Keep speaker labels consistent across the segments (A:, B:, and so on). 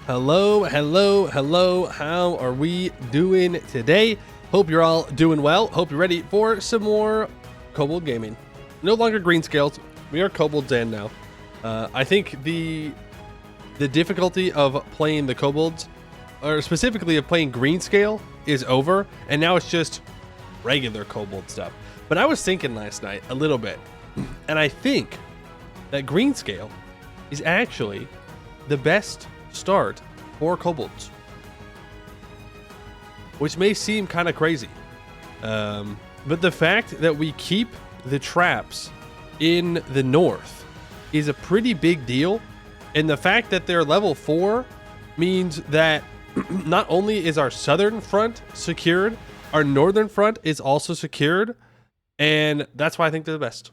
A: Hello, hello, hello. How are we doing today? Hope you're all doing well. Hope you're ready for some more Kobold gaming. No longer Greenscales. We are Koboldzan now. I think the difficulty of playing the Kobolds, or specifically of playing Greenscale, is over, and now it's just regular Kobold stuff. But I was thinking last night a little bit, and I think that Greenscale is actually the best start for Kobolds, which may seem kind of crazy, but the fact that we keep the traps in the north is a pretty big deal, and the fact that they're level 4 means that not only is our southern front secured, our northern front is also secured, and that's why I think they're the best.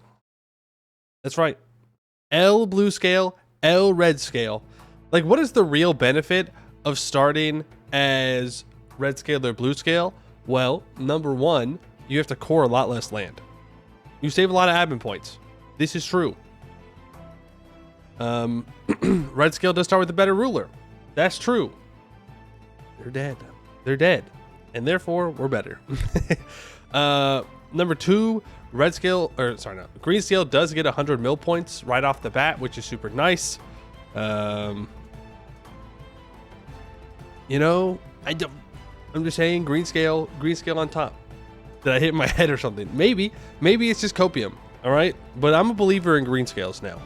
A: That's right. L blue scale, L red scale. Like, what is the real benefit of starting as red scale or blue scale? Well, number one, you have to core a lot less land. You save a lot of admin points. This is true. Red scale does start with a better ruler. That's true. They're dead. They're dead. And therefore, we're better. Number two, red scale, or sorry, no, green scale does get 100 mil points right off the bat, which is super nice. You know, I'm just saying green scale on top. Did I hit my head or something? Maybe it's just copium. All right. But I'm a believer in green scales now.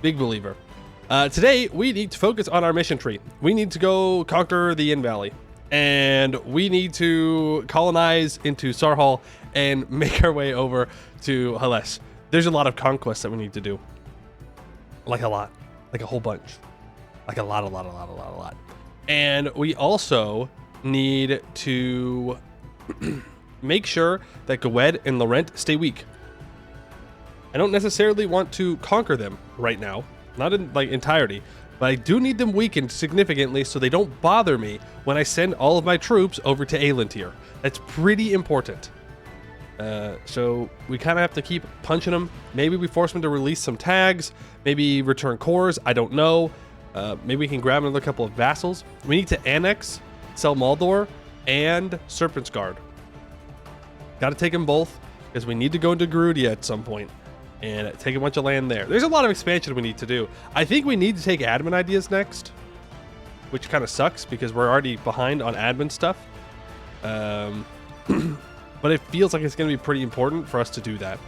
A: Big believer. Today we need to focus on our mission tree. We need to go conquer the Inn Valley, and we need to colonize into Sarhal and make our way over to Hales. There's a lot of conquests that we need to do. Like a lot. Like a whole bunch. Like a lot. And we also need to make sure that Gwed and Laurent stay weak. I don't necessarily want to conquer them right now, not in like entirety, but I do need them weakened significantly so they don't bother me when I send all of my troops over to Aelintir. That's pretty important. So we kind of have to keep punching them. Maybe we force them to release some tags, maybe return cores, I don't know. Maybe we can grab another couple of vassals. We need to annex Sel Maldor and Serpent's Guard. Got to take them both because we need to go into Gerudia at some point and take a bunch of land there. There's a lot of expansion we need to do. I think we need to take admin ideas next, which kind of sucks because we're already behind on admin stuff. But it feels like it's going to be pretty important for us to do that.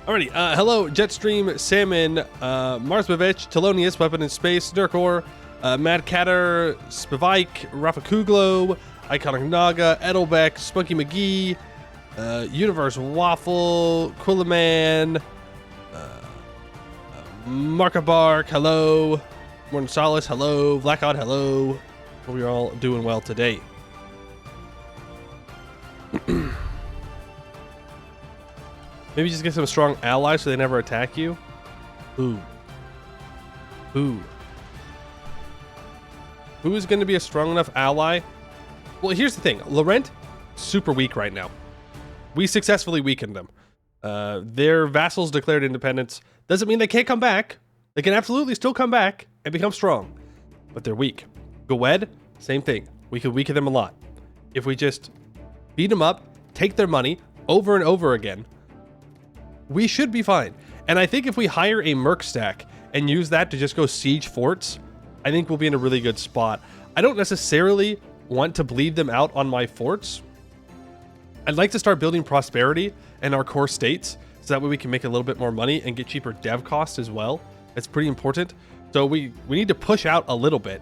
A: Alrighty, hello, Jetstream, Salmon, Marsbevich, Telonius, Weapon in Space, Nurkor, Mad Catter, Spivike, Rafakuglo, Iconic Naga, Edelbeck, Spunky McGee, Universe Waffle, Quillaman, Markabark, hello, Morton Solace, hello, Blackodd, hello. Hope you're all doing well today. Maybe just get some strong allies so they never attack you. Who is going to be a strong enough ally? Well, here's the thing. Laurent, super weak right now. We successfully weakened them. Their vassals declared independence. Doesn't mean they can't come back. They can absolutely still come back and become strong. But they're weak. Gwed, same thing. We could weaken them a lot. If we just beat them up, take their money over and over again, we should be fine. And I think if we hire a merc stack and use that to just go siege forts, I think we'll be in a really good spot. I don't necessarily want to bleed them out on my forts. I'd like to start building prosperity in our core states so that way we can make a little bit more money and get cheaper dev costs as well. That's pretty important. So we need to push out a little bit,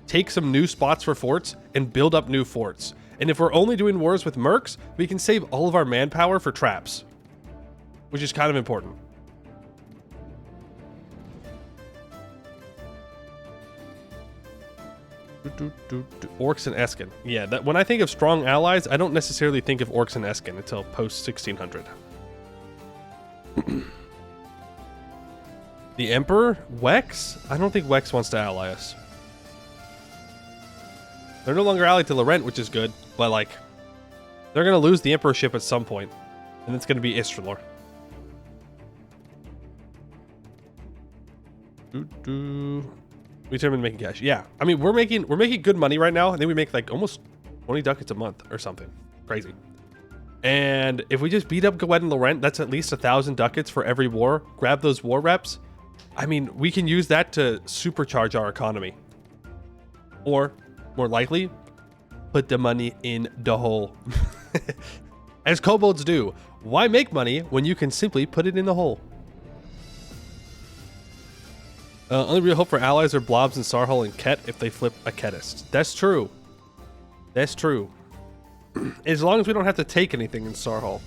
A: take some new spots for forts and build up new forts. And if we're only doing wars with mercs, we can save all of our manpower for traps, which is kind of important. Orcs and Eskin. Yeah, that when I think of strong allies, I don't necessarily think of Orcs and Eskin until post 1600. The Emperor? Wex? I don't think Wex wants to ally us. They're no longer allied to Laurent, which is good, but like, they're going to lose the Emperorship at some point, and it's going to be Istralor. We determined making cash. Yeah. I mean, we're making good money right now. I think we make like almost 20 ducats a month or something. Crazy. And if we just beat up Goed and Laurent, that's at least 1,000 ducats for every war. Grab those war reps. I mean, we can use that to supercharge our economy. Or, more likely, put the money in the hole. As kobolds do. Why make money when you can simply put it in the hole? Only real hope for allies are Blobs and Sarhol and Ket if they flip a Ketist. That's true. That's true. As long as we don't have to take anything in Sarhol.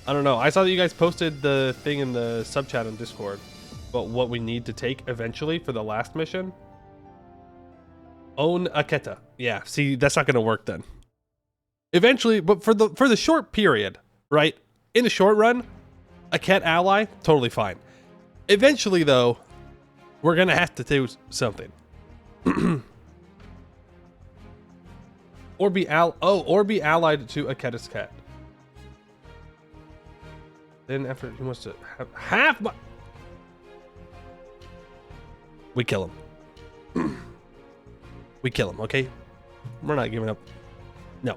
A: I don't know. I saw that you guys posted the thing in the sub chat on Discord about what we need to take eventually for the last mission. Own a Keta. Yeah, see, that's not going to work then. Eventually, but for the short period, right? In the short run, a Ket ally, totally fine. Eventually, though, we're going to have to do something. or be allied to a Ketist cat. Then after he wants to have half my... We kill him. We kill him, okay? We're not giving up. No.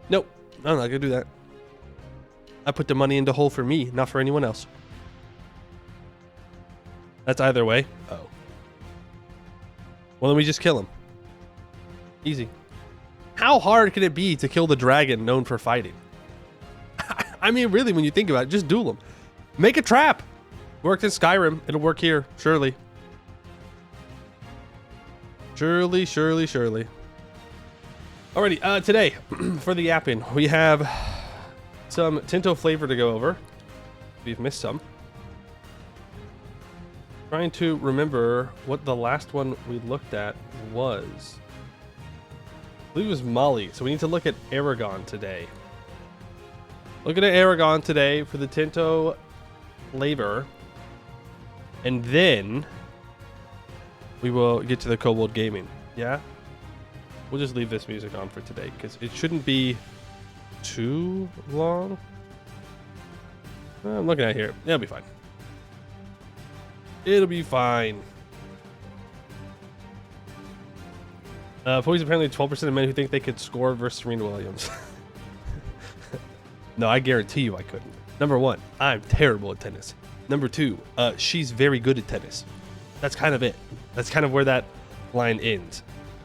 A: Nope. I'm not gonna do that. I put the money in the hole for me, not for anyone else. That's either way. Oh. Well, then we just kill him. Easy. How hard can it be to kill the dragon known for fighting? I mean, really, when you think about it, just duel him. Make a trap. Worked in Skyrim. It'll work here, surely. Surely, surely, surely. Alrighty, today, for the Yapping, we have some Tinto Flavor to go over. We've missed some. Trying to remember what the last one we looked at was. I believe it was Mali, so we need to look at Aragon today. Looking at Aragon today for the Tinto Flavor. And then we will get to the Kobold Gaming. Yeah? We'll just leave this music on for today because it shouldn't be too long. I'm looking at it here. It'll be fine. It'll be fine. Poise apparently 12% of men who think they could score versus Serena Williams. No, I guarantee you I couldn't. Number one, I'm terrible at tennis. Number two, she's very good at tennis. That's kind of it. That's kind of where that line ends.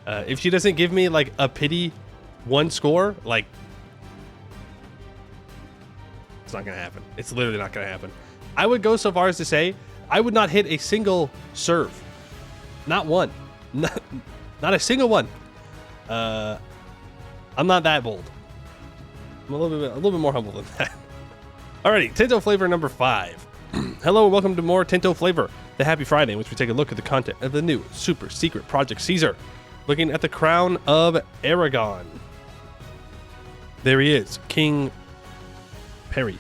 A: If she doesn't give me like a pity one score, like it's not gonna happen. It's literally not gonna happen. I would go so far as to say I would not hit a single serve. Not one. Not a single one. I'm not that bold. I'm a little bit more humble than that. Alrighty, Tinto Flavor number 5. Hello and welcome to more Tinto Flavor, the Happy Friday in which we take a look at the content of the new super secret Project Caesar. Looking at the crown of Aragon. There he is, King Perry.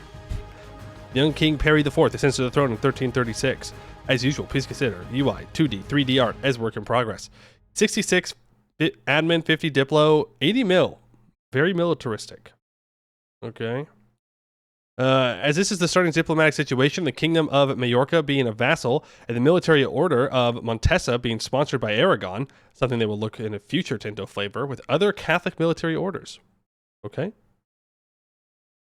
A: Young King Perry IV ascends to the throne in 1336. As usual, please consider UI, 2D, 3D art as work in progress. 66 admin, 50 diplo, 80 mil. Very militaristic. Okay. As this is the starting diplomatic situation, the Kingdom of Majorca being a vassal, and the military order of Montesa being sponsored by Aragon, something they will look in a future Tinto Flavor, with other Catholic military orders. Okay.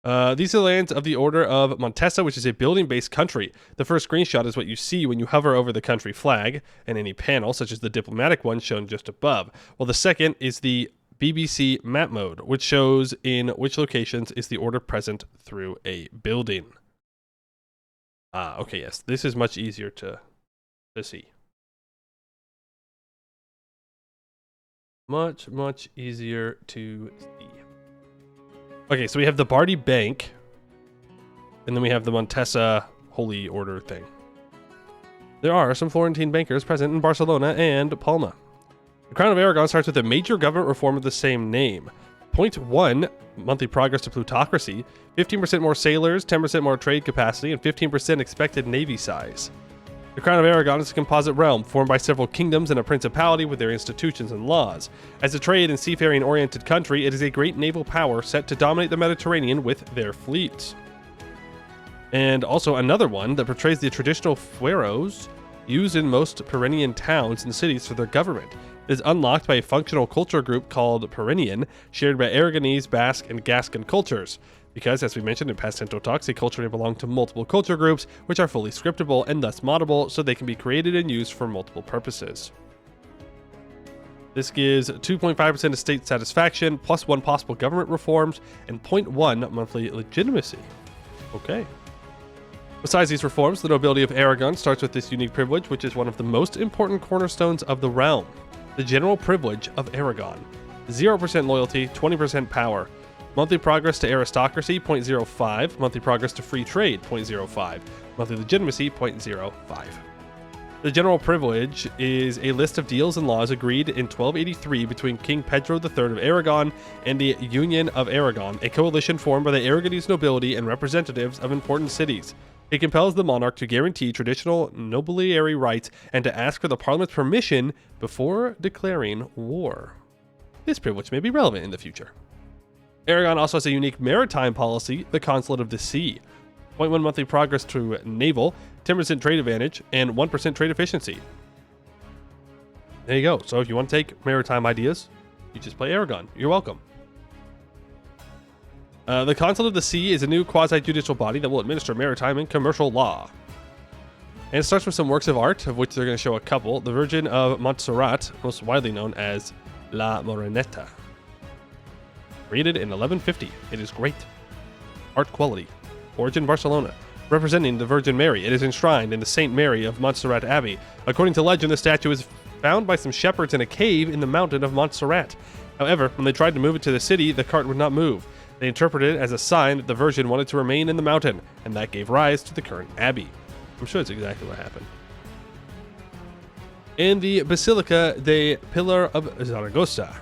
A: These are the lands of the Order of Montesa, which is a building-based country. The first screenshot is what you see when you hover over the country flag and any panel, such as the diplomatic one shown just above. While the second is the BBC map mode, which shows in which locations is the order present through a building. Okay, yes. This is much easier to see. Much easier to see. Okay, so we have the Bardi Bank, and then we have the Montesa Holy Order thing. There are some Florentine bankers present in Barcelona and Palma. The Crown of Aragon starts with a major government reform of the same name. Point 1, monthly progress to plutocracy, 15% more sailors, 10% more trade capacity, and 15% expected navy size. The Crown of Aragon is a composite realm formed by several kingdoms and a principality with their institutions and laws. As a trade and seafaring-oriented country, it is a great naval power set to dominate the Mediterranean with their fleets. And also another one that portrays the traditional fueros used in most Pyrenean towns and cities for their government. It is unlocked by a functional culture group called Pyrenean, shared by Aragonese, Basque, and Gascon cultures. Because, as we mentioned in past Tinto talks, a culture may belong to multiple culture groups, which are fully scriptable and thus moddable, so they can be created and used for multiple purposes. This gives 2.5% estate satisfaction, plus 1 possible government reforms, and 0.1 monthly legitimacy. Okay. Besides these reforms, the nobility of Aragon starts with this unique privilege, which is one of the most important cornerstones of the realm. The general privilege of Aragon. 0% loyalty, 20% power. Monthly progress to aristocracy, 0.05. Monthly progress to free trade, 0.05. Monthly legitimacy, 0.05. The general privilege is a list of deals and laws agreed in 1283 between King Pedro III of Aragon and the Union of Aragon, a coalition formed by the Aragonese nobility and representatives of important cities. It compels the monarch to guarantee traditional nobiliary rights and to ask for the parliament's permission before declaring war. This privilege may be relevant in the future. Aragon also has a unique maritime policy, the Consulate of the Sea. 0.1 monthly progress to naval, 10% trade advantage, and 1% trade efficiency. There you go. So if you want to take maritime ideas, you just play Aragon. You're welcome. The Consulate of the Sea is a new quasi-judicial body that will administer maritime and commercial law. And it starts with some works of art, of which they're going to show a couple. The Virgin of Montserrat, most widely known as La Moreneta. Created in 1150. It is great. Art quality. Origin Barcelona. Representing the Virgin Mary, it is enshrined in the Saint Mary of Montserrat Abbey. According to legend, the statue is found by some shepherds in a cave in the mountain of Montserrat. However, when they tried to move it to the city, the cart would not move. They interpreted it as a sign that the Virgin wanted to remain in the mountain, and that gave rise to the current abbey. I'm sure that's exactly what happened. In the Basilica de Pilar of Zaragoza,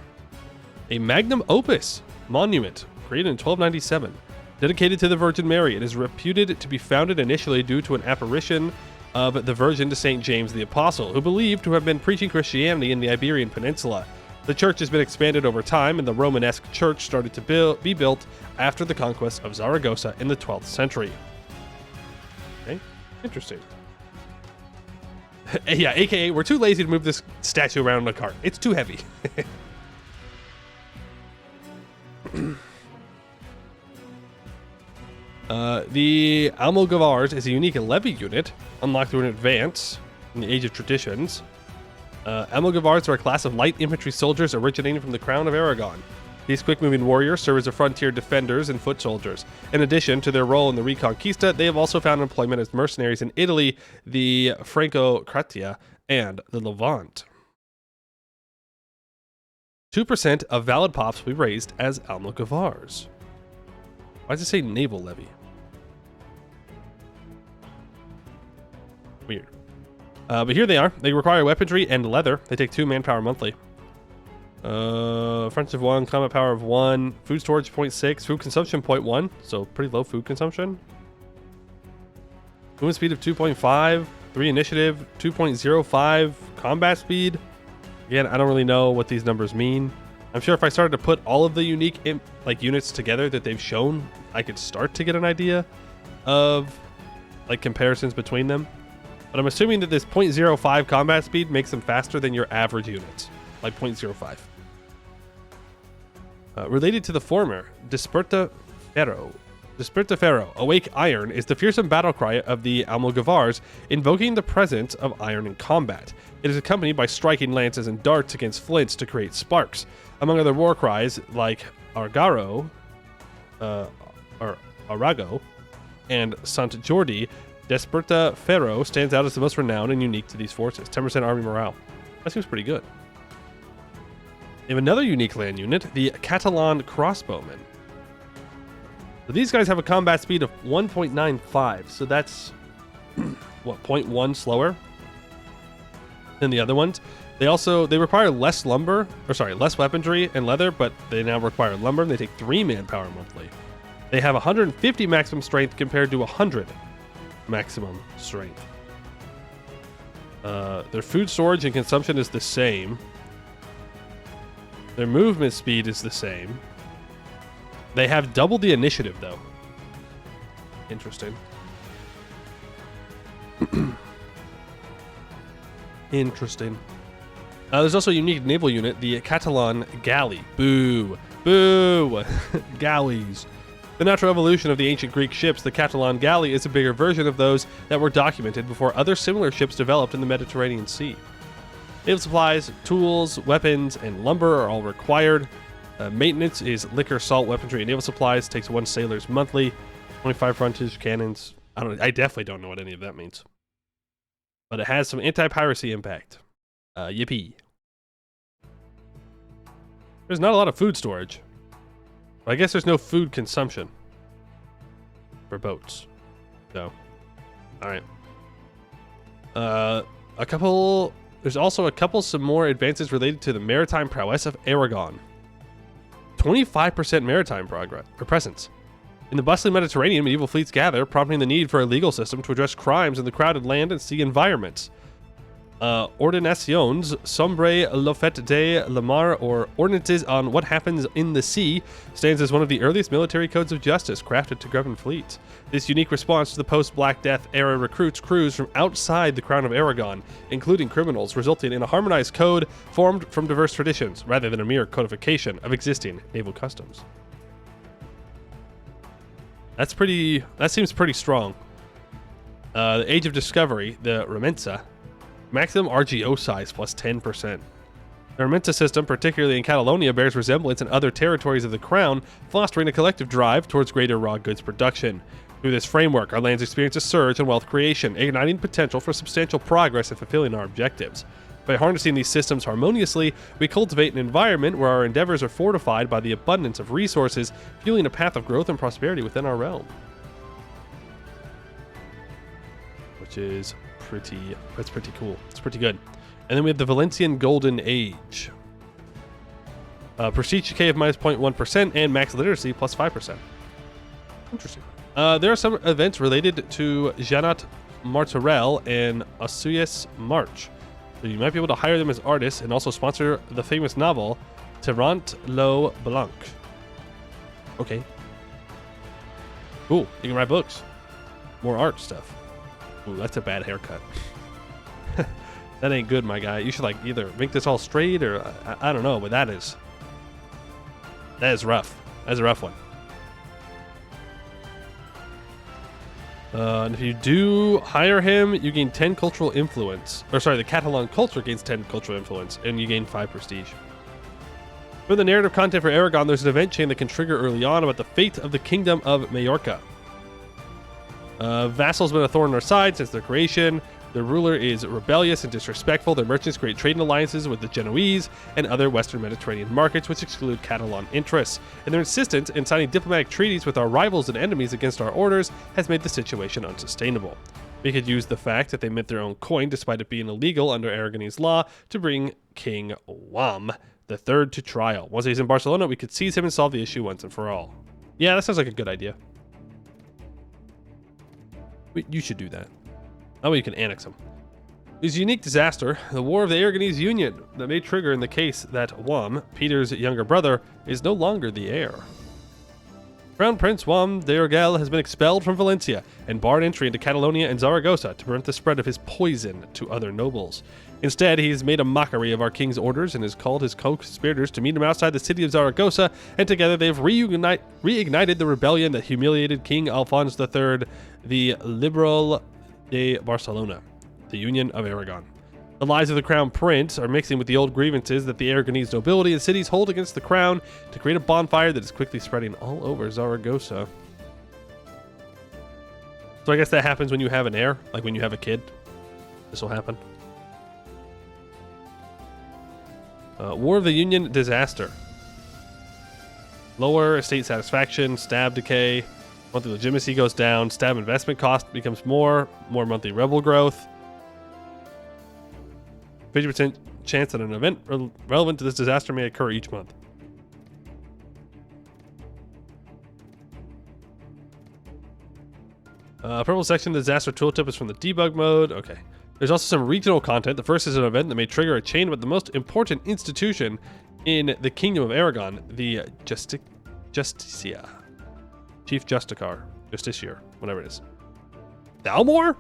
A: a magnum opus monument created in 1297. Dedicated to the Virgin Mary, it is reputed to be founded initially due to an apparition of the Virgin to St. James the Apostle, who believed to have been preaching Christianity in the Iberian Peninsula. The church has been expanded over time, and the Romanesque church started to be built after the conquest of Zaragoza in the 12th century. Okay, interesting. Yeah, aka we're too lazy to move this statue around in a cart. It's too heavy. The Almogavars is a unique levy unit, unlocked through an advance in the Age of Traditions. Almogavars are a class of light infantry soldiers originating from the Crown of Aragon. These quick-moving warriors serve as a frontier defenders and foot soldiers. In addition to their role in the Reconquista, they have also found employment as mercenaries in Italy, the Franco-Cratia, and the Levant. 2% of valid pops will be raised as Almogavars. Why does it say naval levy? Weird. But here they are. They require weaponry and leather. They take 2 manpower monthly. Offensive 1, combat power of 1, food storage 0.6, food consumption 0.1, so pretty low food consumption. Movement speed of 2.5, 3 initiative, 2.05 combat speed. Again, I don't really know what these numbers mean. I'm sure if I started to put all of the unique units together that they've shown, I could start to get an idea of comparisons between them. But I'm assuming that this 0.05 combat speed makes them faster than your average units, like 0.05. Related to the former, Desperta Ferro. Desperta Ferro, Awake Iron, is the fearsome battle cry of the Almogavars, invoking the presence of iron in combat. It is accompanied by striking lances and darts against flints to create sparks. Among other war cries like Argaro, or Arago, and Sant Jordi, Desperta Ferro stands out as the most renowned and unique to these forces. 10% army morale. That seems pretty good. They have another unique land unit, the Catalan Crossbowmen. So these guys have a combat speed of 1.95, so that's what, 0.1 slower than the other ones. They require less less weaponry and leather, but they now require lumber, and they take 3 manpower monthly. They have 150 maximum strength compared to 100 maximum strength. Their food storage and consumption is the same. Their movement speed is the same. They have double the initiative, though. Interesting. Interesting. There's also a unique naval unit, the Catalan Galley. Boo. Boo. Galleys. The natural evolution of the ancient Greek ships, the Catalan Galley is a bigger version of those that were documented before other similar ships developed in the Mediterranean Sea. Naval supplies, tools, weapons, and lumber are all required. Maintenance is liquor, salt, weaponry, and naval supplies. Takes 1 sailor's monthly. 25 frontage cannons. I definitely don't know what any of that means. But it has some anti-piracy impact. Yippee. There's not a lot of food storage. I guess there's no food consumption for boats. So, all right. There's also some more advances related to the maritime prowess of Aragon. 25% maritime presence. In the bustling Mediterranean, medieval fleets gather, prompting the need for a legal system to address crimes in the crowded land and sea environments. Ordinaciones sobre le fait de la mar, or ordinances on what happens in the sea, stands as one of the earliest military codes of justice crafted to govern fleets. This unique response to the post-Black Death era recruits crews from outside the Crown of Aragon, including criminals, resulting in a harmonized code formed from diverse traditions, rather than a mere codification of existing naval customs. That seems pretty strong. The Age of Discovery, the Remensa. Maximum RGO size plus 10%. The Remensa system, particularly in Catalonia, bears resemblance in other territories of the Crown, fostering a collective drive towards greater raw goods production. Through this framework, our lands experience a surge in wealth creation, igniting potential for substantial progress in fulfilling our objectives. By harnessing these systems harmoniously, we cultivate an environment where our endeavors are fortified by the abundance of resources, fueling a path of growth and prosperity within our realm. Which is that's pretty cool. It's pretty good. And then we have the Valencian Golden Age. Prestige decay of minus 0.1% and max literacy plus 5%. Interesting. There are some events related to Janot Martorell and Osseous March. So you might be able to hire them as artists and also sponsor the famous novel Tirant lo Blanc. Okay. Cool. You can write books. More art stuff. Ooh, that's a bad haircut. That ain't good, my guy. You should either make this all straight or I don't know, but that is rough. That's a rough one. And if you do hire him, you gain 10 cultural influence. Or sorry, the Catalan culture gains 10 cultural influence, and you gain 5 prestige. For the narrative content for Aragon, there's an event chain that can trigger early on about the fate of the Kingdom of Majorca. Vassals have been a thorn in our side since their creation. Their ruler is rebellious and disrespectful. Their merchants create trading alliances with the Genoese and other Western Mediterranean markets, which exclude Catalan interests. And their insistence in signing diplomatic treaties with our rivals and enemies against our orders has made the situation unsustainable. We could use the fact that they mint their own coin, despite it being illegal under Aragonese law, to bring King Wam III to trial. Once he's in Barcelona, we could seize him and solve the issue once and for all. Yeah, that sounds like a good idea. You should do that. That way you can annex them. There's a unique disaster, the War of the Aragonese Union, that may trigger in the case that Wam, Peter's younger brother, is no longer the heir. Crown Prince Wam de Urgell has been expelled from Valencia and barred entry into Catalonia and Zaragoza to prevent the spread of his poison to other nobles. Instead, he has made a mockery of our king's orders and has called his co-conspirators to meet him outside the city of Zaragoza, and together they have reignited the rebellion that humiliated King Alphonse III, the Liberal de Barcelona, the Union of Aragon. The lies of the crown prince are mixing with the old grievances that the Aragonese nobility and cities hold against the crown to create a bonfire that is quickly spreading all over Zaragoza. So I guess that happens when you have an heir, like when you have a kid. This will happen. War of the Union disaster. Lower estate satisfaction, stab decay, monthly legitimacy goes down, stab investment cost becomes more monthly rebel growth. 50% chance that an event relevant to this disaster may occur each month. Purple section, the disaster tooltip is from the debug mode. Okay. There's also some regional content. The first is an event that may trigger a chain about the most important institution in the Kingdom of Aragon, the Justicia. Chief Justiciar, whatever it is. Dalmor?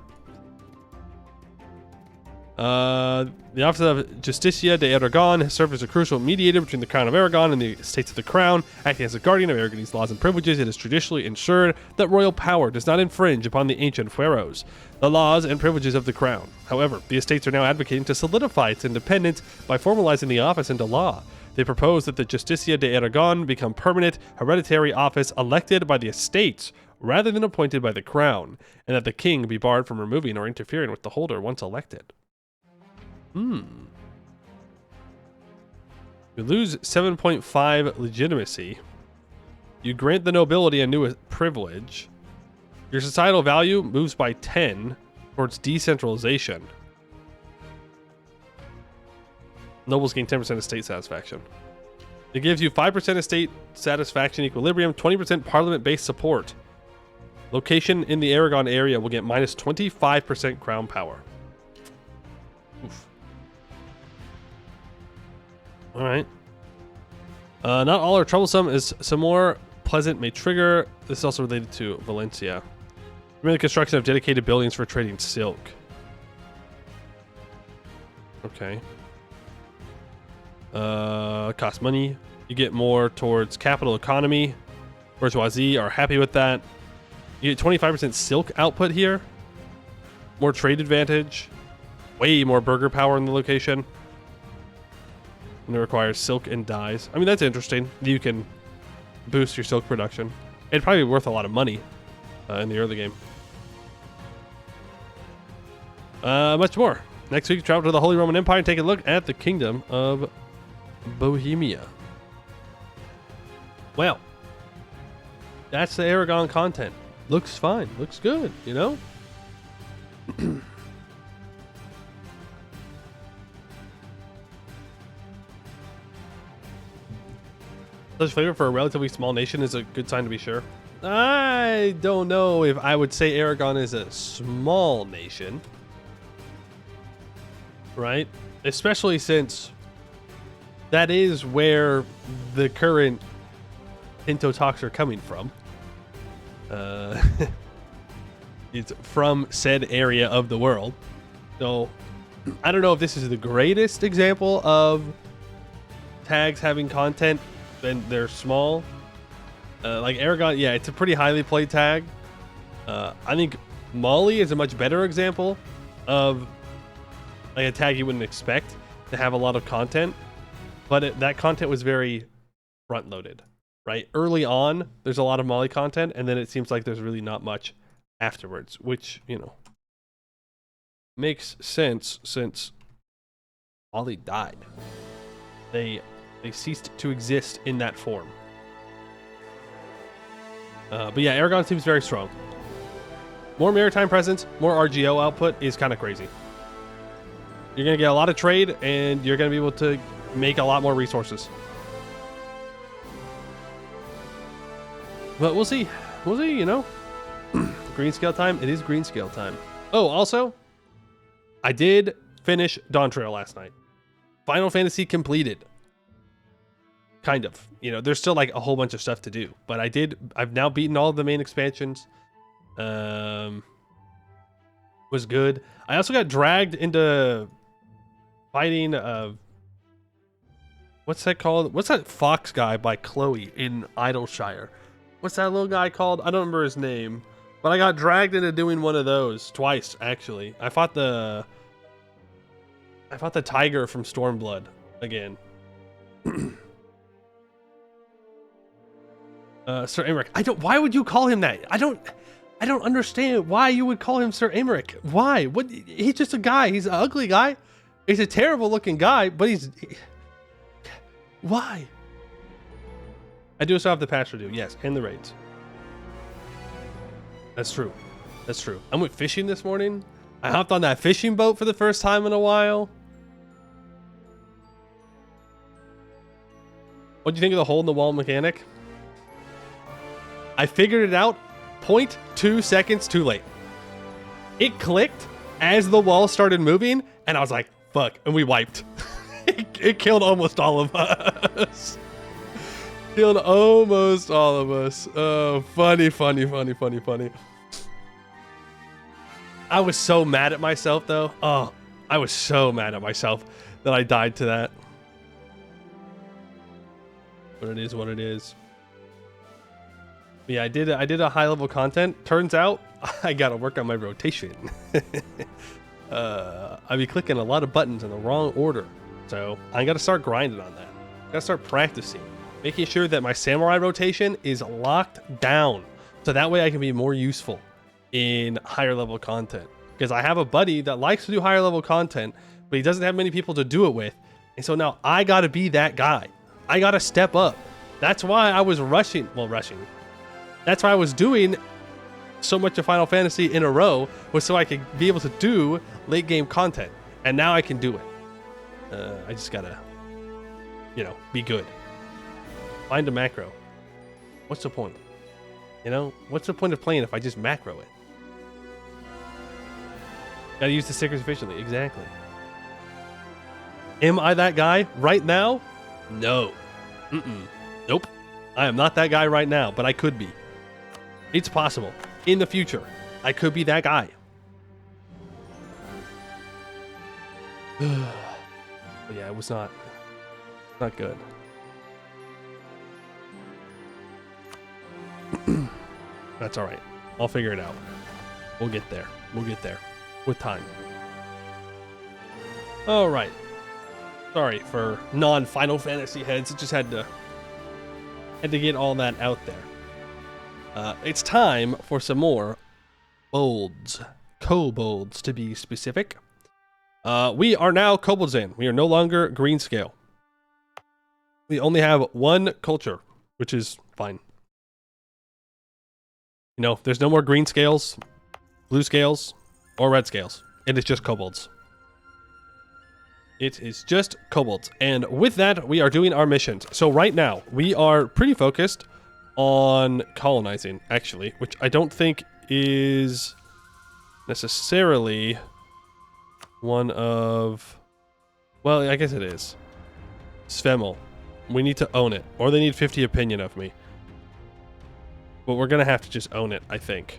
A: The Office of Justicia de Aragon has served as a crucial mediator between the Crown of Aragon and the Estates of the Crown. Acting as a guardian of Aragonese laws and privileges, it has traditionally ensured that royal power does not infringe upon the ancient fueros, the laws and privileges of the Crown. However, the Estates are now advocating to solidify its independence by formalizing the office into law. They propose that the Justicia de Aragon become permanent, hereditary office elected by the Estates rather than appointed by the Crown, and that the king be barred from removing or interfering with the holder once elected. You lose 7.5 legitimacy. You grant the nobility a new privilege. Your societal value moves by 10 towards decentralization. Nobles gain 10% estate satisfaction. It gives you 5% estate satisfaction equilibrium, 20% parliament-based support. Location in the Aragon area will get minus 25% crown power. Oof. All right. Not all are troublesome, as some more pleasant may trigger. This is also related to Valencia. Remember the construction of dedicated buildings for trading silk. Okay. Cost money. You get more towards capital economy. Bourgeoisie are happy with that. You get 25% silk output here. More trade advantage. Way more burger power in the location. And it requires silk and dyes. I mean, that's interesting. You can boost your silk production. It'd probably be worth a lot of money in the early game. Much more. Next week, travel to the Holy Roman Empire and take a look at the Kingdom of Bohemia. Well, that's the Aragon content. Looks fine. Looks good, you know? Such flavor for a relatively small nation is a good sign to be sure. I don't know if I would say Aragon is a small nation. Right? Especially since that is where the current Tinto talks are coming from. It's from said area of the world. So I don't know if this is the greatest example of tags having content and they're small. Like Aragon, yeah, it's a pretty highly played tag. I think Mali is a much better example of like a tag you wouldn't expect to have a lot of content, but that content was very front loaded, right? Early on, there's a lot of Mali content, and then it seems like there's really not much afterwards, which, you know, makes sense since Mali died. They ceased to exist in that form. But yeah, Aragon seems very strong. More maritime presence, more RGO output is kind of crazy. You're going to get a lot of trade, and you're going to be able to make a lot more resources. But we'll see. We'll see, you know. Greenscale time. It is Greenscale time. Oh, also, I did finish Dawn Trail last night. Final Fantasy completed. Kind of. You know, there's still like a whole bunch of stuff to do. But I've now beaten all of the main expansions. Was good. I also got dragged into fighting what's that called? What's that fox guy by Chloe in Idleshire? What's that little guy called? I don't remember his name. But I got dragged into doing one of those twice, actually. I fought the tiger from Stormblood again. Sir Aymeric. Why would you call him that? I don't understand why you would call him Sir Aymeric. Why? What? He's just a guy. He's an ugly guy. He's a terrible looking guy, but why? I do still have the patch to do, yes, and the raids. That's true. That's true. I went fishing this morning. I hopped on that fishing boat for the first time in a while. What do you think of the hole in the wall mechanic? I figured it out 0.2 seconds too late. It clicked as the wall started moving, and I was like, fuck, and we wiped. It killed almost all of us. Killed almost all of us. Oh, funny. I was so mad at myself, though. Oh, I was so mad at myself that I died to that. But it is what it is. Yeah, I did a high level content. Turns out I gotta work on my rotation. I be clicking a lot of buttons in the wrong order. So I gotta start grinding on that. Gotta start practicing. Making sure that my samurai rotation is locked down. So that way I can be more useful in higher level content. Because I have a buddy that likes to do higher level content, but he doesn't have many people to do it with. And so now I gotta be that guy. I gotta step up. That's why I was rushing. That's why I was doing so much of Final Fantasy in a row, was so I could be able to do late game content. And now I can do it. I just gotta, be good. Find a macro. What's the point? What's the point of playing if I just macro it? Gotta use the stickers efficiently. Exactly. Am I that guy right now? No. Nope. I am not that guy right now, but I could be. It's possible. In the future, I could be that guy. But yeah, it was not good. That's all right. I'll figure it out. We'll get there. We'll get there with time. All right. Sorry for non-Final Fantasy heads. It just had to get all that out there. It's time for some more bolds. Kobolds, to be specific. We are now Kobildzan. We are no longer Greenscale. We only have one culture, which is fine. There's no more green scales, blue scales, or red scales. It is just kobolds. It is just kobolds. And with that, we are doing our missions. So right now, we are pretty focused on colonizing, actually, which I don't think is necessarily one of... Well, I guess it is. Svemel. We need to own it, or they need 50 opinion of me. But we're going to have to just own it, I think.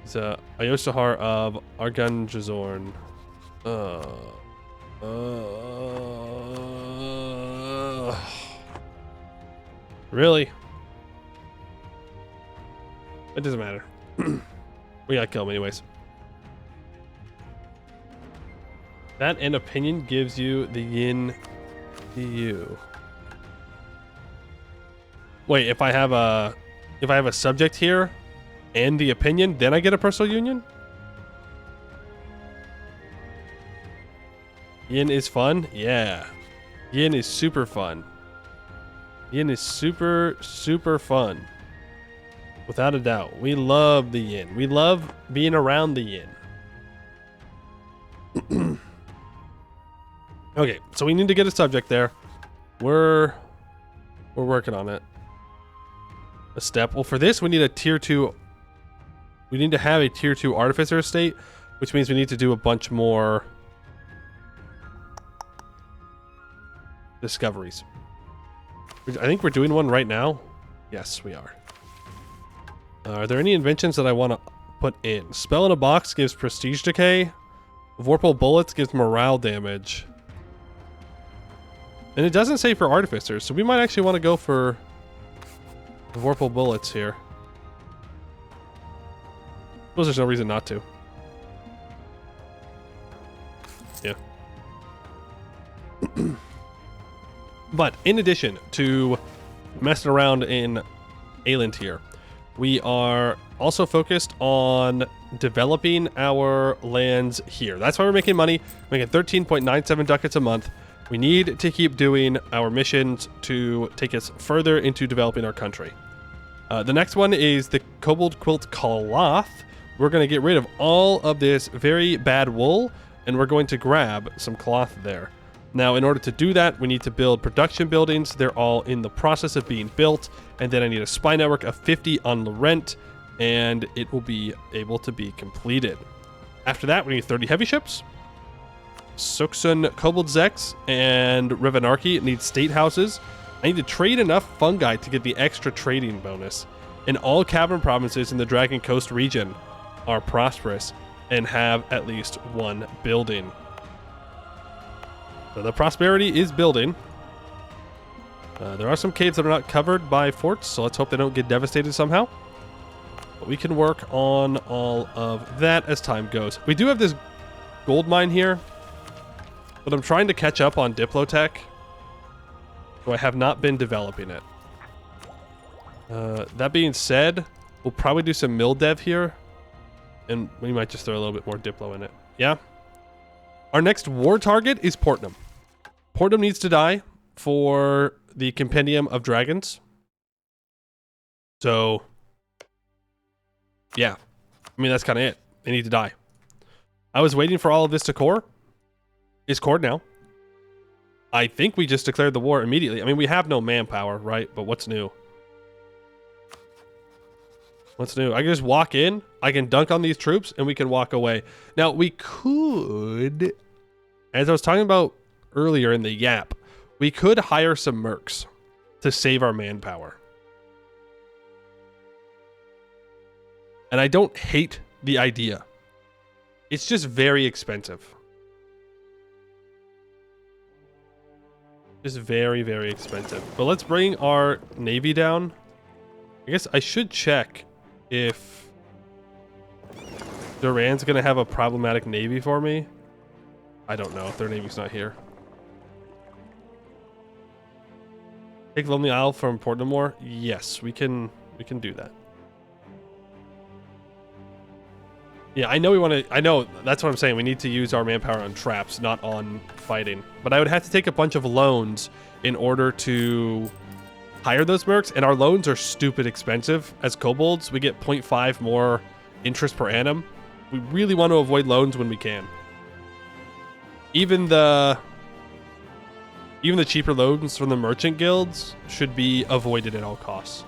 A: It's Ayosahar of Arganjazorn. Really? It doesn't matter. We gotta kill him anyways. That and opinion gives you the yin EU. Wait, if I have a subject here and the opinion, then I get a personal union? Yin is fun? Yeah. Yin is super fun. Yin is super, super fun. Without a doubt. We love the yin. We love being around the yin. Okay, so we need to get a subject there. We're working on it. A step. Well, for this, we need a tier 2. We need to have a tier 2 artificer estate, which means we need to do a bunch more discoveries. I think we're doing one right now. Yes, we are. Are there any inventions that I want to put in? Spell in a box gives prestige decay. Vorpal bullets gives morale damage. And it doesn't say for artificers, so we might actually want to go for Vorpal bullets here. I suppose there's no reason not to. Yeah. But in addition to messing around in Ayland here, we are also focused on developing our lands here. That's why we're making money, making 13.97 ducats a month. We need to keep doing our missions to take us further into developing our country. The next one is the Kobold Quilt Cloth. We're going to get rid of all of this very bad wool, and we're going to grab some cloth there. Now, in order to do that, we need to build production buildings. They're all in the process of being built. And then I need a spy network of 50 on Laurent, and it will be able to be completed. After that, we need 30 heavy ships. Suksun-Koboldzek and Revanarchy need state houses. I need to trade enough fungi to get the extra trading bonus. And all cavern provinces in the Dragon Coast region are prosperous and have at least one building. So the prosperity is building. There are some caves that are not covered by forts, so let's hope they don't get devastated somehow. But we can work on all of that as time goes. We do have this gold mine here, but I'm trying to catch up on Diplotech, so I have not been developing it. That being said, we'll probably do some mill dev here, and we might just throw a little bit more Diplo in it. Yeah? Our next war target is Portnum. Portnum needs to die for the Compendium of Dragons. So, yeah. I mean, that's kind of it. They need to die. I was waiting for all of this to core. It's cored now. I think we just declared the war immediately. I mean, we have no manpower, right? But what's new? What's new? I can just walk in, I can dunk on these troops, and we can walk away. Now, we could, as I was talking about earlier in the Yap, we could hire some mercs to save our manpower. And I don't hate the idea. It's just very expensive. Just very, very expensive. But let's bring our navy down. I guess I should check if Duran's going to have a problematic navy for me. I don't know if their navy's not here. Take Lonely Isle from Port Namor? Yes, we can do that. Yeah, I know we want to... I know, that's what I'm saying. We need to use our manpower on traps, not on fighting. But I would have to take a bunch of loans in order to hire those mercs, and our loans are stupid expensive. As kobolds, we get 0.5 more interest per annum. We really want to avoid loans when we can. Even the cheaper loans from the merchant guilds should be avoided at all costs.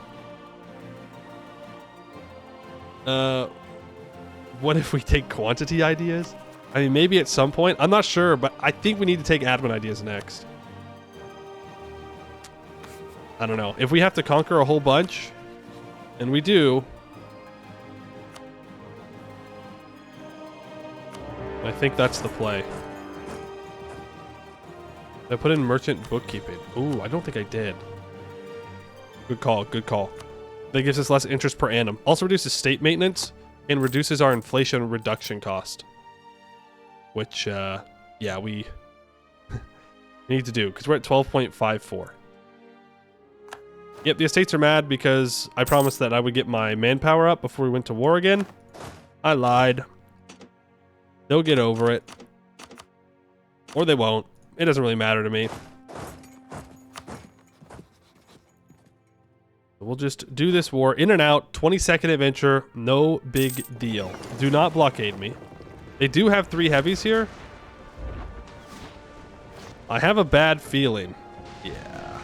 A: What if we take quantity ideas? I mean, maybe at some point. I'm not sure, but I think we need to take admin ideas next. I don't know. If we have to conquer a whole bunch, and we do, I think that's the play. Did I put in merchant bookkeeping? Ooh, I don't think I did. Good call, good call. That gives us less interest per annum. Also reduces state maintenance and reduces our inflation reduction cost. Which, yeah, we need to do, because we're at 12.54. Yep, the estates are mad because I promised that I would get my manpower up before we went to war again. I lied. They'll get over it. Or they won't. It doesn't really matter to me. We'll just do this war in and out. 20-second adventure. No big deal. Do not blockade me. They do have 3 heavies here. I have a bad feeling. Yeah.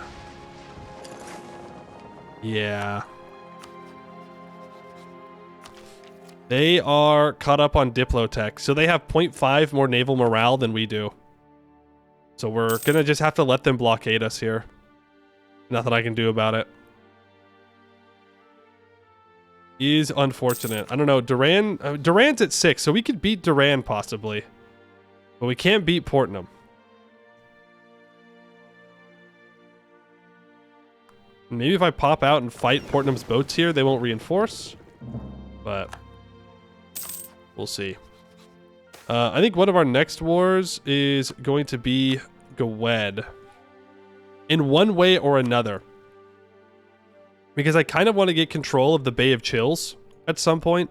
A: Yeah. They are caught up on Diplotech, so they have 0.5 more naval morale than we do. So we're gonna just have to let them blockade us here. Nothing I can do about it. Is unfortunate. I don't know. Duran's at 6, so we could beat Duran possibly. But we can't beat Portnum. Maybe if I pop out and fight Portnum's boats here, they won't reinforce. But we'll see. I think one of our next wars is going to be Gwed. In one way or another. Because I kind of want to get control of the Bay of Chills at some point.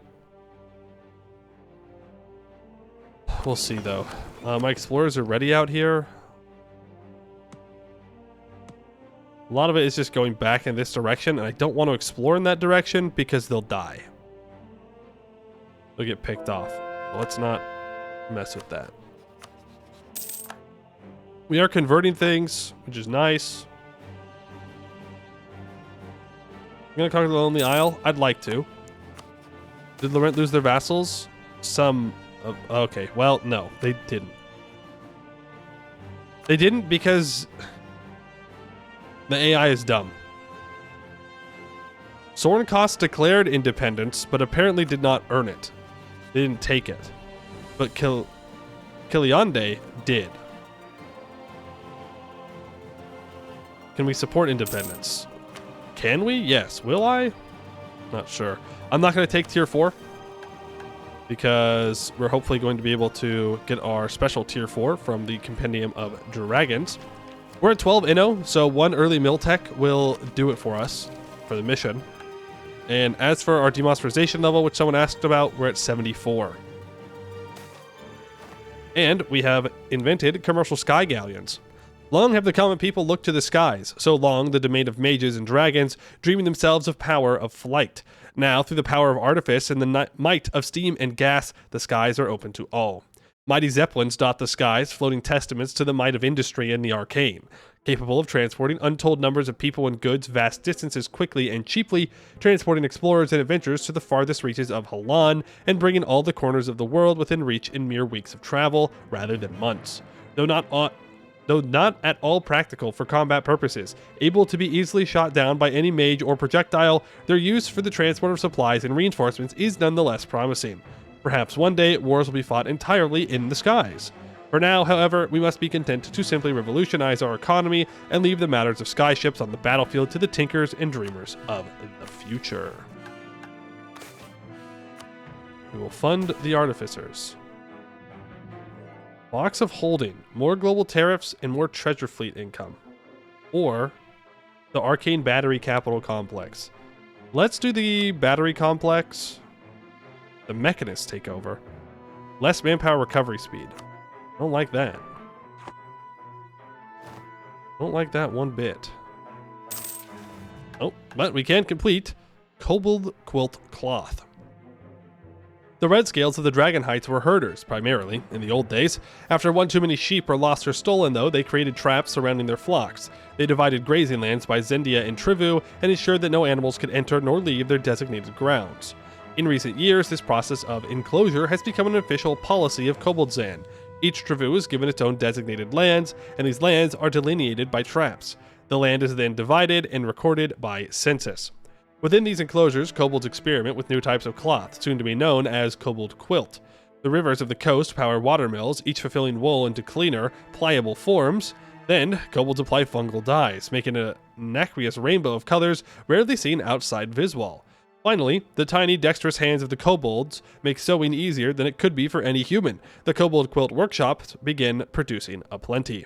A: We'll see, though. My explorers are ready out here. A lot of it is just going back in this direction, and I don't want to explore in that direction because they'll die. They'll get picked off. Let's not mess with that. We are converting things, which is nice. I'm gonna conquer the Lonely Isle. I'd like to. Did Laurent lose their vassals? Some. Okay, well, no, they didn't. They didn't because the AI is dumb. Soren Kost declared independence, but apparently did not earn it. They didn't take it. But Kiliande did. Can we support independence? Can we? Yes. Will I? Not sure. I'm not going to take tier 4 because we're hopefully going to be able to get our special tier 4 from the Compendium of Dragons. We're at 12 Inno, so one early mill tech will do it for us for the mission. And as for our demonstration level, which someone asked about, we're at 74. And we have invented commercial sky galleons. Long have the common people looked to the skies, so long the domain of mages and dragons, dreaming themselves of power of flight. Now, through the power of artifice and the might of steam and gas, the skies are open to all. Mighty zeppelins dot the skies, floating testaments to the might of industry and the arcane. Capable of transporting untold numbers of people and goods vast distances quickly and cheaply, transporting explorers and adventurers to the farthest reaches of Halan, and bringing all the corners of the world within reach in mere weeks of travel, rather than months. Though not at all practical for combat purposes, able to be easily shot down by any mage or projectile, their use for the transport of supplies and reinforcements is nonetheless promising. Perhaps one day wars will be fought entirely in the skies. For now, however, we must be content to simply revolutionize our economy and leave the matters of skyships on the battlefield to the tinkers and dreamers of the future. We will fund the artificers. Box of holding, more global tariffs and more treasure fleet income. Or the arcane battery capital complex. Let's do the battery complex. The mechanists take over. Less manpower recovery speed. Don't like that. Don't like that one bit. Oh, but we can complete Kobold Quilt Cloth. The red scales of the Dragon Heights were herders, primarily, in the old days. After one too many sheep were lost or stolen, though, they created traps surrounding their flocks. They divided grazing lands by Zendia and Trivu, and ensured that no animals could enter nor leave their designated grounds. In recent years, this process of enclosure has become an official policy of Kobildzan. Each Trivu is given its own designated lands, and these lands are delineated by traps. The land is then divided and recorded by census. Within these enclosures, kobolds experiment with new types of cloth, soon to be known as kobold quilt. The rivers of the coast power watermills, each fulfilling wool into cleaner, pliable forms. Then, kobolds apply fungal dyes, making a nacreous rainbow of colors rarely seen outside Viswal. Finally, the tiny, dexterous hands of the kobolds make sewing easier than it could be for any human. The Kobold Quilt Workshops begin producing aplenty.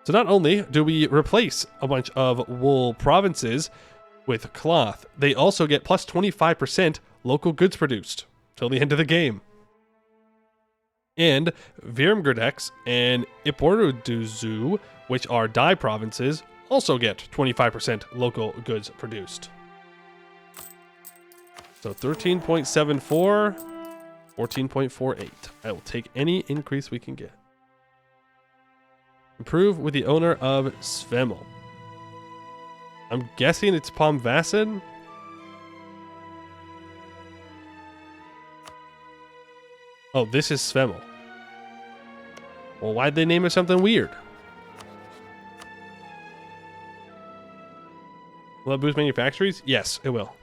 A: So not only do we replace a bunch of wool provinces with cloth, they also get plus 25% local goods produced till the end of the game. And Virmgurdex and Iporuduzu, which are dye provinces, also get 25% local goods produced. So 13.74, 14.48. I will take any increase we can get. Improve with the owner of Svemel. I'm guessing it's Pomvasin. Oh, this is Svemel. Well, why'd they name it something weird? Will that boost manufactories? Yes, it will.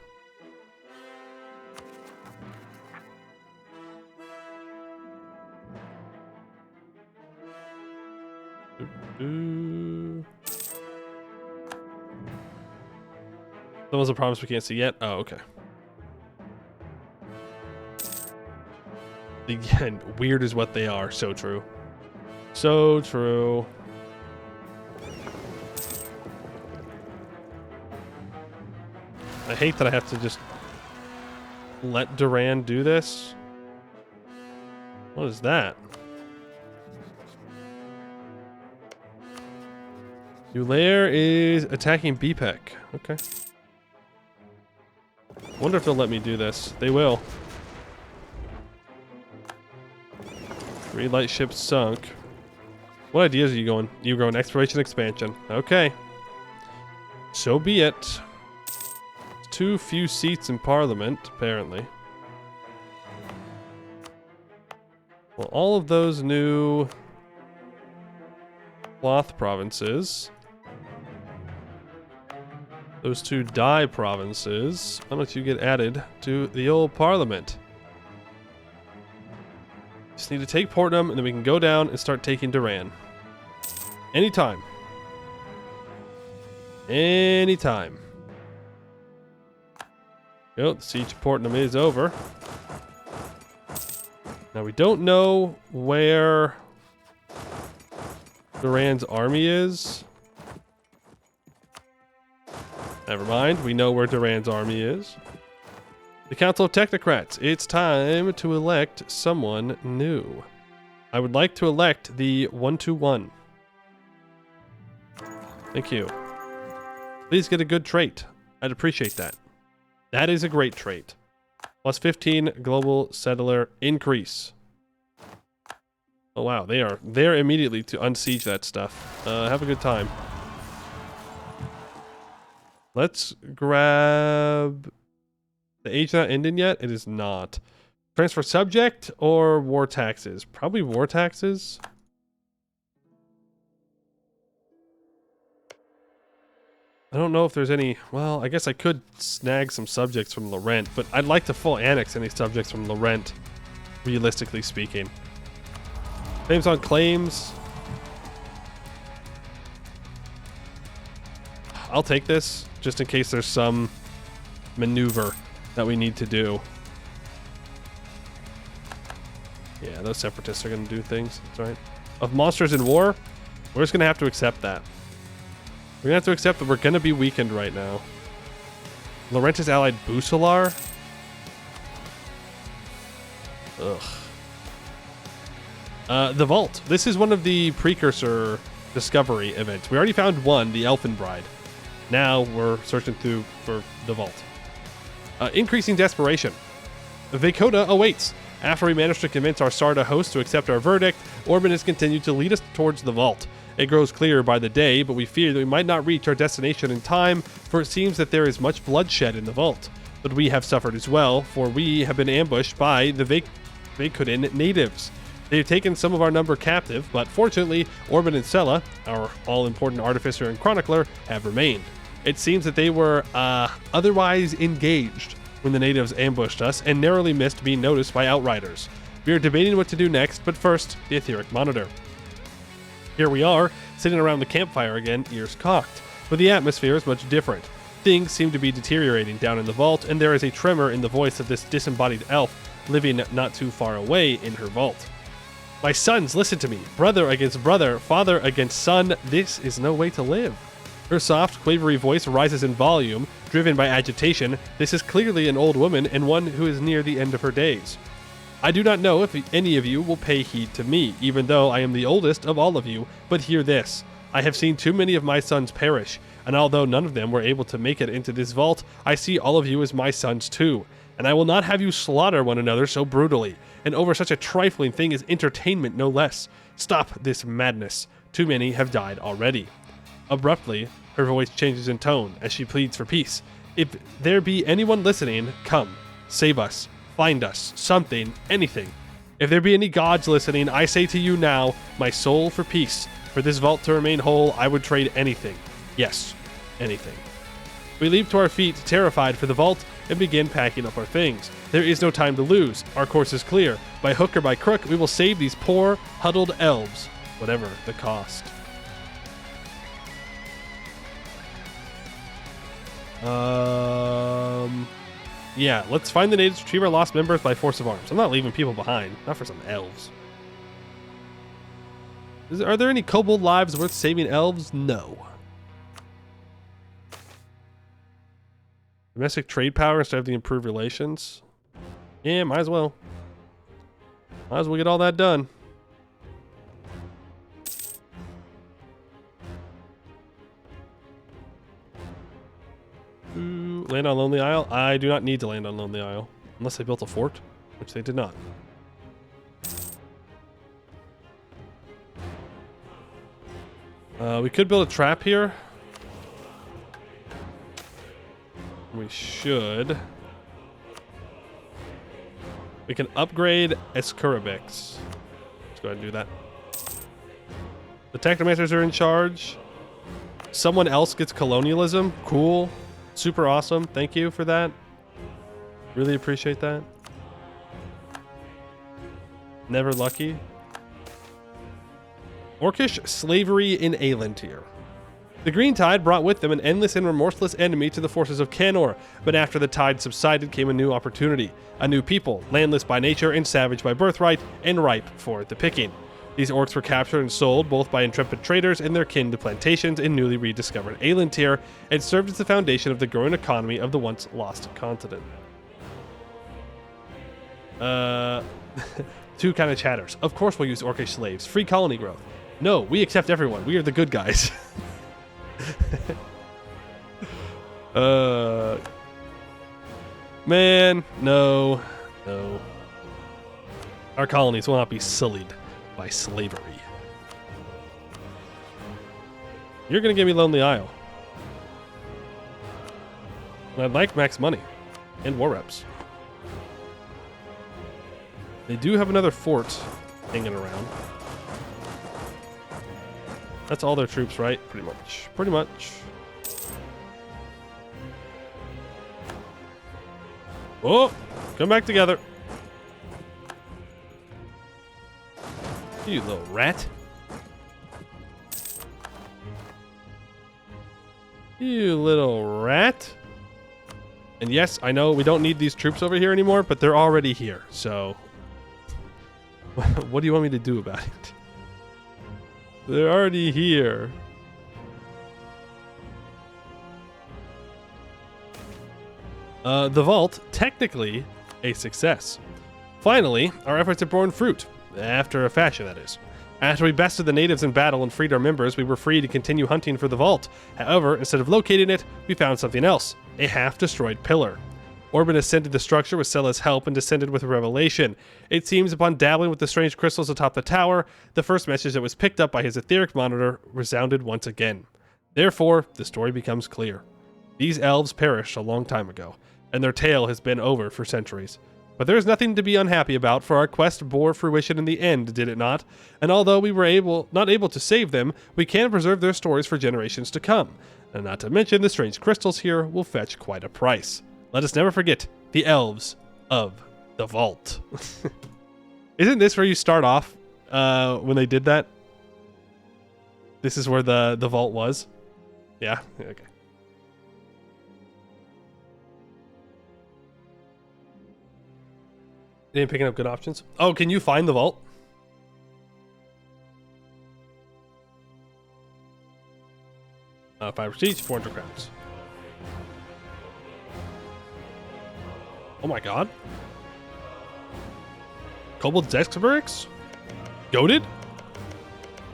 A: That was a promise we can't see yet. Oh, okay. Again, weird is what they are. So true. So true. I hate that I have to just let Duran do this. What is that? Ulair is attacking BPEC. Okay. Wonder if they'll let me do this. They will. 3 light ships sunk. What ideas are you going? You going exploration expansion. Okay. So be it. Too few seats in Parliament, apparently. Well, all of those new cloth provinces. Those 2 dye provinces. Why don't you get added to the old Parliament? Just need to take Portnum, and then we can go down and start taking Duran. Anytime. Anytime. Oh, the siege of Portnum is over. Now we don't know where Duran's army is. Never mind, we know where Duran's army is. The Council of Technocrats. It's time to elect someone new. I would like to elect the 121. Thank you. Please get a good trait. I'd appreciate that. That is a great trait. Plus 15 global settler increase. Oh wow, they are there immediately to unsiege that stuff. Have a good time. Let's grab... The age not ended yet? It is not. Transfer subject or war taxes? Probably war taxes. I don't know if there's any... Well, I guess I could snag some subjects from Laurent, but I'd like to full annex any subjects from Laurent, realistically speaking. Claims on claims. I'll take this, just in case there's some maneuver that we need to do. Yeah, those separatists are going to do things. That's right. Of monsters in war, we're just going to have to accept that. We're going to have to accept that we're going to be weakened right now. Laurent is allied Bucelar. Ugh. The Vault. This is one of the precursor discovery events. We already found one, the Elfin Bride. Now we're searching through for the Vault. Increasing desperation. Vakota awaits. After we managed to convince our Sarda host to accept our verdict, Orban has continued to lead us towards the Vault. It grows clearer by the day, but we fear that we might not reach our destination in time, for it seems that there is much bloodshed in the Vault. But we have suffered as well, for we have been ambushed by the Vakodan natives. They have taken some of our number captive, but fortunately, Orban and Sella, our all-important artificer and chronicler, have remained. It seems that they were otherwise engaged when the natives ambushed us and narrowly missed being noticed by outriders. We are debating what to do next, but first, the etheric monitor. Here we are, sitting around the campfire again, ears cocked, but the atmosphere is much different. Things seem to be deteriorating down in the vault, and there is a tremor in the voice of this disembodied elf living not too far away in her vault. My sons, listen to me. Brother against brother, father against son, this is no way to live. Her soft, quavery voice rises in volume, driven by agitation. This is clearly an old woman and one who is near the end of her days. I do not know if any of you will pay heed to me, even though I am the oldest of all of you, but hear this. I have seen too many of my sons perish, and although none of them were able to make it into this vault, I see all of you as my sons too, and I will not have you slaughter one another so brutally, and over such a trifling thing as entertainment no less. Stop this madness. Too many have died already. Abruptly, her voice changes in tone as she pleads for peace. If there be anyone listening, come, save us, find us, something, anything. If there be any gods listening, I say to you now, my soul for peace. For this vault to remain whole, I would trade anything. Yes, anything. We leap to our feet, terrified for the vault, and begin packing up our things. There is no time to lose. Our course is clear. By hook or by crook, we will save these poor, huddled elves, whatever the cost. Yeah, let's find the natives, retrieve our lost members by force of arms. I'm not leaving people behind. Not for some elves. Are there any kobold lives worth saving elves? No. Domestic trade power instead of the improved relations? Yeah, might as well. Might as well get all that done. Land on Lonely Isle? I do not need to land on Lonely Isle. Unless they built a fort, which they did not. We could build a trap here. We should. We can upgrade Escurabix. Let's go ahead and do that. The Technomancers are in charge. Someone else gets colonialism. Cool. Super awesome. Thank you for that. Really appreciate that. Never lucky. Orcish slavery in Aelintir. The Green Tide brought with them an endless and remorseless enemy to the forces of Canor, but after the tide subsided came a new opportunity. A new people, landless by nature and savage by birthright, and ripe for the picking. These orcs were captured and sold both by intrepid traders and their kin to plantations in newly rediscovered Aelintir, and served as the foundation of the growing economy of the once lost continent. Two kind of chatters. Of course we'll use orcish slaves. Free colony growth. No, we accept everyone. We are the good guys. Man, no. Our colonies will not be sullied by slavery. You're gonna give me Lonely Isle. And I'd like max money and war reps. They do have another fort hanging around. That's all their troops, right? Pretty much. Oh, come back together. You little rat. You little rat. And yes, I know we don't need these troops over here anymore, but they're already here, so... What do you want me to do about it? They're already here. The vault, technically a success. Finally, our efforts have borne fruit. After a fashion, that is. After we bested the natives in battle and freed our members, we were free to continue hunting for the vault. However, instead of locating it, we found something else. A half-destroyed pillar. Orban ascended the structure with Sella's help and descended with a revelation. It seems upon dabbling with the strange crystals atop the tower, the first message that was picked up by his etheric monitor resounded once again. Therefore, the story becomes clear. These elves perished a long time ago, and their tale has been over for centuries. But there is nothing to be unhappy about, for our quest bore fruition in the end, did it not? And although we were not able to save them, we can preserve their stories for generations to come. And not to mention, the strange crystals here will fetch quite a price. Let us never forget the elves of the vault. Isn't this where you start off when they did that? This is where the vault was? Yeah? Okay. You ain't picking up good options? Oh, can you find the vault? Five receipts, 400 crowns. Oh my god. Kobildzan barracks? Goated?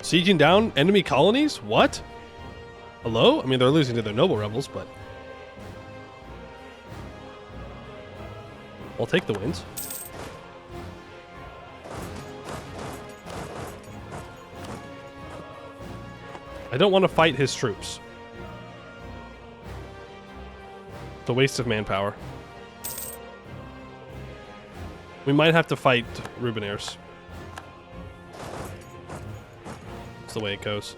A: Sieging down enemy colonies? What? Hello? I mean, they're losing to their noble rebels, but... I'll take the wins. I don't want to fight his troops. It's a waste of manpower. We might have to fight Rubinaires. That's the way it goes.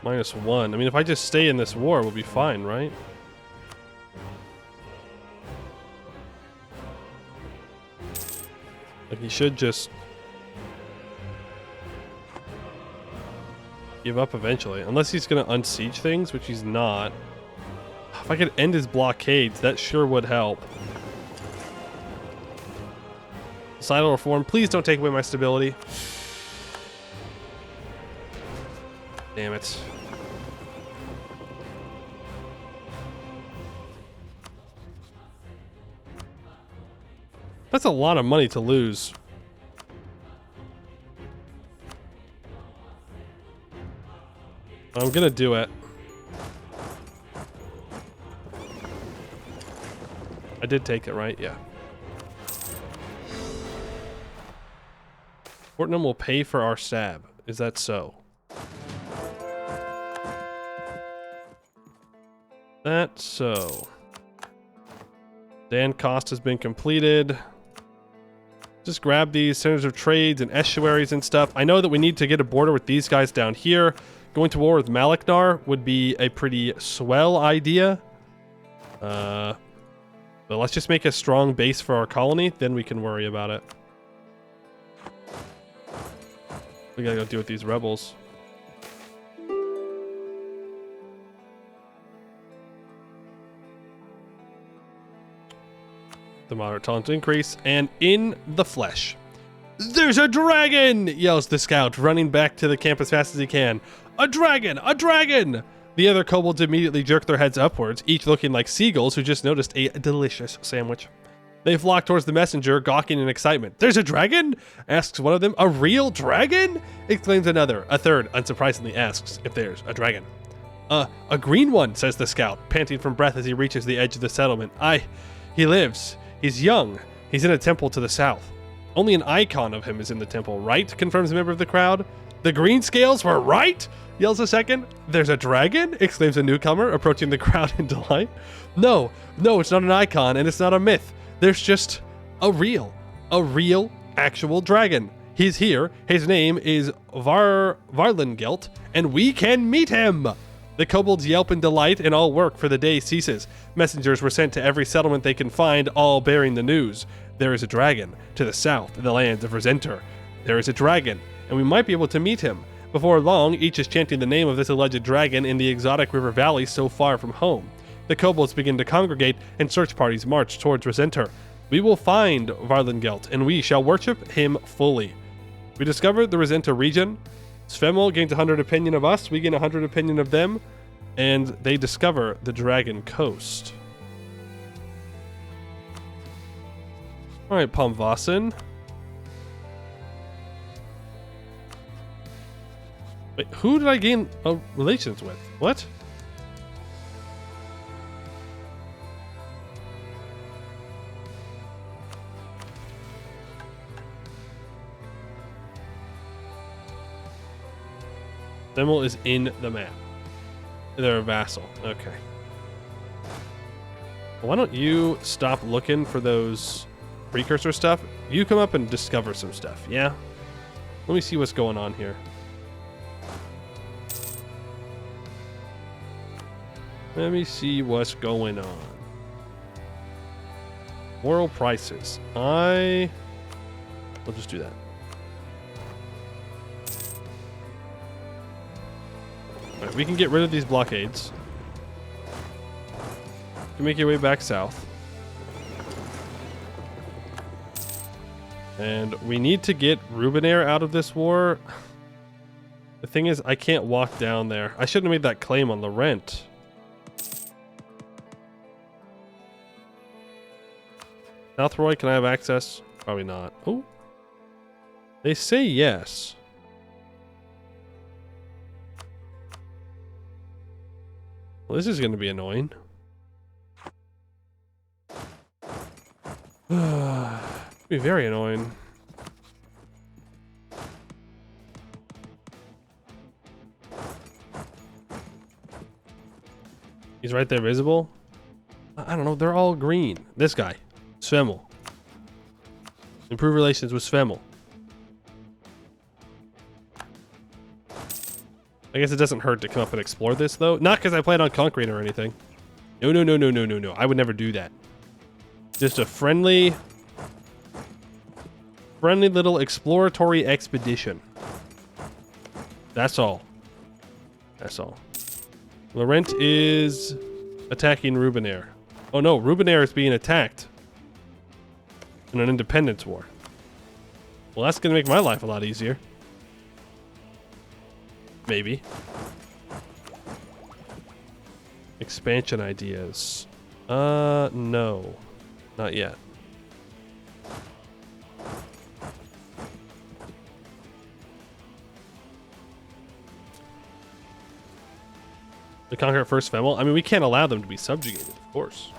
A: -1. I mean, if I just stay in this war, we'll be fine, right? Like, he should just give up eventually. Unless he's going to unsiege things, which he's not. If I could end his blockades, that sure would help. Societal reform, please don't take away my stability. Damn it. That's a lot of money to lose. I'm gonna do it. I did take it, right? Yeah. Fortnum will pay for our stab. Is that so? That's so. Dan cost has been completed. Just grab these centers of trades and estuaries and stuff. I know that we need to get a border with these guys down here. Going to war with Malaknar would be a pretty swell idea. But let's just make a strong base for our colony, then we can worry about it. We gotta go deal with these rebels. The moderate tolerance increase, and in the flesh. There's a dragon! Yells the scout, running back to the camp as fast as he can. A dragon! A dragon! The other kobolds immediately jerk their heads upwards, each looking like seagulls who just noticed a delicious sandwich. They flock towards the messenger, gawking in excitement. There's a dragon? Asks one of them. A real dragon? Exclaims another. A third, unsurprisingly, asks if there's a dragon. A green one, says the scout, panting from breath as he reaches the edge of the settlement. He lives. He's young. He's in a temple to the south. Only an icon of him is in the temple, right? Confirms a member of the crowd. The Greenscales were right? Yells a second. There's a dragon? Exclaims a newcomer, approaching the crowd in delight. No, it's not an icon, and it's not a myth. There's just a real, actual dragon. He's here. His name is Varlengelt, and we can meet him. The kobolds yelp in delight, and all work for the day ceases. Messengers were sent to every settlement they can find, all bearing the news. There is a dragon to the south in the lands of Resenter. There is a dragon, and we might be able to meet him. Before long, each is chanting the name of this alleged dragon in the exotic river valley so far from home. The kobolds begin to congregate, and search parties march towards Resenter. We will find Varlengelt, and we shall worship him fully. We discovered the Resenter region. Svemel gains 100 opinion of us, we gain 100 opinion of them, and they discover the Dragon Coast. Alright, Palmvassen. Wait, who did I gain relations with? What? Svemel is in the map. They're a vassal. Okay. Well, why don't you stop looking for those precursor stuff? You come up and discover some stuff, yeah? Let me see what's going on here. Let me see what's going on. Moral prices. We'll just do that. Alright, we can get rid of these blockades. You can make your way back south. And we need to get Rubenair out of this war. The thing is, I can't walk down there. I shouldn't have made that claim on the rent. South Roy, can I have access? Probably not. Oh. They say yes. Well, this is going to be annoying. Be very annoying. He's right there visible. I don't know. They're all green. This guy. Svemel. Improve relations with Svemel. I guess it doesn't hurt to come up and explore this, though. Not because I plan on conquering or anything. No. I would never do that. Just a friendly little exploratory expedition. That's all. That's all. Laurent is attacking Rubenair. Oh no, Rubenair is being attacked in an independence war. Well, that's going to make my life a lot easier. Maybe. Expansion ideas. No. Not yet. The conquer first Svemel? I mean, we can't allow them to be subjugated, of course.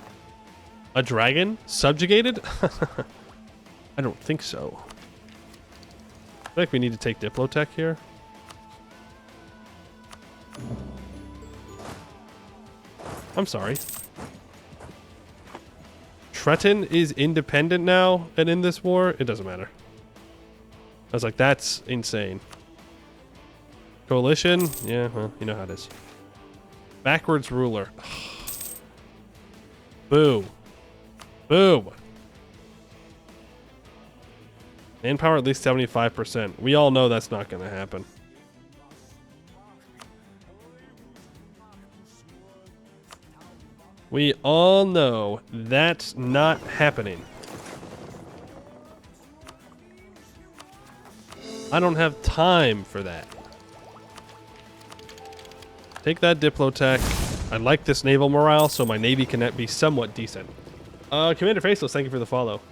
A: A dragon? Subjugated? I don't think so. I feel like we need to take Diplotech here. I'm sorry. Treton is independent now and in this war? It doesn't matter. I was like, that's insane. Coalition? Yeah, well, you know how it is. Backwards ruler. Boo. Boom. Manpower at least 75%. We all know that's not going to happen. We all know that's not happening. I don't have time for that. Take that Diplotech. I like this naval morale, so my navy can be somewhat decent. Commander Faceless, thank you for the follow.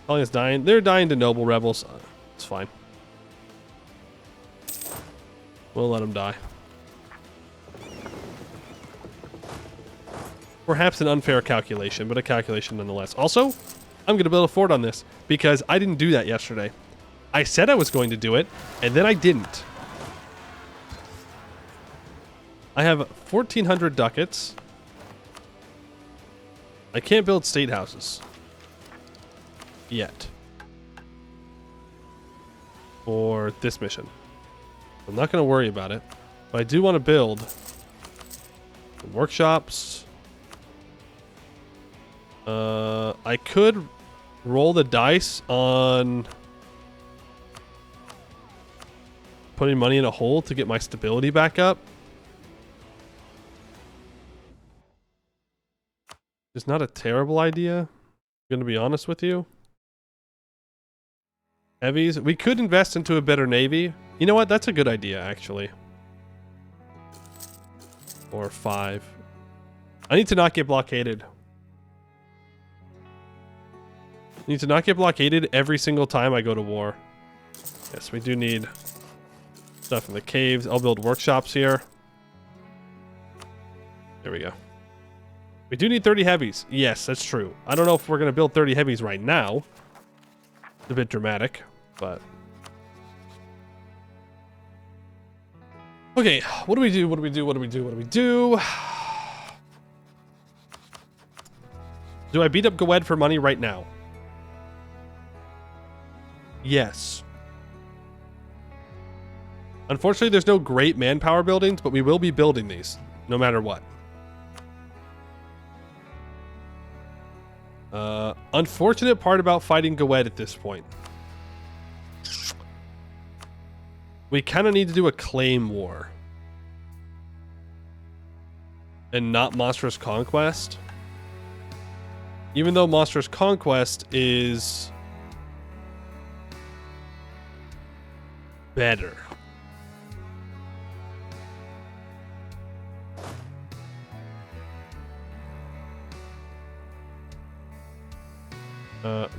A: Calling us dying. They're dying to noble rebels. It's fine. We'll let them die. Perhaps an unfair calculation, but a calculation nonetheless. Also, I'm going to build a fort on this because I didn't do that yesterday. I said I was going to do it, and then I didn't. I have 1,400 ducats. I can't build state houses. Yet. For this mission. I'm not going to worry about it. But I do want to build workshops. I could roll the dice on putting money in a hole to get my stability back up. It's not a terrible idea. I'm going to be honest with you. Heavies. We could invest into a better navy. You know what? That's a good idea, actually. Or 5. I need to not get blockaded. I need to not get blockaded every single time I go to war. Yes, we do need stuff in the caves. I'll build workshops here. There we go. We do need 30 heavies. Yes, that's true. I don't know if we're going to build 30 heavies right now. It's a bit dramatic, but... Okay, what do we do? What do we do? What do we do? What do we do? Do I beat up Gwed for money right now? Yes. Unfortunately, there's no great manpower buildings, but we will be building these, no matter what. Unfortunate part about fighting Gwed at this point. We kind of need to do a claim war. And not Monstrous Conquest. Even though Monstrous Conquest is better.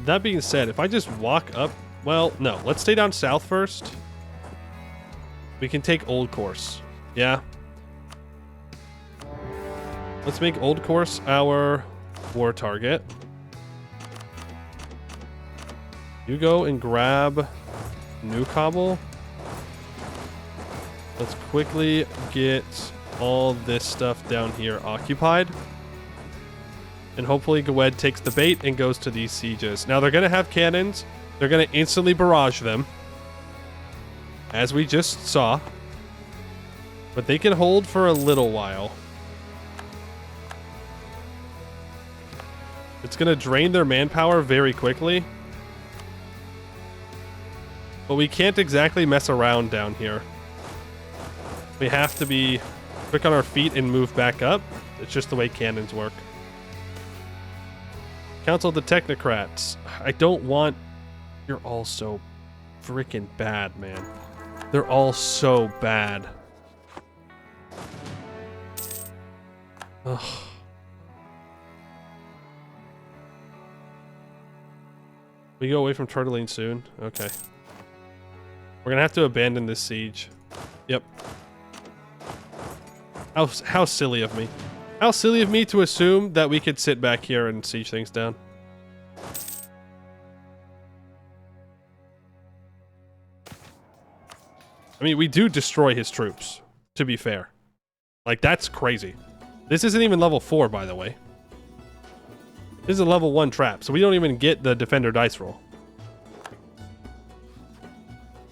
A: That being said, if I just walk up... Well, no. Let's stay down south first. We can take Old Course. Yeah. Let's make Old Course our war target. You go and grab New Cobble. Let's quickly get all this stuff down here occupied. And hopefully Gwed takes the bait and goes to these sieges. Now they're going to have cannons. They're going to instantly barrage them. As we just saw. But they can hold for a little while. It's going to drain their manpower very quickly. But we can't exactly mess around down here. We have to be quick on our feet and move back up. It's just the way cannons work. Council of the Technocrats. I don't want... You're all so freaking bad, man. They're all so bad. Ugh. We go away from Turtling soon? Okay. We're gonna have to abandon this siege. Yep. How silly of me. How silly of me to assume that we could sit back here and siege things down. I mean, we do destroy his troops, to be fair. Like, that's crazy. This isn't even level 4, by the way. This is a level 1 trap, so we don't even get the defender dice roll.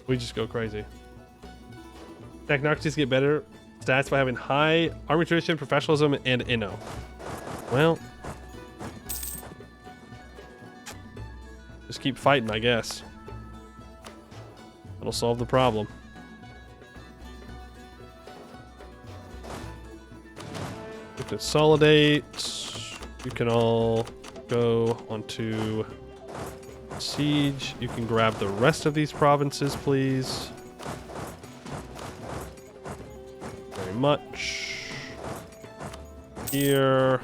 A: We just go crazy. Technocracies get better stats by having high army tradition, professionalism, and inno. Well, Just keep fighting, I guess. That'll solve the problem. Consolidate. You can all go onto siege. You can grab the rest of these provinces, please. Very much. Here.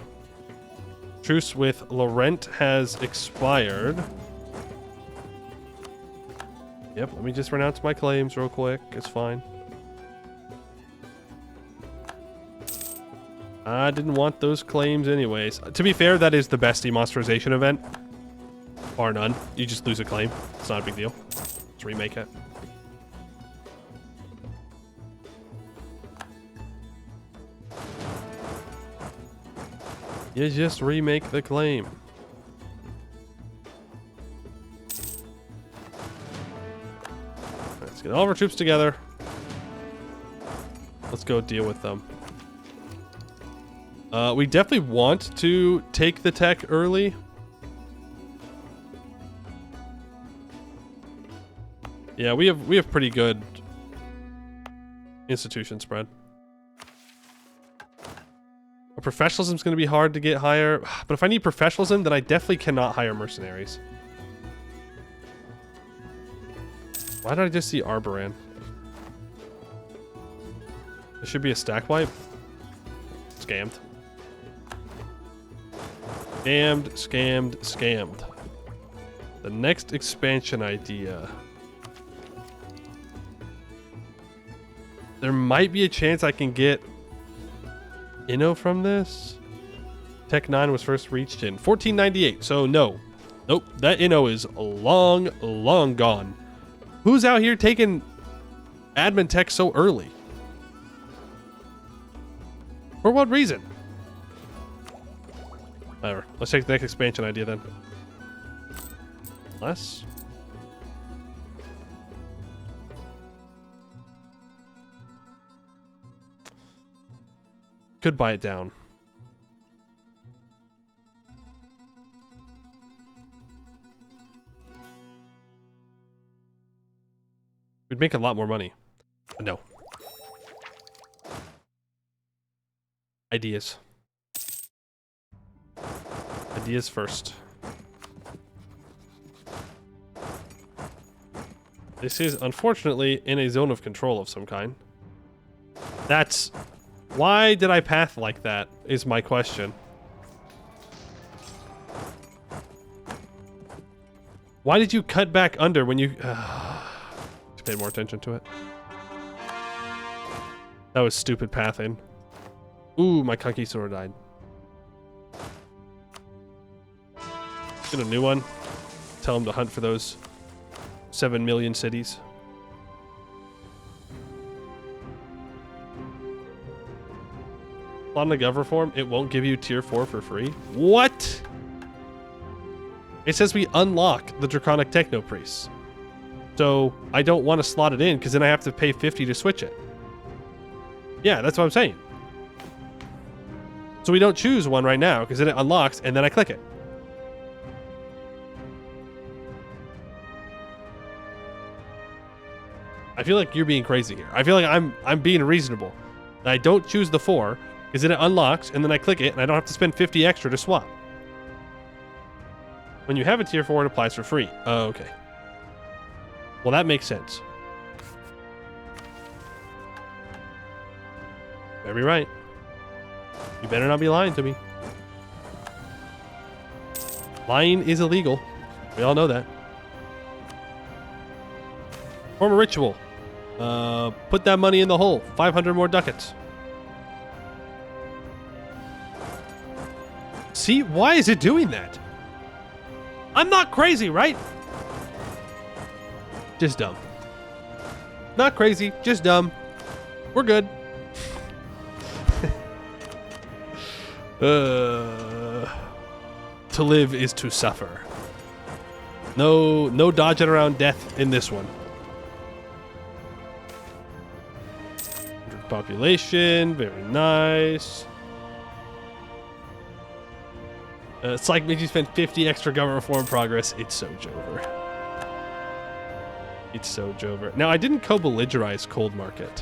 A: Truce with Laurent has expired. Yep, let me just renounce my claims real quick. It's fine. I didn't want those claims anyways. To be fair, that is the best demonsterization event. Bar none. You just lose a claim. It's not a big deal. Let's remake it. You just remake the claim. Let's get all of our troops together. Let's go deal with them. We definitely want to take the tech early. Yeah, we have pretty good institution spread. Our professionalism is going to be hard to get higher, but if I need professionalism, then I definitely cannot hire mercenaries. Why did I just see Arboran? There should be a stack wipe. Scammed. Scammed, scammed, scammed. The next expansion idea. There might be a chance I can get Inno from this. Tech 9 was first reached in 1498, so no. Nope, that Inno is long, long gone. Who's out here taking admin tech so early? For what reason? Whatever. Let's take the next expansion idea then. Less. Could buy it down. We'd make a lot more money. But no. Ideas. Ideas first. This is unfortunately in a zone of control of some kind. That's... Why did I path like that, is my question. Why did you cut back under when you... Just pay more attention to it. That was stupid pathing. Ooh, my conquistador died. Get a new one. Tell him to hunt for those 7 million cities. On the gov reform, it won't give you tier 4 for free. What? It says we unlock the draconic techno priests. So I don't want to slot it in because then I have to pay 50 to switch it. Yeah, that's what I'm saying. So we don't choose one right now because then it unlocks and then I click it. I feel like you're being crazy here. I feel like I'm being reasonable. I don't choose the 4 because then it unlocks and then I click it and I don't have to spend 50 extra to swap. When you have a tier 4, it applies for free. Oh, okay. Well, that makes sense. Very right. You better not be lying to me. Lying is illegal. We all know that. Form a ritual. Put that money in the hole. 500 more ducats. See? Why is it doing that? I'm not crazy, right? Just dumb. Not crazy, just dumb. We're good. To live is to suffer. No dodging around death in this one. Population, very nice. It's like makes you spend 50 extra government reform progress. It's so Jover. It's so Jover. Now, I didn't co-belligerize Cold Market,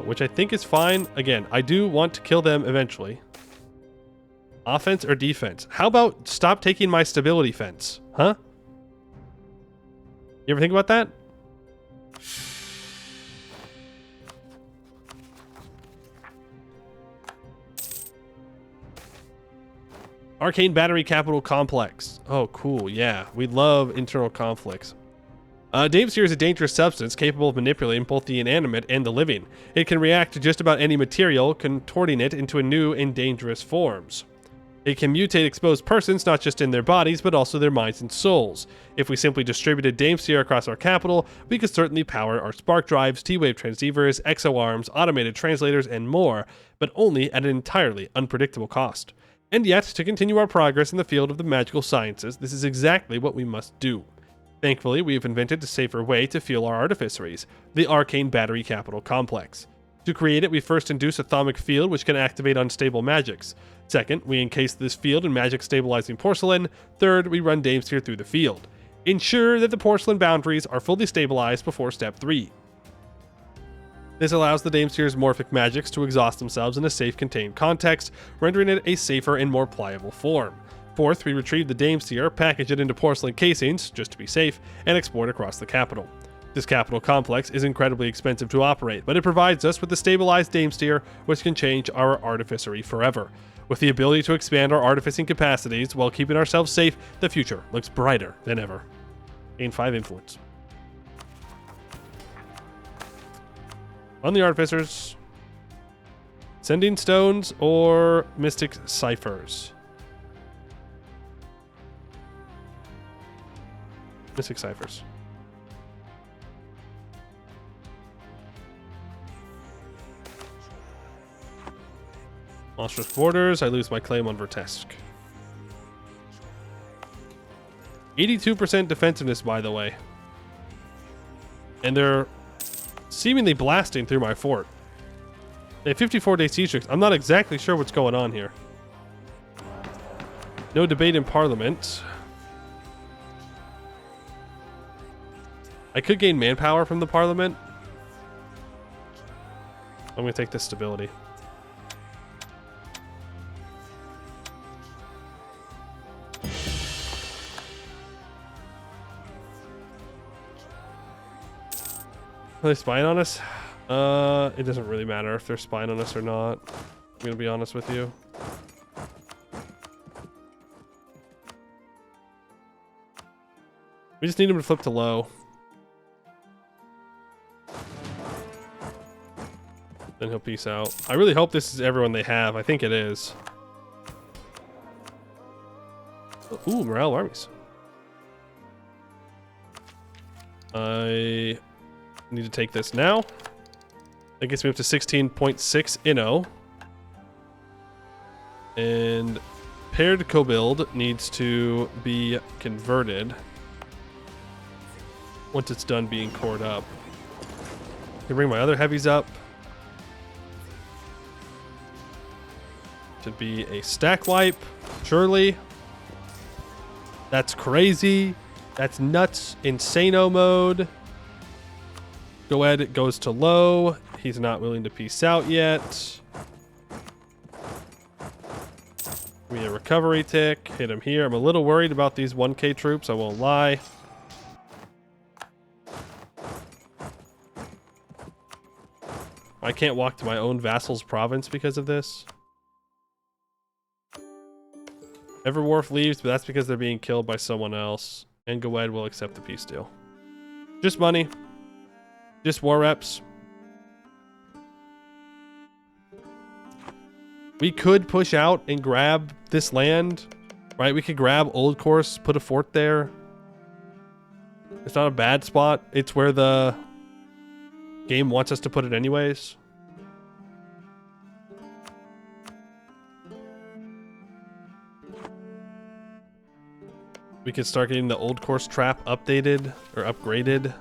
A: which I think is fine. Again, I do want to kill them eventually. Offense or defense? How about stop taking my stability fence? Huh? You ever think about that? Arcane Battery Capital Complex. Oh, cool. Yeah, we love internal conflicts. Dameseer is a dangerous substance capable of manipulating both the inanimate and the living. It can react to just about any material, contorting it into new and dangerous forms. It can mutate exposed persons not just in their bodies, but also their minds and souls. If we simply distributed Dameseer across our capital, we could certainly power our spark drives, T-wave transceivers, exo-arms, automated translators, and more, but only at an entirely unpredictable cost. And yet, to continue our progress in the field of the magical sciences, this is exactly what we must do. Thankfully, we have invented a safer way to fuel our artificeries, the Arcane Battery Capital Complex. To create it, we first induce a thaumic field which can activate unstable magics. Second, we encase this field in magic stabilizing porcelain. Third, we run Dameseer through the field. Ensure that the porcelain boundaries are fully stabilized before step 3. This allows the Dameseer's morphic magics to exhaust themselves in a safe contained context, rendering it a safer and more pliable form. Fourth, we retrieve the Dameseer, package it into porcelain casings, just to be safe, and export across the capital. This capital complex is incredibly expensive to operate, but it provides us with the stabilized Dameseer, which can change our artificery forever. With the ability to expand our artificing capacities while keeping ourselves safe, the future looks brighter than ever. Gain 5 influence. On the artificers, sending stones or mystic ciphers. Mystic ciphers. Monstrous borders. I lose my claim on Vertesque. 82% defensiveness, by the way. And they're seemingly blasting through my fort. They have 54-day siege streaks. I'm not exactly sure what's going on here. No debate in Parliament. I could gain manpower from the Parliament. I'm going to take this stability. Are they spying on us? It doesn't really matter if they're spying on us or not. I'm going to be honest with you. We just need him to flip to low. Then he'll peace out. I really hope this is everyone they have. I think it is. Ooh, morale armies. I need to take this now. That gets me up to 16.6 inno. And paired Kobild needs to be converted once it's done being cored up. I can bring my other heavies up. To be a stack wipe, surely. That's crazy. That's nuts. Insano mode. Go ahead, it goes to low. He's not willing to peace out yet. Give me a recovery tick. Hit him here. I'm a little worried about these 1K troops, I won't lie. I can't walk to my own vassal's province because of this. Everwarf leaves, but that's because they're being killed by someone else. And Goed will accept the peace deal. Just money. Just war reps. We could push out and grab this land, right? We could grab Old Course, put a fort there. It's not a bad spot. It's where the game wants us to put it anyways. We could start getting the Old Course trap updated or upgraded.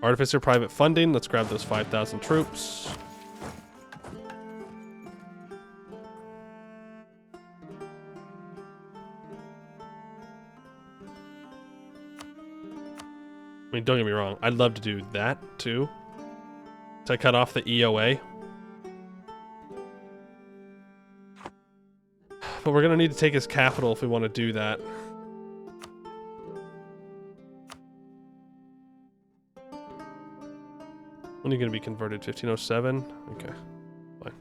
A: Artificer private funding. Let's grab those 5,000 troops. I mean, don't get me wrong. I'd love to do that too. To cut off the EOA. But we're gonna need to take his capital if we want to do that. When are you gonna be converted? 1507? Okay. Fine.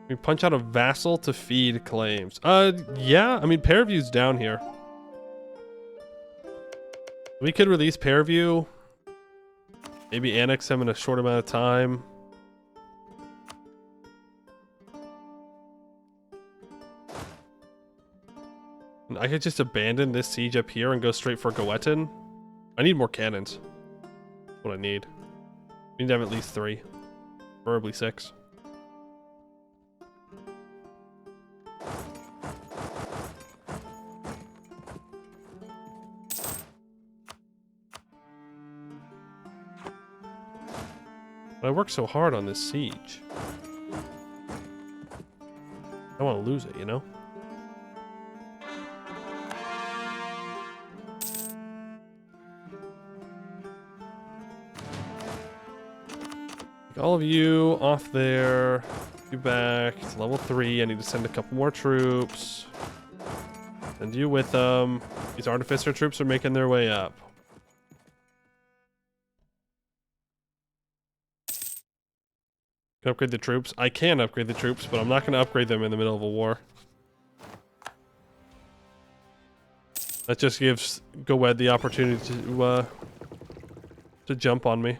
A: We punch out a vassal to feed claims. Yeah, I mean, Pairview's down here. We could release Pairview. Maybe annex him in a short amount of time. And I could just abandon this siege up here and go straight for Goetin. I need more cannons. That's what I need. We need to have at least 3. Preferably 6. I worked so hard on this siege. I don't want to lose it, you know? Take all of you off there. You back. It's level 3. I need to send a couple more troops. Send you with them. These artificer troops are making their way up. Can upgrade the troops? I can upgrade the troops, but I'm not going to upgrade them in the middle of a war. That just gives Goed the opportunity to jump on me.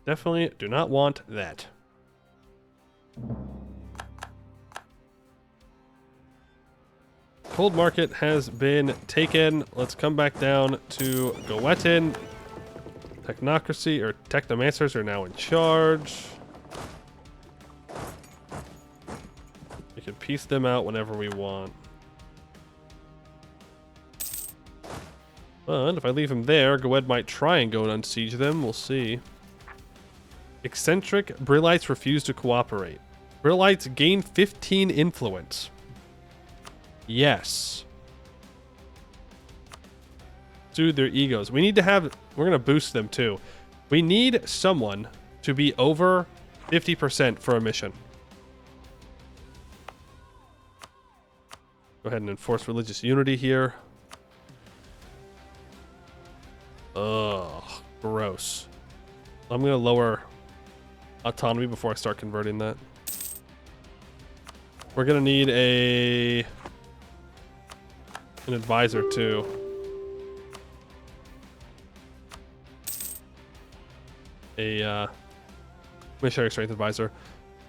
A: Definitely do not want that. Cold market has been taken. Let's come back down to Goetin. Technocracy or Technomancers are now in charge. We can piece them out whenever we want. But if I leave him there, Goed might try and go and unsiege them. We'll see. Eccentric Brillites refuse to cooperate. Brillites gain 15 influence. Yes. Soothe their egos. We need to have... We're going to boost them too. We need someone to be over 50% for a mission. Go ahead and enforce religious unity here. Ugh, gross. I'm going to lower autonomy before I start converting that. We're going to need an advisor too. A missionary strength advisor,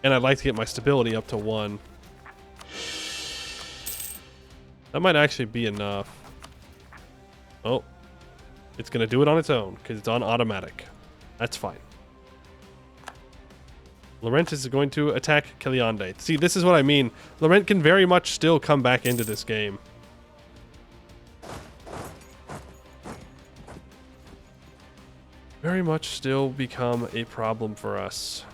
A: and I'd like to get my stability up to 1. That might actually be enough. Oh, it's gonna do it on its own because it's on automatic. That's fine. Laurent is going to attack Kiliande. See, this is what I mean. Laurent can very much still come back into this game. Very much still become a problem for us.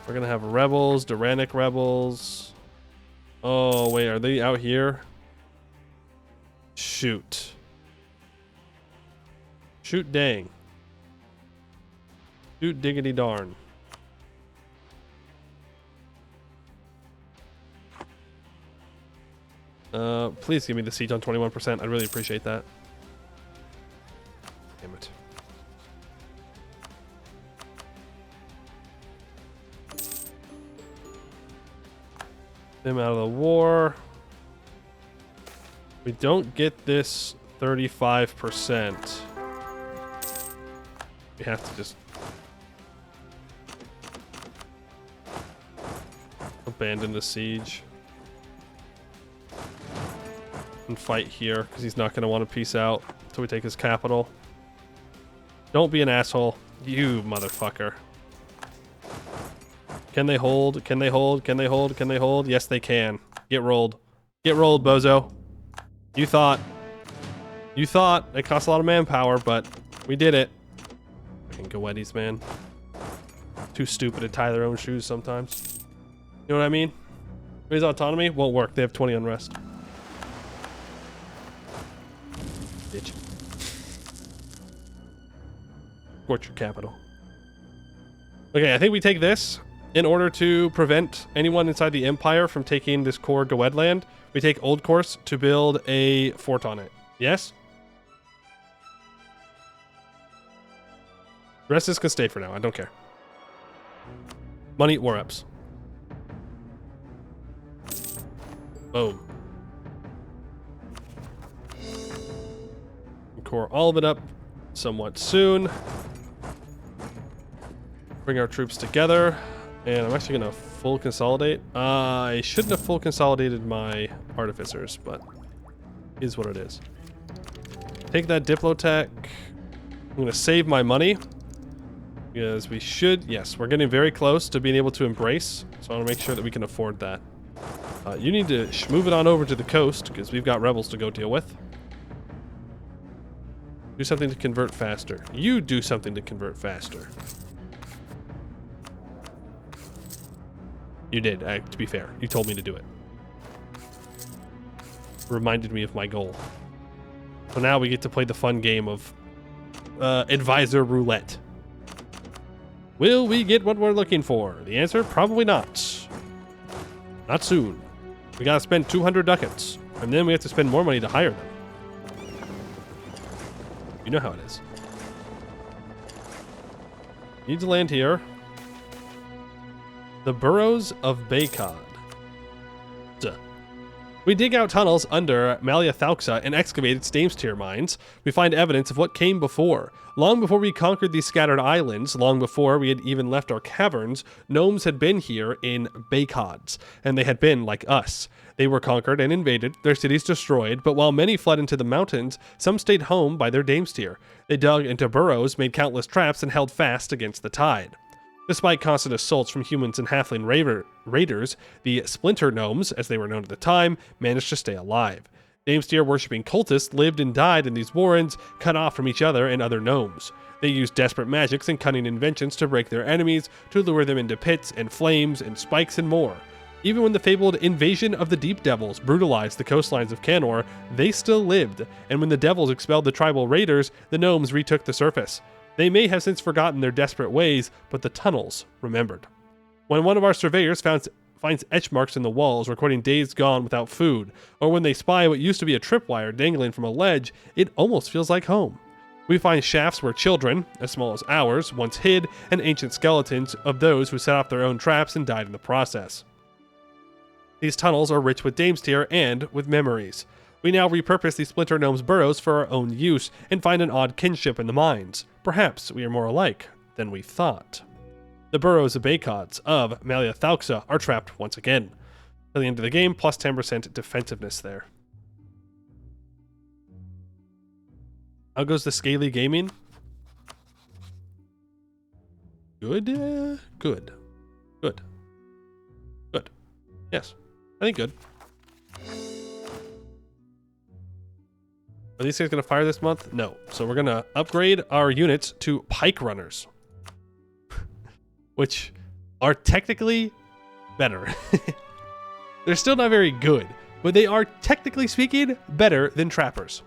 A: We're gonna have rebels, Duranic rebels. Oh wait, are they out here? Shoot. Shoot dang. Shoot diggity darn. Please give me the siege on 21%. I'd really appreciate that. Damn it. Them out of the war. We don't get this 35%. We have to just abandon the siege and fight here because he's not going to want to peace out until we take his capital. Don't be an asshole, you motherfucker. Can they hold? Can they hold? Can they hold? Can they hold? Yes, they can. Get rolled. Get rolled, bozo. You thought. You thought. It cost a lot of manpower, but we did it. Fucking Goetis, man. too stupid to tie their own shoes sometimes. You know what I mean? Raise autonomy won't work. They have 20 unrest. Bitch. Torture capital. Okay, I think we take this in order to prevent anyone inside the Empire from taking this core Goed land. We take Old Course to build a fort on it. Yes? The rest of this can stay for now. I don't care. Money, war ups. Boom. Core all of it up somewhat soon. Bring our troops together. And I'm actually going to full consolidate. I shouldn't have full consolidated my artificers, but is what it is. Take that Diplotech. I'm going to save my money. Because we should... Yes, we're getting very close to being able to embrace. So I want to make sure that we can afford that. You need to move it on over to the coast, because we've got rebels to go deal with. Do something to convert faster. You do something to convert faster. You did, to be fair. You told me to do it. Reminded me of my goal. So now we get to play the fun game of advisor roulette. Will we get what we're looking for? The answer, probably not. Not soon. We gotta spend 200 ducats, and then we have to spend more money to hire them. You know how it is. Need to land here. The Burrows of Baykod. Duh. We dig out tunnels under Maliathalxa and excavate its Dame's-tier mines. We find evidence of what came before. Long before we conquered these scattered islands, long before we had even left our caverns, gnomes had been here in Baykods, and they had been like us. They were conquered and invaded, their cities destroyed, but while many fled into the mountains, some stayed home by their Dame's-tier. They dug into burrows, made countless traps, and held fast against the tide. Despite constant assaults from humans and halfling raiders, the Splinter Gnomes, as they were known at the time, managed to stay alive. Dame's-tier worshipping cultists lived and died in these warrens, cut off from each other and other gnomes. They used desperate magics and cunning inventions to break their enemies, to lure them into pits and flames and spikes and more. Even when the fabled invasion of the Deep Devils brutalized the coastlines of Canor, they still lived, and when the devils expelled the tribal raiders, the gnomes retook the surface. They may have since forgotten their desperate ways, but the tunnels remembered. When one of our surveyors finds etch marks in the walls recording days gone without food, or when they spy what used to be a tripwire dangling from a ledge, it almost feels like home. We find shafts where children, as small as ours, once hid, and ancient skeletons of those who set off their own traps and died in the process. These tunnels are rich with Dame's-tier and with memories. We now repurpose these Splinter Gnomes' burrows for our own use and find an odd kinship in the mines. Perhaps we are more alike than we thought. The burrows of Baykods of Maliathalxa are trapped once again. At the end of the game, plus 10% defensiveness there. How goes the Scaly Gaming? Good? Good. Good. Good. Yes. I think good. Are these guys going to fire this month? No. So we're going to upgrade our units to pike runners. Which are technically better. They're still not very good, but they are, technically speaking, better than trappers.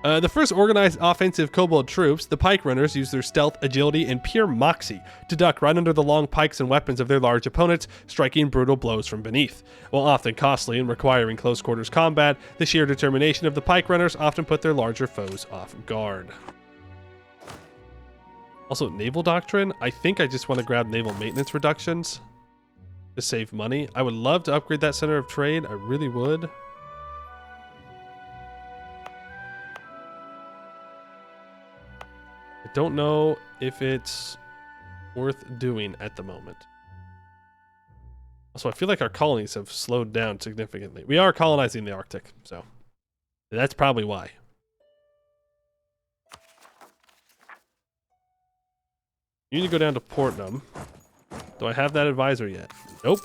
A: The first organized offensive kobold troops, the pike runners, use their stealth, agility, and pure moxie to duck right under the long pikes and weapons of their large opponents, striking brutal blows from beneath. While often costly and requiring close quarters combat, the sheer determination of the pike runners often put their larger foes off guard. Also, naval doctrine. I think I just want to grab naval maintenance reductions to save money. I would love to upgrade that center of trade. I really would. I don't know if it's worth doing at the moment. Also, I feel like our colonies have slowed down significantly. We are colonizing the Arctic, so that's probably why. You need to go down to Portnum. Do I have that advisor yet? Nope.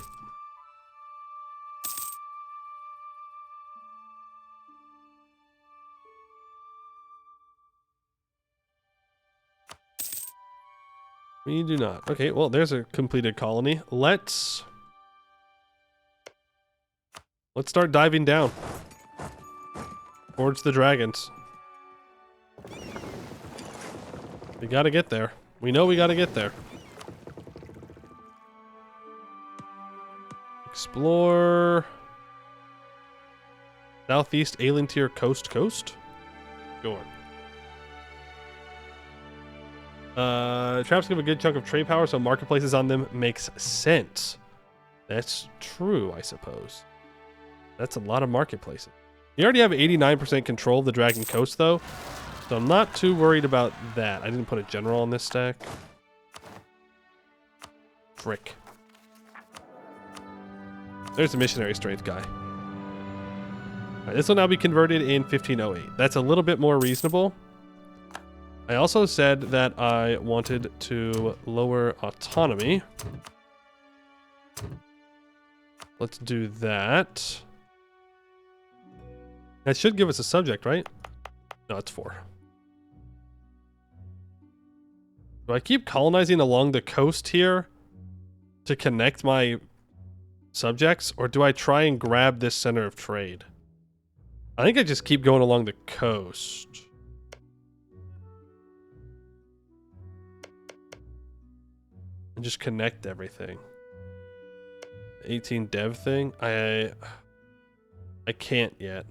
A: We do not. Okay, well, there's a completed colony. Let's start diving down towards the dragons. We gotta get there. We know we gotta get there. Explore southeast alien tier coast. Sure. Traps give a good chunk of trade power, so marketplaces on them makes sense. That's true, I suppose. That's a lot of marketplaces. You already have 89% control of the Dragon Coast, though, so I'm not too worried about that. I didn't put a general on this stack. Frick. There's the missionary strength guy. All right, this will now be converted in 1508. That's a little bit more reasonable. I also said that I wanted to lower autonomy. Let's do that. That should give us a subject, right? No, it's 4. Do I keep colonizing along the coast here to connect my subjects, or do I try and grab this center of trade? I think I just keep going along the coast. And just connect everything. 18 dev thing? I can't yet.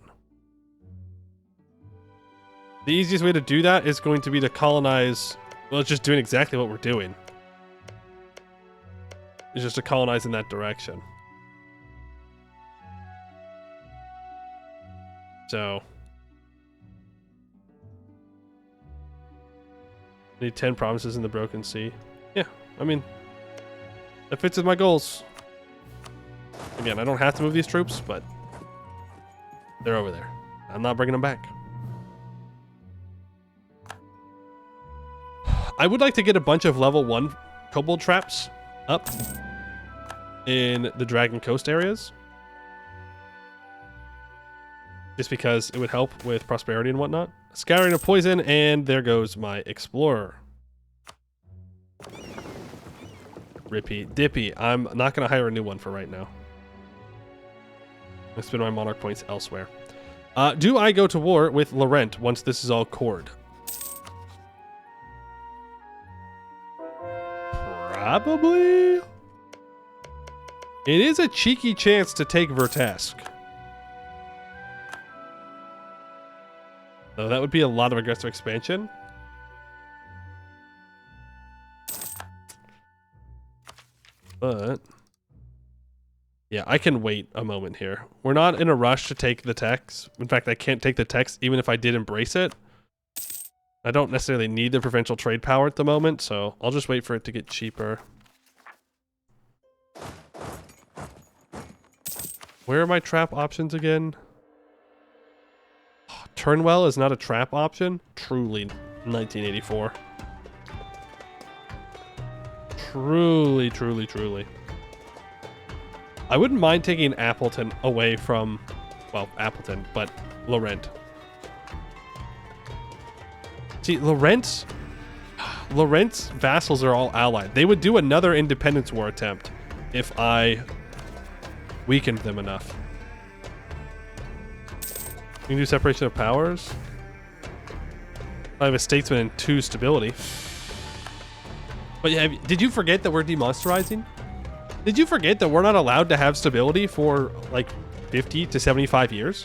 A: The easiest way to do that is going to be to colonize. Well, it's just doing exactly what we're doing. It's just to colonize in that direction. So need 10 provinces in the Broken Sea. Yeah, I mean, that fits with my goals. Again, I don't have to move these troops, but they're over there. I'm not bringing them back. I would like to get a bunch of level 1 kobold traps up in the Dragon Coast areas. Just because it would help with prosperity and whatnot. Scattering of poison, and there goes my explorer. Rippy Dippy. I'm not going to hire a new one for right now. I spend my monarch points elsewhere. Do I go to war with Laurent once this is all cored? Probably. It is a cheeky chance to take Vertesk. So that would be a lot of aggressive expansion. But yeah, I can wait a moment here. We're not in a rush to take the text. In fact, I can't take the text even if I did embrace it. I don't necessarily need the provincial trade power at the moment, so I'll just wait for it to get cheaper. Where are my trap options again? Oh, Turnwell is not a trap option? Truly 1984. Truly, truly, truly. I wouldn't mind taking Appleton away from, well, Appleton, but Laurent. See, Laurent's vassals are all allied. They would do another independence war attempt if I weakened them enough. You can do separation of powers. I have a statesman and 2 stability. But yeah, did you forget that we're demonsterizing? Did you forget that we're not allowed to have stability for like 50 to 75 years?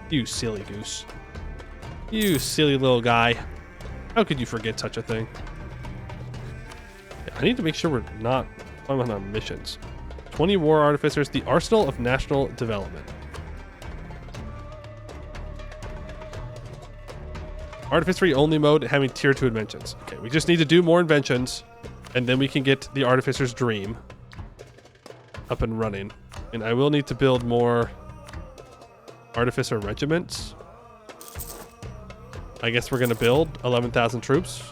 A: You silly goose. You silly little guy. How could you forget such a thing? Yeah, I need to make sure we're not on missions. 20 war artificers, the arsenal of national development. Artificery only mode having tier 2 inventions. Okay, we just need to do more inventions, and then we can get the artificer's dream up and running. And I will need to build more artificer regiments. I guess we're going to build 11,000 troops.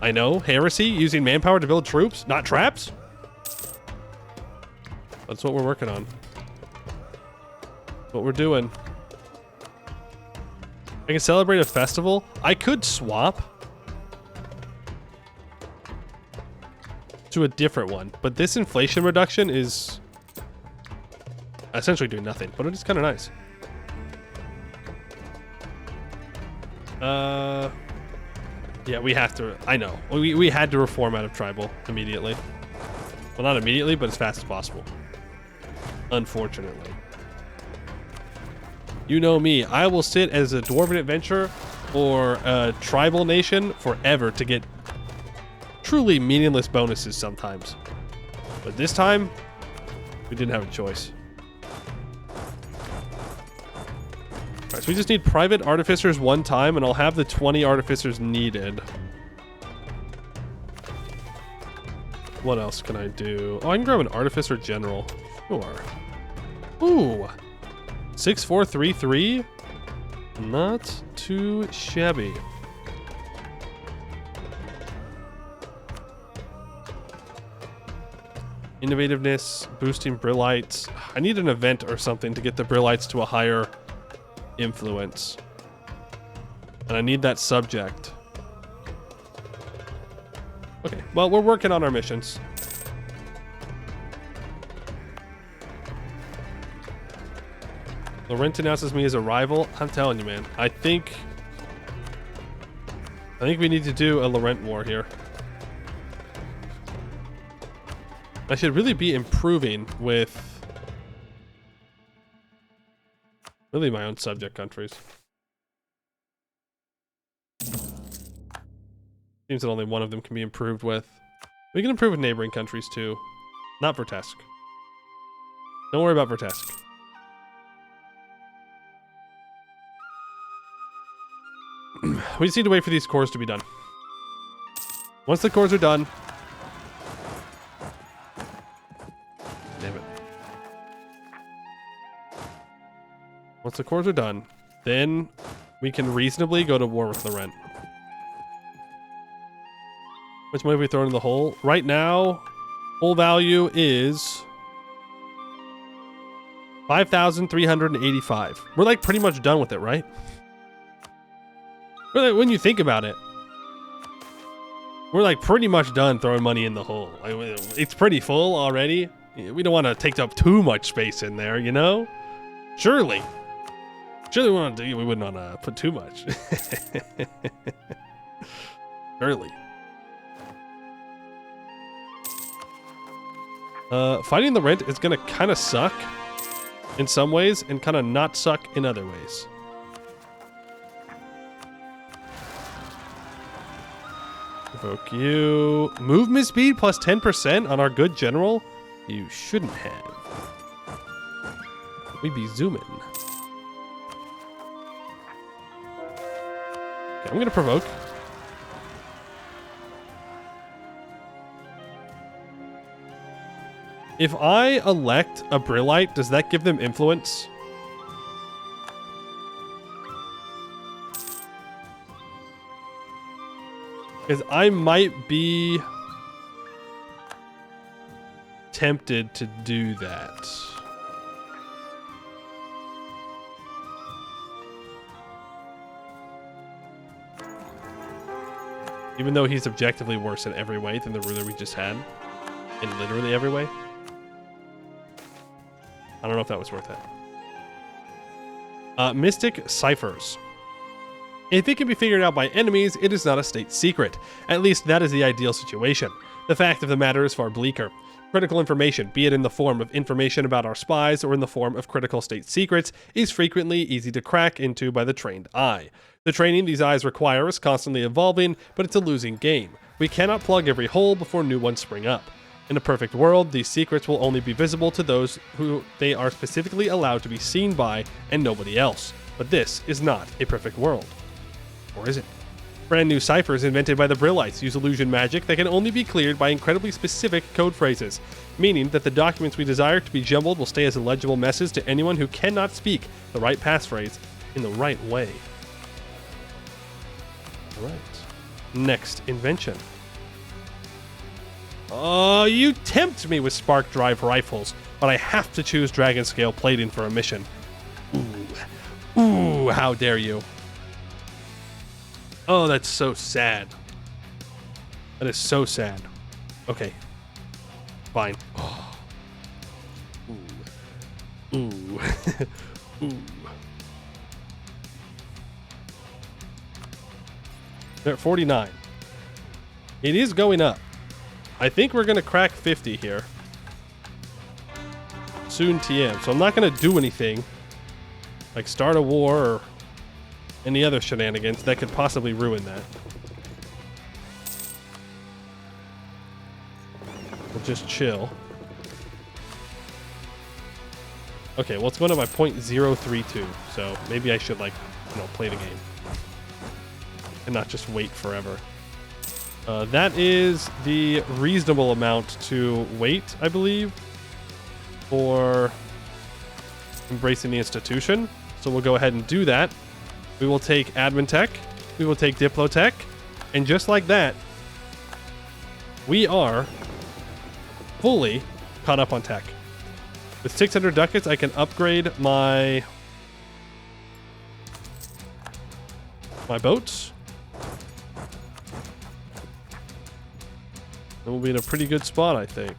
A: I know, heresy, using manpower to build troops, not traps. That's what we're working on. What we're doing. I can celebrate a festival. I could swap. to a different one. But this inflation reduction is essentially doing nothing, but it is kind of nice. Yeah, we have to. I know. We had to reform out of tribal immediately. Well, not immediately, but as fast as possible. Unfortunately. You know me. I will sit as a dwarven adventurer or a tribal nation forever to get truly meaningless bonuses sometimes. But this time, we didn't have a choice. Alright, so we just need private artificers one time, and I'll have the 20 artificers needed. What else can I do? Oh, I can grab an artificer general. Sure. Ooh. 6433. Not too shabby. Innovativeness, boosting brillites. I need an event or something to get the brillites to a higher influence. And I need that subject. Okay, well, we're working on our missions. Laurent announces me as a rival. I'm telling you, man. I think we need to do a Laurent war here. I should really be improving with really my own subject countries. Seems that only one of them can be improved with. We can improve with neighboring countries too. Not Vertesk. Don't worry about Vertesk. We just need to wait for these cores to be done. Once the cores are done... Damn it. Once the cores are done, then we can reasonably go to war with Laurent. Which money have we thrown in the hole? Right now, whole value is 5,385. We're like pretty much done with it, right? Like, when you think about it, we're like pretty much done throwing money in the hole. It's pretty full already. We don't want to take up too much space in there, you know? Surely we wouldn't want to put too much. Surely. Fighting the rent is gonna kind of suck in some ways and kind of not suck in other ways. Evoke you. Movement speed plus 10% on our good general? You shouldn't have. We be zooming. Okay, I'm gonna provoke. If I elect a Brillite, does that give them influence? Because I might be tempted to do that. Even though he's objectively worse in every way than the ruler we just had. In literally every way. I don't know if that was worth it. Mystic Ciphers. If it can be figured out by enemies, it is not a state secret. At least that is the ideal situation. The fact of the matter is far bleaker. Critical information, be it in the form of information about our spies or in the form of critical state secrets, is frequently easy to crack into by the trained eye. The training these eyes require is constantly evolving, but it's a losing game. We cannot plug every hole before new ones spring up. In a perfect world, these secrets will only be visible to those who they are specifically allowed to be seen by and nobody else. But this is not a perfect world. Or is it? Brand new ciphers invented by the Brillites use illusion magic that can only be cleared by incredibly specific code phrases, meaning that the documents we desire to be jumbled will stay as a legible message to anyone who cannot speak the right passphrase in the right way. Alright. Next invention. Oh, you tempt me with spark drive rifles, but I have to choose dragon scale plating for a mission. Ooh, how dare you. Oh, that's so sad. That is so sad. Okay, Fine. Ooh. Ooh. Ooh. They're at 49. It is going up. I think we're going to crack 50 here. Soon TM. So I'm not going to do anything like start a war or any other shenanigans that could possibly ruin that. We'll just chill. Okay, well, it's going to my 0.032. So maybe I should, like, play the game and not just wait forever. That is the reasonable amount to wait, I believe, for embracing the institution. So we'll go ahead and do that. We will take admin tech. We will take diplo tech. And just like that, we are fully caught up on tech. With 600 ducats, I can upgrade my boats. And we'll be in a pretty good spot, I think.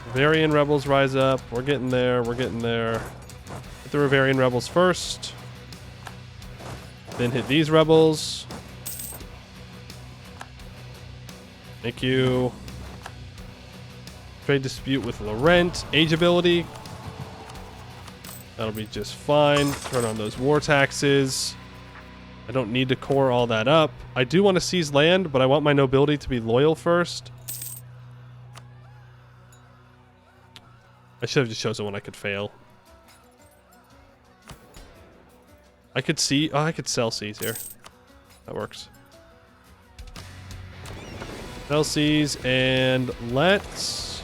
A: Bavarian rebels rise up. We're getting there. We're getting there. Hit the Bavarian rebels first. Then hit these rebels. Thank you. Trade dispute with Laurent. Age ability. That'll be just fine. Turn on those war taxes. I don't need to core all that up. I do want to seize land, but I want my nobility to be loyal first. I should have just chosen one I could fail. I could see... Oh, I could sell seas here. That works. Sell seas, and let's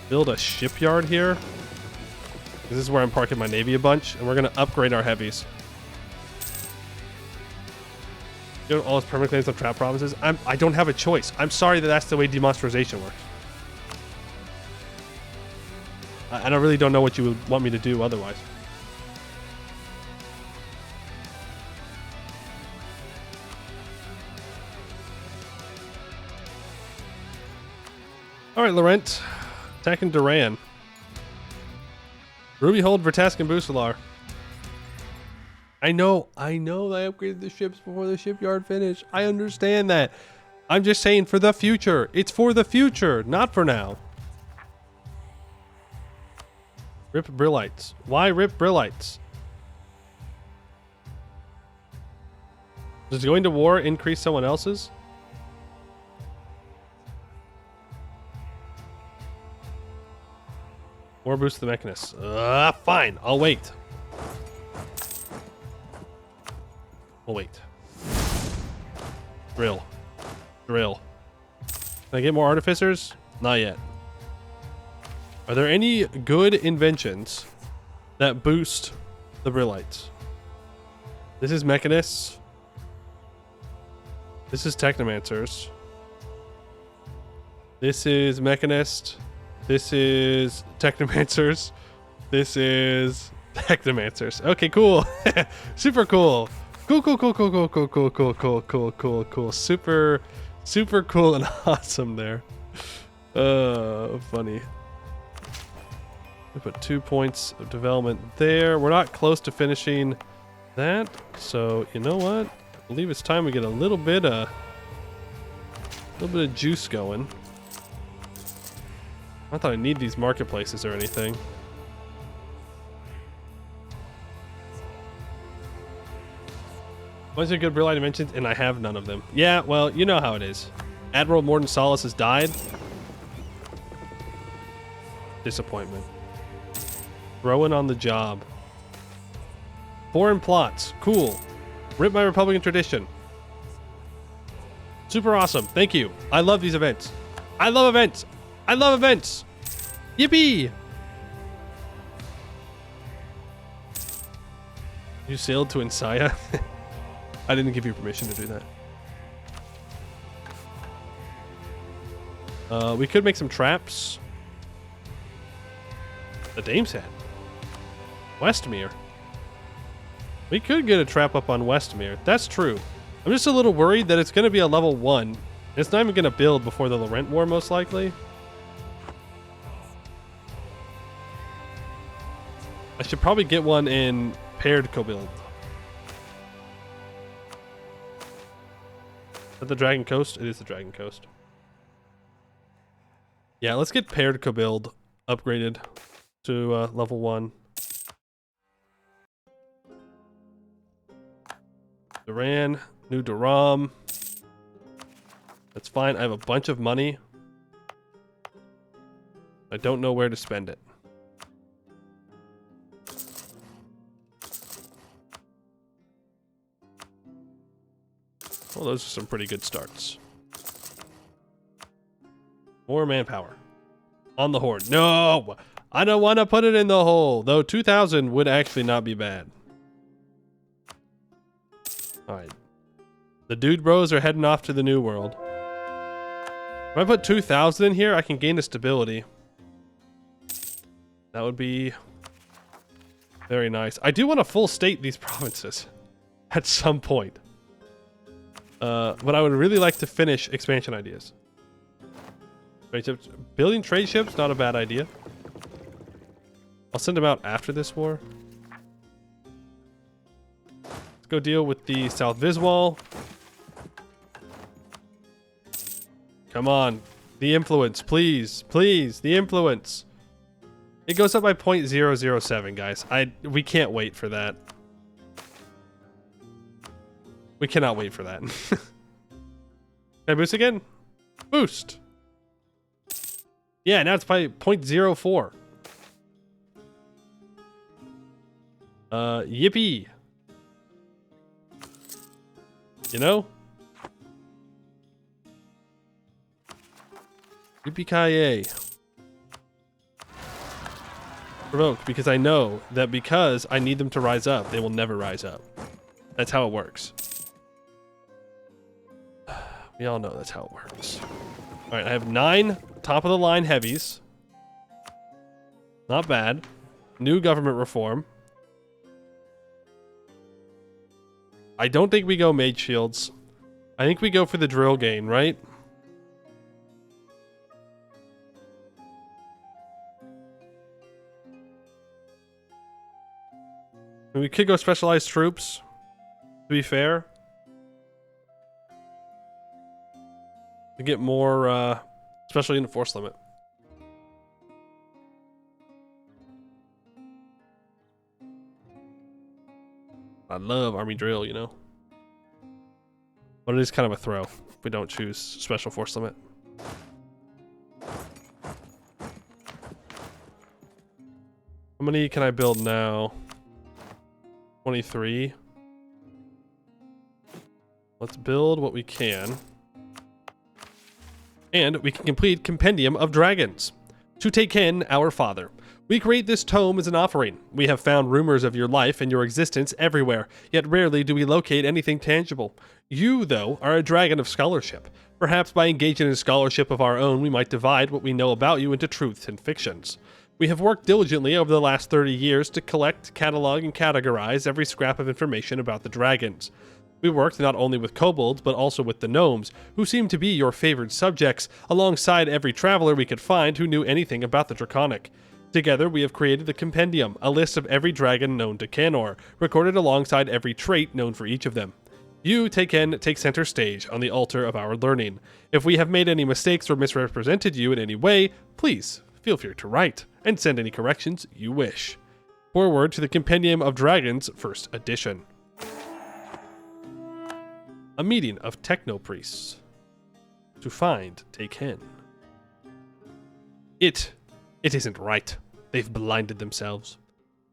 A: build a shipyard here. This is where I'm parking my navy a bunch, and we're going to upgrade our heavies. You know, all his permanent claims on trap provinces. I don't have a choice. I'm sorry that that's the way demonstration works. I really don't know what you would want me to do otherwise. All right, Laurent. Attacking Duran. Ruby hold Vertask and Bucelar. I know I upgraded the ships before the shipyard finished. I understand that. I'm just saying for the future. It's for the future, not for now. Rip Brillites. Why rip Brillites? Does going to war increase someone else's? War boost the mechanist. Fine. I'll wait. We'll wait. Drill. Drill. Can I get more artificers? Not yet. Are there any good inventions that boost the Brillites? This is mechanists. This is technomancers. This is mechanist. This is technomancers. This is technomancers. Okay, cool. Super cool. Cool. Super cool and awesome there. Funny. We put 2 points of development there. We're not close to finishing that. So, you know what? I believe it's time we get a little bit of juice going. Not that I need these marketplaces or anything. Why is there good Brilliant Inventions? And I have none of them. Yeah, well, you know how it is. Admiral Morton Solis has died. Disappointment. Throwing on the job. Foreign plots. Cool. Rip my Republican tradition. Super awesome. Thank you. I love these events. I love events. I love events. Yippee! You sailed to Insaya? I didn't give you permission to do that. We could make some traps. The Dame's Head. Westmere. We could get a trap up on Westmere. That's true. I'm just a little worried that it's going to be a level 1. It's not even going to build before the Laurent War, most likely. I should probably get one in paired Kobild. Is that the Dragon Coast? It is the Dragon Coast. Yeah, let's get paired Kobild upgraded to level 1. Duran, New Duram. That's fine. I have a bunch of money. I don't know where to spend it. Well, those are some pretty good starts. More manpower. On the Horde. No! I don't want to put it in the hole. Though 2,000 would actually not be bad. Alright. The dude bros are heading off to the New World. If I put 2,000 in here, I can gain a stability. That would be very nice. I do want to full state these provinces at some point. But I would really like to finish expansion ideas. Trade ships. Building trade ships, not a bad idea. I'll send them out after this war. Let's go deal with the South Viswal. Come on. The influence, please. Please, the influence. It goes up by 0.007, guys. We can't wait for that. We cannot wait for that. Can I boost again? Boost. Yeah, now it's by 0.04. Yippee. You know? Yippee-ki-yay. Provoked, because I know that because I need them to rise up, they will never rise up. That's how it works. We all know that's how it works. Alright, I have 9 top-of-the-line heavies. Not bad. New government reform. I don't think we go mage shields. I think we go for the drill gain, right? We could go specialized troops, to be fair. To get more, special unit force limit. I love army drill, you know. But it is kind of a throw if we don't choose special force limit. How many can I build now? 23. Let's build what we can. And we can complete Compendium of Dragons. To Taken, our father. We create this tome as an offering. We have found rumors of your life and your existence everywhere, yet rarely do we locate anything tangible. You, though, are a dragon of scholarship. Perhaps by engaging in scholarship of our own, we might divide what we know about you into truths and fictions. We have worked diligently over the last 30 years to collect, catalog, and categorize every scrap of information about the dragons. We worked not only with kobolds, but also with the gnomes, who seem to be your favored subjects, alongside every traveler we could find who knew anything about the Draconic. Together, we have created the Compendium, a list of every dragon known to Canor, recorded alongside every trait known for each of them. You, Taken, take center stage on the altar of our learning. If we have made any mistakes or misrepresented you in any way, please feel free to write, and send any corrections you wish. Forward to the Compendium of Dragons, 1st edition. A meeting of techno-priests. To find Taken. It isn't right. They've blinded themselves.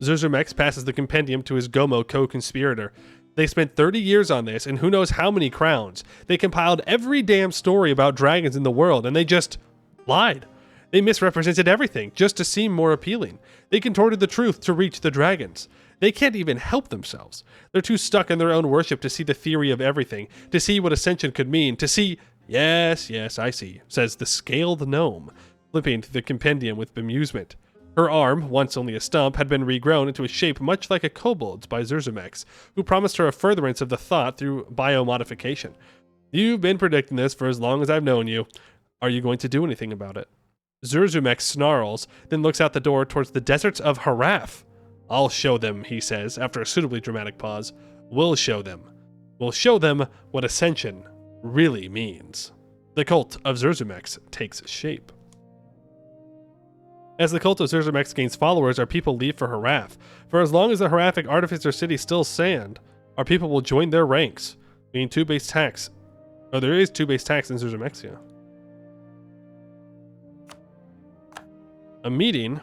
A: Zerzamex passes the compendium to his Gomo co-conspirator. They spent 30 years on this and who knows how many crowns. They compiled every damn story about dragons in the world and they just lied. They misrepresented everything just to seem more appealing. They contorted the truth to reach the dragons. They can't even help themselves. They're too stuck in their own worship to see the theory of everything, to see what ascension could mean, to see... Yes, I see, says the scaled gnome, flipping through the compendium with bemusement. Her arm, once only a stump, had been regrown into a shape much like a kobold's by Zerzumex, who promised her a furtherance of the thought through biomodification. You've been predicting this for as long as I've known you. Are you going to do anything about it? Zerzumex snarls, then looks out the door towards the deserts of Haraf. I'll show them, he says, after a suitably dramatic pause. We'll show them. We'll show them what ascension really means. The cult of Zerzumex takes shape. As the cult of Zerzumex gains followers, our people leave for Haraf. For as long as the Harafic Artificer City still stand, our people will join their ranks, being 2 base tax. Oh, there is 2 base tax in Zerzumexia. A meeting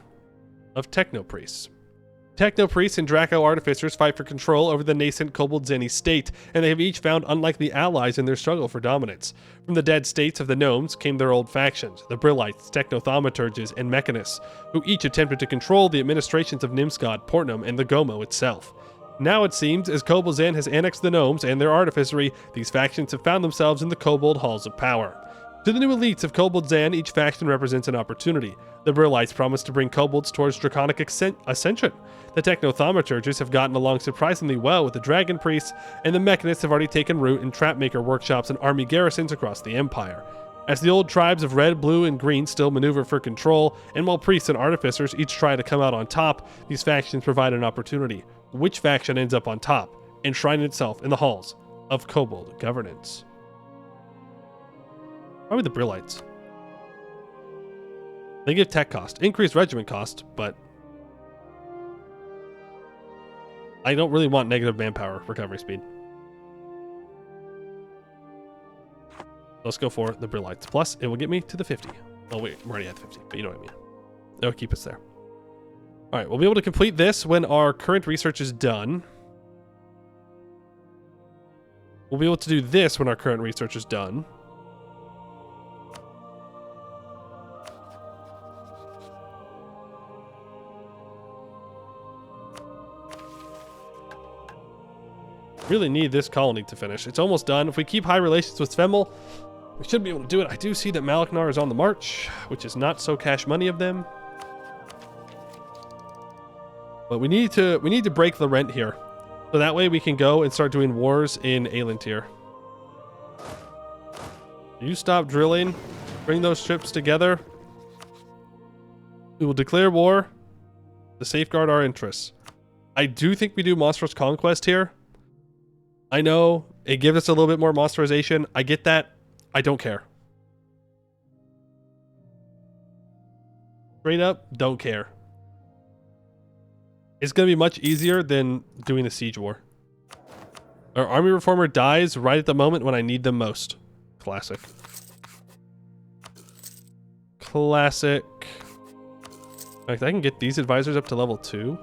A: of techno-priests. Techno-priests and Draco artificers fight for control over the nascent Kobildzan state, and they have each found unlikely allies in their struggle for dominance. From the dead states of the gnomes came their old factions, the Brillites, Technothaumaturges, and Mechanists, who each attempted to control the administrations of Nimsgard, Portnum, and the Gomo itself. Now it seems, as Kobildzan has annexed the gnomes and their artificery, these factions have found themselves in the kobold halls of power. To the new elites of Kobildzan, each faction represents an opportunity. The Brillites promise to bring kobolds towards draconic ascension. The Technothaumaturges have gotten along surprisingly well with the Dragon Priests, and the Mechanists have already taken root in trapmaker workshops and army garrisons across the Empire. As the old tribes of Red, Blue, and Green still maneuver for control, and while priests and artificers each try to come out on top, these factions provide an opportunity. Which faction ends up on top, enshrining itself in the halls of kobold governance? Probably the Brillites. They give tech cost, increased regiment cost, but I don't really want negative manpower recovery speed. Let's go for the Brillites. Plus, it will get me to the 50. Oh wait, I'm already at 50, but you know what I mean. It'll keep us there. All right, we'll be able to complete this when our current research is done. We'll be able to do this when our current research is done. Really need this colony to finish. It's almost done. If we keep high relations with Svemel, we should be able to do it. I do see that Malaknar is on the march, which is not so cash money of them. But we need to break the rent here. So that way we can go and start doing wars in Aelintir. You stop drilling. Bring those ships together. We will declare war to safeguard our interests. I do think we do Monstrous Conquest here. I know it gives us a little bit more monsterization. I get that. I don't care. Straight up, don't care. It's going to be much easier than doing a siege war. Our army reformer dies right at the moment when I need them most. Classic. Classic. In fact, I can get these advisors up to level 2.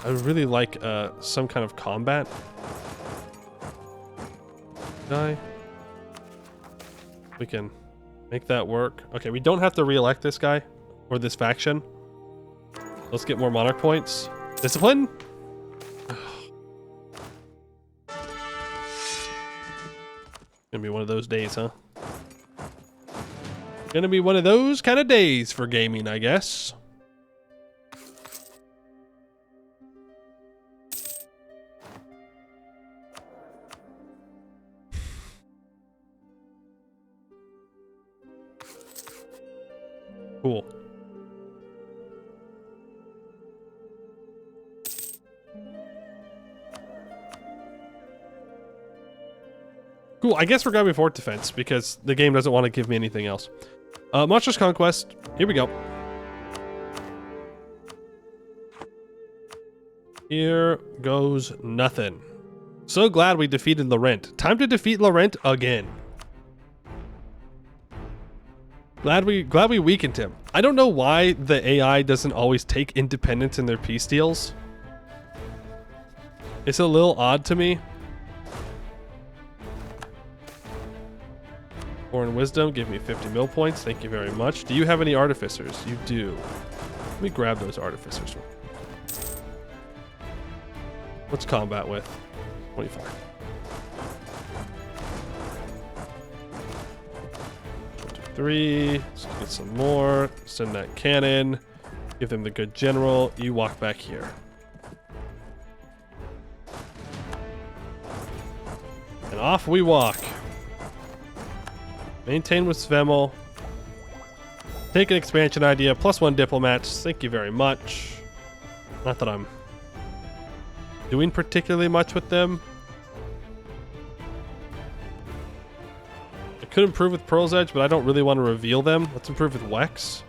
A: I would really like some kind of combat guy. We can make that work. Okay, we don't have to re-elect this guy or this faction. Let's get more monarch points. Discipline? Gonna be one of those days, huh? Gonna be one of those kind of days for gaming, I guess. Cool. Cool, I guess we're going to be fort defense because the game doesn't want to give me anything else. Monstrous Conquest, here we go. Here goes nothing. So glad we defeated Laurent. Time to defeat Laurent again. Glad we weakened him. I don't know why the AI doesn't always take independence in their peace deals. It's a little odd to me. Foreign Wisdom, give me 50 mil points. Thank you very much. Do you have any artificers? You do. Let me grab those artificers. What's combat with? 25. 1, 2, 3. Let's get some more. Send that cannon. Give them the good general. You walk back here. And off we walk. Maintain with Svemel. Take an expansion idea. +1 diplomats. Thank you very much. Not that I'm doing particularly much with them. I could improve with Pearl's Edge, but I don't really want to reveal them. Let's improve with Wex.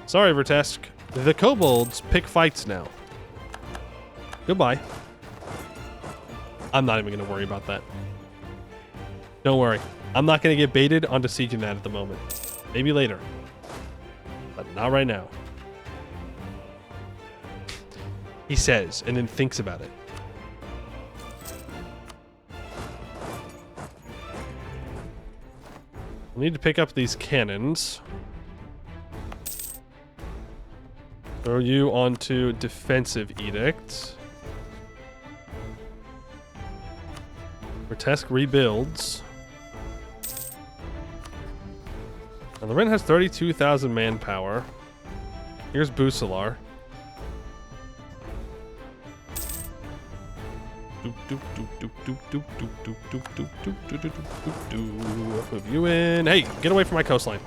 A: Sorry, Vertesk. The kobolds pick fights now. Goodbye. I'm not even going to worry about that. Don't worry. I'm not going to get baited onto sieging that at the moment. Maybe later. But not right now. He says, and then thinks about it. We need to pick up these cannons. Throw you onto defensive edict. Vertesk rebuilds. Now the Ren has 32,000 manpower. Here's Busalar. Move you in. Hey, get away from my coastline.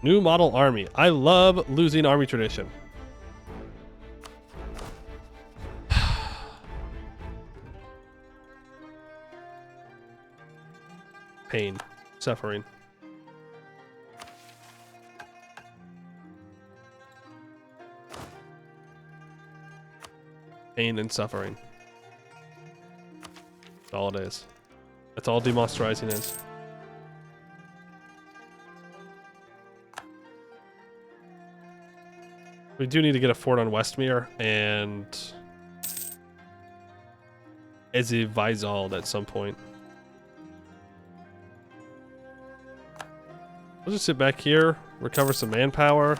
A: New model army. I love losing army tradition. Pain. Suffering. Pain and suffering. That's all it is. That's all demonstrizing is. We do need to get a fort on Westmere and Ezivizald at some point. We'll just sit back here, recover some manpower.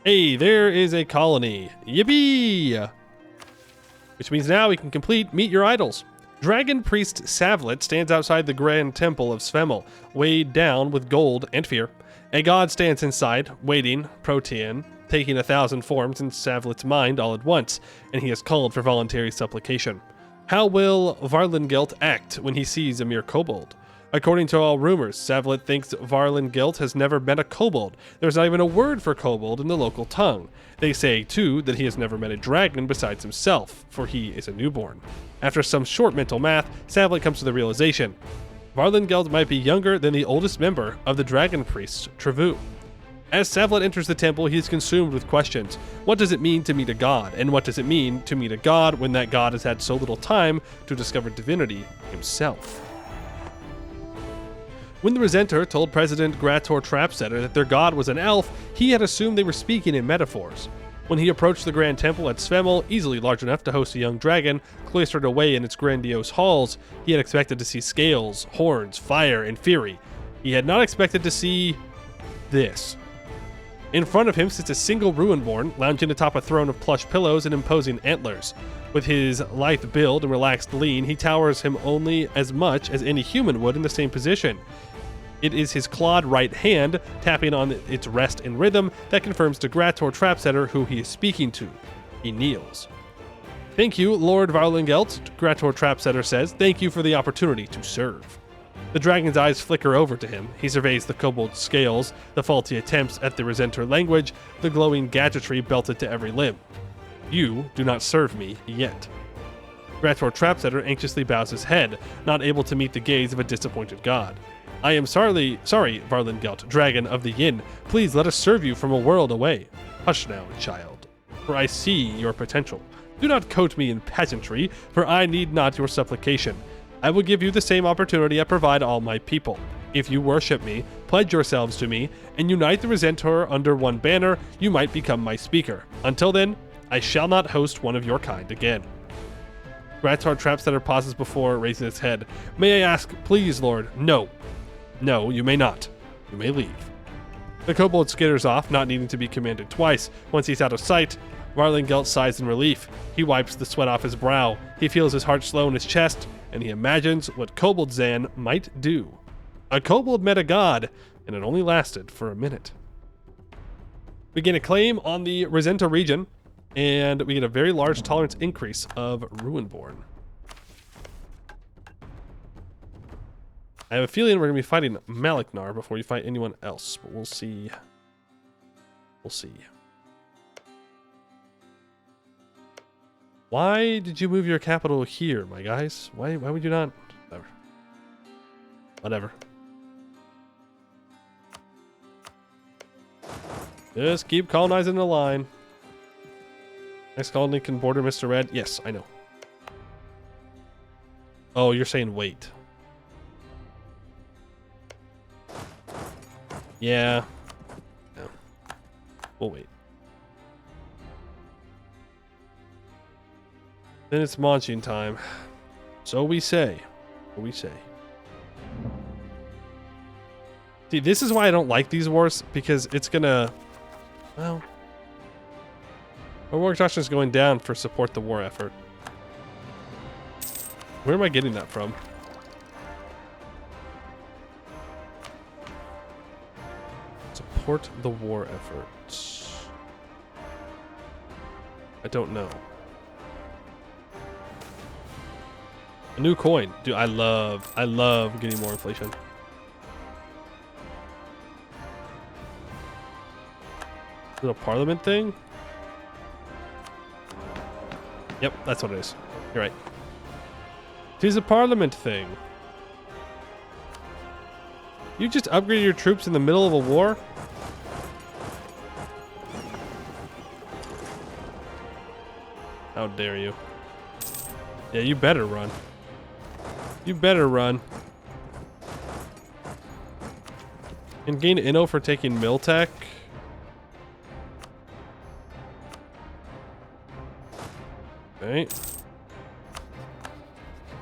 A: Hey, there is a colony. Yippee! Which means now we can complete Meet Your Idols. Dragon Priest Savlet stands outside the Grand Temple of Svemel, weighed down with gold and fear. A god stands inside, waiting, Protean, taking 1,000 forms in Savlet's mind all at once, and he has called for voluntary supplication. How will Varlingelt act when he sees a mere kobold? According to all rumors, Savlet thinks Varlingelt has never met a kobold. There's not even a word for kobold in the local tongue. They say, too, that he has never met a dragon besides himself, for he is a newborn. After some short mental math, Savlet comes to the realization. Varlingelt might be younger than the oldest member of the Dragon Priests, Trevu. As Savlet enters the temple, he is consumed with questions. What does it mean to meet a god? And what does it mean to meet a god when that god has had so little time to discover divinity himself? When the Resenter told President Grator Trapsetter that their god was an elf, he had assumed they were speaking in metaphors. When he approached the Grand Temple at Svemel, easily large enough to host a young dragon, cloistered away in its grandiose halls, he had expected to see scales, horns, fire, and fury. He had not expected to see this. In front of him sits a single Ruinborn, lounging atop a throne of plush pillows and imposing antlers. With his lithe build and relaxed lean, he towers him only as much as any human would in the same position. It is his clawed right hand, tapping on its rest in rhythm, that confirms to Grator Trapsetter who he is speaking to. He kneels. Thank you, Lord Varlingelt, Grator Trapsetter says. Thank you for the opportunity to serve. The dragon's eyes flicker over to him. He surveys the kobold's scales, the faulty attempts at the Resenter language, the glowing gadgetry belted to every limb. You do not serve me yet. Grator Trapsetter anxiously bows his head, not able to meet the gaze of a disappointed god. I am sorry, Varlingelt, dragon of the Yin. Please let us serve you from a world away. Hush now, child, for I see your potential. Do not coat me in pageantry, for I need not your supplication. I will give you the same opportunity I provide all my people. If you worship me, pledge yourselves to me, and unite the Resenter under one banner, you might become my speaker. Until then, I shall not host one of your kind again. Grator Trapsetter pauses before raising his head. May I ask, please, Lord? No. No, you may not. You may leave. The kobold skitters off, not needing to be commanded twice. Once he's out of sight, Marlingelt sighs in relief. He wipes the sweat off his brow. He feels his heart slow in his chest, and he imagines what Kobildzan might do. A kobold met a god, and it only lasted for a minute. We gain a claim on the Resenta region, and we get a very large tolerance increase of Ruinborn. I have a feeling we're going to be fighting Maliknar before we fight anyone else, but we'll see. We'll see. Why did you move your capital here, my guys? Why would you not? Whatever. Whatever. Just keep colonizing the line. Next colony can border Mr. Red. Yes, I know. Oh, you're saying wait. Yeah. No. We'll wait. Then it's munching time. So we say. So we say. See, this is why I don't like these wars, because it's gonna... Well... Our war exhaustion is going down for support the war effort. Where am I getting that from? Support the war effort. I don't know. A new coin. Dude, I love getting more inflation. Is it a parliament thing? Yep, that's what it is. You're right. It is a parliament thing. You just upgraded your troops in the middle of a war? How dare you? Yeah, you better run. You better run. And gain Inno for taking Miltech. Okay.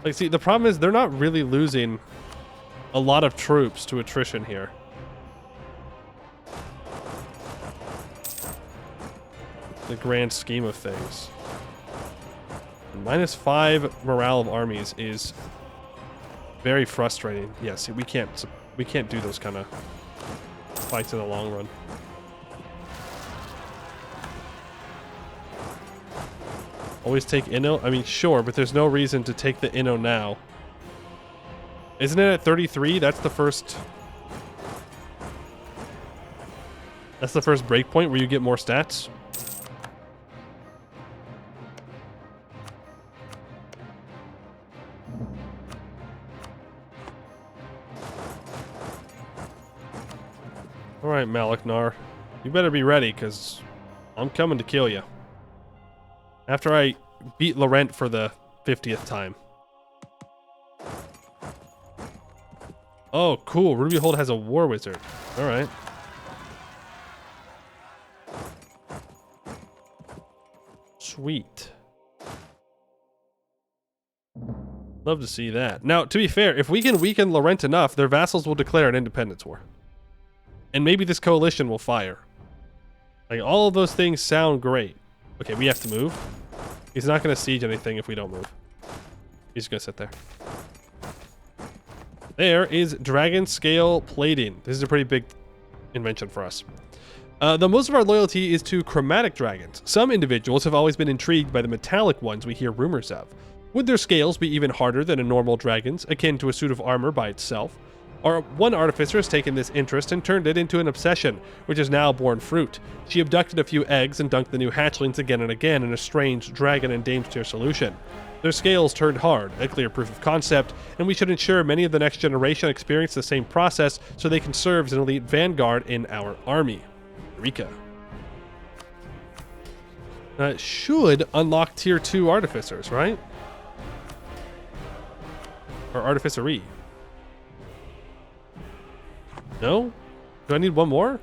A: Like, see, the problem is they're not really losing a lot of troops to attrition here. The grand scheme of things. -5 morale of armies is very frustrating. Yeah, see, we can't do those kind of fights in the long run. Always take Inno? I mean, sure, but there's no reason to take the Inno now. Isn't it at 33? That's the first... That's the first breakpoint where you get more stats? Alright, Maliknar. You better be ready, because I'm coming to kill you. After I beat Laurent for the 50th time. Oh, cool. Rubyhold has a war wizard. Alright. Sweet. Love to see that. Now, to be fair, if we can weaken Laurent enough, their vassals will declare an independence war. And maybe this coalition will fire. Like, all of those things sound great. Okay, we have to move. He's not going to siege anything if we don't move. He's going to sit there. There is dragon scale plating. This is a pretty big invention for us. The most of our loyalty is to chromatic dragons. Some individuals have always been intrigued by the metallic ones we hear rumors of. Would their scales be even harder than a normal dragon's, akin to a suit of armor by itself? One artificer has taken this interest and turned it into an obsession, which has now borne fruit. She abducted a few eggs and dunked the new hatchlings again and again in a strange dragon and damestier solution. Their scales turned hard, a clear proof of concept, and we should ensure many of the next generation experience the same process so they can serve as an elite vanguard in our army. Eureka. Should unlock tier 2 artificers, right? Or artificery. No? Do I need one more?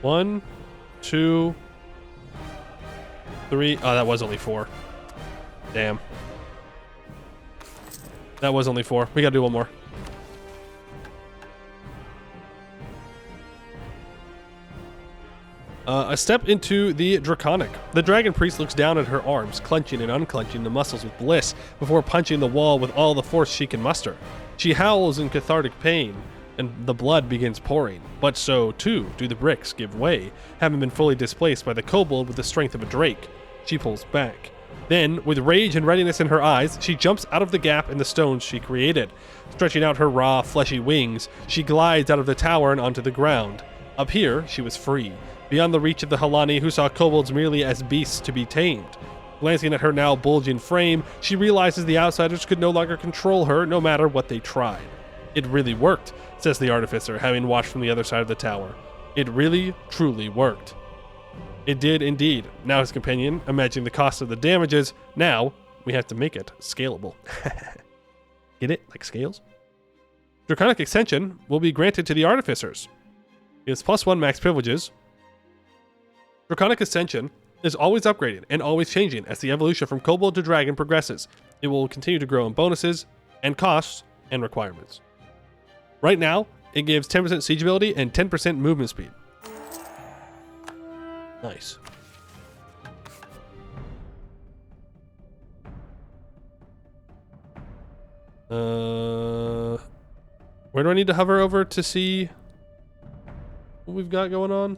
A: One, 2, 3. Oh, that was only 4. Damn. That was only 4. We gotta do one more. A step into the Draconic. The Dragon Priest looks down at her arms, clenching and unclenching the muscles with bliss before punching the wall with all the force she can muster. She howls in cathartic pain, and the blood begins pouring. But so, too, do the bricks give way, having been fully displaced by the kobold with the strength of a drake. She pulls back. Then, with rage and readiness in her eyes, she jumps out of the gap in the stones she created. Stretching out her raw, fleshy wings, she glides out of the tower and onto the ground. Up here, she was free, beyond the reach of the Halani, who saw kobolds merely as beasts to be tamed. Glancing at her now bulging frame, she realizes the outsiders could no longer control her, no matter what they tried. It really worked, says the artificer, having watched from the other side of the tower. It really, truly worked. It did indeed. Now his companion, imagining the cost of the damages, now we have to make it scalable. Get it? Like scales? Draconic Extension will be granted to the artificers. It has +1 max privileges. Draconic Ascension is always upgrading and always changing as the evolution from kobold to dragon progresses. It will continue to grow in bonuses and costs and requirements. Right now, it gives 10% siege ability and 10% movement speed. Nice. Where do I need to hover over to see what we've got going on?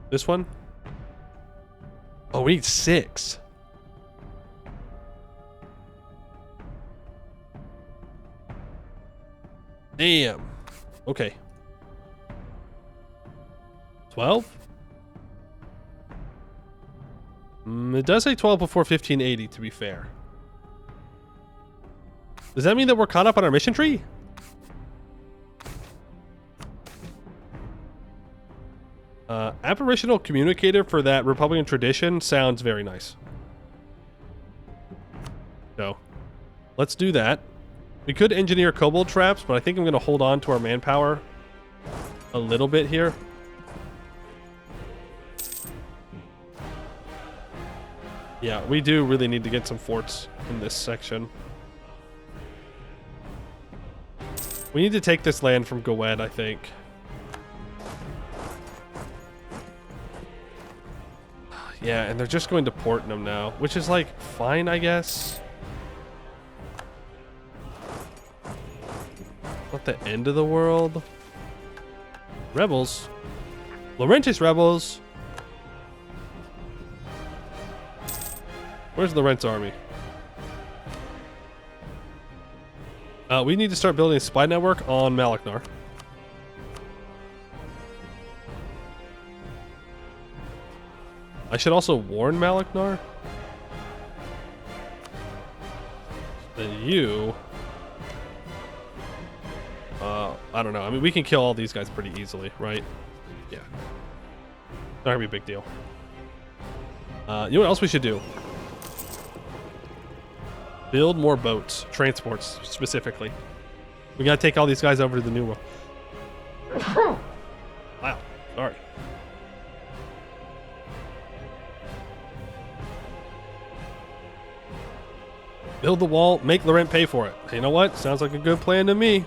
A: This one? Oh, we need 6. Damn. Okay. 12? It does say 12 before 1580, to be fair. Does that mean that we're caught up on our mission tree? Apparitional communicator for that Republican tradition sounds very nice. So, let's do that. We could engineer kobold traps, but I think I'm going to hold on to our manpower a little bit here. Yeah, we do really need to get some forts in this section. We need to take this land from Goed, I think. Yeah, and they're just going to Portnum now, which is like fine, I guess. Not the end of the world. Rebels. Laurentius rebels. Where's Lorent's army? We need to start building a spy network on Malachnar. I should also warn Malachnar. Then you... I don't know. I mean, we can kill all these guys pretty easily, right? Yeah. Not gonna be a big deal. You know what else we should do? Build more boats. Transports, specifically. We gotta take all these guys over to the new world. Wow. Sorry. Build the wall, make Laurent pay for it. You know what? Sounds like a good plan to me.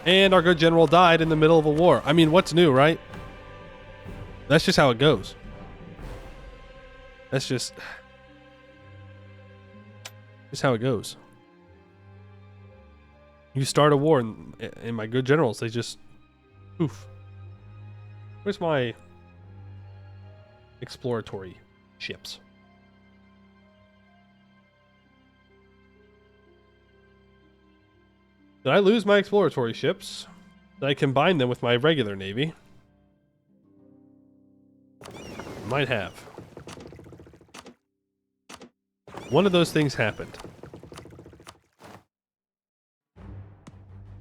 A: And our good general died in the middle of a war. I mean, what's new, right? That's just how it goes. That's just how it goes. You start a war, and my good generals, they just poof. Where's my exploratory ships? Did I lose my exploratory ships? Did I combine them with my regular navy? Might have. One of those things happened.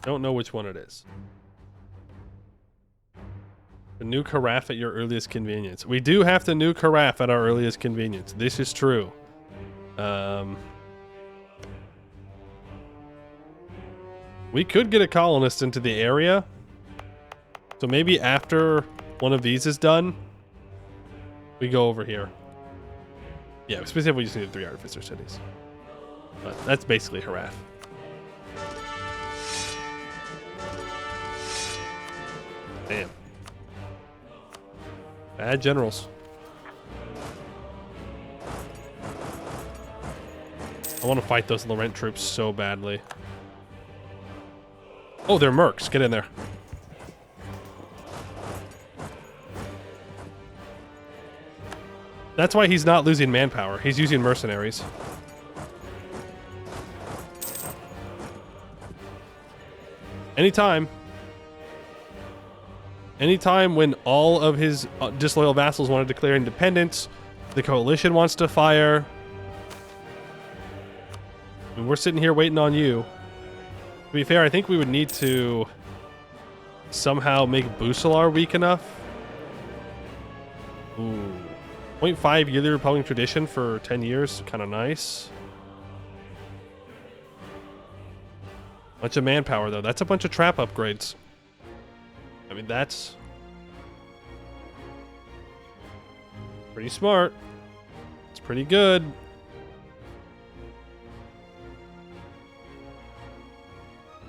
A: Don't know which one it is. The new carafe at your earliest convenience. We do have to nuke carafe at our earliest convenience. This is true. We could get a colonist into the area. So maybe after one of these is done, we go over here. Yeah, specifically we just needed 3 artificer cities. But that's basically Haraf. Damn. Bad generals. I want to fight those Laurent troops so badly. Oh, they're mercs. Get in there. That's why he's not losing manpower. He's using mercenaries. Anytime when all of his disloyal vassals want to declare independence, the coalition wants to fire. And we're sitting here waiting on you. To be fair, I think we would need to somehow make Bucelar weak enough. Ooh. 0.5 yearly Republican tradition for 10 years. Kind of nice. Bunch of manpower, though. That's a bunch of trap upgrades. I mean, that's pretty smart. It's pretty good.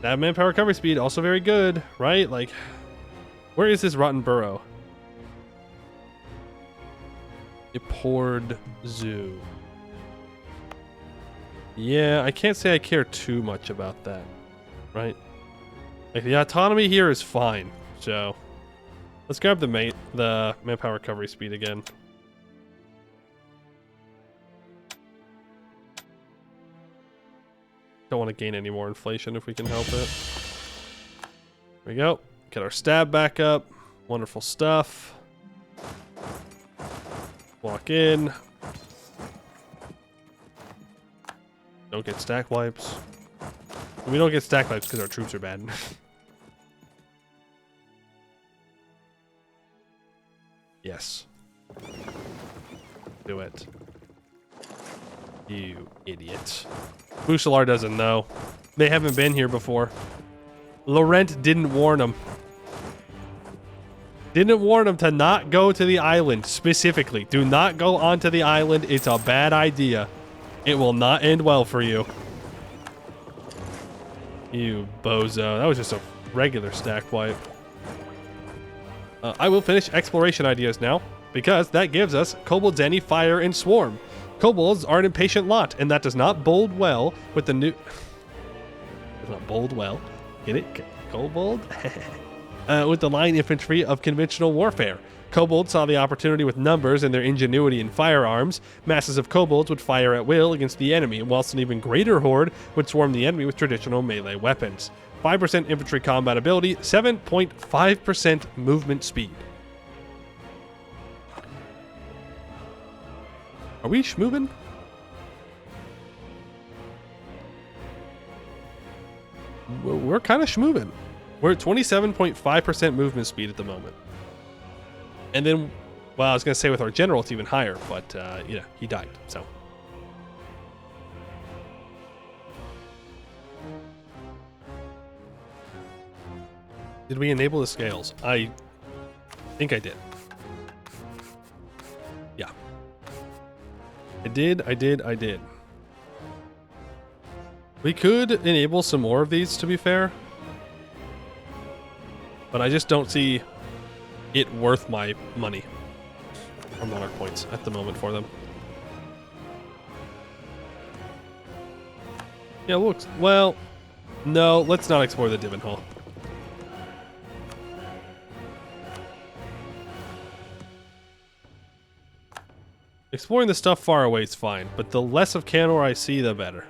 A: That manpower recovery speed, also very good, right? Like, where is this rotten burrow? Ipord Zoo. Yeah, I can't say I care too much about that, right? Like, the autonomy here is fine, so let's grab the manpower recovery speed again. Don't want to gain any more inflation if we can help it. There we go. Get our stab back up. Wonderful stuff. Walk in. Don't get stack wipes. We don't get stack wipes because our troops are bad. Yes. Do it. You idiot. Bucelar doesn't know. They haven't been here before. Laurent didn't warn them. Didn't warn them to not go to the island specifically. Do not go onto the island. It's a bad idea. It will not end well for you. You bozo. That was just a regular stack wipe. I will finish exploration ideas now, because that gives us Kobildzani Fire and Swarm. Kobolds are an impatient lot, and that does not bode well with the new... does not bode well. Get it? Kobold? With the line infantry of conventional warfare. Kobolds saw the opportunity with numbers and their ingenuity in firearms. Masses of kobolds would fire at will against the enemy, whilst an even greater horde would swarm the enemy with traditional melee weapons. 5% infantry combat ability, 7.5% movement speed. Are we schmoving? We're kind of schmoving. We're at 27.5% movement speed at the moment. And then, well, I was going to say with our general, it's even higher, but, you know, he died, so. Did we enable the scales? I think I did. Yeah. I did. We could enable some more of these, to be fair. But I just don't see it worth my money or monarch points at the moment for them. Yeah, looks well. No, let's not explore the Divin Hall. Exploring the stuff far away is fine, but the less of Canor I see, the better.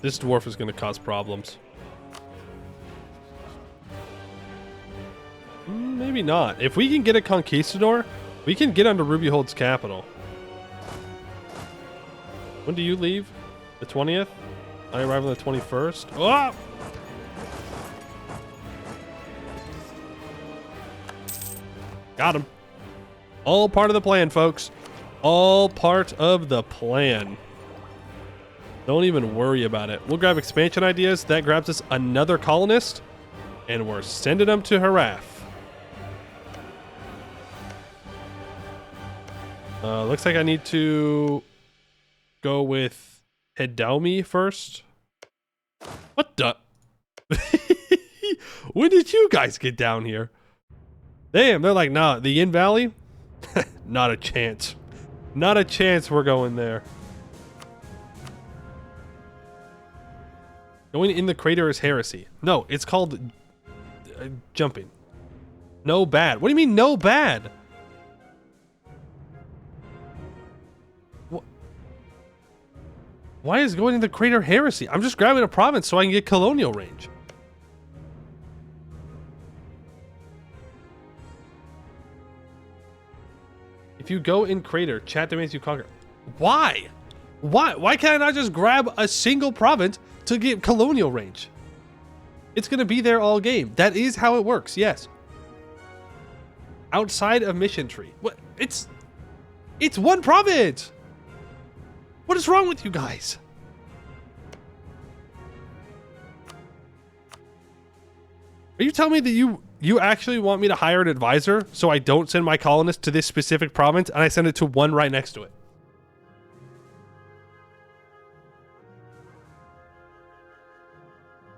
A: This dwarf is going to cause problems. Maybe not. If we can get a conquistador, we can get under Rubyhold's capital. When do you leave? The 20th? I arrive on the 21st. Oh! Got him. All part of the plan, folks. All part of the plan. Don't even worry about it. We'll grab expansion ideas. That grabs us another colonist. And we're sending them to Haraf. Looks like I need to go with Hedomi first. What the? When did you guys get down here? Damn, they're like, nah, the Yin Valley? Not a chance. Not a chance we're going there. Going in the crater is heresy. No, it's called jumping. No bad. What do you mean no bad? Why is going in the crater heresy? I'm just grabbing a province so I can get colonial range. If you go in crater, chat demands you conquer. Why? Why can't I just grab a single province to get colonial range? It's gonna be there all game. That is how it works, yes. Outside of mission tree. What? It's one province! What is wrong with you guys? Are you telling me that you actually want me to hire an advisor so I don't send my colonists to this specific province and I send it to one right next to it?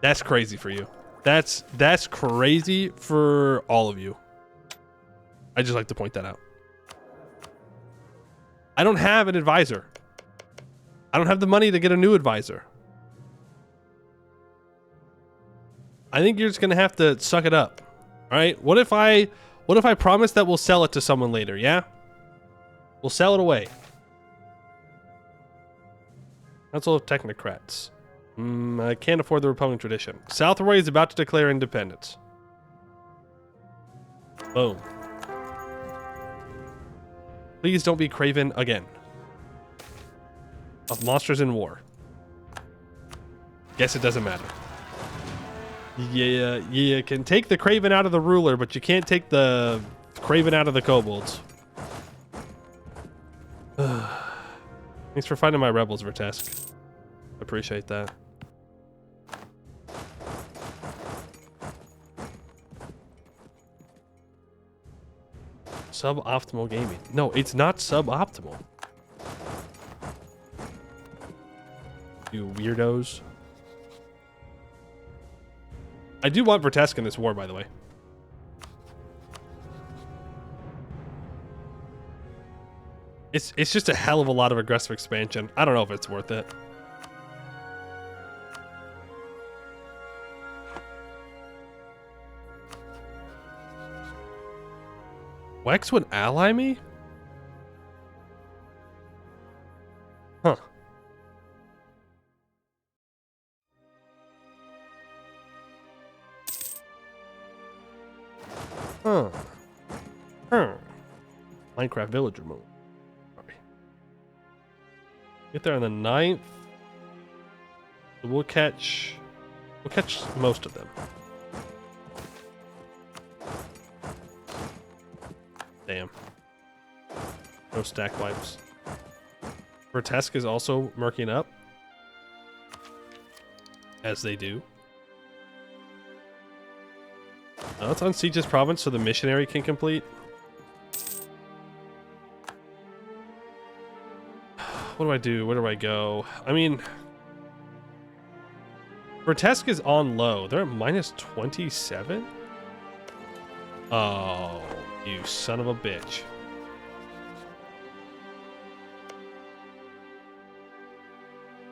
A: That's crazy for you. That's crazy for all of you. I just like to point that out. I don't have an advisor. I don't have the money to get a new advisor. I think you're just gonna have to suck it up. All right? What if I promise that we'll sell it to someone later, yeah? We'll sell it away. Council of Technocrats. I can't afford the Republican tradition. Southroy is about to declare independence. Boom. Please don't be Craven again. Of monsters in war. Guess it doesn't matter. Yeah, you can take the Craven out of the ruler, but you can't take the Craven out of the kobolds. Thanks for finding my rebels, Vertesk. Appreciate that. Suboptimal gaming. No, it's not suboptimal. You weirdos. I do want Vertesk in this war, by the way. It's just a hell of a lot of aggressive expansion. I don't know if it's worth it. Wex would ally me? Huh. Huh. Minecraft villager mode. Sorry. Get there on the 9th. We'll catch most of them. Damn. No stack wipes. Vertesk is also murking up. As they do. Let's unsiege this province so the missionary can complete. What do I do? Where do I go? I mean... Vertesk is on low. They're at minus 27? Oh, you son of a bitch.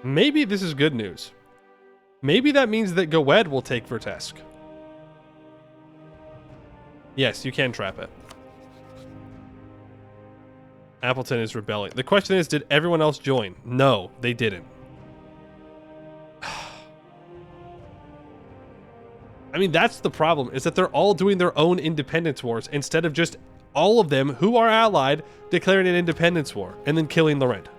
A: Maybe this is good news. Maybe that means that Goed will take Vertesk. Yes, you can trap it. Appleton is rebelling. The question is, did everyone else join? No, they didn't. I mean, that's the problem, is that they're all doing their own independence wars instead of just all of them who are allied declaring an independence war and then killing Laurent.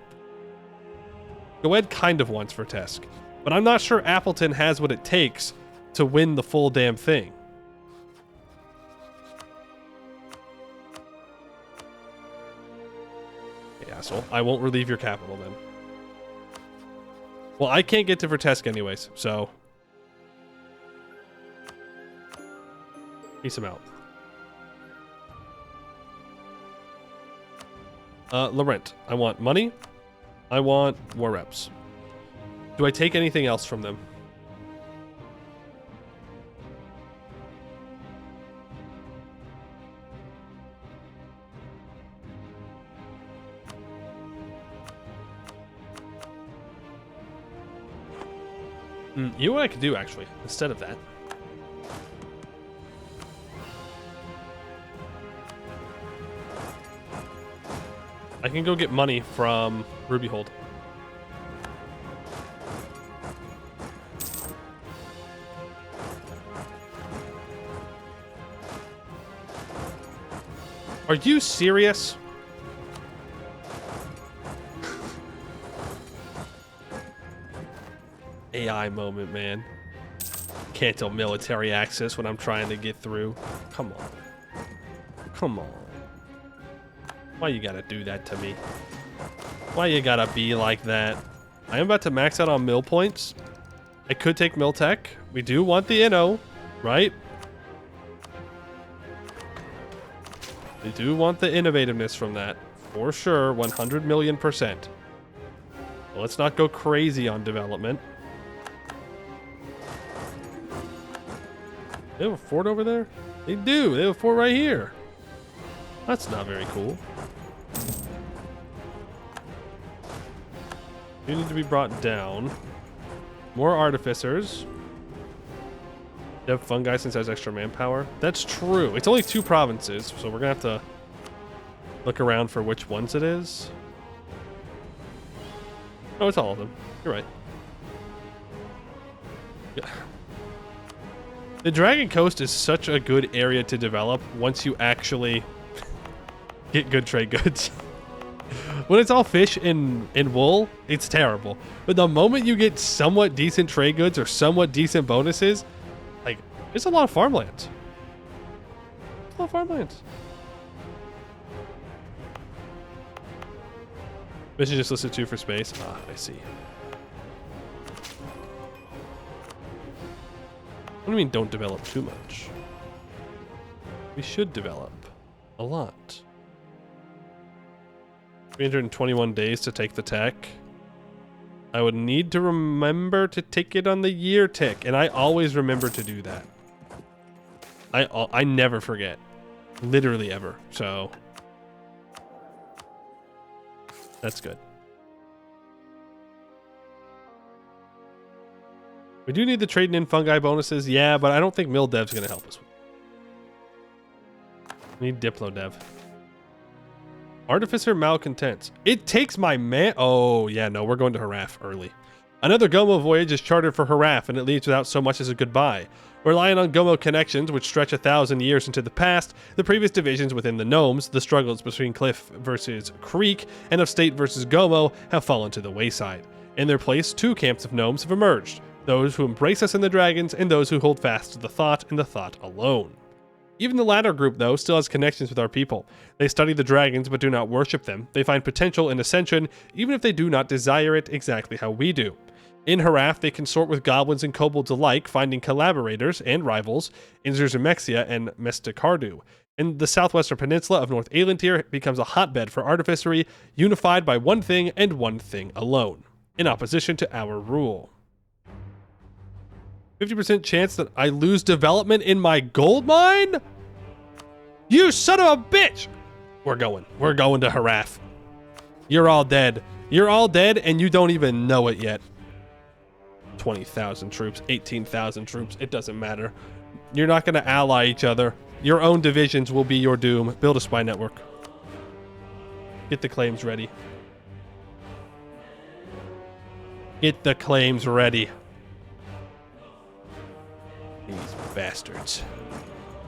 A: Goed kind of wants Vertesk, but I'm not sure Appleton has what it takes to win the full damn thing. Hey, asshole. I won't relieve your capital then. Well, I can't get to Vertesk anyways, so... Peace him out. Laurent, I want money. I want war reps. Do I take anything else from them? You know what I could do, actually, instead of that? I can go get money from Rubyhold. Are you serious? AI moment, man. Can't tell military access when I'm trying to get through. Come on. Come on. Why you gotta do that to me? Why you gotta be like that? I am about to max out on mill points. I could take mill tech. We do want the inno, right? We do want the innovativeness from that. For sure, 100 million%. Well, let's not go crazy on development. They have a fort over there? They do. They have a fort right here. That's not very cool. You need to be brought down. More artificers. You have fungi since it has extra manpower. That's true. It's only 2 provinces, so we're gonna have to look around for which ones it is. Oh, it's all of them. You're right. Yeah. The Dragon Coast is such a good area to develop once you actually get good trade goods. When it's all fish and wool, it's terrible. But the moment you get somewhat decent trade goods or somewhat decent bonuses, like, it's a lot of farmlands. It's a lot of farmlands. Mission just listed 2 for space. Ah, I see. What do you mean don't develop too much? We should develop a lot. 321 days to take the tech. I would need to remember to take it on the year tick, and I always remember to do that. I never forget. Literally ever. So that's good. We do need the trading in fungi bonuses, yeah, but I don't think Mill Dev's gonna help us. We need Diplo Dev. Artificer Malcontents. It takes my man. Oh, yeah, no, we're going to Haraf early. Another Gomo voyage is chartered for Haraf, and it leaves without so much as a goodbye. Relying on Gomo connections, which stretch 1,000 years into the past, the previous divisions within the Gnomes, the struggles between Cliff versus Creek, and of State versus Gomo, have fallen to the wayside. In their place, 2 camps of Gnomes have emerged. Those who embrace us and the dragons, and those who hold fast to the thought and the thought alone. Even the latter group, though, still has connections with our people. They study the dragons but do not worship them. They find potential in ascension, even if they do not desire it exactly how we do. In Haraf, they consort with goblins and kobolds alike, finding collaborators and rivals in Zurzumexia and Mestikardu. And the southwestern peninsula of North Aelintir becomes a hotbed for artificery, unified by one thing and one thing alone, in opposition to our rule. 50% chance that I lose development in my gold mine? You son of a bitch! We're going to Haraf. You're all dead. You're all dead and you don't even know it yet. 20,000 troops, 18,000 troops, it doesn't matter. You're not going to ally each other. Your own divisions will be your doom. Build a spy network. Get the claims ready. Get the claims ready. These bastards.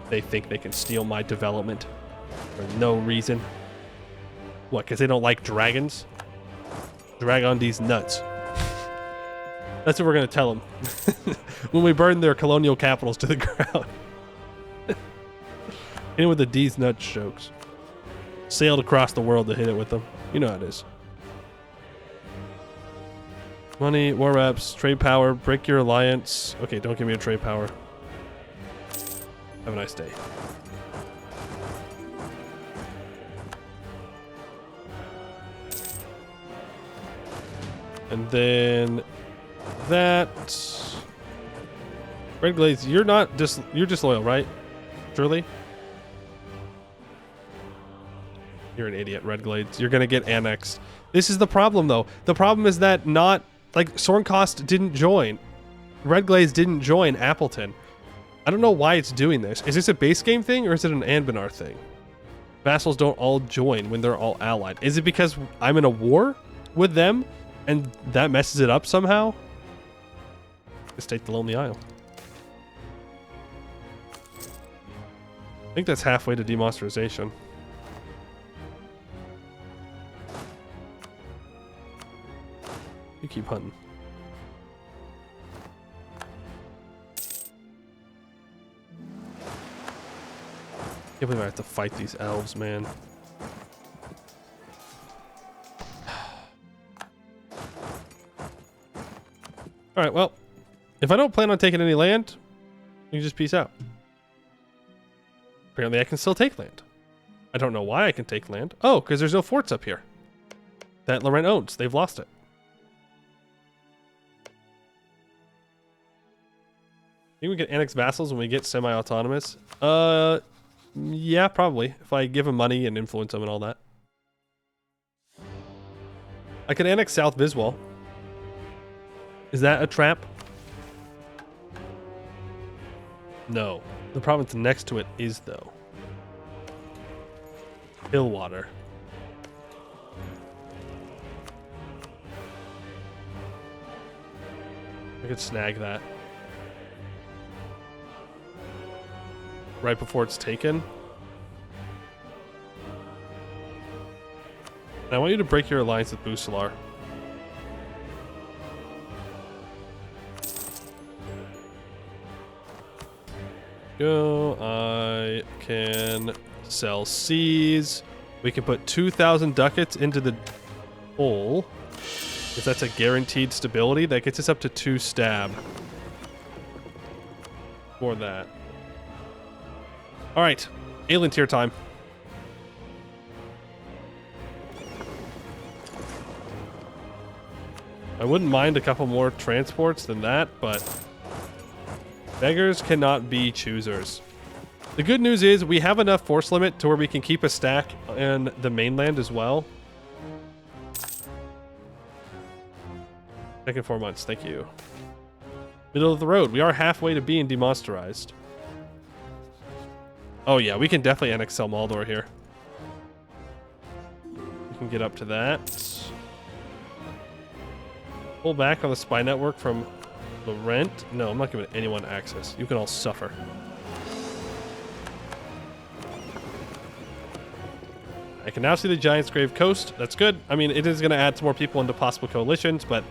A: They think they can steal my development for no reason. What, because they don't like dragons? Drag on these nuts. That's what we're going to tell them. When we burn their colonial capitals to the ground. And with the D's nuts jokes. Sailed across the world to hit it with them. You know how it is. Money, war reps, trade power, break your alliance. Okay, don't give me a trade power. Have a nice day. And then that. Red Glades, you're not you're disloyal, right? Surely? You're an idiot, Red Glades. You're gonna get annexed. This is the problem, though. The problem is that not like Sornkost didn't join. Red Glades didn't join Appleton. I don't know why it's doing this. Is this a base game thing or is it an Anbennar thing? Vassals don't all join when they're all allied. Is it because I'm in a war with them and that messes it up somehow? Just take the Lonely Isle. I think that's halfway to demonsterization. You keep hunting. Can't believe I have to fight these elves, man. Alright, well, if I don't plan on taking any land, you can just peace out. Apparently I can still take land. I don't know why I can take land. Oh, because there's no forts up here that Laurent owns. They've lost it. Think we can annex vassals when we get semi-autonomous? Yeah, probably. If I give them money and influence them and all that. I could annex South Viswal. Is that a trap? No. The province next to it is, though. Hillwater. I could snag that. Right before it's taken. And I want you to break your alliance with Busalar. Go. I can sell seas. We can put 2,000 ducats into the hole. If that's a guaranteed stability, that gets us up to 2 stab. For that. Alright, alien tier time. I wouldn't mind a couple more transports than that, but beggars cannot be choosers. The good news is we have enough force limit to where we can keep a stack in the mainland as well. Second 4 months, thank you. Middle of the road, we are halfway to being demonsterized. Oh yeah, we can definitely annex Selmaldor here. We can get up to that. Pull back on the spy network from Laurent. No, I'm not giving anyone access. You can all suffer. I can now see the Giant's Grave coast. That's good. I mean, it is going to add some more people into possible coalitions, but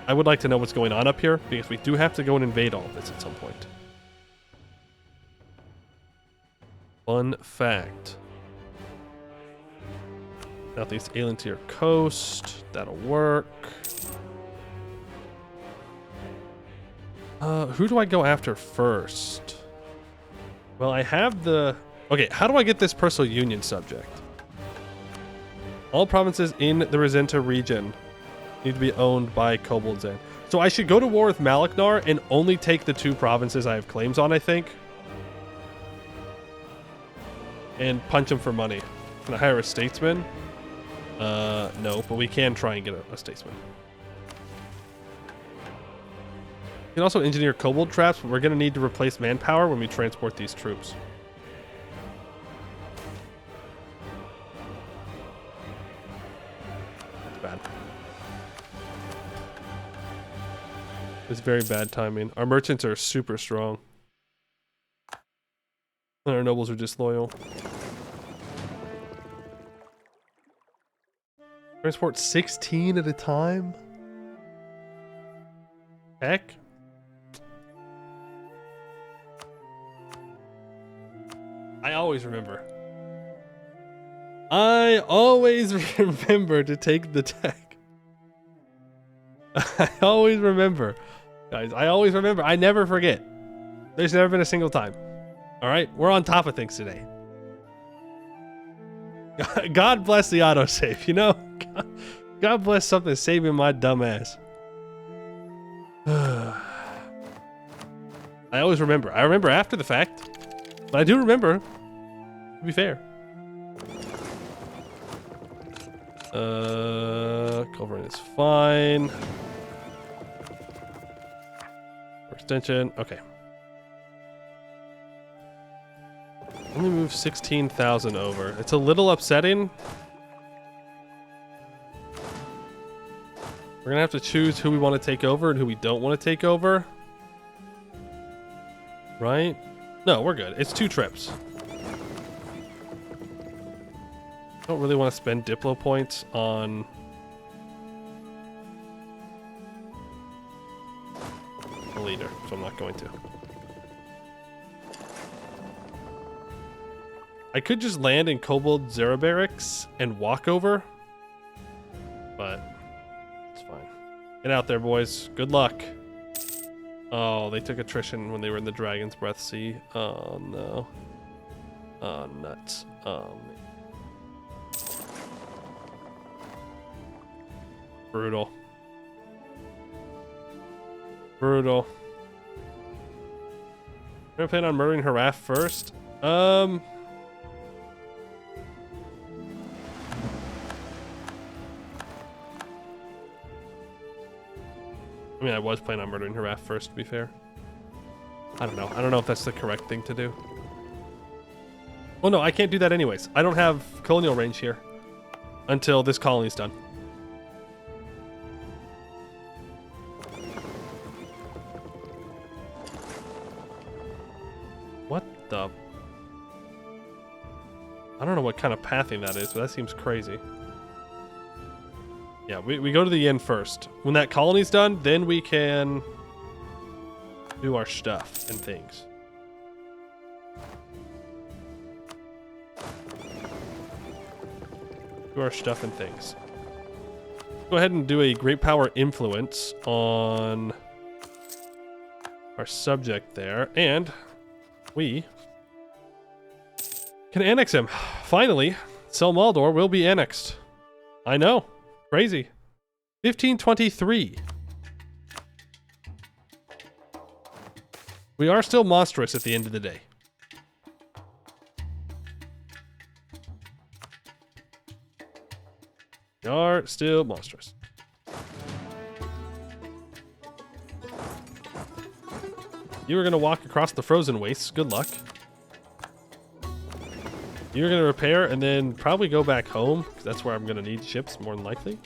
A: I would like to know what's going on up here because we do have to go and invade all of this at some point. Fun fact. Southeast Alien Tier coast. That'll work. Who do I go after first? Well, I have the... Okay, how do I get this personal union subject? All provinces in the Resenta region need to be owned by Kobildzan. So I should go to war with Malaknar and only take the 2 provinces I have claims on, I think. And punch them for money. Can I hire a statesman? No, but we can try and get a statesman. We can also engineer kobold traps, but we're going to need to replace manpower when we transport these troops. It's bad. It's very bad timing. Our merchants are super strong. And our nobles are disloyal. Transport 16 at a time? Heck. I always remember. I always remember to take the tech. I always remember. Guys, I always remember. I never forget. There's never been a single time. All right? We're on top of things today. God bless the autosave, you know? God bless something saving my dumb ass. I always remember. I remember after the fact, but I do remember, to be fair. Culverin is fine. Extension, okay. Let me move 16,000 over. It's a little upsetting. We're gonna have to choose who we want to take over and who we don't want to take over. Right? No, we're good. It's 2 trips. Don't really want to spend Diplo points on the leader, so I'm not going to. I could just land in Kobold Barracks and walk over, but it's fine. Get out there, boys. Good luck. Oh, they took attrition when they were in the Dragon's Breath Sea. Oh, no. Oh, nuts. Oh, man. Brutal. Brutal. We're gonna plan on murdering Haraf first. I mean, I was planning on murdering Haraf first, to be fair. I don't know. I don't know if that's the correct thing to do. Well, no, I can't do that anyways. I don't have colonial range here until this colony's done. What the? I don't know what kind of pathing that is, but that seems crazy. Yeah, we go to the inn first. When that colony's done, then we can do our stuff and things. Do our stuff and things. Go ahead and do a great power influence on our subject there, and we can annex him. Finally, Sel Maldor will be annexed. I know. Crazy. 1523. We are still monstrous at the end of the day. We are still monstrous. You are going to walk across the frozen wastes. Good luck. You're going to repair and then probably go back home, because that's where I'm going to need ships, more than likely.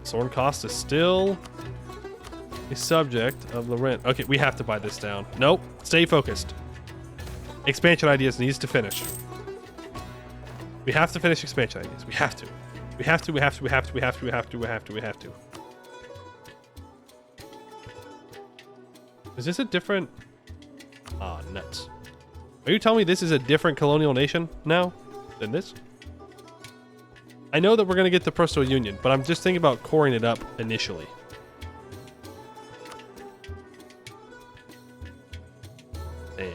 A: Sorn cost is still a subject of the rent. Okay, we have to buy this down. Nope. Stay focused. Expansion ideas needs to finish. We have to finish expansion ideas. We have to. We have to, we have to, we have to, we have to, we have to, we have to, we have to. Is this a different... Ah, nuts. Are you telling me this is a different colonial nation now than this? I know that we're going to get the Prosto Union, but I'm just thinking about coring it up initially. Damn.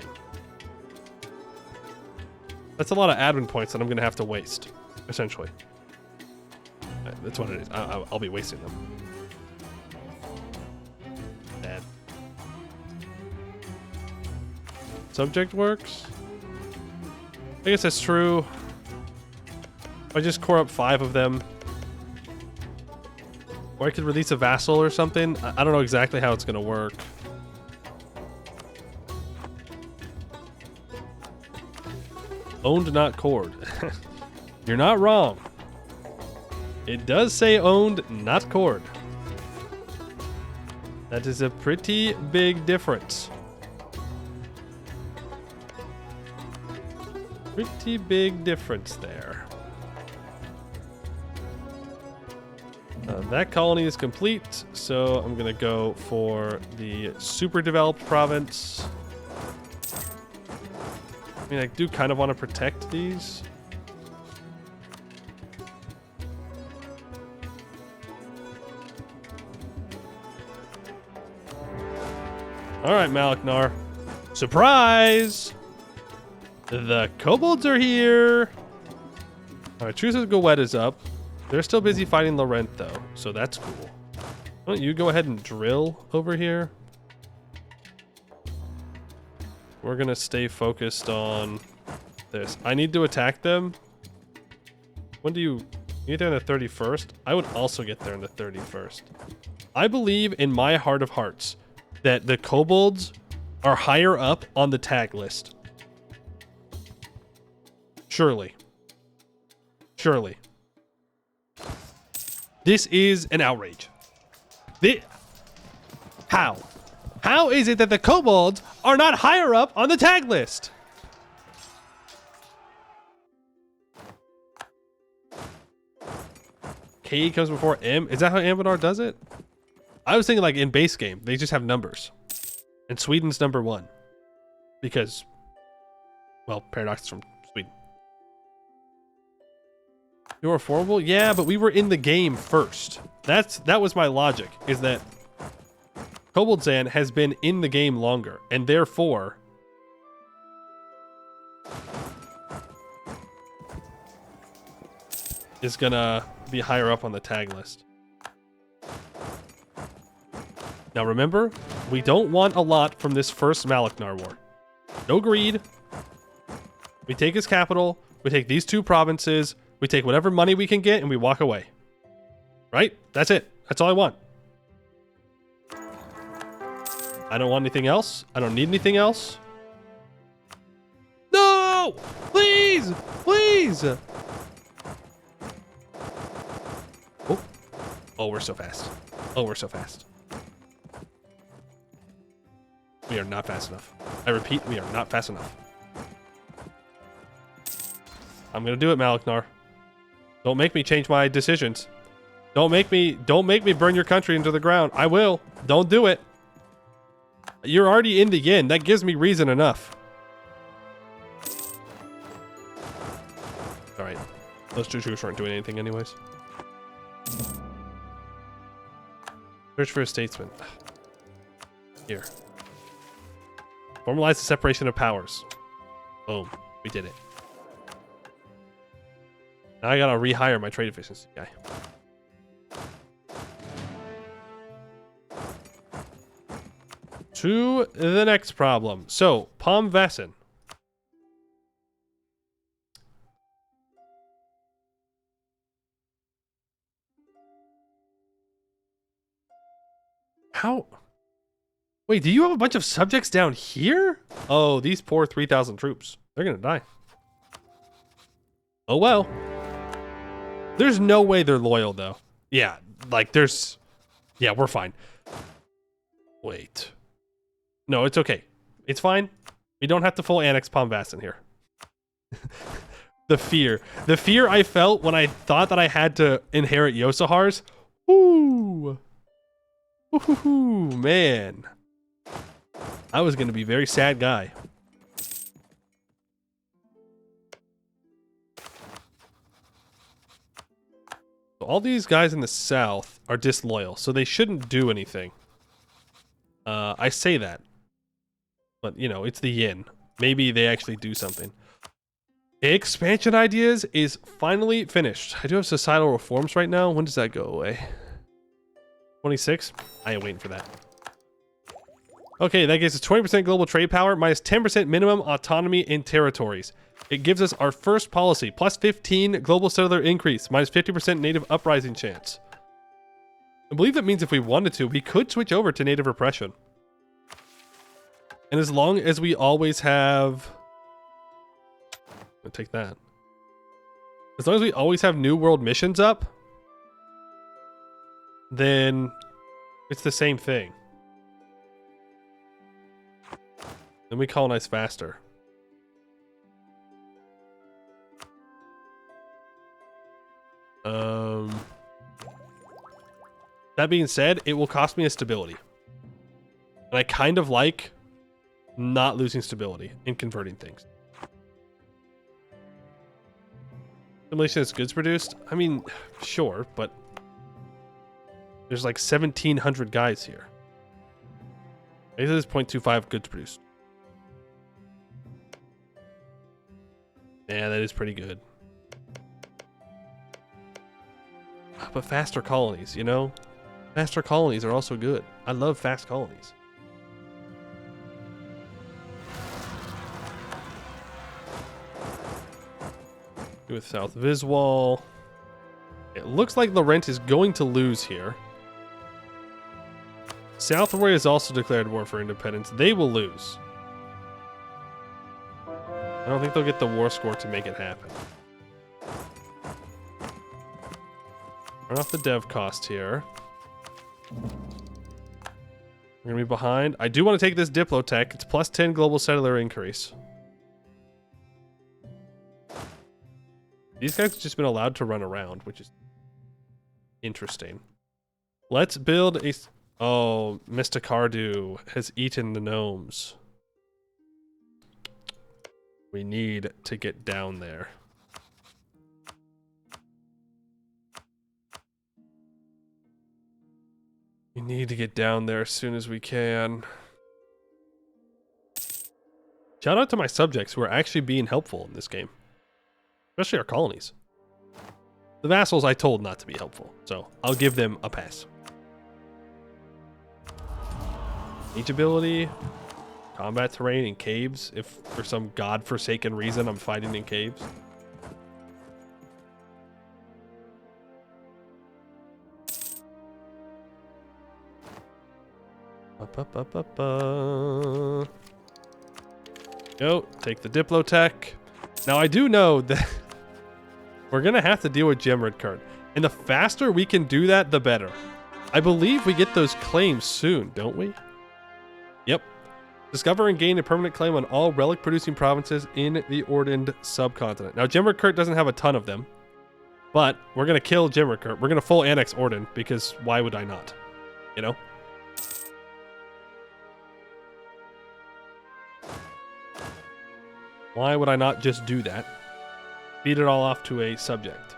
A: That's a lot of admin points that I'm going to have to waste, essentially. That's what it is. I'll be wasting them. Bad. Subject works? I guess that's true. If I just core up 5 of them. Or I could release a vassal or something. I don't know exactly how it's going to work. Owned, not cored. You're not wrong. It does say owned, not cored. That is a pretty big difference. Pretty big difference there. That colony is complete, so I'm gonna go for the super developed province. I mean, I do kind of want to protect these. All right, Malaknar. Surprise! The kobolds are here. All right, Truce's Gowet is up. They're still busy fighting Laurent, though, so that's cool. Why don't you go ahead and drill over here? We're gonna stay focused on this. I need to attack them. When do you get there on the 31st? I would also get there on the 31st. I believe in my heart of hearts that the kobolds are higher up on the tag list. Surely. Surely. This is an outrage. How? How is it that the kobolds are not higher up on the tag list? K comes before M? Is that how Anbennar does it? I was thinking like in base game, they just have numbers. And Sweden's number 1. Because, well, Paradox is from Sweden. You're affordable? Yeah, but we were in the game first. That was my logic, is that Kobildzan has been in the game longer, and therefore is gonna be higher up on the tag list. Now remember, we don't want a lot from this first Malaknar war. No greed. We take his capital, we take these 2 provinces, we take whatever money we can get, and we walk away. Right? That's it. That's all I want. I don't want anything else. I don't need anything else. No! Please! Please! Oh. Oh, we're so fast. Oh, we're so fast. We are not fast enough. I repeat, we are not fast enough. I'm gonna do it, Malaknar. Don't make me change my decisions. Don't make me burn your country into the ground. I will. Don't do it. You're already in the yin. That gives me reason enough. Alright. Those 2 troops weren't doing anything anyways. Search for a statesman. Here. Formalize the separation of powers. Boom. We did it. Now I gotta rehire my trade efficiency guy. To the next problem. So, Pomvassen. How? Wait, do you have a bunch of subjects down here? Oh, these poor 3,000 troops. They're gonna die. Oh well. There's no way they're loyal, though. Yeah, like there's... Yeah, we're fine. Wait. No, it's okay. It's fine. We don't have to full annex Pomvassen here. The fear. The fear I felt when I thought that I had to inherit Yosahar's. Ooh. Ooh, man. I was going to be a very sad guy. So all these guys in the south are disloyal, so they shouldn't do anything. I say that. But, you know, it's the yin. Maybe they actually do something. Expansion ideas is finally finished. I do have societal reforms right now. When does that go away? 26? I ain't waiting for that. Okay, that gives us 20% global trade power, minus 10% minimum autonomy in territories. It gives us our first policy, plus 15 global settler increase, minus 50% native uprising chance. I believe that means if we wanted to, we could switch over to native repression. And as long as we always have... I'll take that. As long as we always have New World missions up, then it's the same thing. Then we colonize faster. That being said, it will cost me a stability. And I kind of like not losing stability in converting things. Simulation is goods produced? I mean, sure, but there's like 1,700 guys here. This is 0.25 goods produced. Yeah, that is pretty good. But faster colonies, you know? Faster colonies are also good. I love fast colonies. With South Viswal. It looks like Laurent is going to lose here. South Roy has also declared war for independence. They will lose. I don't think they'll get the war score to make it happen. Turn off the dev cost here. We're gonna be behind. I do want to take this Diplotech. It's plus 10 global settler increase. These guys have just been allowed to run around, which is interesting. Let's build a... Oh, Mr. Cardew has eaten the gnomes. We need to get down there. We need to get down there as soon as we can. Shout out to my subjects who are actually being helpful in this game. Especially our colonies. The vassals I told not to be helpful, so I'll give them a pass. Each ability, combat terrain, and caves, if for some godforsaken reason I'm fighting in caves. Go, take the Diplotech. Now I do know that we're gonna have to deal with Gemrid Kurt, and the faster we can do that, the better. I believe we get those claims soon, don't we? Yep. Discover and gain a permanent claim on all relic-producing provinces in the Ordened subcontinent. Now, Gemrid Kurt doesn't have a ton of them, but we're gonna kill Gemrid Kurt. We're gonna full annex Orden, because why would I not? You know? Why would I not just do that? Feed it all off to a subject.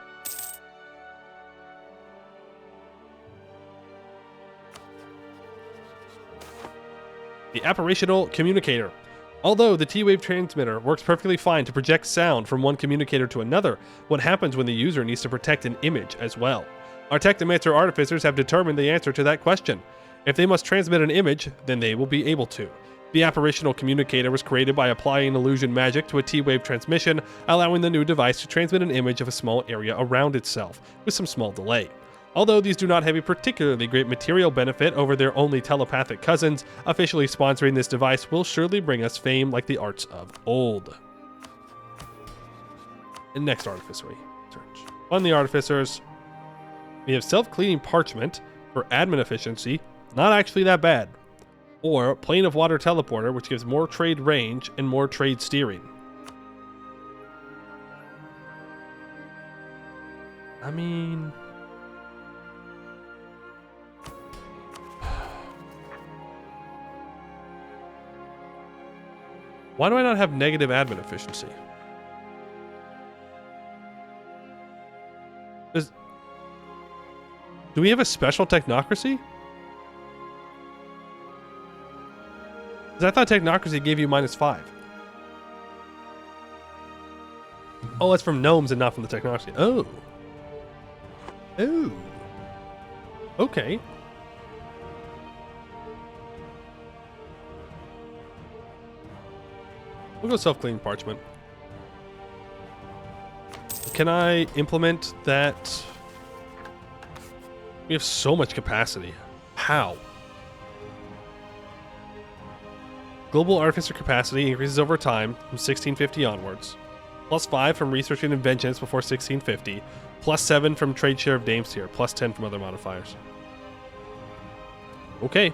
A: The apparitional communicator. Although the T-Wave transmitter works perfectly fine to project sound from one communicator to another, what happens when the user needs to protect an image as well? Our Technomancer artificers have determined the answer to that question. If they must transmit an image, then they will be able to. The apparitional communicator was created by applying illusion magic to a T-Wave transmission, allowing the new device to transmit an image of a small area around itself, with some small delay. Although these do not have a particularly great material benefit over their only telepathic cousins, officially sponsoring this device will surely bring us fame like the arts of old. And next artificery search. On the artificers, we have self-cleaning parchment for admin efficiency, not actually that bad. Or plane of water teleporter, which gives more trade range and more trade steering. I mean... Why do I not have negative admin efficiency? Do we have a special technocracy? Because I thought technocracy gave you -5. Oh, that's from gnomes and not from the technocracy. Oh. Oh. Okay. We'll go self-cleaning parchment. Can I implement that? We have so much capacity. How? Global artificer capacity increases over time from 1650 onwards. +5 from researching inventions before 1650. +7 from trade share of Dames tier. +10 from other modifiers. Okay.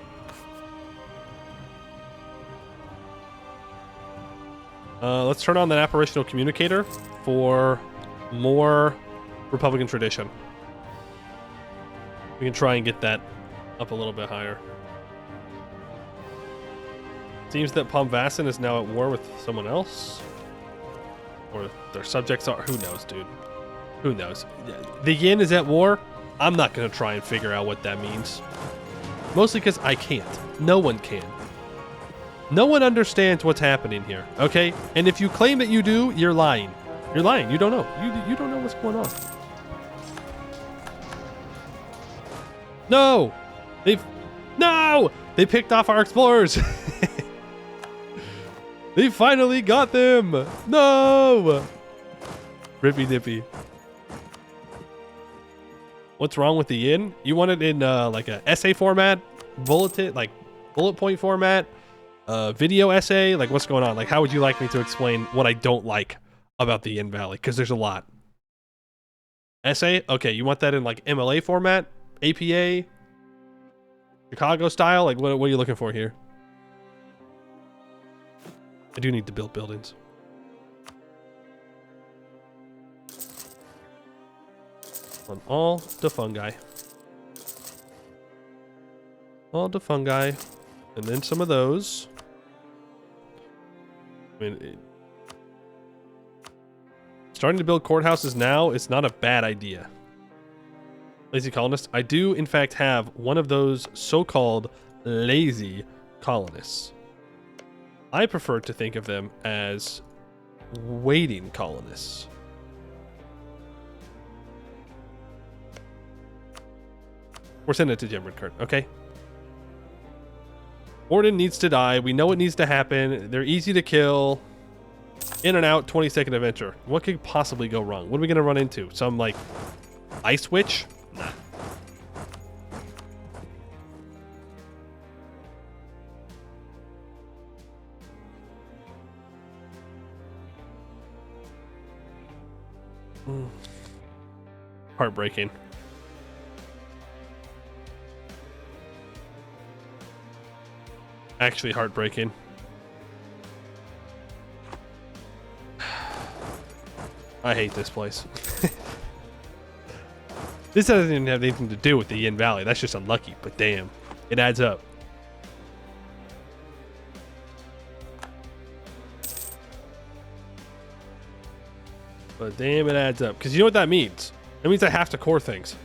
A: Let's turn on that apparitional communicator for more Republican tradition. We can try and get that up a little bit higher. Seems that Pomvasin is now at war with someone else. Or their subjects are. Who knows, dude? Who knows? The Yin is at war. I'm not going to try and figure out what that means. Mostly because I can't. No one can. No one understands what's happening here, okay? And if you claim that you do, you're lying. You're lying. You don't know. You don't know what's going on. No! They've... No! They picked off our explorers! They finally got them! No! Rippy dippy. What's wrong with the yin? You want it in like a essay format? Bullet point format? Video essay? Like what's going on? Like how would you like me to explain what I don't like about the Yin Valley? Because there's a lot. Essay? Okay, you want that in like MLA format? APA? Chicago style? Like what are you looking for here? I do need to build buildings. On all the fungi. All the fungi. And then some of those. I mean, starting to build courthouses now is not a bad idea. Lazy colonists. I do, in fact, have one of those so-called lazy colonists. I prefer to think of them as waiting colonists. We're sending it to Jim Kurt, okay? Orden needs to die. We know it needs to happen. They're easy to kill. In and out, 20-second adventure. What could possibly go wrong? What are we going to run into? Some, like, ice witch? Nah. Heartbreaking. Actually heartbreaking. I hate this place. This doesn't even have anything to do with the Yin Valley. That's just unlucky, but damn, it adds up. But damn, it adds up. Because you know what that means? That means I have to core things.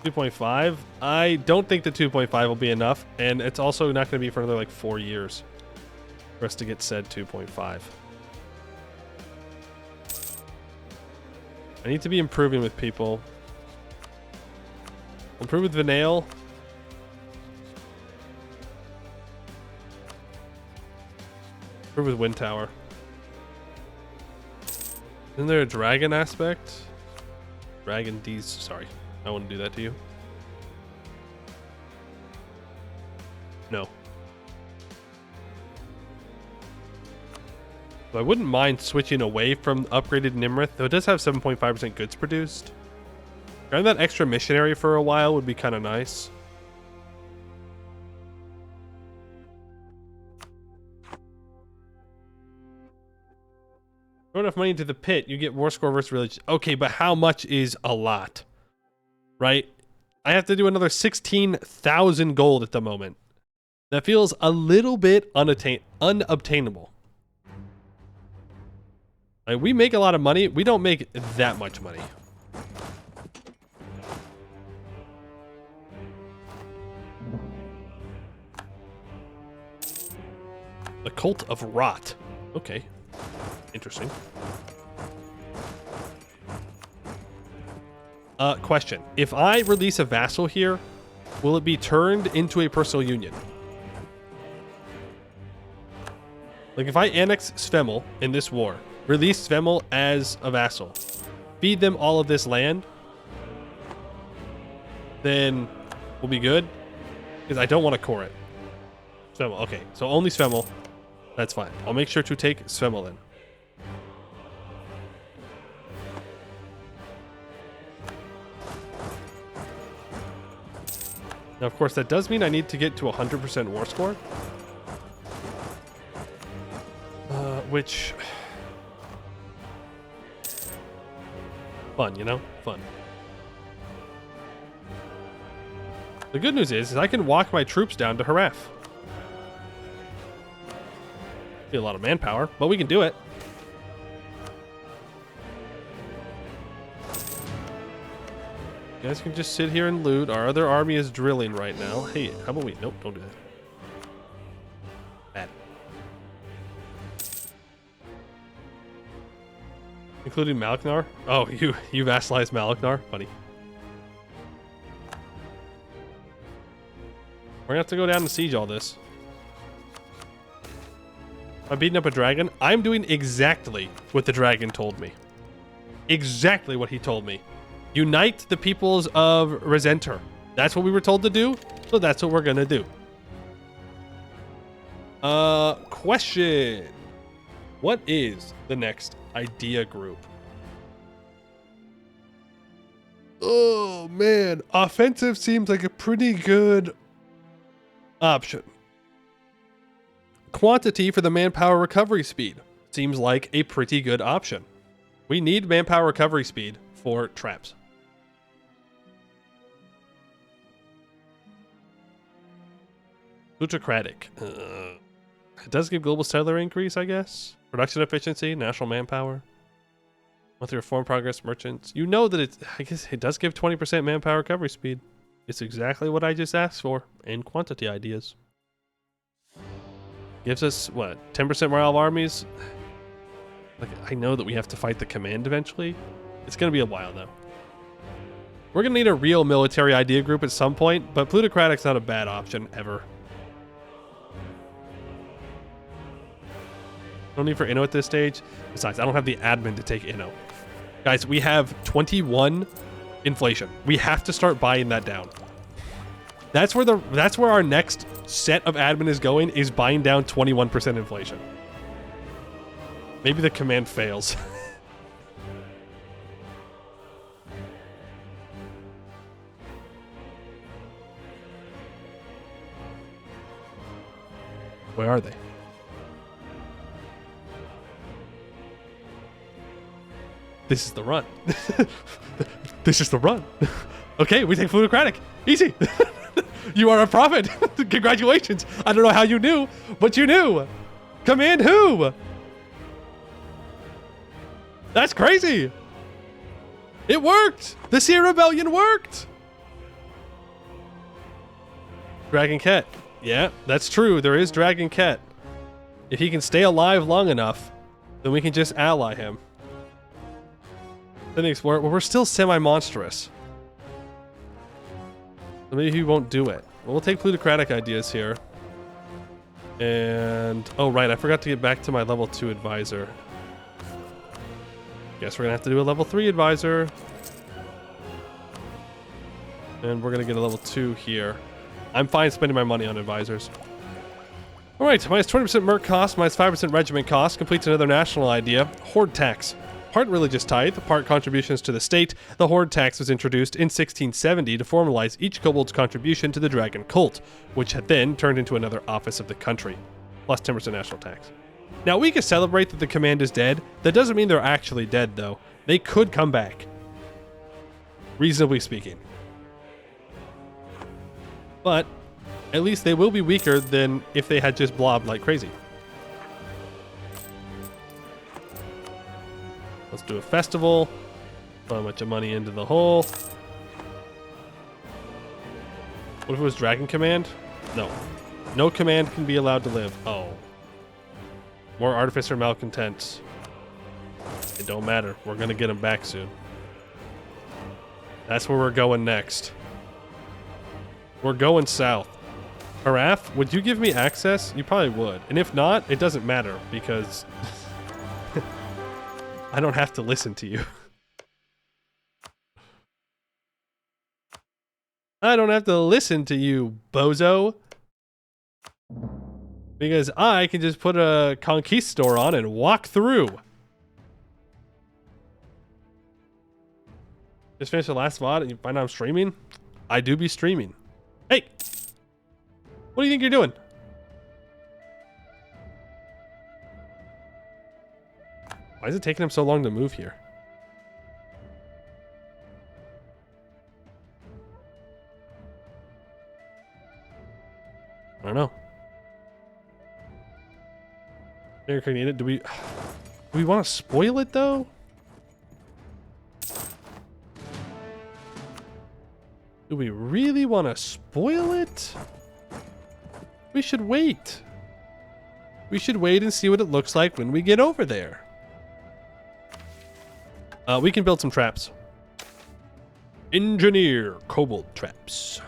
A: 2.5. I don't think the 2.5 will be enough, and it's also not going to be for another like 4 years for us to get said 2.5. I need to be improving with people. Improve with Vinail. Improve with Wind Tower. Isn't there a dragon aspect? Dragon D's. Sorry. I wouldn't do that to you. No. But I wouldn't mind switching away from upgraded Nimrith, though it does have 7.5% goods produced. Grabbing that extra missionary for a while would be kind of nice. Throw enough money into the pit, you get war score versus village. Okay, but how much is a lot? Right? I have to do another 16,000 gold at the moment. That feels a little bit unobtainable. Like, we make a lot of money. We don't make that much money. The Cult of Rot. Okay. Interesting. Question. If I release a vassal here, will it be turned into a personal union? Like, if I annex Svemel in this war, release Svemel as a vassal, feed them all of this land, then we'll be good. Because I don't want to core it. Svemel. Okay, so only Svemel. That's fine. I'll make sure to take Svemel in. Now, of course, that does mean I need to get to 100% war score. Which... fun, you know? Fun. The good news is I can walk my troops down to Haraf. Be a lot of manpower, but we can do it. You guys can just sit here and loot. Our other army is drilling right now. Hey, how about we... Nope, don't do that. Bad. Including Malaknar? Oh, you vassalized Malaknar? Funny. We're gonna have to go down and siege all this. I'm beating up a dragon. I'm doing exactly what the dragon told me. Exactly what he told me. Unite the peoples of Resenter. That's what we were told to do, so that's what we're gonna do. Question. What is the next idea group? Oh, man. Offensive seems like a pretty good option. Quantity for the manpower recovery speed seems like a pretty good option. We need manpower recovery speed for traps. Plutocratic. It does give global settler increase, I guess. Production efficiency, national manpower. Monthly reform progress, merchants. You know that it, I guess it does give 20% manpower recovery speed. It's exactly what I just asked for in quantity ideas. Gives us, what, 10% morale of armies? Like, I know that we have to fight the command eventually. It's going to be a while, though. We're going to need a real military idea group at some point, but plutocratic's not a bad option, ever. No need for Inno at this stage. Besides, I don't have the admin to take Inno. Guys, we have 21 inflation. We have to start buying that down. That's where our next set of admin is going, is buying down 21% inflation. Maybe the command fails. Where are they? This is the run. This is the run. Okay, we take plutocratic. Easy. You are a prophet. Congratulations. I don't know how you knew, but you knew. Command who? That's crazy. It worked. The Sea Rebellion worked. Dragon Ket. Yeah, that's true. There is Dragon Ket. If he can stay alive long enough, then we can just ally him. Then the Explorer. Well, we're still semi-monstrous. So maybe he won't do it. Well, we'll take plutocratic ideas here. And... oh, right. I forgot to get back to my level 2 advisor. Guess we're going to have to do a level 3 advisor. And we're going to get a level 2 here. I'm fine spending my money on advisors. Alright, minus 20% merc cost, minus 5% regiment cost. Completes another national idea. Horde tax. Part religious tithe, part contributions to the state. The horde tax was introduced in 1670 to formalize each kobold's contribution to the dragon cult, which had then turned into another office of the country. Plus 10% national tax. Now, we can celebrate that the command is dead. That doesn't mean they're actually dead, though. They could come back. Reasonably speaking. But at least they will be weaker than if they had just blobbed like crazy. Let's do a festival. Throw a bunch of money into the hole. What if it was Dragon Command? No. No command can be allowed to live. Oh. More Artificer Malcontents. It don't matter. We're going to get them back soon. That's where we're going next. We're going south. Haraf, would you give me access? You probably would. And if not, it doesn't matter because I don't have to listen to you. I don't have to listen to you, bozo. Because I can just put a conquistador on and walk through. Just finished the last VOD and you find out I'm streaming? I do be streaming. Hey! What do you think you're doing? Why is it taking him so long to move here? I don't know. Do we want to spoil it though? Do we really want to spoil it? We should wait. We should wait and see what it looks like when we get over there. We can build some traps. Engineer Kobold traps.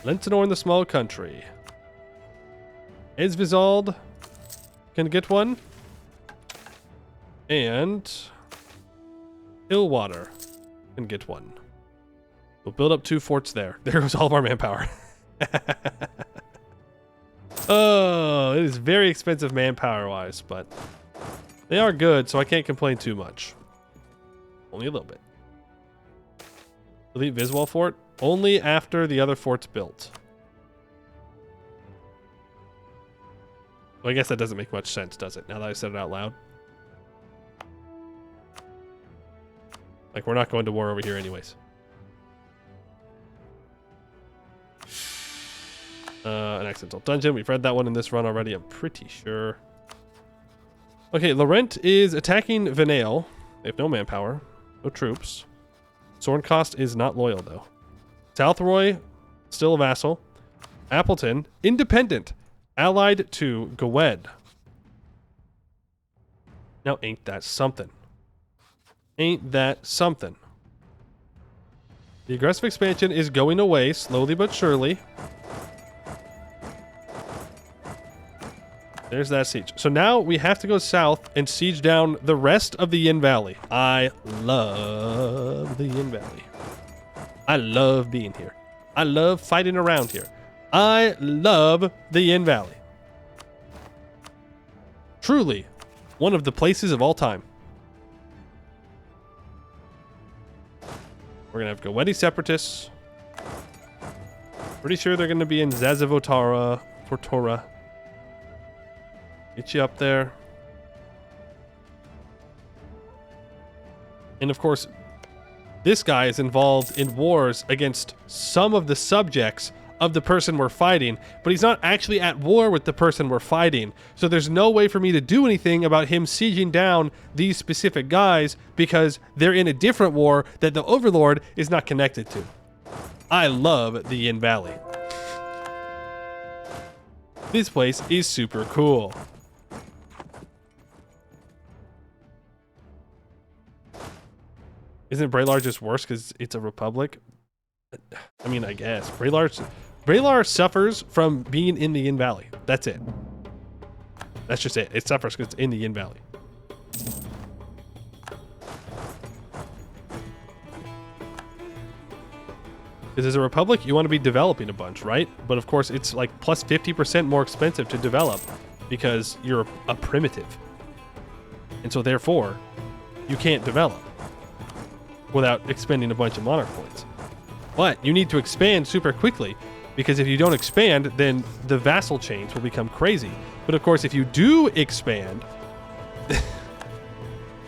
A: Lentinor in the small country. Esvizald can get one. And Illwater can get one. We'll build up 2 forts there. There goes all of our manpower. Oh, it is very expensive manpower-wise, but they are good, so I can't complain too much. Only a little bit. Delete Viswall Fort only after the other fort's built. Well, I guess that doesn't make much sense, does it? Now that I said it out loud. Like, we're not going to war over here anyways. An accidental dungeon. We've read that one in this run already, I'm pretty sure. Okay, Laurent is attacking Venale. They have no manpower, no troops. Sorncost is not loyal, though. Southroy, still a vassal. Appleton, independent, allied to Gwed. Now, ain't that something? Ain't that something? The aggressive expansion is going away, slowly but surely. There's that siege. So now we have to go south and siege down the rest of the Yin Valley. I love the Yin Valley. I love being here. I love fighting around here. I love the Yin Valley. Truly, one of the places of all time. We're going to have Gwedi Separatists. Pretty sure they're going to be in Zazavotara, Fortora. Get you up there. And of course, this guy is involved in wars against some of the subjects of the person we're fighting, but he's not actually at war with the person we're fighting. So there's no way for me to do anything about him sieging down these specific guys because they're in a different war that the Overlord is not connected to. I love the Yin Valley. This place is super cool. Isn't Braylar just worse because it's a republic? I mean, I guess. Braylar suffers from being in the Yin Valley. That's it. That's just it. It suffers because it's in the Yin Valley. Because as a republic, you want to be developing a bunch, right? But of course, it's like plus 50% more expensive to develop because you're a primitive. And so therefore, you can't develop without expending a bunch of monarch points. But you need to expand super quickly, because if you don't expand, then the vassal chains will become crazy. But of course, if you do expand,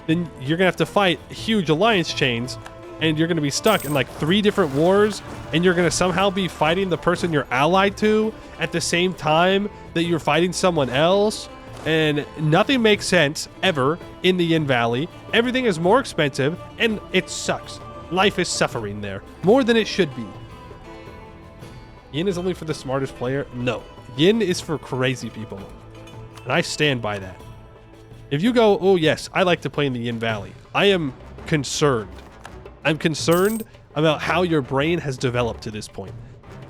A: then you're gonna have to fight huge alliance chains, and you're gonna be stuck in like 3 different wars, and you're gonna somehow be fighting the person you're allied to at the same time that you're fighting someone else. And nothing makes sense ever in the Yin Valley. Everything is more expensive, and it sucks. Life is suffering there, more than it should be. Yin is only for the smartest player? No. Yin is for crazy people. And I stand by that. If you go, oh yes, I like to play in the Yin Valley, I am concerned. I'm concerned about how your brain has developed to this point.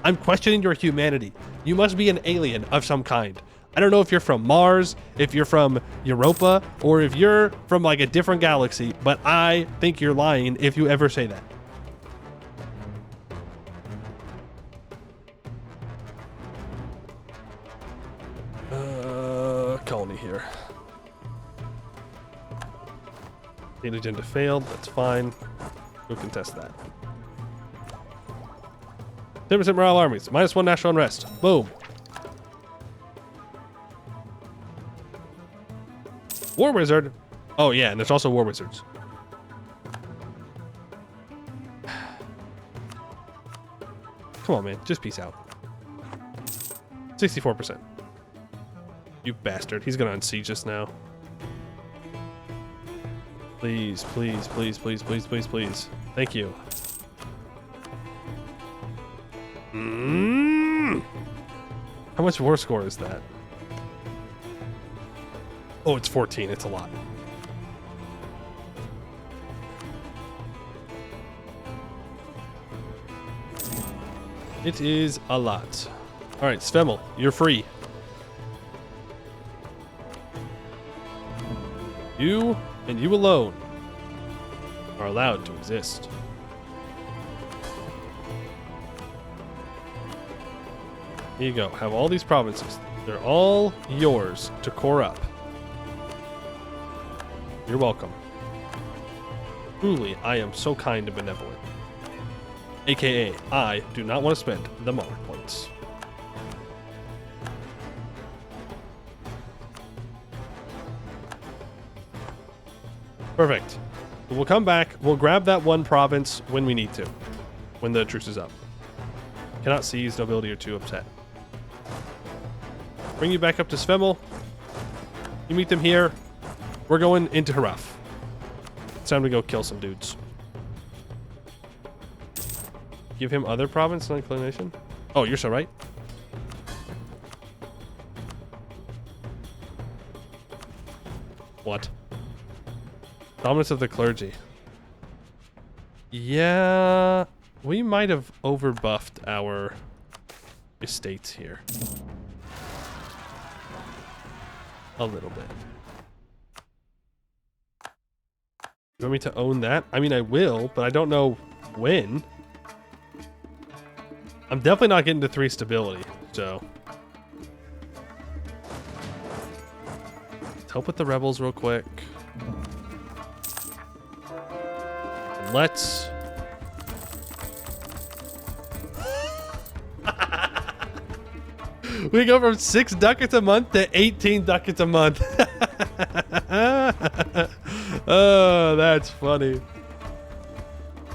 A: I'm questioning your humanity. You must be an alien of some kind. I don't know if you're from Mars, if you're from Europa, or if you're from like a different galaxy, but I think you're lying if you ever say that. Colony here. Data agenda failed, that's fine. We'll contest that. 10% morale armies, -1 national unrest. Boom. War Wizard. Oh yeah, and there's also War Wizards. Come on, man. Just peace out. 64%. You bastard. He's gonna unsiege us now. Please, please, please, please, please, please, please. Thank you. How much war score is that? Oh, it's 14. It's a lot. It is a lot. All right, Svemel, you're free. You and you alone are allowed to exist. Here you go. Have all these provinces. They're all yours to core up. You're welcome. Truly, I am so kind and benevolent. AKA, I do not want to spend the monarch points. Perfect. We'll come back. We'll grab that one province when we need to. When the truce is up. Cannot seize, nobility are too upset. Bring you back up to Svemel. You meet them here. We're going into Haraf. It's time to go kill some dudes. Give him other province and inclination? Oh, you're so right. What? Dominance of the clergy. Yeah, we might have overbuffed our estates here. A little bit. You want me to own that? I mean, I will, but I don't know when. I'm definitely not getting to 3 stability, so. Let's help with the rebels real quick. Let's... We go from 6 ducats a month to 18 ducats a month. Oh, that's funny.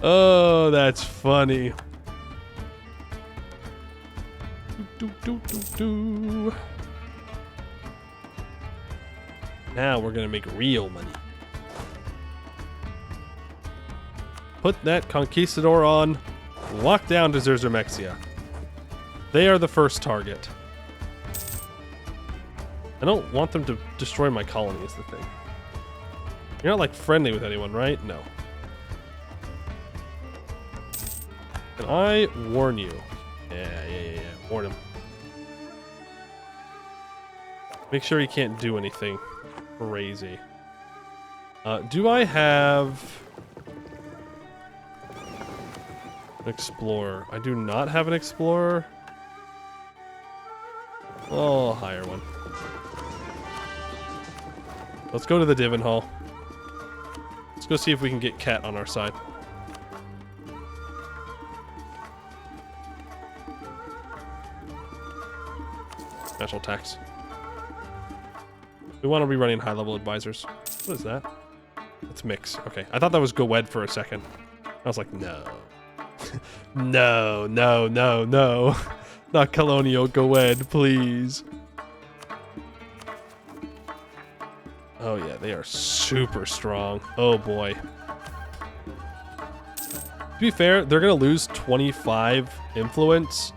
A: Oh, that's funny. Now we're gonna make real money. Put that conquistador on. Walk down to Zerzurmexia. They are the first target. I don't want them to destroy my colony is the thing. You're not like friendly with anyone, right? No. Can I warn you? Yeah. Warn him. Make sure he can't do anything crazy. Do I have an explorer? I do not have an explorer. Oh, I'll hire one. Let's go to the Divin Hall. Let's go see if we can get Cat on our side. National tax. We want to be running high-level advisors. What is that? It's mix. Okay, I thought that was Gowed for a second. I was like, no. No. Not Colonial Gowed, please. Oh yeah, they are super strong. Oh boy. To be fair, they're gonna lose 25 influence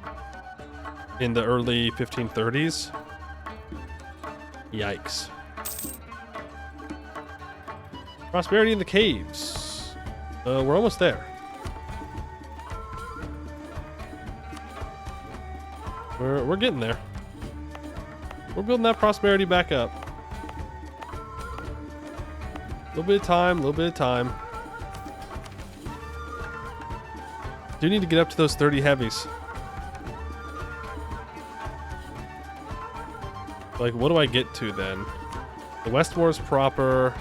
A: in the early 1530s. Yikes. Prosperity in the caves. We're almost there. We're getting there. We're building that prosperity back up. Little bit of time. Do need to get up to those 30 heavies. Like, what do I get to then? The West Moors proper.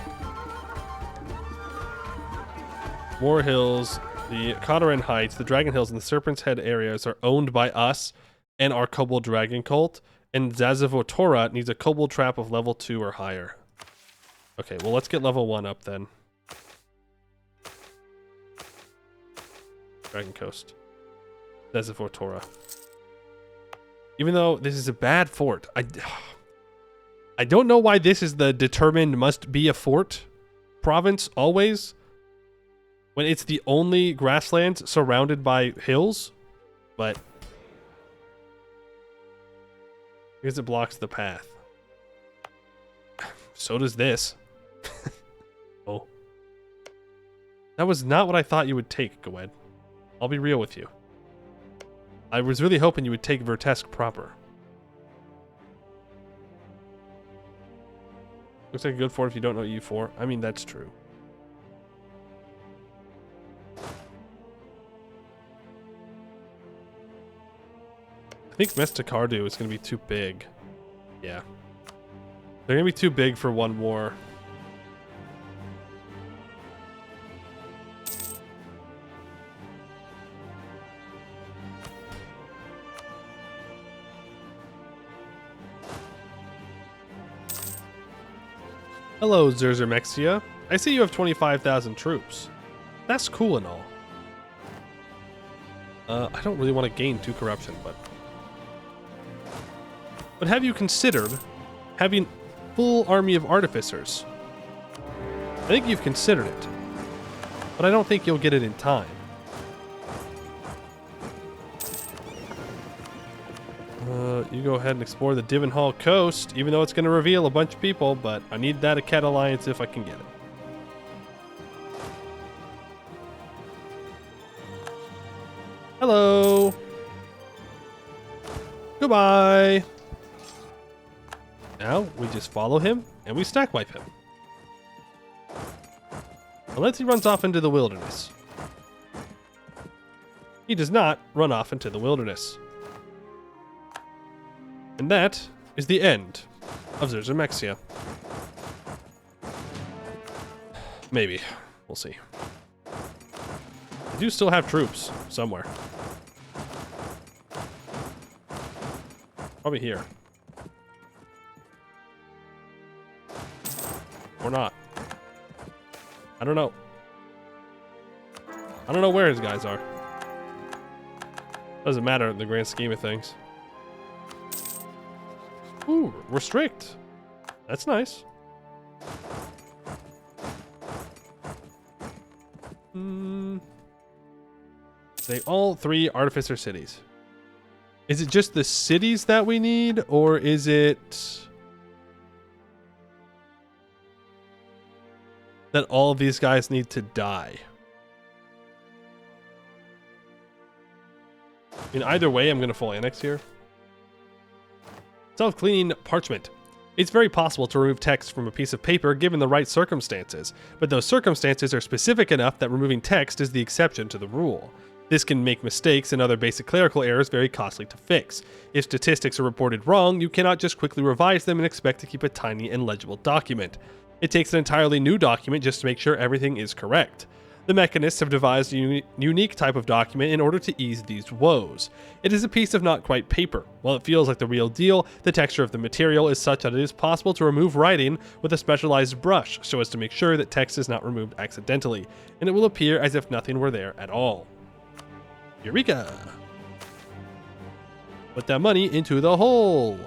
A: Moor Hills, the Cotaran Heights, the Dragon Hills, and the Serpent's Head areas are owned by us and our Kobold Dragon Cult. And Zazavotora needs a Kobold Trap of level 2 or higher. Okay, well, let's get level 1 up then. Dragon Coast. Zazavotora. Even though this is a bad fort, I don't know why this is the determined must be a fort province always, when it's the only grasslands surrounded by hills, but because it blocks the path. So does this. Oh. That was not what I thought you would take, Gowed. I'll be real with you. I was really hoping you would take Vertesque proper. Looks like a good fort if you don't know U4. I mean, that's true. I think Mestacardu is going to be too big. Yeah. They're going to be too big for one war. Hello, Zerzermexia. I see you have 25,000 troops. That's cool and all. I don't really want to gain 2 corruption, but have you considered having full army of artificers? I think you've considered it, but I don't think you'll get it in time. You go ahead and explore the Divenhall coast, even though it's going to reveal a bunch of people, but I need that Aket alliance if I can get it. Hello. Goodbye. Now we just follow him and we stack wipe him. Unless he runs off into the wilderness. He does not run off into the wilderness. And that is the end of Zerzermexia. Maybe. We'll see. I do still have troops somewhere. Probably here. Or not. I don't know. I don't know where his guys are. Doesn't matter in the grand scheme of things. Ooh, restrict. That's nice. They all 3 artificer cities. Is it just the cities that we need, or is it that all of these guys need to die? I mean, either way, I'm going to full annex here. Self-cleaning parchment. It's very possible to remove text from a piece of paper given the right circumstances, but those circumstances are specific enough that removing text is the exception to the rule. This can make mistakes and other basic clerical errors very costly to fix. If statistics are reported wrong, you cannot just quickly revise them and expect to keep a tiny and legible document. It takes an entirely new document just to make sure everything is correct. The mechanists have devised a unique type of document in order to ease these woes. It is a piece of not quite paper. While it feels like the real deal, the texture of the material is such that it is possible to remove writing with a specialized brush so as to make sure that text is not removed accidentally, and it will appear as if nothing were there at all. Eureka! Put that money into the hole.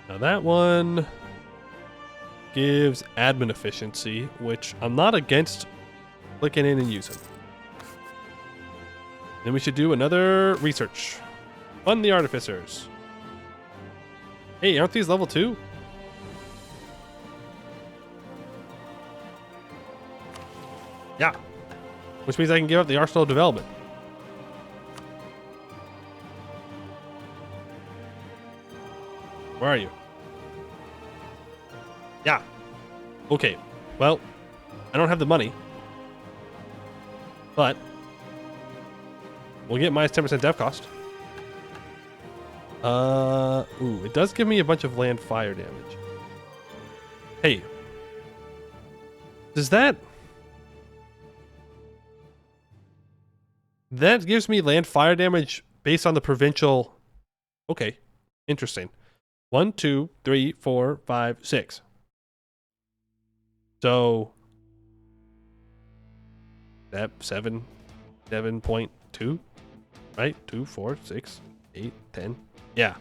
A: Now that one gives admin efficiency, which I'm not against clicking in and using. Then we should do another research. Fund the artificers. Hey, aren't these level 2? Yeah. Which means I can give up the arsenal development. Where are you? Yeah. Okay. Well, I don't have the money. But we'll get minus 10% dev cost. Ooh, it does give me a bunch of land fire damage. Hey. Does that gives me land fire damage based on the provincial. Okay. Interesting. 1, 2, 3, 4, 5, 6. So that 7.2, right? 2, 4, 6, 8, 10. Yeah.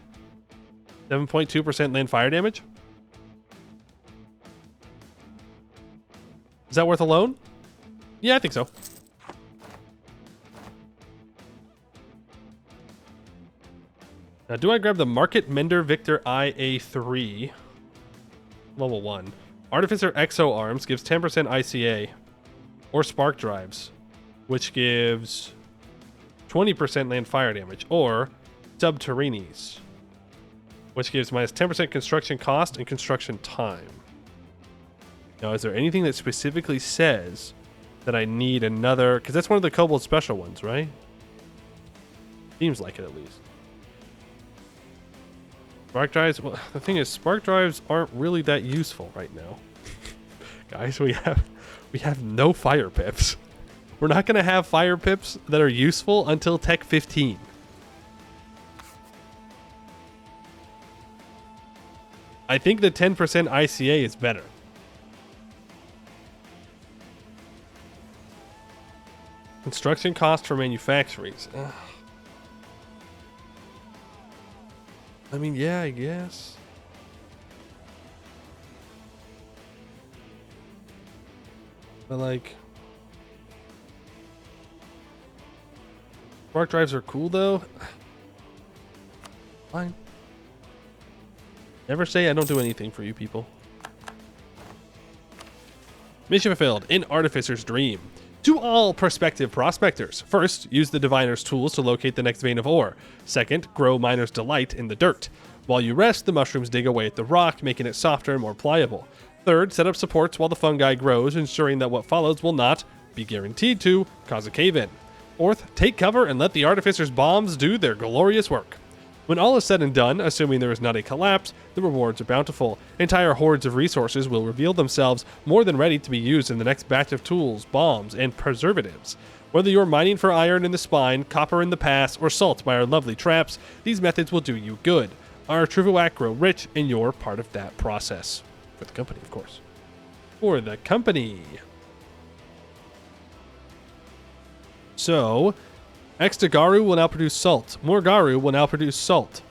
A: 7.2% land fire damage. Is that worth a loan? Yeah, I think so. Now, do I grab the Market Mender Victor IA3? Level 1. Artificer Exo Arms gives 10% ICA. Or Spark Drives, which gives 20% land fire damage, or Subterranees, which gives minus 10% construction cost and construction time. Now, is there anything that specifically says that I need another? Because that's one of the Kobold special ones, right? Seems like it, at least. Spark drives. Well, the thing is, spark drives aren't really that useful right now. Guys, we have no fire pips. We're not going to have fire pips that are useful until Tech 15. I think the 10% ICA is better. Construction cost for manufactories. Ugh. I mean, yeah, I guess. But like, spark drives are cool though. Fine. Never say I don't do anything for you people. Mission fulfilled. An Artificer's Dream. To all prospective prospectors. First, use the Diviner's tools to locate the next vein of ore. Second, grow Miner's Delight in the dirt. While you rest, the mushrooms dig away at the rock, making it softer and more pliable. Third, set up supports while the fungi grows, ensuring that what follows will not, be guaranteed to, cause a cave-in. Fourth, take cover and let the Artificer's bombs do their glorious work. When all is said and done, assuming there is not a collapse, the rewards are bountiful. Entire hordes of resources will reveal themselves more than ready to be used in the next batch of tools, bombs, and preservatives. Whether you're mining for iron in the spine, copper in the pass, or salt by our lovely traps, these methods will do you good. Our Trivuac grow rich, and you're part of that process. For the company, of course. For the company. So, Extagaru will now produce salt. Morgaru will now produce salt.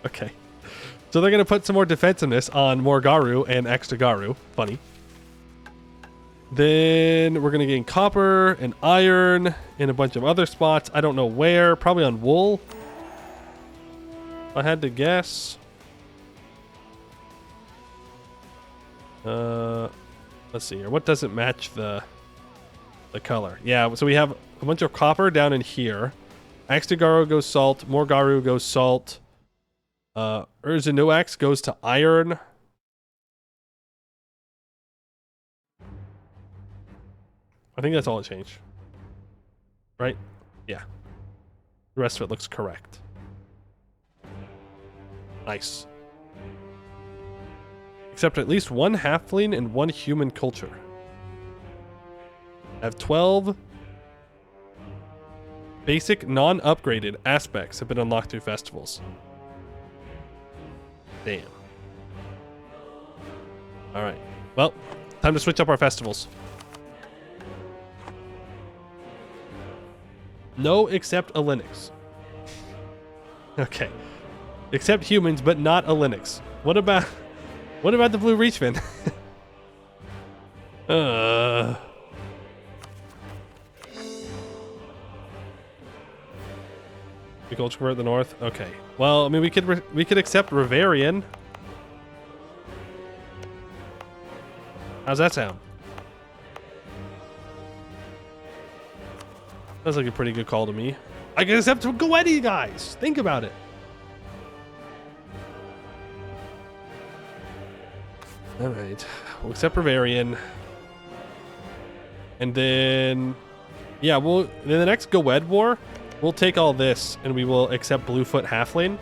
A: Okay. So they're going to put some more defensiveness on Morgaru and Extagaru. Funny. Then we're going to gain copper and iron in a bunch of other spots. I don't know where. Probably on wool. If I had to guess. Let's see here. What doesn't match the color? Yeah, so we have a bunch of copper down in here. Extagaru goes salt. Morgaru goes salt. Urzanuax goes to iron. I think that's all it changed. Right? Yeah. The rest of it looks correct. Nice. Except at least one halfling and one human culture. I have 12 basic non-upgraded aspects have been unlocked through festivals. Damn. Alright. Well, time to switch up our festivals. No, except a Linux. Okay. Except humans, but not a Linux. What about the Blue Reachman? We culture convert the north. Okay. Well, I mean, we could accept Rivarian. How's that sound? Sounds like a pretty good call to me. I can accept Goetti, guys. Think about it. All right. We'll accept Rivarian. And then, yeah, then the next Goed War, we'll take all this and we will accept Bluefoot Halfling.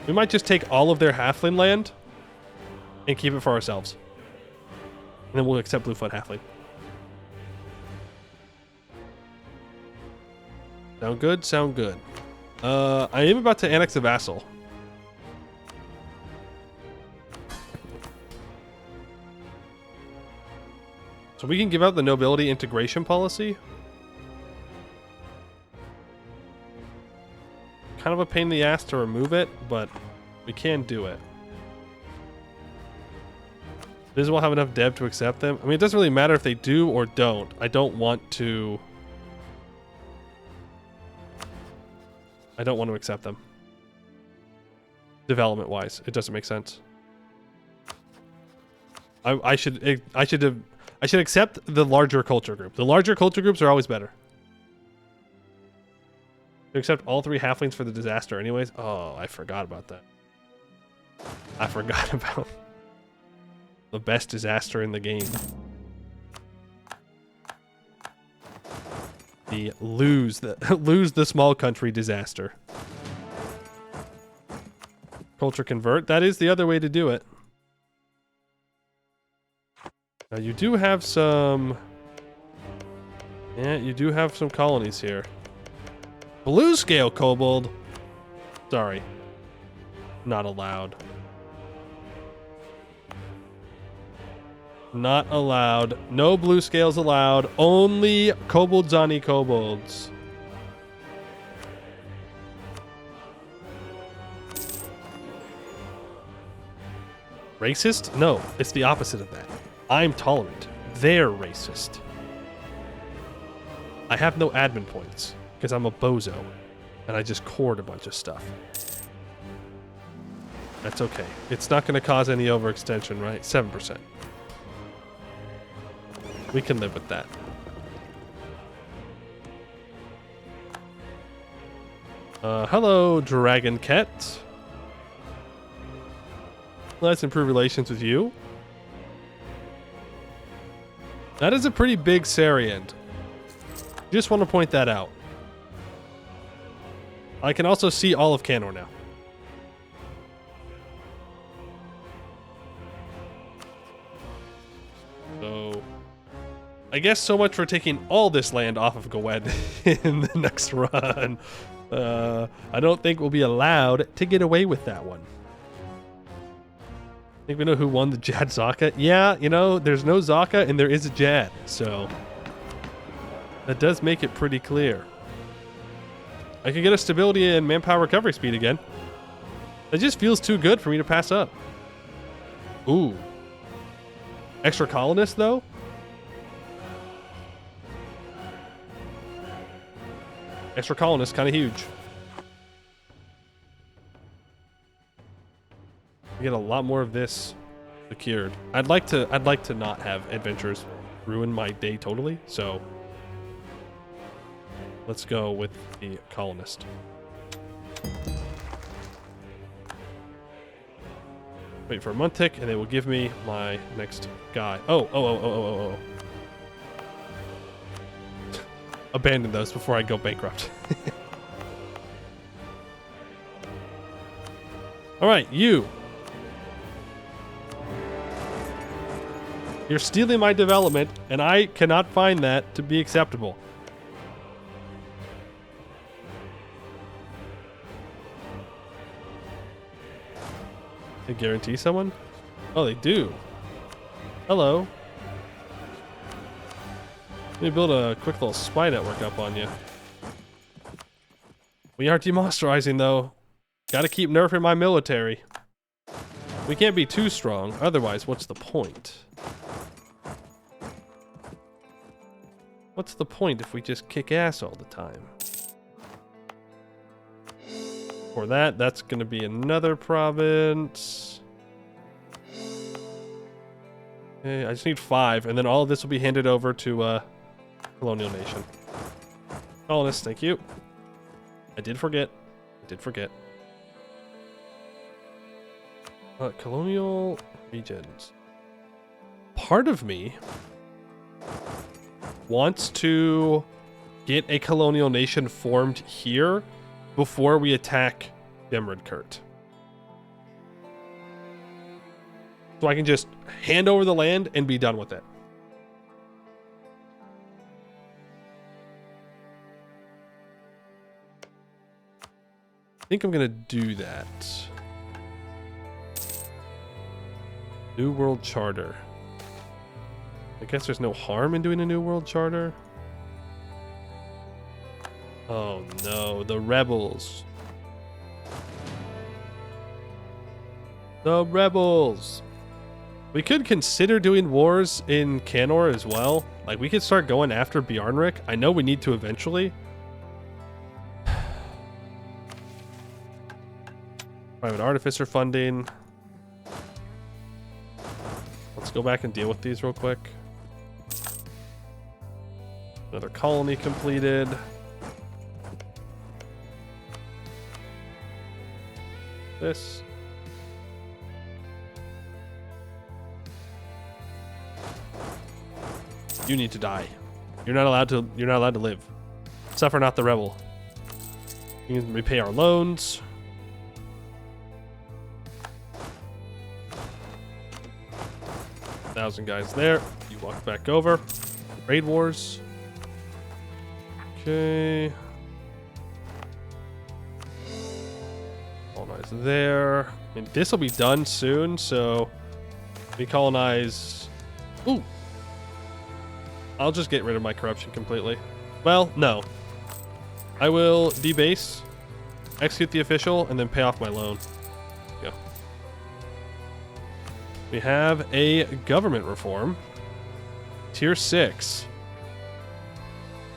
A: We might just take all of their Halfling land and keep it for ourselves. And then we'll accept Bluefoot Halfling. Sound good? Sound good. I am about to annex a vassal. So we can give out the nobility integration policy. Kind of a pain in the ass to remove it, but we can do it. Does we'll have enough dev to accept them? I mean, it doesn't really matter if they do or don't. I don't want to accept them. Development wise, it doesn't make sense. I should accept the larger culture group. The larger culture groups are always better. To accept all 3 halflings for the disaster anyways. Oh, I forgot about that. I forgot about the best disaster in the game. The lose the small country disaster. Culture convert. That is the other way to do it. Now you do have some... Yeah, you do have some colonies here. Blue scale kobold. Sorry. Not allowed. Not allowed. No blue scales allowed. Only Kobildzani kobolds. Racist? No, it's the opposite of that. I'm tolerant. They're racist. I have no admin points because I'm a bozo and I just cored a bunch of stuff. That's okay. It's not going to cause any overextension, right? 7%. We can live with that. Hello, Dragon Cat. Let's improve relations with you. That is a pretty big Sarian. Just want to point that out. I can also see all of Canor now. So, I guess so much for taking all this land off of Gwed in the next run. I don't think we'll be allowed to get away with that one. I think we know who won the Jad Zaka. Yeah, you know, there's no Zaka and there is a Jad, so that does make it pretty clear. I can get a stability and manpower recovery speed again. It just feels too good for me to pass up. Ooh. Extra colonists, though? Extra colonists, kind of huge. We get a lot more of this secured. I'd like to not have adventures ruin my day totally, so let's go with the colonist. Wait for a month tick, and they will give me my next guy. Oh. Abandon those before I go bankrupt. All right, you. You're stealing my development, and I cannot find that to be acceptable. They guarantee someone? Oh, they do. Hello. Let me build a quick little spy network up on you. We are demonsterizing, though. Gotta keep nerfing my military. We can't be too strong, otherwise what's the point? What's the point if we just kick ass all the time? For that, that's going to be another province. Okay, I just need 5, and then all of this will be handed over to Colonial Nation. Colonists, thank you. I did forget. Colonial regions. Part of me wants to get a colonial nation formed here before we attack Demredkurt. So I can just hand over the land and be done with it. I think I'm gonna do that. New World Charter. I guess there's no harm in doing a New World Charter. Oh no, the rebels. The rebels. We could consider doing wars in Canor as well. Like, we could start going after Bjarnrik. I know we need to eventually. Private Artificer funding. Let's go back and deal with these real quick. Another colony completed. This. You need to die. You're not allowed to. You're not allowed to live. Suffer not the rebel. You can repay our loans. Thousand guys there. You walk back over. Raid wars. Okay. Colonize there. I mean, this will be done soon, so we colonize. Ooh. I'll just get rid of my corruption completely. Well, no. I will debase, execute the official, and then pay off my loan. Go. We have a government reform. Tier 6.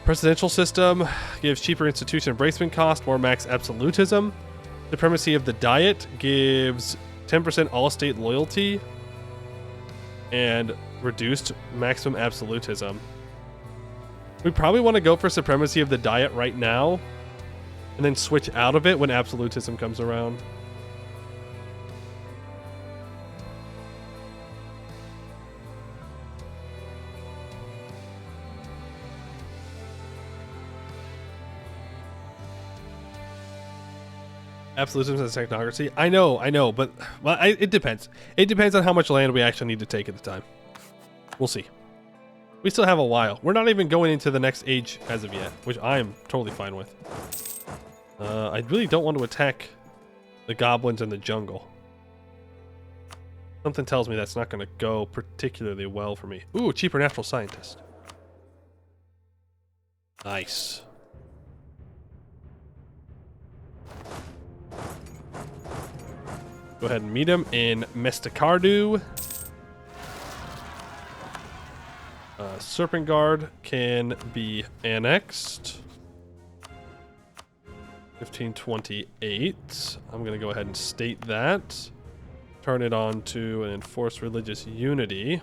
A: Presidential system gives cheaper institution embracement cost, more max absolutism. Supremacy of the diet gives 10% all estate loyalty and reduced maximum absolutism. We probably want to go for supremacy of the diet right now and then switch out of it when absolutism comes around. Absolutism and technocracy. I know, but well, it depends. It depends on how much land we actually need to take at the time. We'll see. We still have a while. We're not even going into the next age as of yet, which I am totally fine with. I really don't want to attack the goblins in the jungle. Something tells me that's not going to go particularly well for me. Ooh, cheaper natural scientist. Nice. Go ahead and meet him in Mestakardu. Serpent Guard can be annexed. 1528. I'm going to go ahead and state that. Turn it on to an enforced religious unity.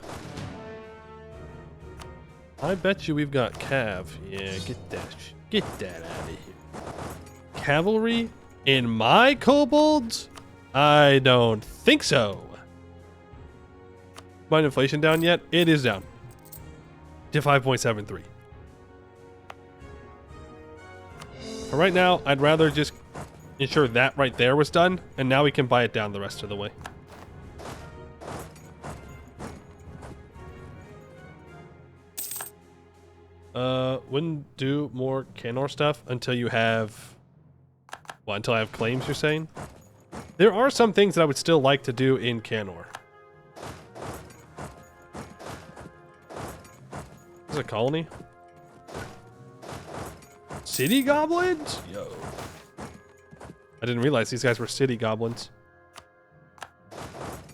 A: I bet you we've got cav. Yeah, get that out of here. Cavalry in my kobolds? I don't think so. Mind inflation down yet? It is down to 5.73. For right now, I'd rather just ensure that right there was done, and now we can buy it down the rest of the way. Wouldn't do more Canor stuff until you have... Well, until I have claims, you're saying? There are some things that I would still like to do in Canor. Is a colony? City goblins? Yo. I didn't realize these guys were city goblins.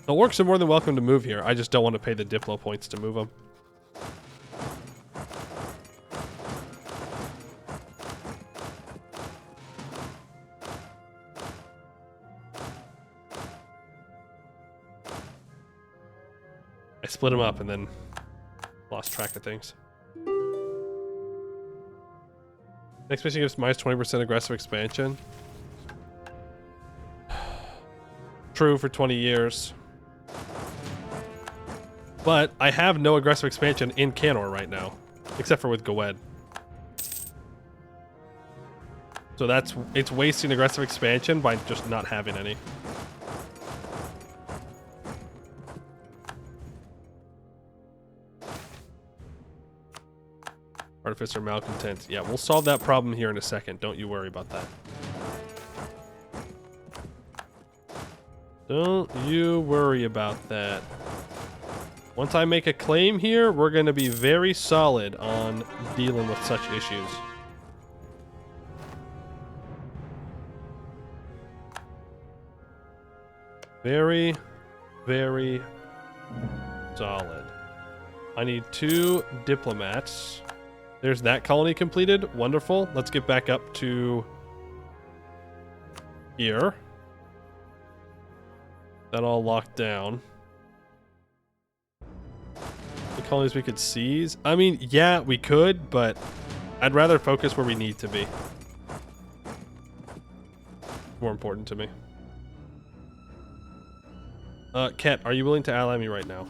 A: The orcs are more than welcome to move here. I just don't want to pay the Diplo points to move them. I split them up and then lost track of things. Next mission gives minus 20% aggressive expansion. True for 20 years. But I have no aggressive expansion in Canor right now, except for with Goed. So it's wasting aggressive expansion by just not having any. Artificer malcontent. Yeah, we'll solve that problem here in a second. Don't you worry about that. Don't you worry about that. Once I make a claim here, we're going to be very solid on dealing with such issues. Very, very solid. I need 2 diplomats. There's that colony completed. Wonderful. Let's get back up to here. That all locked down. The colonies we could seize. I mean, yeah, we could, but I'd rather focus where we need to be. More important to me. Ket, are you willing to ally me right now?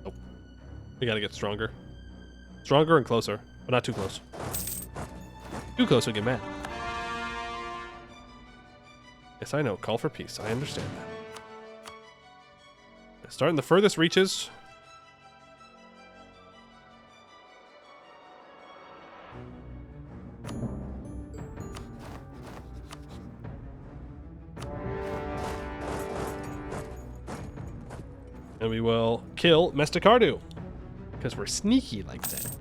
A: Nope. We gotta get stronger. Stronger and closer, but not too close. Too close, we get mad. Yes, I know. Call for peace. I understand that. Starting the furthest reaches. And we will kill Mestacardu. Because we're sneaky like that.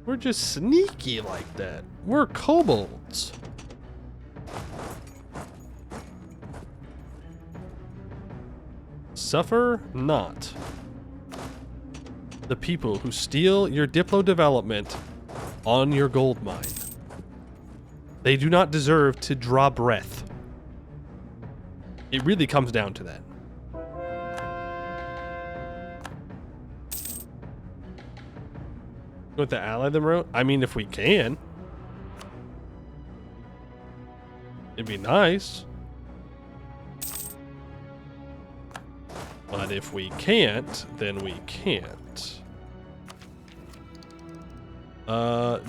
A: We're just sneaky like that. We're kobolds. Suffer not the people who steal your Diplo development on your gold mine. They do not deserve to draw breath. It really comes down to that. With the ally them wrote? I mean, if we can. It'd be nice. But if we can't, then we can't.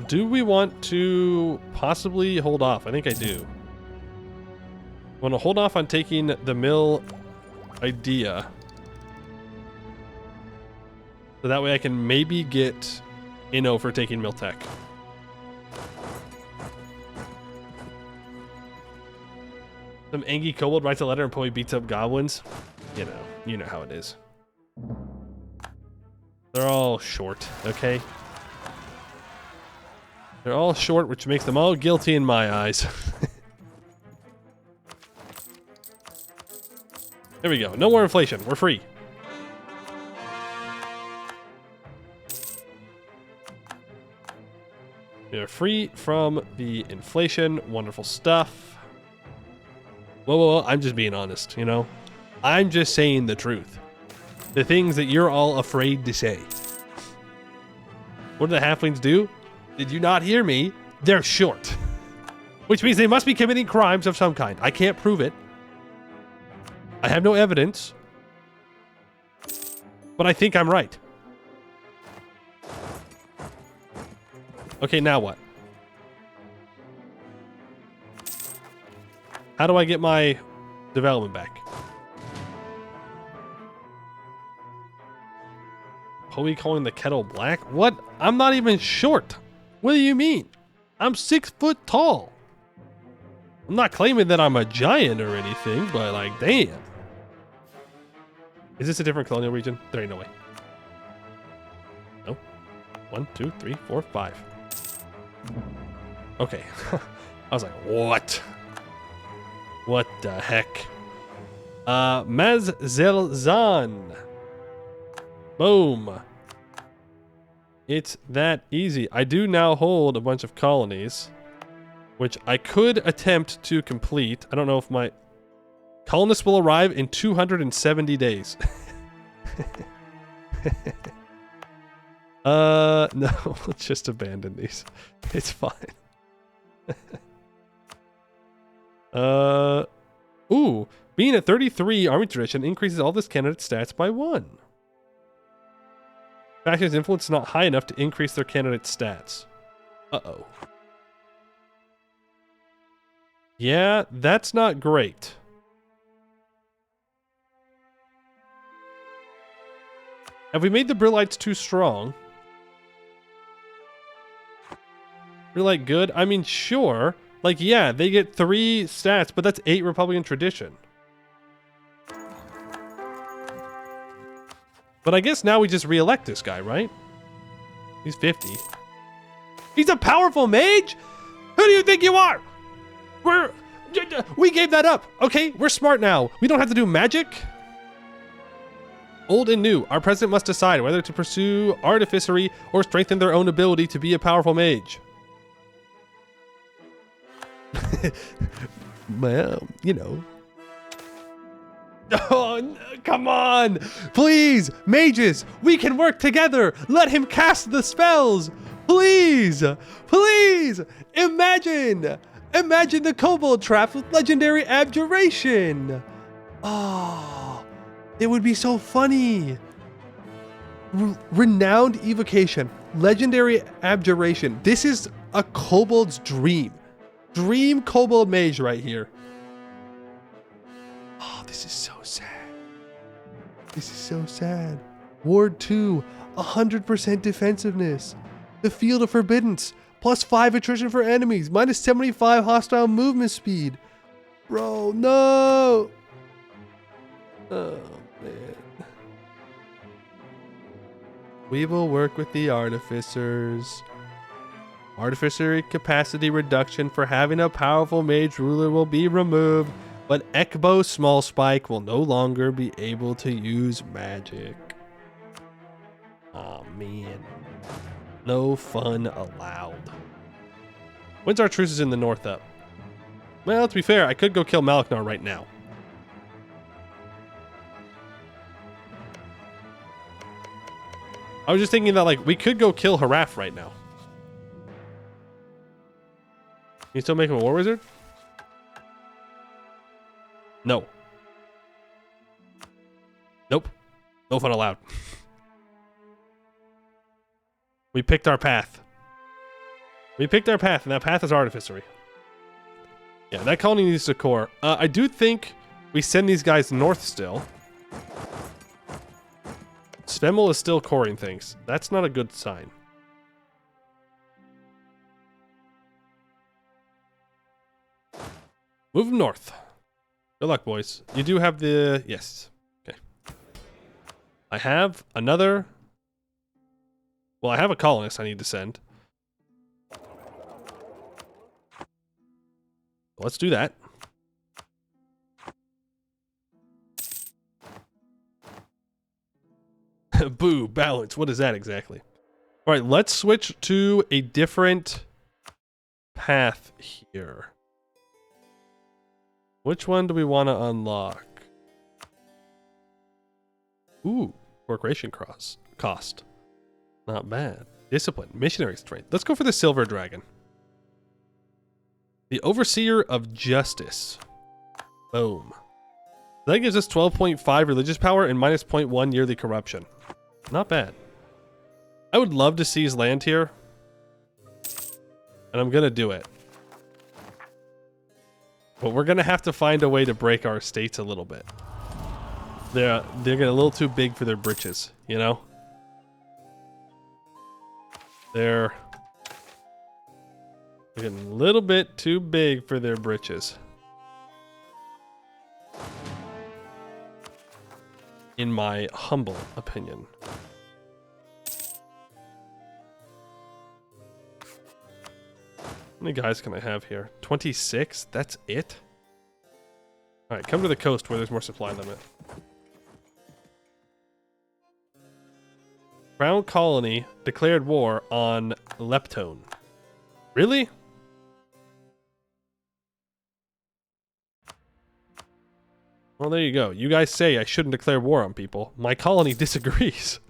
A: Do we want to possibly hold off? I think I do. I want to hold off on taking the mill idea. So that way I can maybe get Inno for taking mill tech. Some angry kobold writes a letter and probably beats up goblins. You know how it is. They're all short, okay? They're all short, which makes them all guilty in my eyes. There we go. No more inflation. We're free. We are free from the inflation. Wonderful stuff. Whoa. I'm just being honest, you know? I'm just saying the truth. The things that you're all afraid to say. What do the halflings do? Did you not hear me? They're short. Which means they must be committing crimes of some kind. I can't prove it. I have no evidence. But I think I'm right. Okay, now what? How do I get my development back? Poe calling the kettle black? What? I'm not even short. What do you mean? I'm 6 foot tall. I'm not claiming that I'm a giant or anything, but like, damn. Is this a different colonial region? There ain't no way. No. 1, 2, 3, 4, 5. Okay. I was like, what? What the heck? Mazzelzan. Boom. It's that easy. I do now hold a bunch of colonies, which I could attempt to complete. I don't know if my colonists will arrive in 270 days. No, let's just abandon these. It's fine. Ooh, being at 33 army tradition increases all this candidate stats by 1. Faction's influence is not high enough to increase their candidate stats. Uh-oh. Yeah, that's not great. Have we made the Brillites too strong? Brilite good? I mean, sure. Like, yeah, they get 3 stats, but that's 8 Republican tradition. But I guess now we just re-elect this guy, right? He's 50. He's a powerful mage? Who do you think you are? We gave that up. Okay, we're smart now. We don't have to do magic. Old and new, our president must decide whether to pursue artificery or strengthen their own ability to be a powerful mage. Well, you know. Oh, no, come on! Please, mages, we can work together! Let him cast the spells! Please! Please! Imagine Imagine the kobold traps with legendary abjuration. Oh, it would be so funny. Renowned evocation, legendary abjuration. This is a kobold's dream. Dream kobold mage right here. Oh, this is so sad. This is so sad. Ward 2, 100% defensiveness. The Field of Forbiddance, plus 5 attrition for enemies, minus 75 hostile movement speed. Bro, no. Oh, man. We will work with the artificers. Artificer capacity reduction for having a powerful mage ruler will be removed, but Ekbo Small Spike will no longer be able to use magic. Oh man. No fun allowed. When's our truces in the north up? Well, to be fair, I could go kill Malaknar right now. I was just thinking that, like, we could go kill Haraf right now. You still make him a war wizard? No. Nope. No fun allowed. We picked our path. We picked our path, and that path is artificery. Yeah, that colony needs to core. I do think we send these guys north still. Svemel is still coring things. That's not a good sign. Move them north. Good luck, boys. You do have the... Yes. Okay. I have another... Well, I have a colonist I need to send. Let's do that. Boo, balance. What is that exactly? All right, let's switch to a different path here. Which one do we want to unlock? Ooh, corporation cost. Not bad. Discipline, missionary strength. Let's go for the silver dragon. The Overseer of Justice. Boom. That gives us 12.5 religious power and minus 0.1 yearly corruption. Not bad. I would love to seize land here. And I'm going to do it. But we're going to have to find a way to break our estates a little bit. They're getting a little too big for their britches, you know? They're getting a little bit too big for their britches. In my humble opinion. How many guys can I have here? 26? That's it? Alright, come to the coast where there's more supply limit. Crown Colony declared war on Leptone. Really? Well, there you go. You guys say I shouldn't declare war on people. My colony disagrees.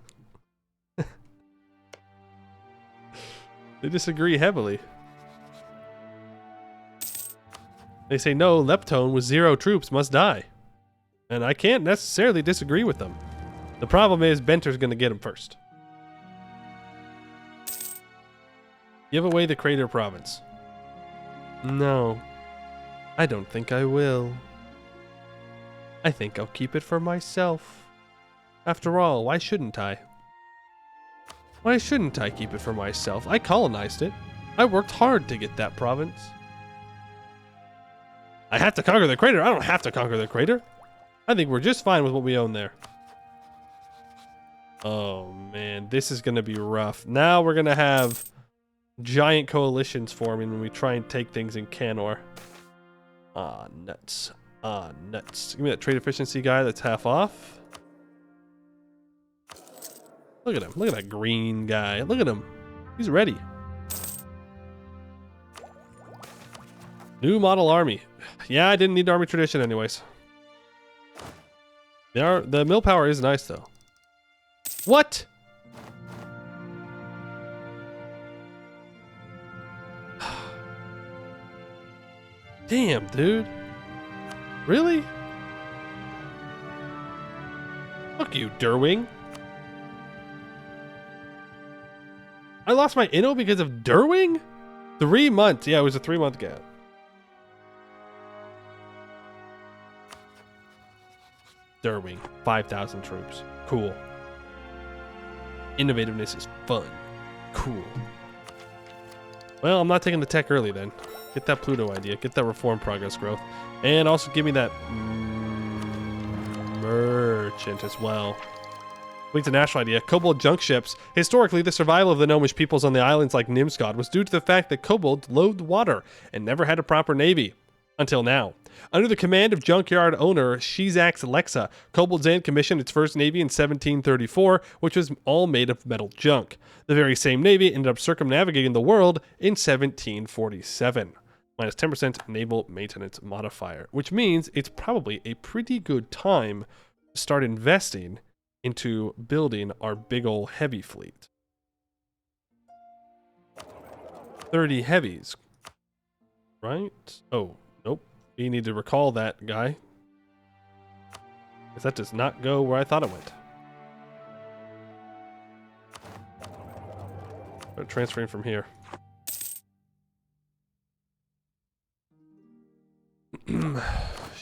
A: They disagree heavily. They say, no, Leptone with 0 troops must die. And I can't necessarily disagree with them. The problem is Benter's going to get him first. Give away the Crater Province. No. I don't think I will. I think I'll keep it for myself. After all, why shouldn't I? Why shouldn't I keep it for myself? I colonized it. I worked hard to get that province. I have to conquer the crater. I don't have to conquer the crater. I think we're just fine with what we own there. Oh man, this is going to be rough. Now we're going to have giant coalitions forming when we try and take things in Canor. Ah, nuts. Ah, nuts. Give me that trade efficiency guy that's half off. Look at him. Look at that green guy. Look at him. He's ready. New model army. Yeah, I didn't need army tradition anyways. The mill power is nice though. What? Damn, dude. Really? Fuck you, Derwing. I lost my Inno because of Derwing? 3 months. Yeah, it was a 3-month gap. Derwing. 5,000 troops. Cool. Innovativeness is fun. Cool. Well, I'm not taking the tech early then. Get that Pluto idea. Get that reform progress growth. And also give me that merchant as well. Linked to national idea. Kobold junk ships. Historically, the survival of the gnomish peoples on the islands like Nimsgard was due to the fact that kobolds loathed water and never had a proper navy. Until now. Under the command of junkyard owner Shizax Lexa, Kobildzan commissioned its first navy in 1734, which was all made of metal junk. The very same navy ended up circumnavigating the world in 1747. Minus 10% naval maintenance modifier, which means it's probably a pretty good time to start investing into building our big ol' heavy fleet. 30 heavies. Right? Oh, nope. You need to recall that guy. Because that does not go where I thought it went. Start transferring from here.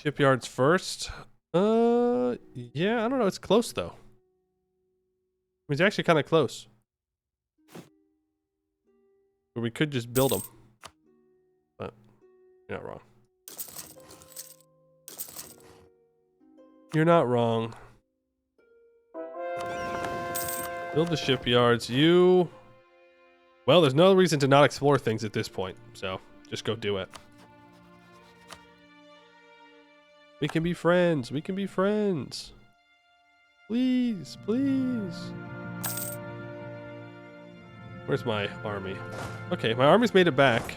A: Shipyards first. Yeah, I don't know. It's close though. It's actually kind of close. Or we could just build them. But you're not wrong. You're not wrong. Build the shipyards. You... Well, there's no reason to not explore things at this point. So, just go do it. We can be friends. We can be friends. Please, please. Where's my army? Okay, my army's made it back.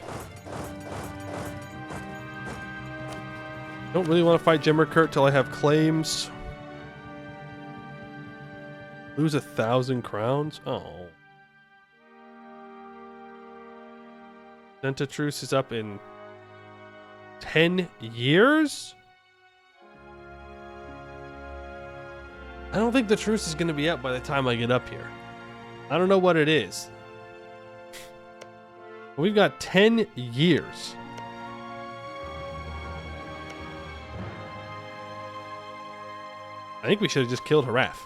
A: Don't really want to fight Jimmerkurt till I have claims. Lose 1,000 crowns? Oh. Senta Truce is up in 10 years? I don't think the truce is going to be up by the time I get up here. I don't know what it is. We've got 10 years. I think we should have just killed Haraf.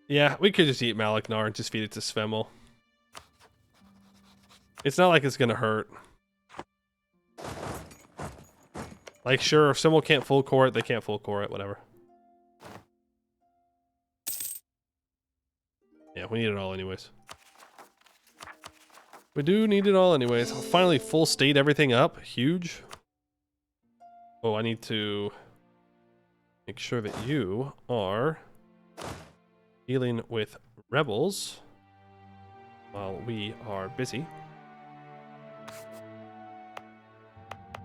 A: Yeah, we could just eat Malaknar and just feed it to Svemel. It's not like it's going to hurt. Like, sure, if Svemel can't full core it, they can't full core it, whatever. Yeah, we need it all anyways. We do need it all anyways. I'll finally full state everything up. Huge. Oh, I need to make sure that you are dealing with rebels while we are busy.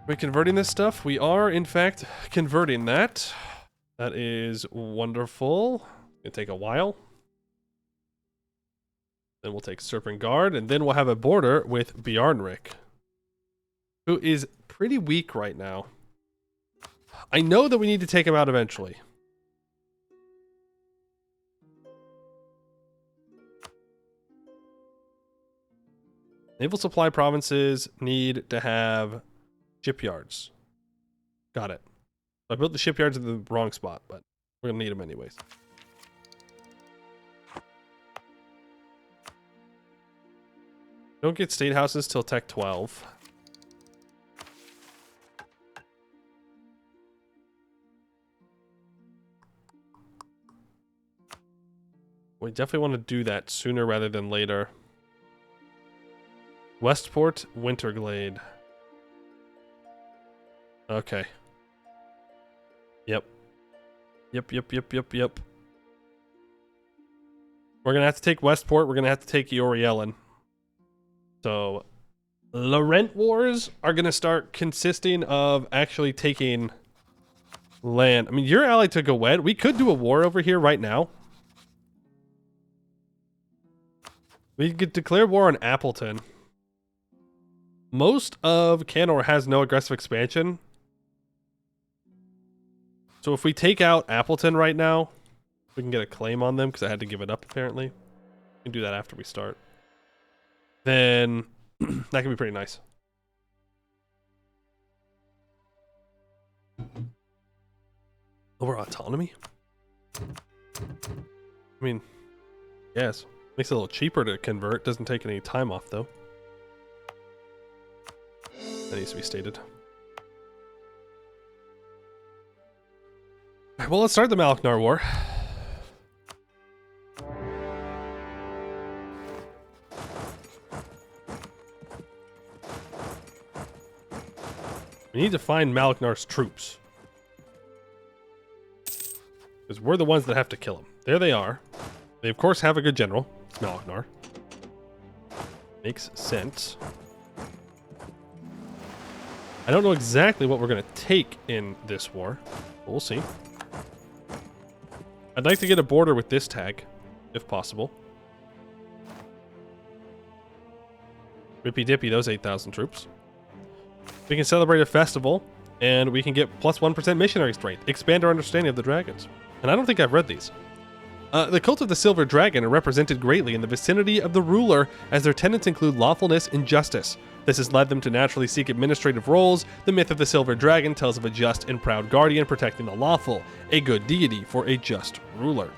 A: We're converting this stuff. We are, in fact, converting that. That is wonderful. It'll take a while. Then we'll take Serpent Guard, and then we'll have a border with Bjarnrik, who is pretty weak right now. I know that we need to take him out eventually. Naval supply provinces need to have shipyards. Got it. I built the shipyards in the wrong spot, but we're gonna need them anyways. Don't get state houses till Tech 12. We definitely want to do that sooner rather than later. Westport, Winterglade. Okay. Yep. Yep. We're gonna have to take Westport. We're gonna have to take Yorielen. So, Laurent Wars are gonna start consisting of actually taking land. I mean, your ally took a wed. We could do a war over here right now. We could declare war on Appleton. Most of Canor has no aggressive expansion. So if we take out Appleton right now, we can get a claim on them because I had to give it up apparently. We can do that after we start. Then that can be pretty nice. Over autonomy? I mean, yes. Makes it a little cheaper to convert. Doesn't take any time off though. That needs to be stated. Alright, well, let's start the Malachnar War. We need to find Malachnar's troops. Because we're the ones that have to kill them. There they are. They, of course, have a good general. It's Malachnar. Makes sense. I don't know exactly what we're going to take in this war. But we'll see. I'd like to get a border with this tag, if possible. Rippy dippy, those 8,000 troops. We can celebrate a festival, and we can get plus 1% missionary strength. Expand our understanding of the dragons. And I don't think I've read these. The cult of the Silver Dragon are represented greatly in the vicinity of the ruler, as their tenets include lawfulness and justice. This has led them to naturally seek administrative roles. The myth of the Silver Dragon tells of a just and proud guardian protecting the lawful, a good deity for a just ruler.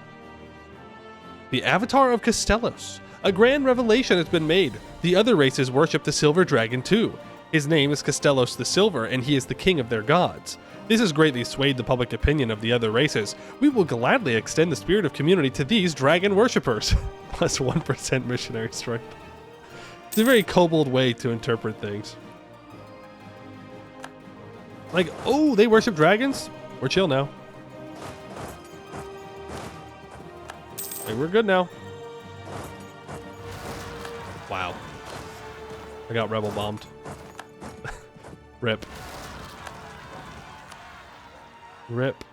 A: The Avatar of Castellos. A grand revelation has been made. The other races worship the Silver Dragon too. His name is Castellos the Silver, and he is the king of their gods. This has greatly swayed the public opinion of the other races. We will gladly extend the spirit of community to these dragon worshippers. Plus 1% missionary strength. It's a very kobold way to interpret things. Like, oh, they worship dragons? We're chill now. Hey, we're good now. Wow. I got rebel bombed. Rip. Rip.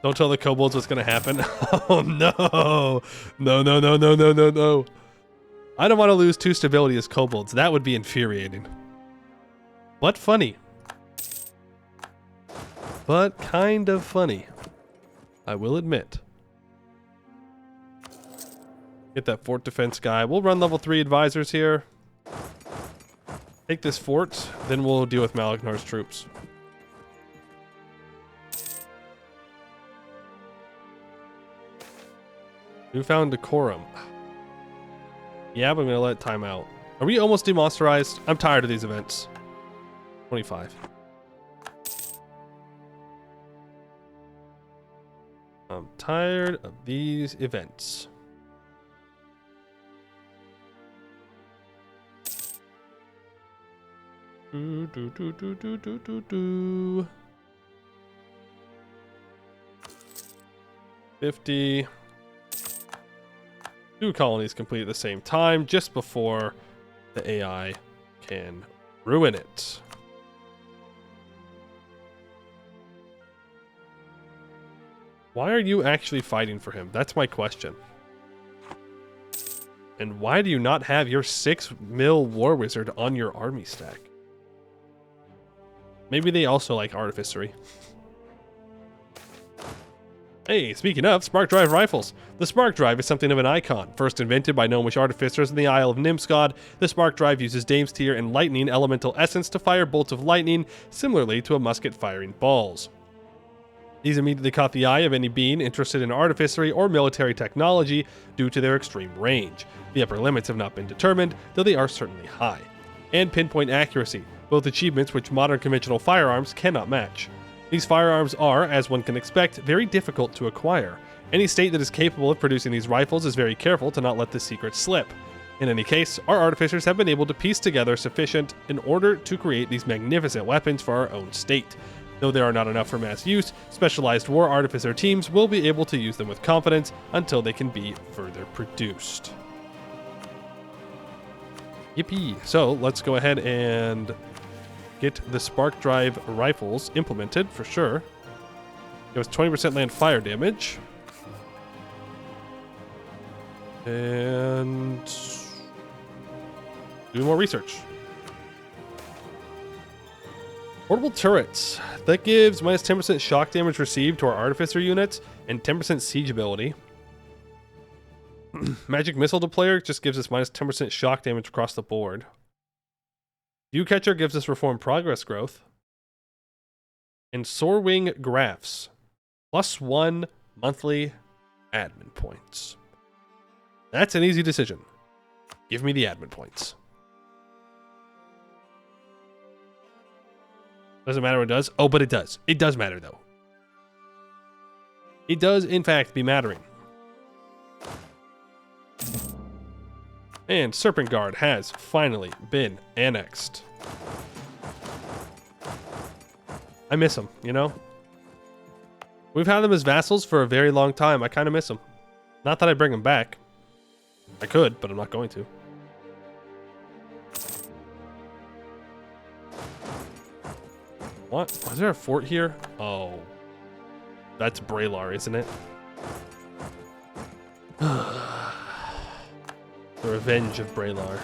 A: Don't tell the kobolds what's gonna happen. Oh no! No, no, no, no, no, no, no. I don't want to lose 2 stability as kobolds. That would be infuriating. But funny. But kind of funny. I will admit. Get that fort defense guy. We'll run level 3 advisors here. Take this fort, then we'll deal with Malachnar's troops. Newfound decorum. Yeah, but I'm gonna let time out. Are we almost demonsterized? I'm tired of these events. 25. I'm tired of these events. Do, do, do, do, do, do, do, do. 50. 2 colonies complete at the same time, just before the AI can ruin it. Why are you actually fighting for him? That's my question. And why do you not have your 6 mil war wizard on your army stack? Maybe they also like artificery. Hey, speaking of, spark drive rifles. The spark drive is something of an icon. First invented by gnomish artificers in the Isle of Nimsgard, the spark drive uses Dame's Tear and lightning elemental essence to fire bolts of lightning, similarly to a musket firing balls. These immediately caught the eye of any being interested in artificery or military technology due to their extreme range. The upper limits have not been determined, though they are certainly high. And pinpoint accuracy, both achievements which modern conventional firearms cannot match. These firearms are, as one can expect, very difficult to acquire. Any state that is capable of producing these rifles is very careful to not let this secret slip. In any case, our artificers have been able to piece together sufficient in order to create these magnificent weapons for our own state. Though there are not enough for mass use, specialized war artificer teams will be able to use them with confidence until they can be further produced. Yippee! So let's go ahead and get the spark drive rifles implemented for sure. It was 20% land fire damage. And do more research. Portable turrets. That gives minus 10% shock damage received to our artificer units and 10% siege ability. Magic missile deployer just gives us minus 10% shock damage across the board. View catcher gives us reformed progress growth. And Soarwing graphs. +1 monthly admin points. That's an easy decision. Give me the admin points. Doesn't matter what it does. Oh, but it does. It does matter, though. It does, in fact, be mattering. And Serpent Guard has finally been annexed. I miss them, you know? We've had them as vassals for a very long time. I kind of miss them. Not that I bring them back. I could, but I'm not going to. What? Was there a fort here? Oh. That's Braylar, isn't it? The revenge of Braylar.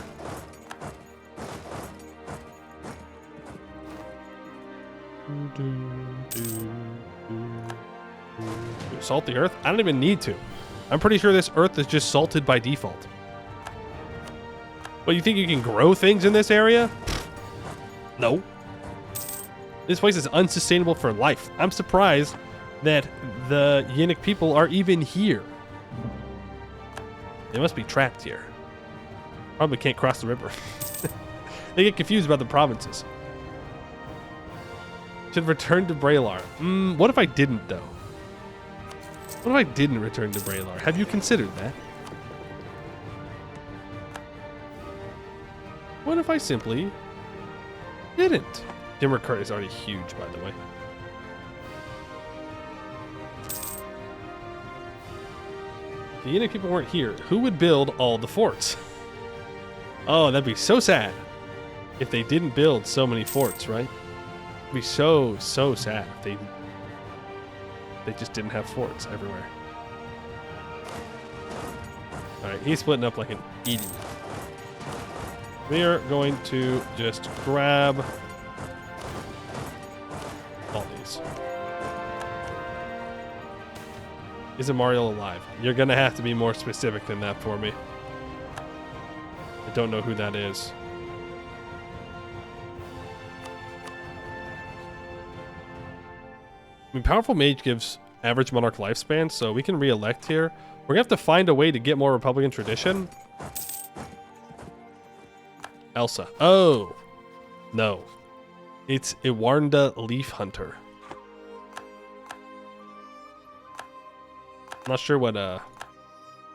A: Salt the earth? I don't even need to. I'm pretty sure this earth is just salted by default. But you think you can grow things in this area? No. This place is unsustainable for life. I'm surprised that the Yinnik people are even here. They must be trapped here. Probably can't cross the river. They get confused about the provinces. Should return to Braylar. What if I didn't, though? What if I didn't return to Braylar? Have you considered that? What if I simply didn't? Dimmerkurt is already huge, by the way. If the Yinnik people weren't here, who would build all the forts? Oh, that'd be so sad if they didn't build so many forts, right? It'd be so sad if they just didn't have forts everywhere. Alright, he's splitting up like an idiot. We are going to just grab all these. Is Amariel alive? You're gonna have to be more specific than that for me. I don't know who that is. I mean, Powerful Mage gives average Monarch lifespan, so we can re-elect here. We're gonna have to find a way to get more Republican tradition. Elsa. Oh! No. It's Iwarnda Leaf Hunter. I'm not sure what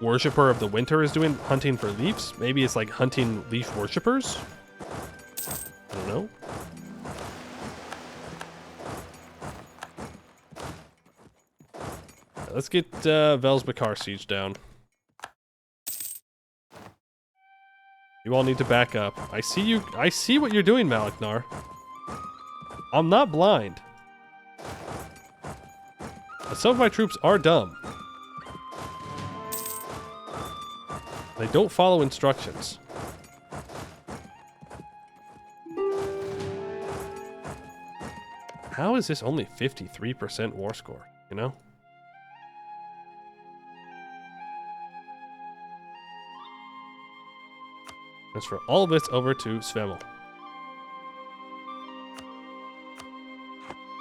A: Worshipper of the Winter is doing, hunting for leaves. Maybe it's like hunting leaf worshippers? I don't know. Let's get Velsbakar siege down. You all need to back up. I see you. I see what you're doing, Maliknar. I'm not blind. But some of my troops are dumb. They don't follow instructions. How is this only 53% war score, you know? Transfer all of this over to Svemel.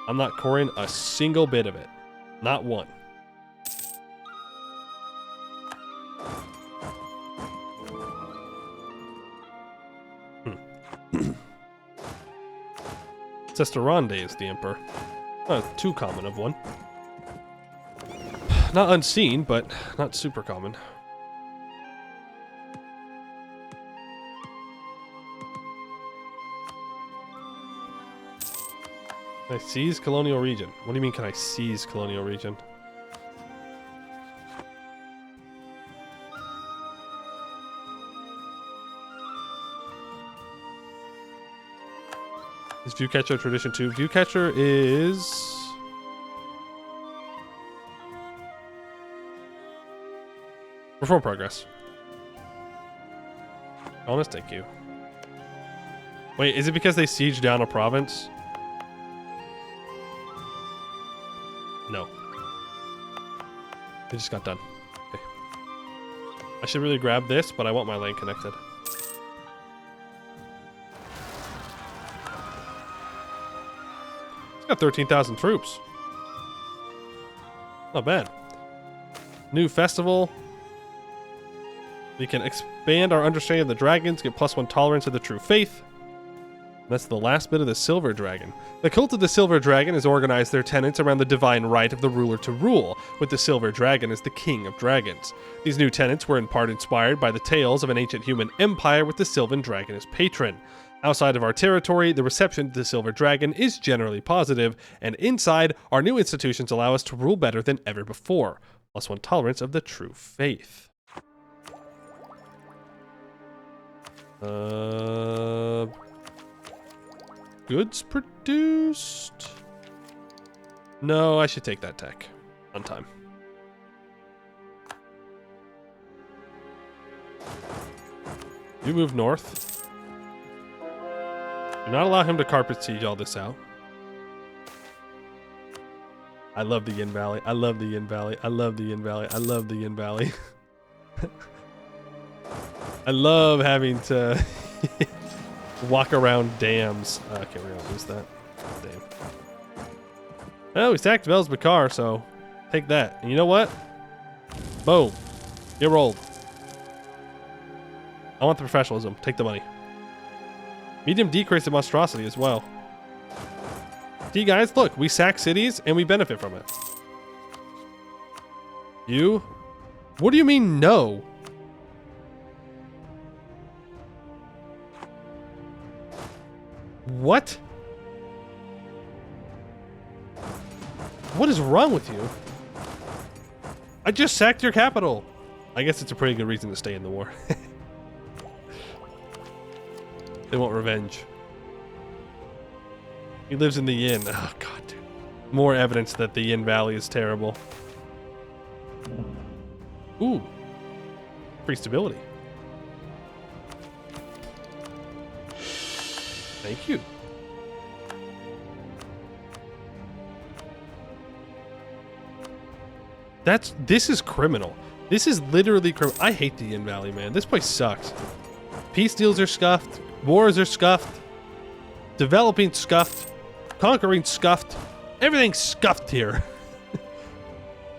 A: I'm not coring a single bit of it. Not one. Cesterande is the Emperor. Not too common of one. Not unseen, but not super common. Can I seize colonial region? What do you mean, can I seize colonial region? Is Viewcatcher tradition 2? Viewcatcher is... Reform progress. Honest, thank you. Wait, is it because they siege down a province? No. They just got done. Okay. I should really grab this, but I want my lane connected. It's got 13,000 troops. Not bad. New festival. We can expand our understanding of the dragons, get +1 tolerance of the true faith. That's the last bit of the Silver Dragon. The cult of the Silver Dragon has organized their tenets around the divine right of the ruler to rule, with the Silver Dragon as the king of dragons. These new tenets were in part inspired by the tales of an ancient human empire with the Sylvan Dragon as patron. Outside of our territory, the reception to the Silver Dragon is generally positive, and inside, our new institutions allow us to rule better than ever before. +1 tolerance of the true faith. Goods produced? No, I should take that tech. On time. You move north. Do not allow him to carpet siege all this out. I love the Yin Valley. I love the Yin Valley. I love the Yin Valley. I love the Yin Valley. I love having to walk around dams. Okay, we're gonna lose that. Damn. Oh, we sacked Vel's Bakar, so take that. And you know what? Boom. Get rolled. I want the professionalism. Take the money. Medium decrease in monstrosity as well. See, guys, look, we sack cities and we benefit from it. You? What do you mean, no? What? What is wrong with you? I just sacked your capital. I guess it's a pretty good reason to stay in the war. They want revenge. He lives in the Yin. Oh, God, dude. More evidence that the Yin Valley is terrible. Ooh. Free stability. Thank you. This is criminal. This is literally criminal. I hate the Yin Valley, man. This place sucks. Peace deals are scuffed. Wars are scuffed. Developing scuffed. Conquering scuffed. Everything's scuffed here.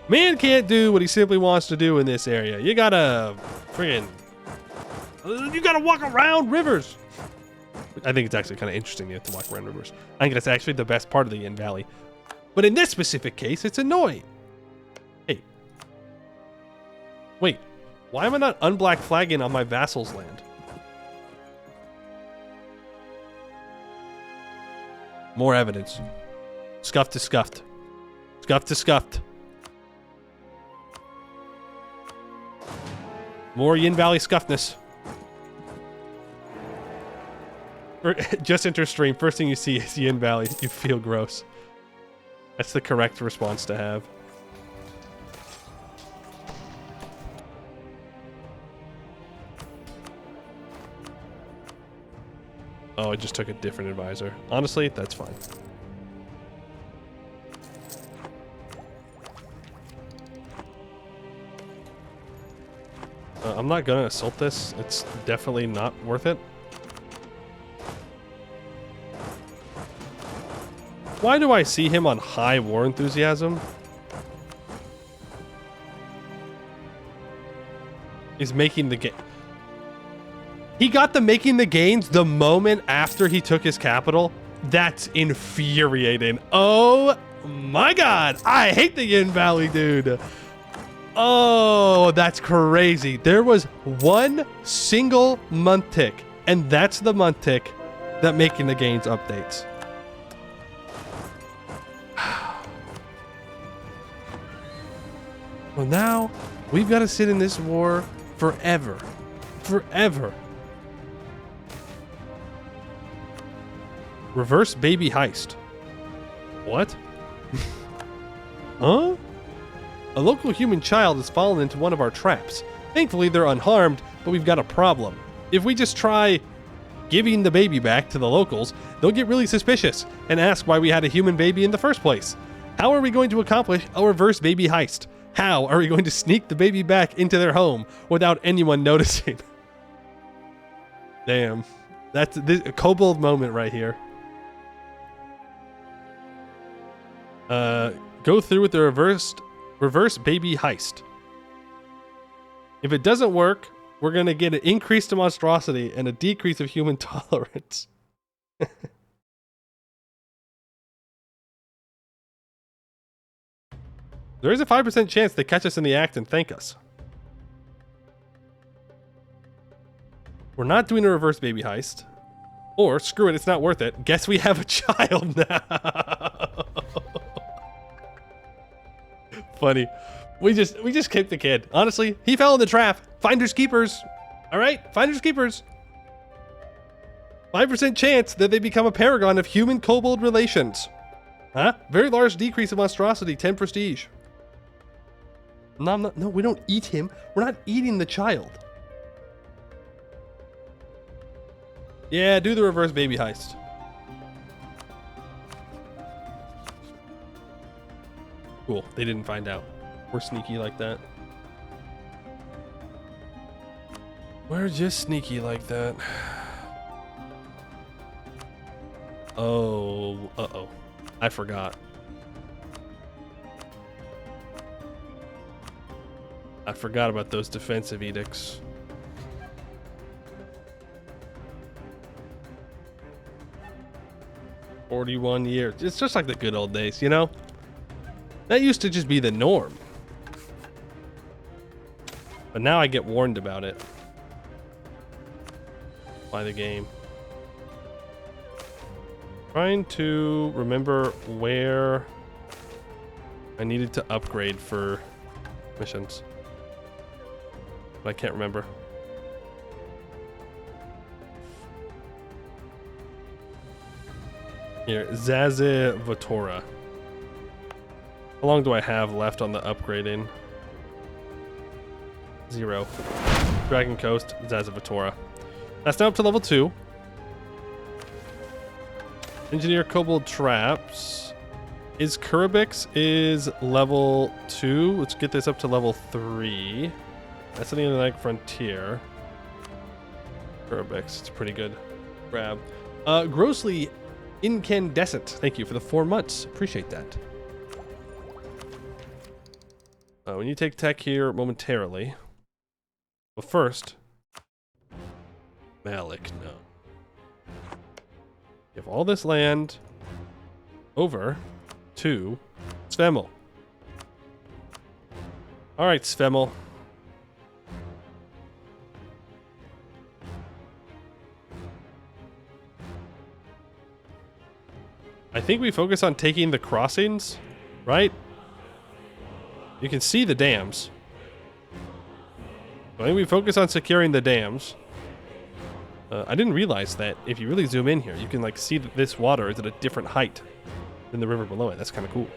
A: Man can't do what he simply wants to do in this area. You gotta friggin'... You gotta walk around rivers. I think it's actually kind of interesting you have to walk around rivers. I think that's actually the best part of the Yin Valley. But in this specific case, it's annoying. Hey. Wait. Why am I not unblack flagging on my vassal's land? More evidence. Scuffed to scuffed. Scuffed to scuffed. More Yin Valley scuffness. Just enter stream. First thing you see is Yin Valley. You feel gross. That's the correct response to have. Oh, I just took a different advisor. Honestly, that's fine. I'm not gonna assault this. It's definitely not worth it. Why do I see him on high war enthusiasm? He's making the game. He got the making the gains the moment after he took his capital. That's infuriating. Oh my God. I hate the Yin Valley, dude. Oh, that's crazy. There was one single month tick, and that's the month tick that making the gains updates. Well, now we've got to sit in this war forever. Forever. Reverse baby heist. What? Huh? A local human child has fallen into one of our traps. Thankfully, they're unharmed, but we've got a problem. If we just try giving the baby back to the locals, they'll get really suspicious and ask why we had a human baby in the first place. How are we going to accomplish a reverse baby heist? How are we going to sneak the baby back into their home without anyone noticing? Damn. That's a kobold moment right here. Go through with the reverse baby heist. If it doesn't work, we're going to get an increase to monstrosity and a decrease of human tolerance. There is a 5% chance they catch us in the act and thank us. We're not doing a reverse baby heist. Or, screw it, it's not worth it. Guess we have a child now. Funny. We just kicked the kid. Honestly, he fell in the trap. Finders keepers. All right, finders keepers. 5% chance that they become a paragon of human kobold relations. Huh? Very large decrease of monstrosity, 10 prestige. No, we don't eat him. We're not eating the child. Yeah, do the reverse baby heist. Cool, they didn't find out. We're sneaky like that. We're just sneaky like that. Oh, uh-oh. I forgot. I forgot about those defensive edicts. "41 years. It's just like the good old days, you know? That used to just be the norm. But now I get warned about it. By the game. Trying to remember where I needed to upgrade for missions. But I can't remember. Here, Zazivatora. How long do I have left on the upgrading? 0. Dragon Coast, Zazivatora. That's now up to level 2. Engineer Kobold Traps. Is Kurabix is level 2. Let's get this up to level 3. That's the Atlantic Frontier. Kurabix, it's pretty good. Grab. Grossly Incandescent. Thank you for the 4 months. Appreciate that. We need to take tech here momentarily. But first, Malik, no. Give all this land over to Svemel. All right, Svemel. I think we focus on taking the crossings, right? You can see the dams. I think we focus on securing the dams. I didn't realize that if you really zoom in here, you can like see that this water is at a different height than the river below it. That's kind of cool.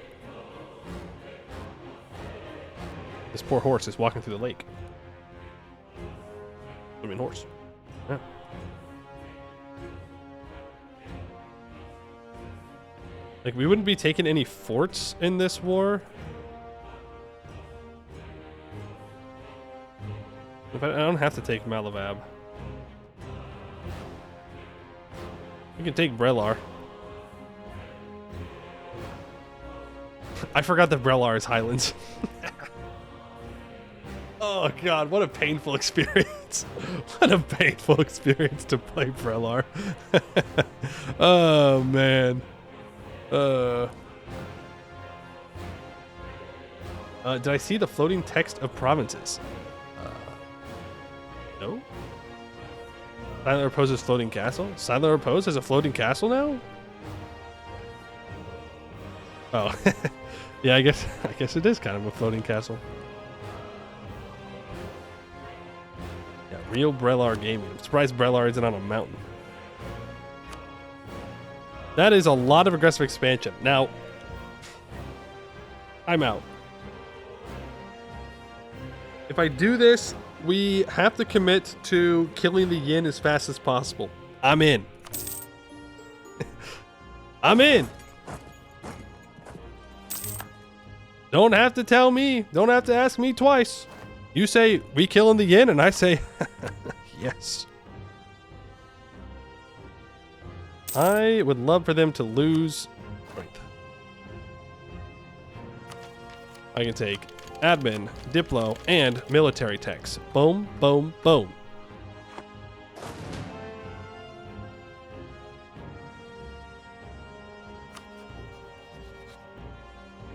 A: This poor horse is walking through the lake. Swimming horse. Yeah. Like, we wouldn't be taking any forts in this war. But I don't have to take Malavab. We can take Brelar. I forgot that Brelar is Highlands. Oh god, what a painful experience. What a painful experience to play Brelar. Oh man. Did I see the floating text of provinces? No? Silent Repose's floating castle? Silent Repose has a floating castle now? Oh. Yeah, I guess it is kind of a floating castle. Yeah, real Brelar gaming. I'm surprised Brelar isn't on a mountain. That is a lot of aggressive expansion. Now, I'm out. If I do this we have to commit to killing the yin as fast as possible. I'm in. I'm in. Don't have to tell me. Don't have to ask me twice. You say we killing the yin, and I say yes. I would love for them to lose. Right. I can take admin, diplo, and military techs. Boom, boom, boom.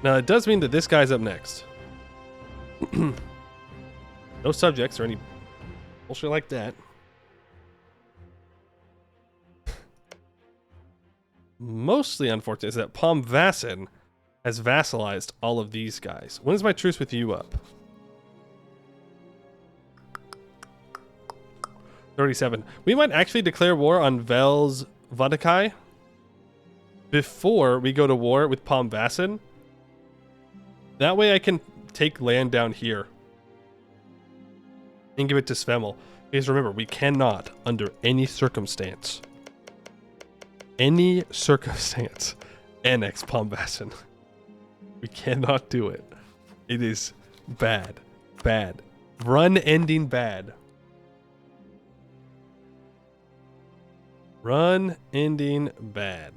A: Now, it does mean that this guy's up next. No subjects or any bullshit like that. Mostly unfortunate is that Pomvasin has vassalized all of these guys. When is my truce with you up? 37. We might actually declare war on Vel's Vadakai before we go to war with Pomvasin. That way I can take land down here and give it to Svemel. Because remember, we cannot, under any circumstance, annex Pomvasin. We cannot do it. It is bad. Bad. Run ending bad. Run ending bad.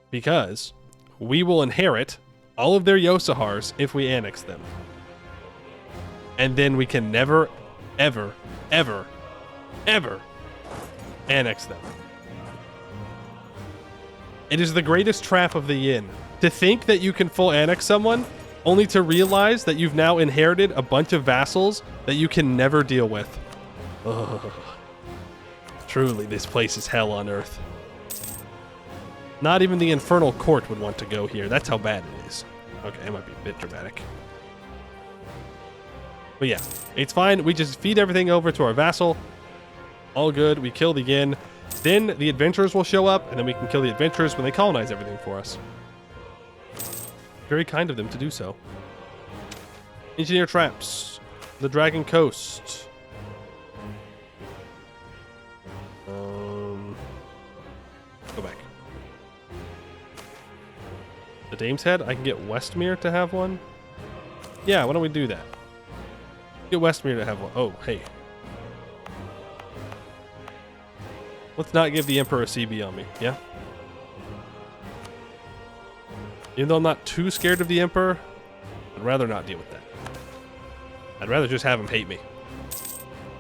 A: Because we will inherit all of their Yosahars if we annex them. And then we can never, ever, ever, ever annex them. It is the greatest trap of the yin. To think that you can full annex someone, only to realize that you've now inherited a bunch of vassals that you can never deal with. Ugh. Truly, this place is hell on earth. Not even the infernal court would want to go here. That's how bad it is. Okay, it might be a bit dramatic. But yeah, it's fine. We just feed everything over to our vassal. All good. We kill the yin. Then the adventurers will show up, and then we can kill the adventurers when they colonize everything for us. Very kind of them to do so. Engineer traps. The Dragon Coast. Go back. The Dame's Head? I can get Westmere to have one? Yeah, why don't we do that? Get Westmere to have one. Oh, hey. Let's not give the Emperor a CB on me, yeah? Even though I'm not too scared of the Emperor, I'd rather not deal with that. I'd rather just have him hate me.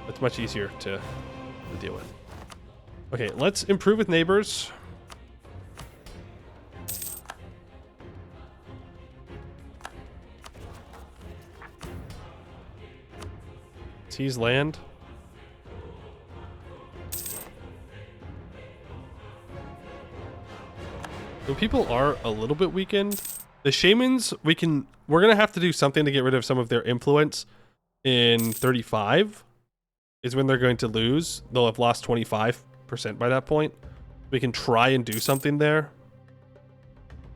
A: That's much easier to deal with. Okay, let's improve with neighbors. Seize land. So people are a little bit weakened. The shamans, we're gonna have to do something to get rid of some of their influence in 35 is when they're going to lose. They'll have lost 25% by that point. We can try and do something there.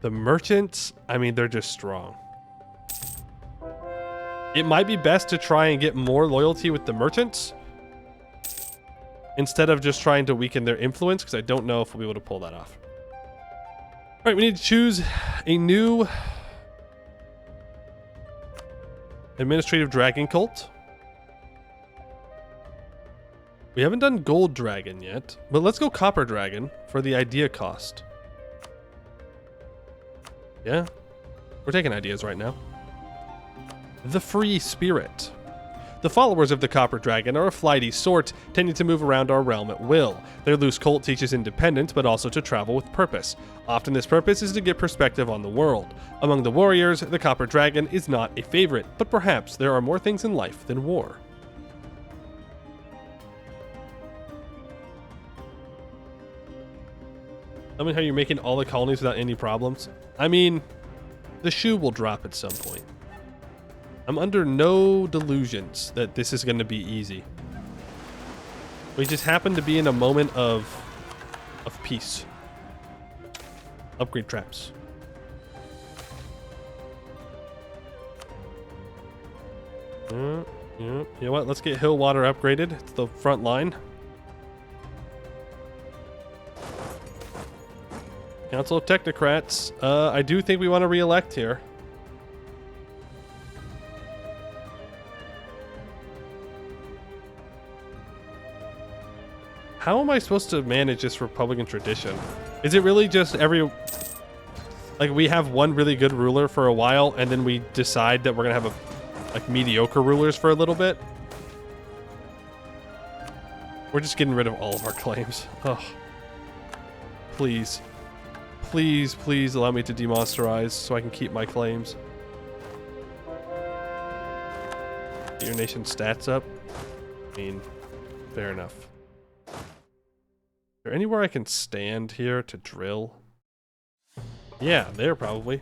A: The merchants, I mean, they're just strong. It might be best to try and get more loyalty with the merchants instead of just trying to weaken their influence, because I don't know if we'll be able to pull that off. All right, we need to choose a new administrative dragon cult. We haven't done gold dragon yet, but let's go copper dragon for the idea cost. Yeah, we're taking ideas right now. The Free Spirit. The followers of the Copper Dragon are a flighty sort, tending to move around our realm at will. Their loose cult teaches independence, but also to travel with purpose. Often this purpose is to get perspective on the world. Among the warriors, the Copper Dragon is not a favorite, but perhaps there are more things in life than war. Tell me how you're making all the colonies without any problems. I mean, the shoe will drop at some point. I'm under no delusions that this is going to be easy. We just happen to be in a moment of peace. Upgrade traps. Yeah, you know what? Let's get hill water upgraded to the front line. Council of Technocrats. I do think we want to re-elect here. How am I supposed to manage this Republican tradition? Is it really just like we have one really good ruler for a while and then we decide that we're gonna have like mediocre rulers for a little bit? We're just getting rid of all of our claims. Oh, please. Please, please allow me to demonsterize so I can keep my claims. Get your nation's stats up. I mean, fair enough. Is there anywhere I can stand here to drill? Yeah, there probably.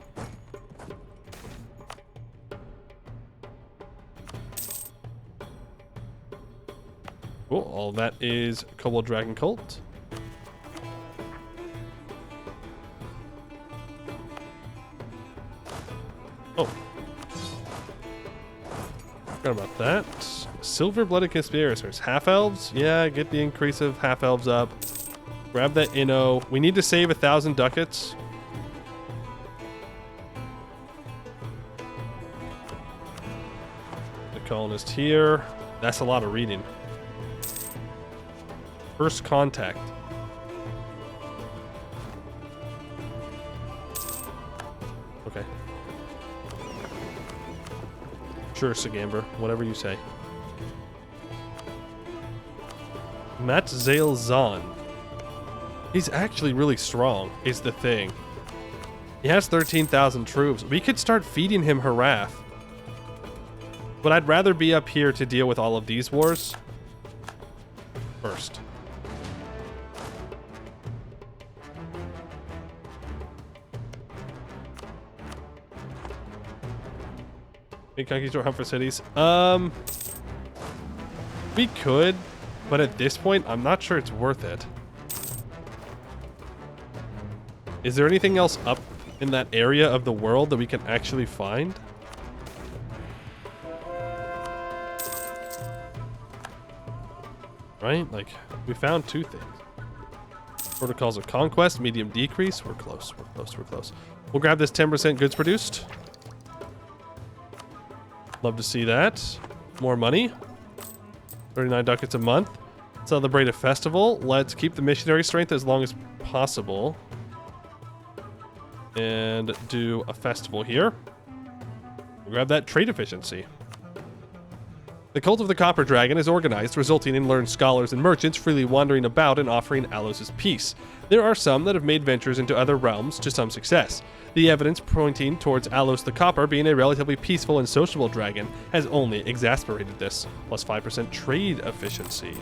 A: Cool, all that is Kobold Dragon Cult. Oh. Forgot about that. Silver-blooded conspirators. Half-elves? Yeah, get the increase of half-elves up. Grab that Inno. We need to save 1,000 ducats. The colonist here. That's a lot of reading. First contact. Okay. Sure, Sagamber. Whatever you say. Zan. He's actually really strong, is the thing. He has 13,000 troops. We could start feeding him Harath. But I'd rather be up here to deal with all of these wars first. Big conquistador hunt for cities. We could, but at this point, I'm not sure it's worth it. Is there anything else up in that area of the world that we can actually find? Right? Like, we found two things. Protocols of Conquest, medium decrease. We're close, we're close, we're close. We'll grab this 10% goods produced. Love to see that. More money. 39 ducats a month. Celebrate a festival. Let's keep the missionary strength as long as possible. And do a festival here. We'll grab that trade efficiency. The cult of the Copper Dragon is organized, resulting in learned scholars and merchants freely wandering about and offering Alos' peace. There are some that have made ventures into other realms to some success. The evidence pointing towards Alos the Copper being a relatively peaceful and sociable dragon has only exacerbated this. Plus 5% trade efficiency.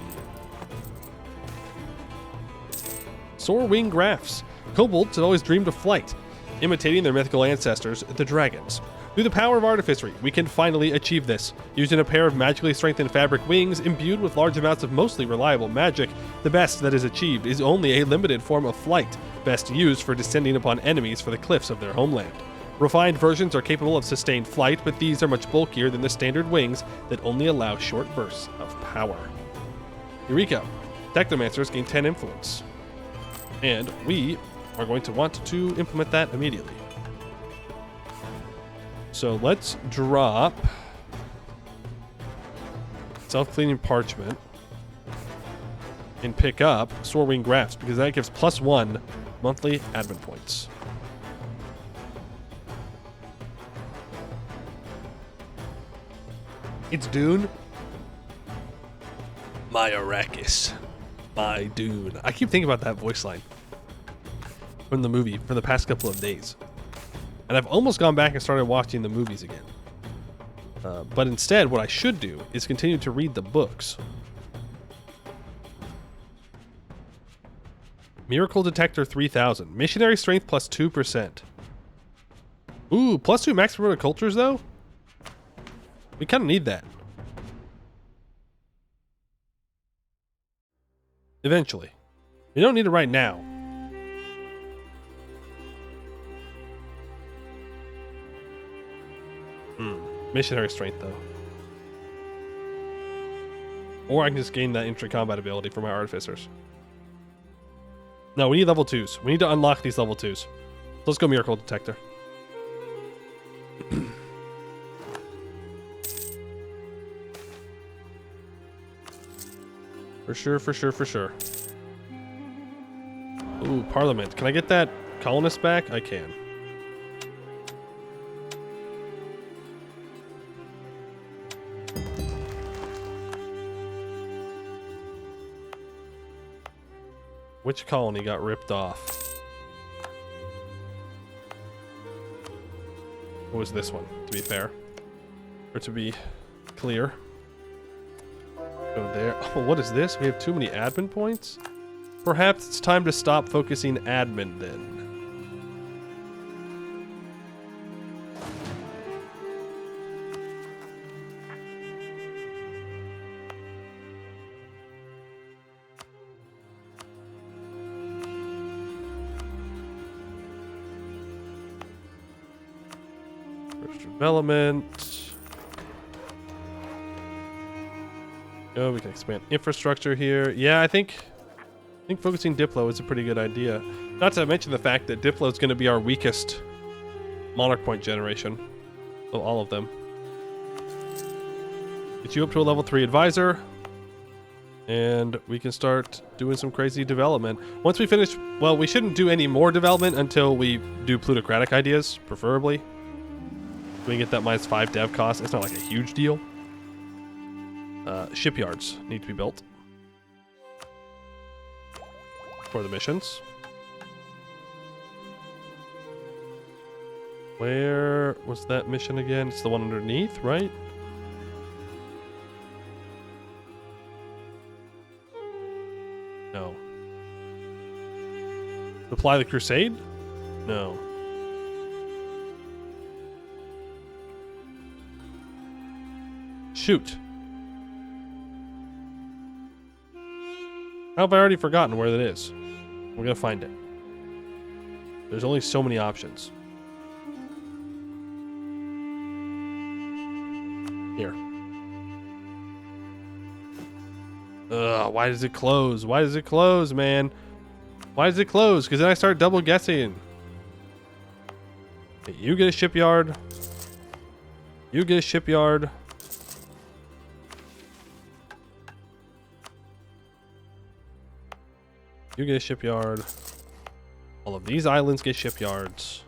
A: Soar-wing Graphs. Kobolds have always dreamed of flight, imitating their mythical ancestors, the dragons. Through the power of artificery, we can finally achieve this. Using a pair of magically strengthened fabric wings imbued with large amounts of mostly reliable magic, the best that is achieved is only a limited form of flight, best used for descending upon enemies for the cliffs of their homeland. Refined versions are capable of sustained flight, but these are much bulkier than the standard wings that only allow short bursts of power. Eureka! Technomancers gain 10 influence. And we are going to want to implement that immediately. So let's drop self-cleaning parchment and pick up Soar-wing Graphs because that gives +1 monthly admin points. It's Dune. My Arrakis. My Dune. I keep thinking about that voice line from the movie for the past couple of days. And I've almost gone back and started watching the movies again. But instead, what I should do is continue to read the books. Miracle Detector 3000. Missionary Strength plus 2%. Ooh, plus 2 max promoted cultures, though? We kind of need that. Eventually. We don't need it right now. Missionary strength, though. Or I can just gain that instant combat ability for my artificers. No, we need level 2s. We need to unlock these level 2s. So let's go Miracle Detector. For sure, for sure, for sure. Ooh, Parliament. Can I get that colonist back? I can. Which colony got ripped off? What was this one, to be fair? Or to be clear? Go there. Oh, what is this? We have too many admin points? Perhaps it's time to stop focusing admin then. Development. Oh, we can expand infrastructure here. Yeah, I think focusing Diplo is a pretty good idea. Not to mention the fact that Diplo is going to be our weakest monarch point generation of all of them. Get you up to a level 3 advisor, and we can start doing some crazy development. Once we finish, well, we shouldn't do any more development until we do plutocratic ideas, preferably. We can get that -5 dev cost. It's not like a huge deal. Shipyards need to be built for the missions. Where was that mission again? It's the one underneath, right? No. Supply the Crusade? No. Shoot. How have I already forgotten where that is? We're gonna find it. There's only so many options. Here. Ugh, why does it close? Why does it close, man? Why does it close? Because then I start double guessing. Okay, you get a shipyard. You get a shipyard. You get a shipyard. All of these islands get shipyards.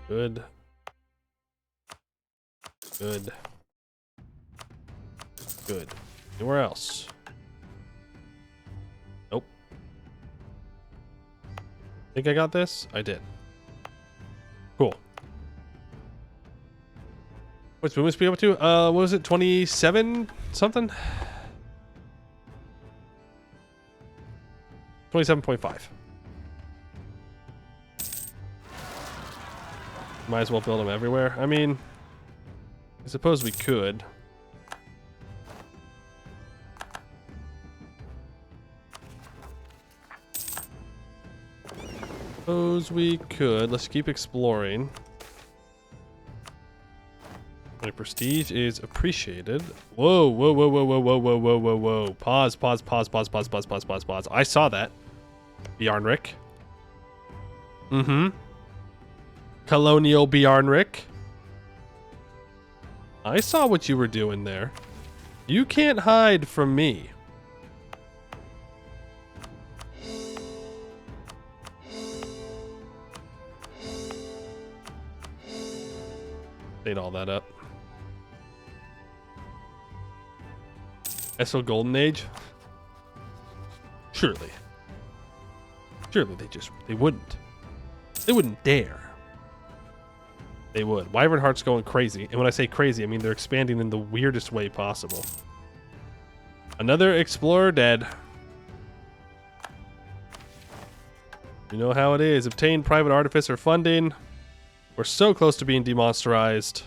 A: Good. Good. Good. Anywhere else? Nope. Think I got this? I did. Cool. What's we must be able to? What was it? 27 something? 27.5. Might as well build them everywhere. I mean, I suppose we could. Suppose we could. Let's keep exploring. My prestige is appreciated. Whoa, whoa, whoa, whoa, whoa, whoa, whoa, whoa, whoa, whoa. Pause, pause, pause, pause, pause, pause, pause, pause, pause. I saw that. Bjarnrik. Mm-hmm. Colonial Bjarnrik. I saw what you were doing there. You can't hide from me. Clean all that up. SO Golden Age? Surely. Surely they wouldn't. They wouldn't dare. They would. Wyvern Heart's going crazy. And when I say crazy, I mean they're expanding in the weirdest way possible. Another explorer dead. You know how it is. Obtain private artificer funding. We're so close to being demonsterized.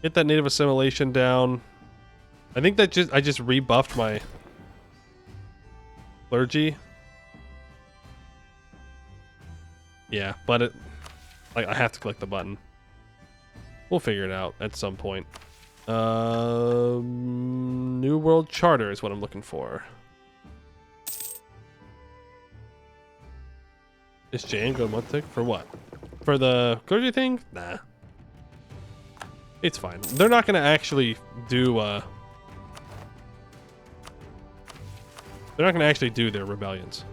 A: Get that native assimilation down. I think that I just rebuffed my clergy. Yeah, but I have to click the button. We'll figure it out at some point. New World Charter is what I'm looking for. Is Jan go monthly for what? For the clergy thing? Nah. It's fine. They're not gonna actually do they're not gonna actually do their rebellions.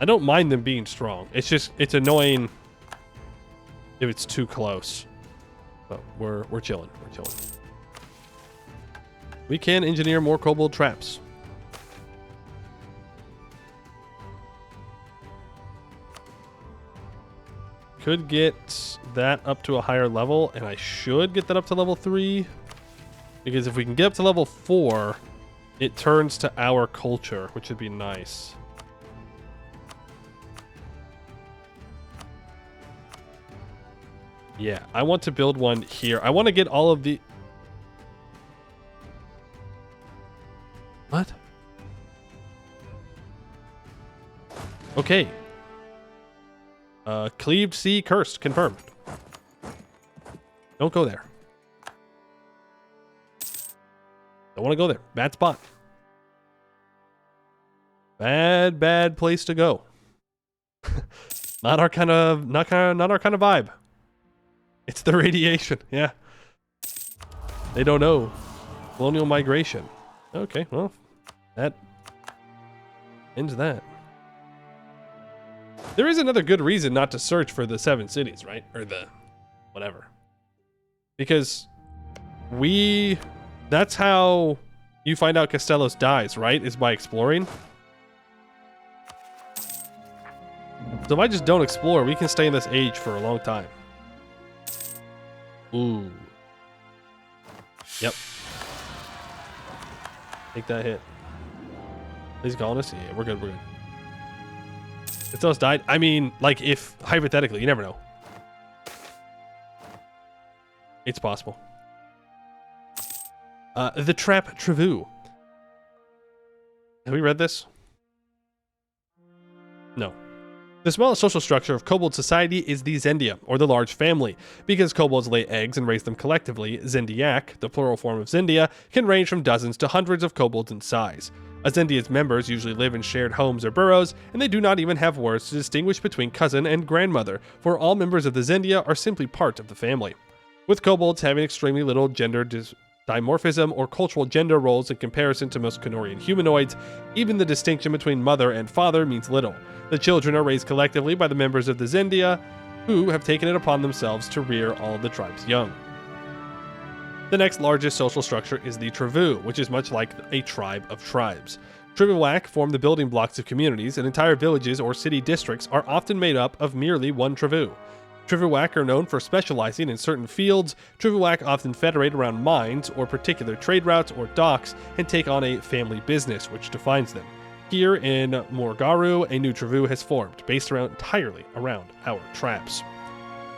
A: I don't mind them being strong. It's just it's annoying if it's too close. But we're chilling. We're chilling. We can engineer more kobold traps. Could get that up to a higher level, and I should get that up to level 3. Because if we can get up to level 4, it turns to our culture, which would be nice. Yeah, I want to build one here. I want to get all of the... What? Okay. Cleaved Sea Cursed, confirmed. Don't go there. Don't want to go there. Bad spot. Bad place to go. Not our kind of vibe. It's the radiation, yeah. They don't know. Colonial migration. Okay, well, that ends that. There is another good reason not to search for the 7 cities, right? Or the whatever. Because that's how you find out Castellos dies, right? Is by exploring. So if I just don't explore, we can stay in this age for a long time. Ooh. Yep. Take that hit. He's calling us? Yeah, we're good, we're good. If those died, I mean, like, if, hypothetically, you never know. It's possible. The Trap Trevu. Have we read this? No. The smallest social structure of kobold society is the Zendia, or the large family. Because kobolds lay eggs and raise them collectively, Zendiak, the plural form of Zendia, can range from dozens to hundreds of kobolds in size. A Zendia's members usually live in shared homes or burrows, and they do not even have words to distinguish between cousin and grandmother, for all members of the Zendia are simply part of the family. With kobolds having extremely little gender dimorphism or cultural gender roles in comparison to most Kenorian humanoids, even the distinction between mother and father means little. The children are raised collectively by the members of the Zendia, who have taken it upon themselves to rear all of the tribe's young. The next largest social structure is the Trevu, which is much like a tribe of tribes. Trevuak form the building blocks of communities, and entire villages or city districts are often made up of merely one Trevu. Trevuak are known for specializing in certain fields. Trevuak often federate around mines or particular trade routes or docks and take on a family business, which defines them. Here in Morgaru, a new Trevu has formed, based entirely around our traps.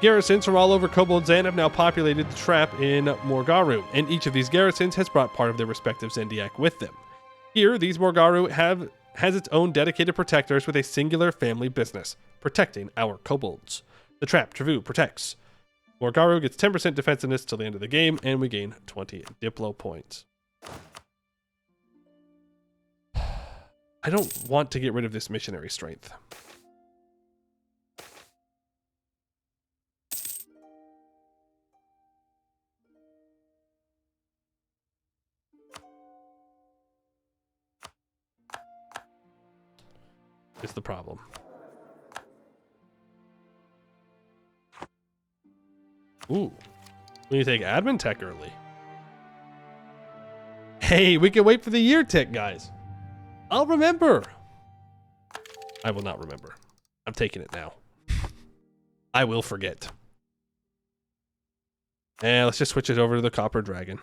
A: Garrisons from all over Koboldzan have now populated the trap in Morgaru, and each of these garrisons has brought part of their respective Zendiak with them. Here, these Morgaru has its own dedicated protectors with a singular family business, protecting our kobolds. The trap Trevu protects. Morgaru gets 10% defensiveness till the end of the game, and we gain 20 Diplo points. I don't want to get rid of this missionary strength. Is the problem. Ooh. We need to take admin tech early. Hey, we can wait for the year tech, guys. I'll remember. I will not remember. I'm taking it now. I will forget. And let's just switch it over to the Copper Dragon.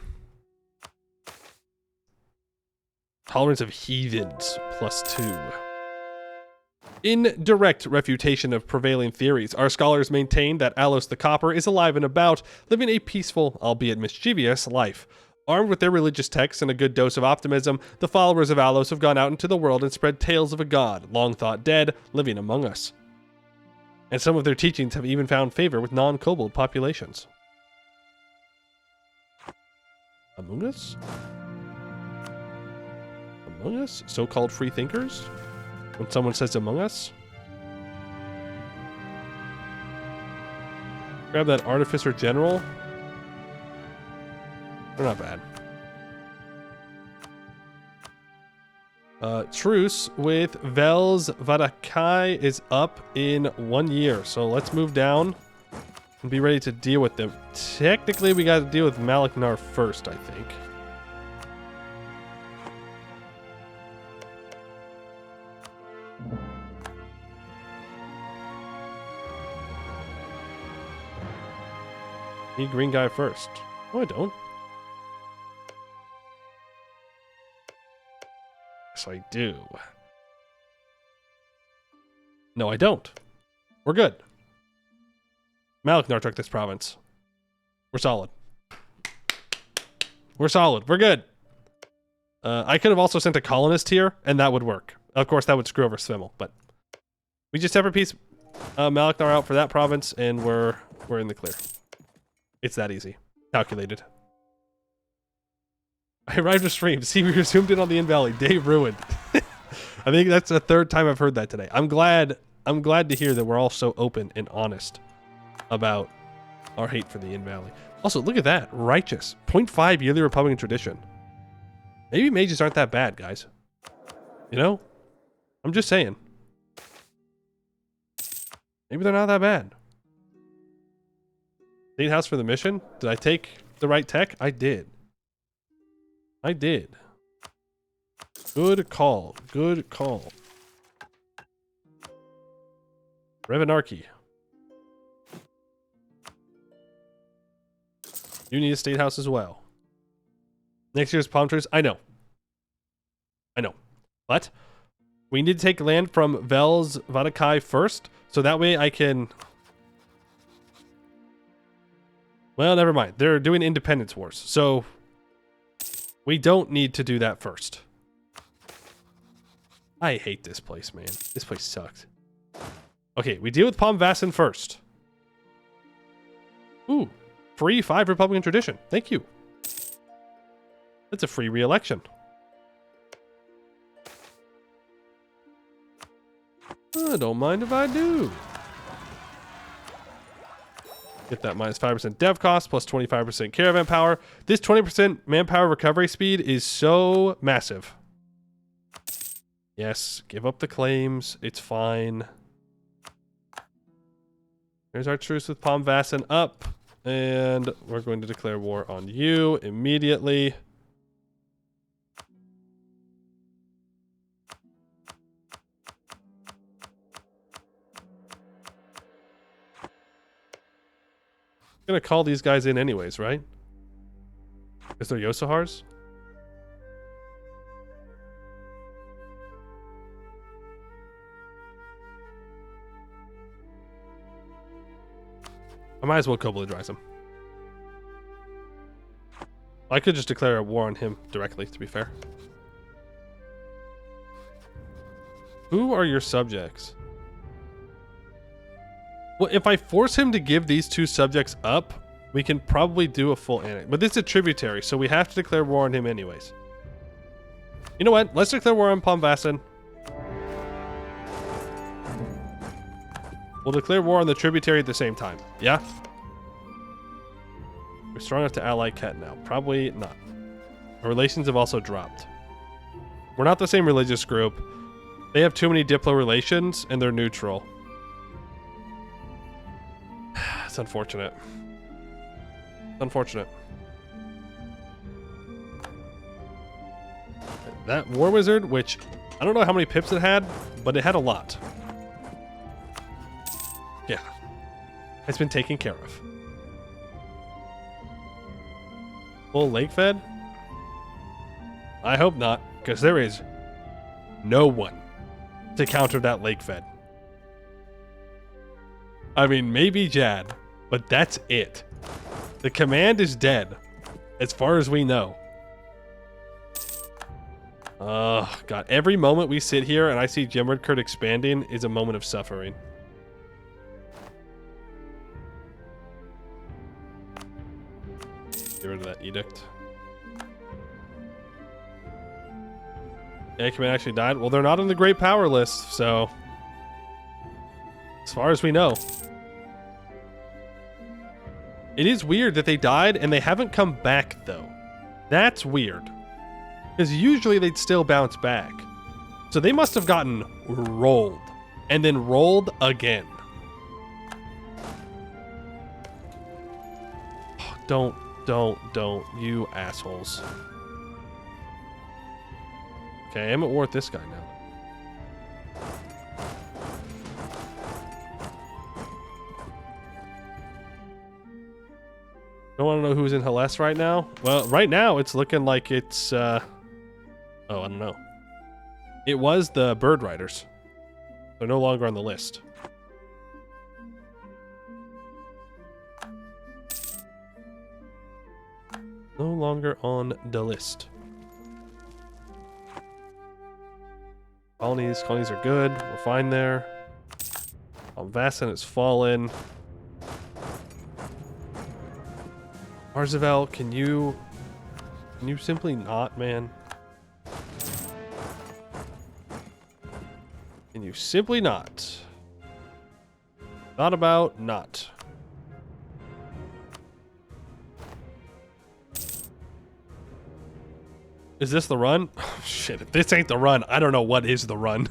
A: Tolerance of heathens, +2. In direct refutation of prevailing theories, our scholars maintain that Alos the Copper is alive and about, living a peaceful, albeit mischievous, life. Armed with their religious texts and a good dose of optimism, the followers of Alos have gone out into the world and spread tales of a god, long thought dead, living among us. And some of their teachings have even found favor with non-kobold populations. Among Us? Among Us? So-called free thinkers? When someone says Among Us? Grab that Artificer General. They're not bad. Truce with Vels Vadakai is up in 1 year. So let's move down and be ready to deal with them. Technically, we got to deal with Malaknar first, I think. Need green guy first. No, I don't. Yes, I do. No, I don't. We're good. Malaknar took this province. We're solid. We're solid. We're good. I could have also sent a colonist here, and that would work. Of course, that would screw over Svimel, but we just separate piece Malaknar out for that province, and we're in the clear. It's that easy. Calculated. I arrived to stream. See, we resumed in on the in-valley. Day ruined. I think that's the third time I've heard that today. I'm glad to hear that we're all so open and honest about our hate for the in-valley. Also, look at that. Righteous. 0.5 yearly Republican tradition. Maybe mages aren't that bad, guys. You know? I'm just saying. Maybe they're not that bad. State house for the mission? Did I take the right tech? I did. I did. Good call. Good call. Revenarchy. You need a state house as well. Next year's palm trees? I know. I know. But we need to take land from Vels Vadakai first, so that way I can... Well, never mind. They're doing independence wars, so we don't need to do that first. I hate this place, man. This place sucks. Okay, we deal with Palm Vassin first. Ooh, free 5 Republican tradition. Thank you. That's a free re-election. Don't mind if I do. Get that minus 5% dev cost plus 25% caravan power. This 20% manpower recovery speed is so massive. Yes, give up the claims. It's fine. Here's our truce with Palm Vassin up. And we're going to declare war on you immediately. Gonna call these guys in anyways, right? Is there Yosahars? I might as well Kobildzan him. I could just declare a war on him directly, to be fair. Who are your subjects? Well, if I force him to give these 2 subjects up, we can probably do a full annex. But this is a tributary, so we have to declare war on him anyways. You know what? Let's declare war on Palm Vassin. We'll declare war on the tributary at the same time. Yeah? We're strong enough to ally Ket now. Probably not. Our relations have also dropped. We're not the same religious group. They have too many Diplo relations, and they're neutral. It's unfortunate. Unfortunate. That War Wizard, which I don't know how many pips it had, but it had a lot. Yeah. It's been taken care of. Full lake fed? I hope not, because there is no one to counter that lake fed. I mean, maybe Jad, but that's it. The command is dead, as far as we know. God, every moment we sit here and I see Jimredkurt expanding is a moment of suffering. Get rid of that edict. AI command actually died. Well, they're not on the great power list, so as far as we know. It is weird that they died and they haven't come back, though. That's weird. Because usually they'd still bounce back. So they must have gotten rolled. And then rolled again. Oh, don't, you assholes. Okay, I am at war with this guy now. Don't want to know who's in Hellas right now. Well, right now it's looking like it's, oh, I don't know. It was the Bird Riders. They're no longer on the list. No longer on the list. Colonies are good. We're fine there. Vassan has fallen. Arzavel, can you simply not, man? Can you simply not? Not about not. Is this the run? Oh, shit, if this ain't the run, I don't know what is the run.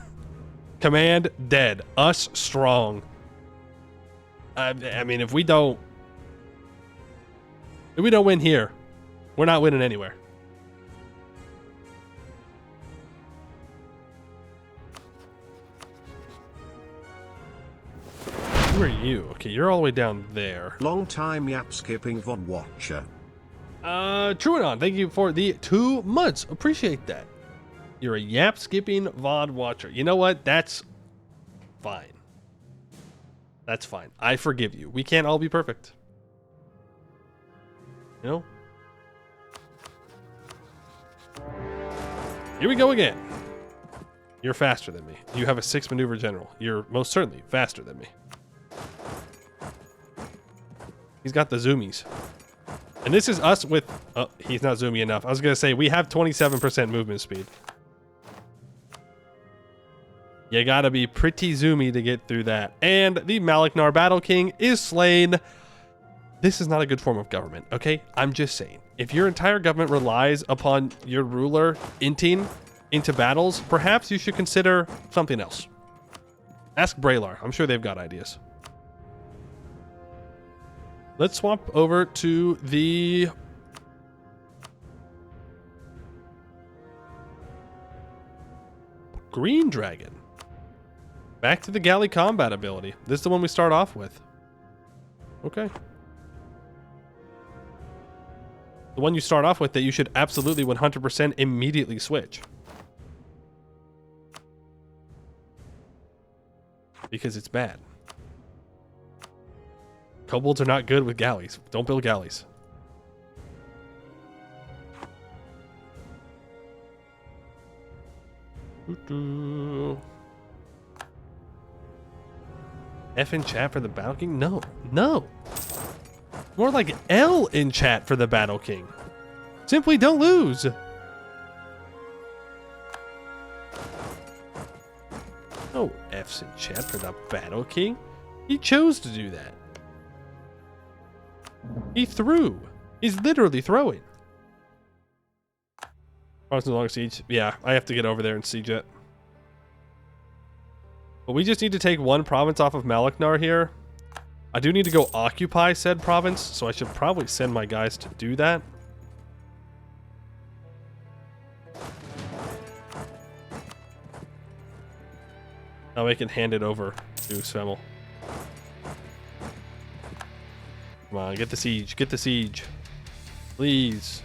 A: Command dead. Us strong. I mean, if we don't win here, we're not winning anywhere. Who are you? Okay, you're all the way down there.
B: Long time yap skipping VOD watcher.
A: Truanon, thank you for the 2 months. Appreciate that. You're a yap skipping VOD watcher. You know what? That's fine. That's fine. I forgive you. We can't all be perfect. You know? Here we go again. You're faster than me. You have a 6 maneuver general. You're most certainly faster than me. He's got the zoomies. And this is us with... Oh, he's not zoomy enough. I was going to say, we have 27% movement speed. You gotta be pretty zoomy to get through that. And the Malachnar Battle King is slain. This is not a good form of government, okay? I'm just saying. If your entire government relies upon your ruler inting into battles, perhaps you should consider something else. Ask Braylar. I'm sure they've got ideas. Let's swap over to the... Green Dragon. Back to the galley combat ability. This is the one we start off with. Okay. The one you start off with that you should absolutely 100% immediately switch. Because it's bad. Kobolds are not good with galleys. Don't build galleys. F in chat for the Battle King? No. No. More like L in chat for the Battle King. Simply don't lose. No F's in chat for the Battle King. He chose to do that. He threw. He's literally throwing. Oh, it's no longer siege. Yeah, I have to get over there and siege it. But we just need to take one province off of Malachnar here. I do need to go occupy said province, so I should probably send my guys to do that. Now we can hand it over to Svemel. Come on, get the siege. Get the siege. Please.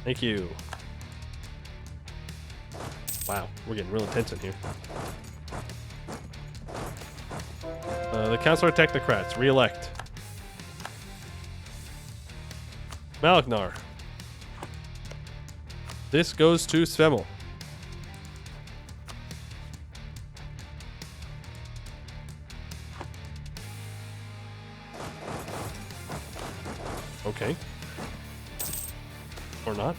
A: Thank you. Wow, we're getting real intense in here. The Councilor Technocrats, re-elect. Malachnar. This goes to Svemel. Okay. Or not.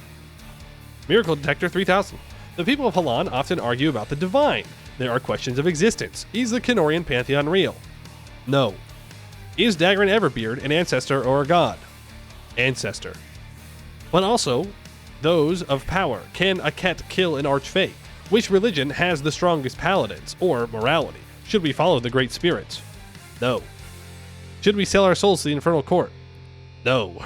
A: Miracle Detector 3000. The people of Halan often argue about the divine. There are questions of existence. Is the Kenorian pantheon real? No. Is Dagran Everbeard an ancestor or a god? Ancestor. But also, those of power. Can a cat kill an archfey? Which religion has the strongest paladins, or morality? Should we follow the great spirits? No. Should we sell our souls to the infernal court? No.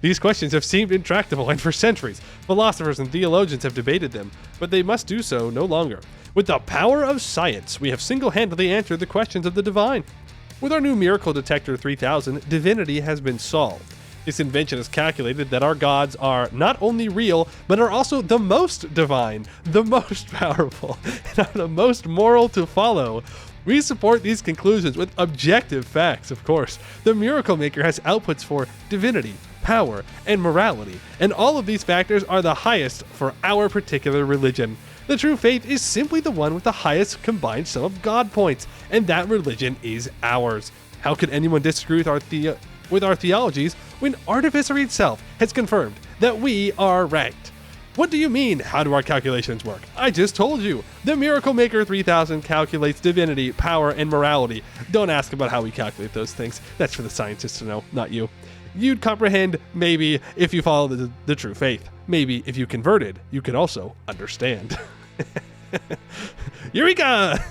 A: These questions have seemed intractable, and for centuries, philosophers and theologians have debated them, but they must do so no longer. With the power of science, we have single-handedly answered the questions of the divine. With our new miracle detector 3000, divinity has been solved. This invention has calculated that our gods are not only real, but are also the most divine, the most powerful, and are the most moral to follow. We support these conclusions with objective facts, of course. The Miracle Maker has outputs for divinity, power, and morality, and all of these factors are the highest for our particular religion. The true faith is simply the one with the highest combined sum of God points, and that religion is ours. How could anyone disagree with our theologies when Artificer itself has confirmed that we are ranked? What do you mean, how do our calculations work? I just told you. The Miracle Maker 3000 calculates divinity, power, and morality. Don't ask about how we calculate those things. That's for the scientists to know, not you. You'd comprehend, maybe, if you follow the true faith. Maybe if you converted, you could also understand. Eureka!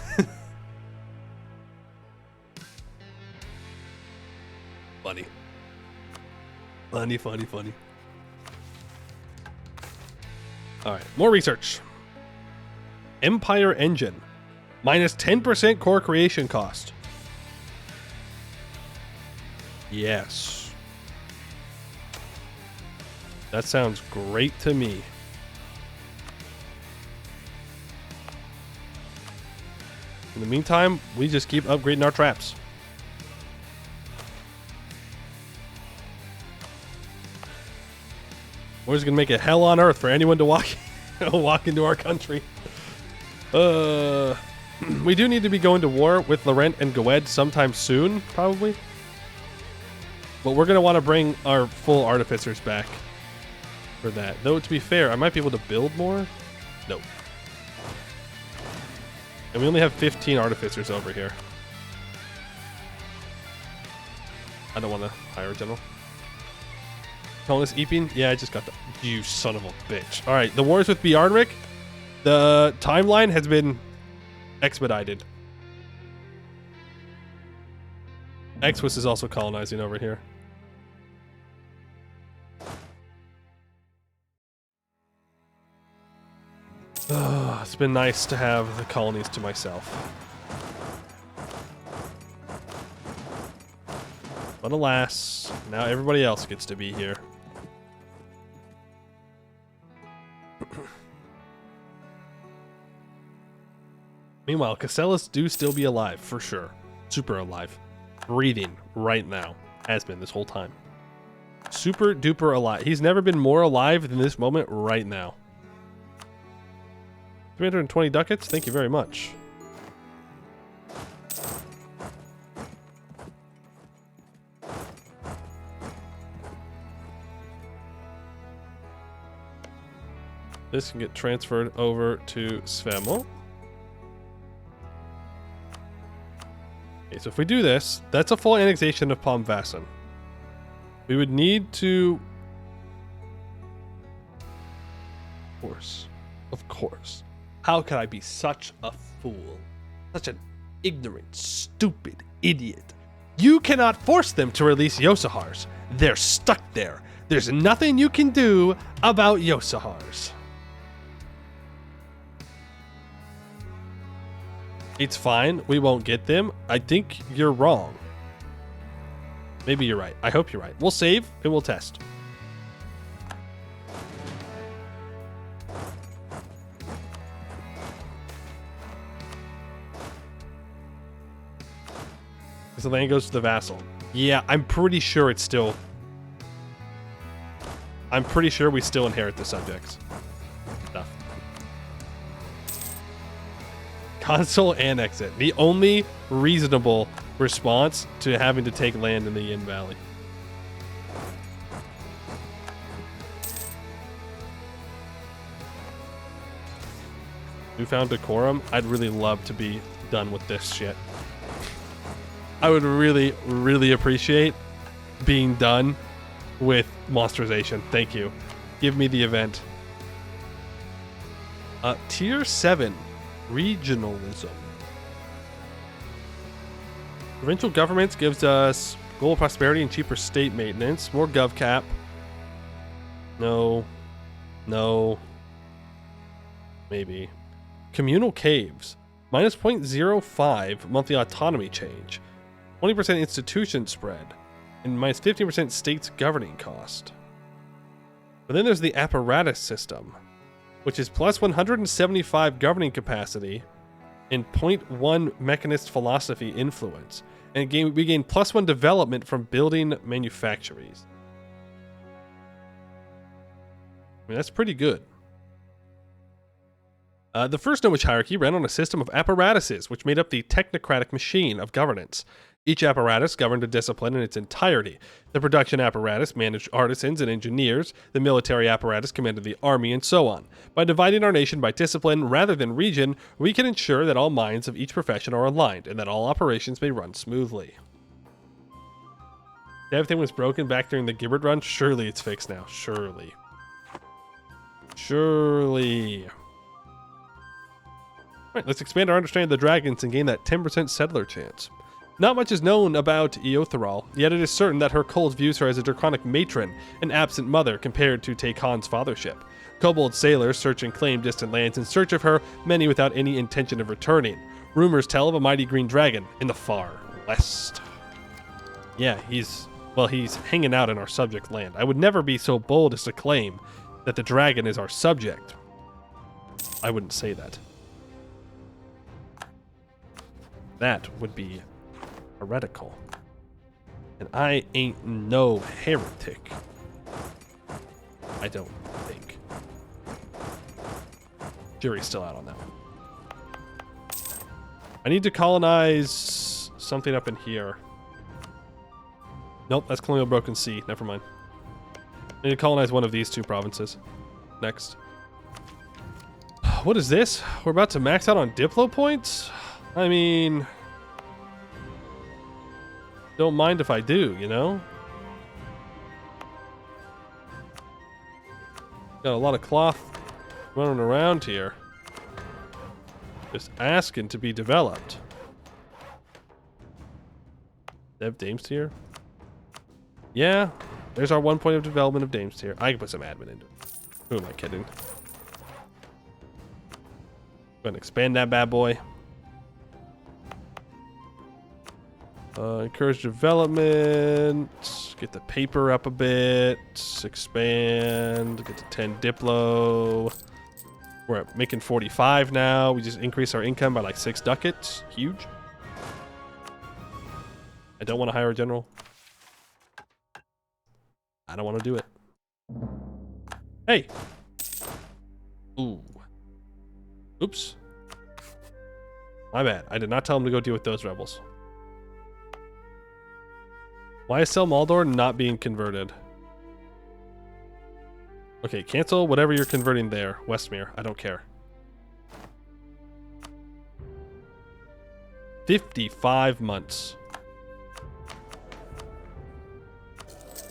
A: Funny. Funny, funny, funny. Alright, more research. Empire Engine. Minus 10% core creation cost. Yes. That sounds great to me. In the meantime, we just keep upgrading our traps. We're just gonna make it hell on earth for anyone to walk into our country. We do need to be going to war with Laurent and Goed sometime soon, probably. But we're gonna want to bring our full artificers back for that. Though to be fair, I might be able to build more. Nope. And we only have 15 artificers over here. I don't want to hire a general. Calling this Yapping? Yeah, I just got the... You son of a bitch. Alright, the wars with Bjarnrik. The timeline has been expedited. Exwis is also colonizing over here. It's been nice to have the colonies to myself. But alas, now everybody else gets to be here. Meanwhile, Castellus do still be alive, for sure. Super alive. Breathing right now. Has been this whole time. Super duper alive. He's never been more alive than this moment right now. 320 ducats? Thank you very much. This can get transferred over to Svemo. Okay, so if we do this, that's a full annexation of Palmvasan. We would need to... Of course. How could I be such a fool? Such an ignorant, stupid idiot. You cannot force them to release Yosahars. They're stuck there. There's nothing you can do about Yosahars. It's fine. We won't get them. I think you're wrong. Maybe you're right. I hope you're right. We'll save and we'll test. The land goes to the vassal. Yeah, I'm pretty sure it's still... I'm pretty sure we still inherit the subjects. Stuff. Consul annex it. The only reasonable response to having to take land in the Yin Valley. Newfound decorum. I'd really love to be done with this shit. I would really, really appreciate being done with monsterization. Thank you. Give me the event. Tier 7. Regionalism. Provincial governments gives us global prosperity and cheaper state maintenance. More gov cap. No. No. Maybe. Communal caves. Minus 0.05 monthly autonomy change. 20% institution spread. And minus 15% state's governing cost. But then there's the apparatus system, which is plus 175 governing capacity and 0.1 mechanist philosophy influence. And we gain plus 1 development from building manufactories. I mean, that's pretty good. The first Gnomish hierarchy ran on a system of apparatuses, which made up the technocratic machine of governance. Each apparatus governed a discipline in its entirety. The production apparatus managed artisans and engineers, the military apparatus commanded the army, and so on. By dividing our nation by discipline rather than region, we can ensure that all minds of each profession are aligned, and that all operations may run smoothly. Everything was broken back during the Gibbard run? Surely it's fixed now. Surely. Surely. Alright, let's expand our understanding of the dragons and gain that 10% settler chance. Not much is known about Eotherol, yet it is certain that her cult views her as a draconic matron, an absent mother compared to Takon's fathership. Kobold sailors search and claim distant lands in search of her, many without any intention of returning. Rumors tell of a mighty green dragon in the far west. Yeah, he's hanging out in our subject land. I would never be so bold as to claim that the dragon is our subject. I wouldn't say that. That would be heretical. And I ain't no heretic. I don't think. Jury's still out on that one. I need to colonize something up in here. Nope, that's Colonial Broken Sea. Never mind. I need to colonize one of these two provinces. Next. What is this? We're about to max out on Diplo points? I mean, don't mind if I do, you know? Got a lot of cloth running around here. Just asking to be developed. Dev Dames tier? Yeah, there's our 1 point of development of Dames tier. I can put some admin into it. Who am I kidding? Go ahead and expand that bad boy. Encourage development, get the paper up a bit, expand, get to 10 Diplo. We're at making 45 now. We just increased our income by like 6 ducats. Huge. I don't want to hire a general. I don't want to do it. Hey! Ooh. Oops. My bad. I did not tell him to go deal with those rebels. Why is Sel Maldor not being converted? Okay, cancel whatever you're converting there. Westmere, I don't care. 55 months.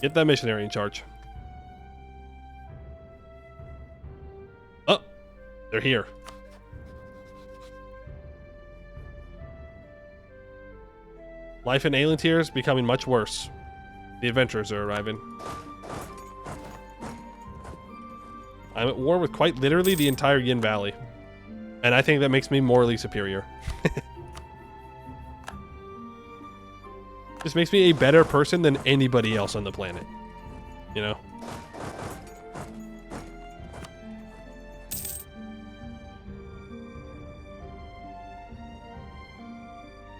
A: Get that missionary in charge. Oh, they're here. Life in Alien Tier is becoming much worse. The adventurers are arriving. I'm at war with quite literally the entire Yin Valley. And I think that makes me morally superior. This makes me a better person than anybody else on the planet. You know?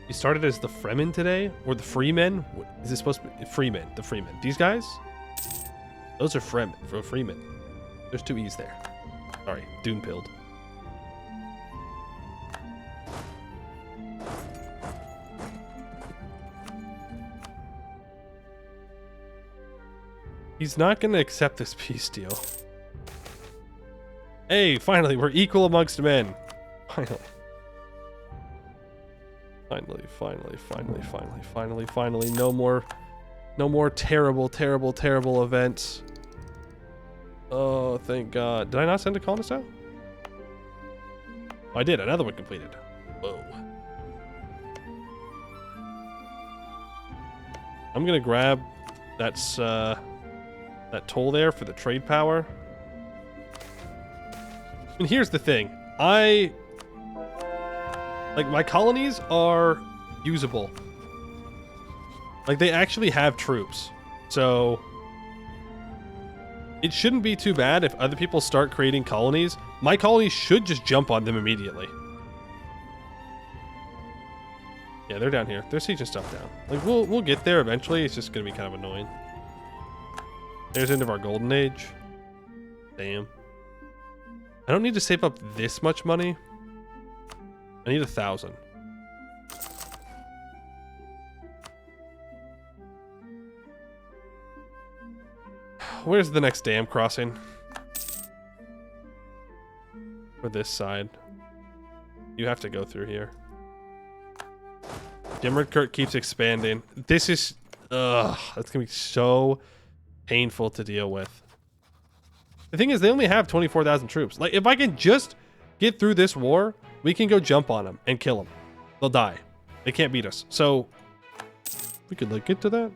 A: You started as the Fremen today? Or the Freemen? Is this supposed to be Freemen? The Freemen. These guys? Those are Freemen. There's 2 E's there. Sorry, Dune pilled. He's not going to accept this peace deal. Hey, finally, we're equal amongst men. Finally. Finally. No more terrible events. Oh, thank God. Did I not send a colonist out? Oh, I did. Another one completed. Whoa. I'm gonna grab that toll there for the trade power. And here's the thing. Like, my colonies are usable. Like, they actually have troops. So, it shouldn't be too bad if other people start creating colonies. My colonies should just jump on them immediately. Yeah, they're down here. They're sieging stuff down. Like, we'll get there eventually. It's just gonna be kind of annoying. There's the end of our golden age. Damn. I don't need to save up this much money. I need 1,000. Where's the next dam crossing? For this side. You have to go through here. Dimmerkirk keeps expanding. This is... Ugh, that's gonna be so painful to deal with. The thing is, they only have 24,000 troops. Like, if I can just get through this war, we can go jump on them and kill them. They'll die. They can't beat us. So, we could, like, get to that.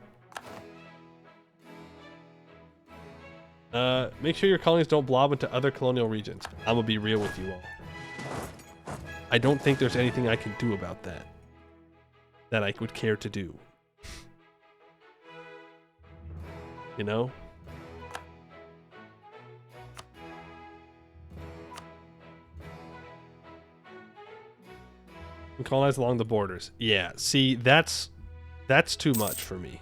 A: Make sure your colonies don't blob into other colonial regions. I'm gonna be real with you all. I don't think there's anything I can do about that. That I would care to do. You know? And colonize along the borders. Yeah, see, that's too much for me.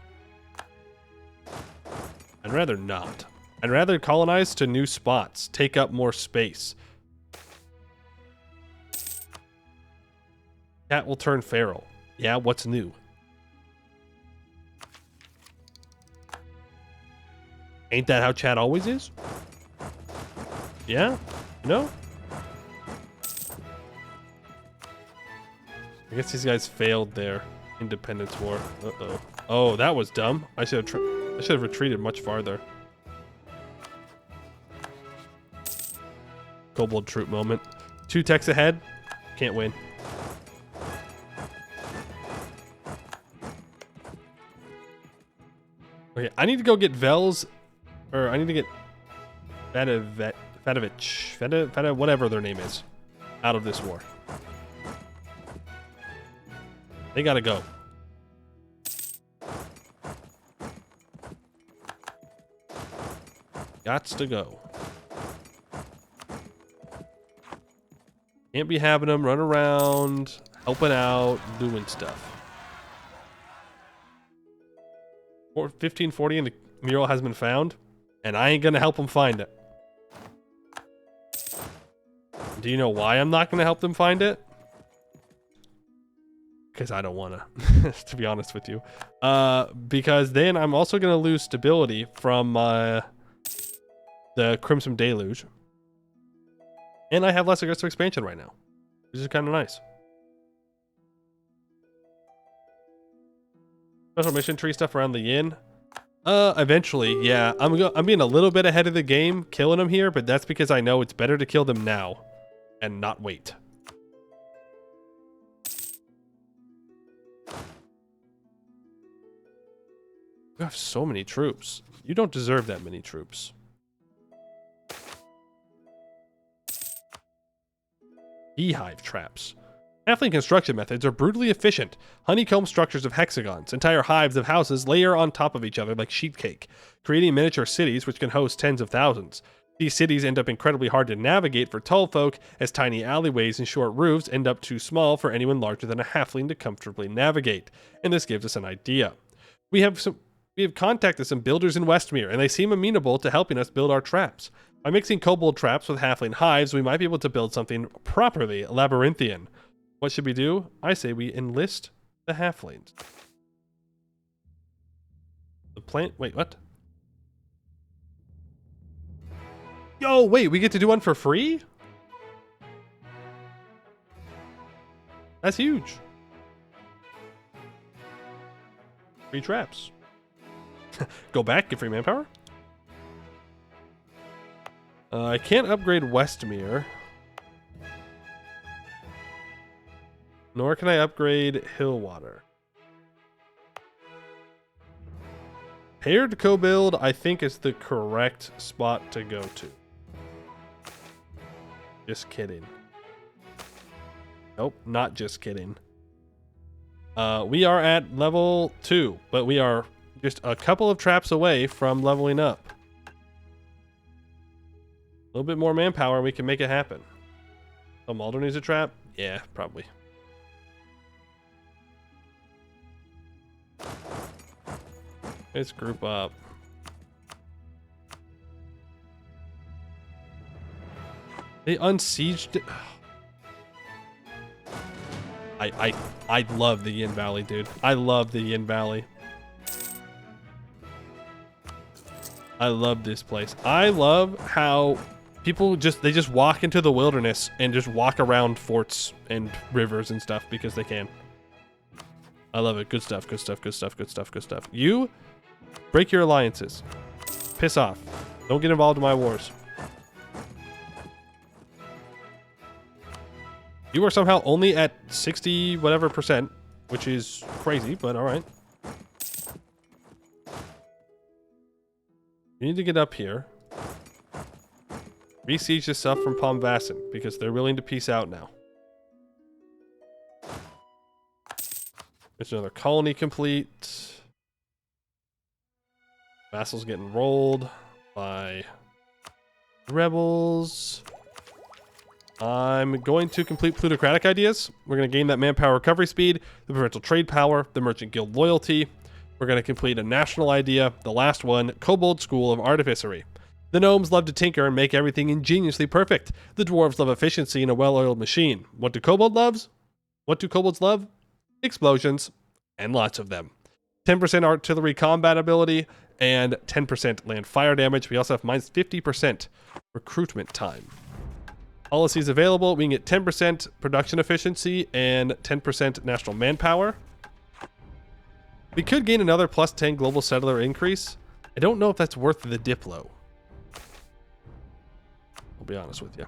A: I'd rather not. I'd rather colonize to new spots, take up more space. Cat will turn feral. Yeah, what's new? Ain't that how chat always is? Yeah? No? I guess these guys failed their independence war. Uh-oh. Oh, that was dumb. I should have retreated much farther. Kobold troop moment. 2 techs ahead. Can't win. Okay, I need to go get Vels, or I need to get Feta, whatever their name is, out of this war. They gotta go. Gots to go. Can't be having them run around, helping out, doing stuff. 1540 and the mural has been found, and I ain't gonna help them find it. Do you know why I'm not gonna help them find it? Because I don't wanna, to be honest with you. Because then I'm also gonna lose stability from the Crimson Deluge. And I have less aggressive expansion right now, which is kind of nice. Special mission tree stuff around the yin. Eventually, yeah. I'm being a little bit ahead of the game, killing them here, but that's because I know it's better to kill them now and not wait. You have so many troops. You don't deserve that many troops. Beehive traps. Halfling construction methods are brutally efficient. Honeycomb structures of hexagons, entire hives of houses layer on top of each other like sheet cake, creating miniature cities which can host tens of thousands. These cities end up incredibly hard to navigate for tall folk, as tiny alleyways and short roofs end up too small for anyone larger than a halfling to comfortably navigate. And this gives us an idea. We have contacted some builders in Westmere, and they seem amenable to helping us build our traps. By mixing kobold traps with halfling hives, we might be able to build something properly labyrinthian. What should we do? I say we enlist the halflings. The plant... Wait, what? Yo, wait, we get to do one for free? That's huge. 3 traps. Go back, get free manpower. I can't upgrade Westmere. Nor can I upgrade Hillwater. Paired co-build, I think, is the correct spot to go to. Just kidding. Nope, not just kidding. We are at level 2, but we are just a couple of traps away from leveling up. A little bit more manpower, we can make it happen. Oh, Mulder needs a trap? Yeah, probably. Let's group up. They unsieged it. I love the Yin Valley, dude. I love the Yin Valley. I love this place. I love how people just walk into the wilderness and just walk around forts and rivers and stuff because they can. I love it. Good stuff, good stuff, good stuff, good stuff, good stuff. You break your alliances. Piss off. Don't get involved in my wars. You are somehow only at 60 whatever %, which is crazy, but all right. You need to get up here. Besiege this stuff from Pomvasan because they're willing to peace out now. There's another colony complete. Vassal's getting rolled by rebels. I'm going to complete plutocratic ideas. We're going to gain that manpower recovery speed, the provincial trade power, the merchant guild loyalty. We're going to complete a national idea, the last one, Kobold School of Artificery. The gnomes love to tinker and make everything ingeniously perfect. The dwarves love efficiency and a well-oiled machine. What do kobolds love? What do kobolds love? Explosions, and lots of them. 10% artillery combat ability, and 10% land fire damage. We also have minus 50% recruitment time. Policies available. We can get 10% production efficiency and 10% national manpower. We could gain another plus 10 global settler increase. I don't know if that's worth the Diplo. I'll be honest with you.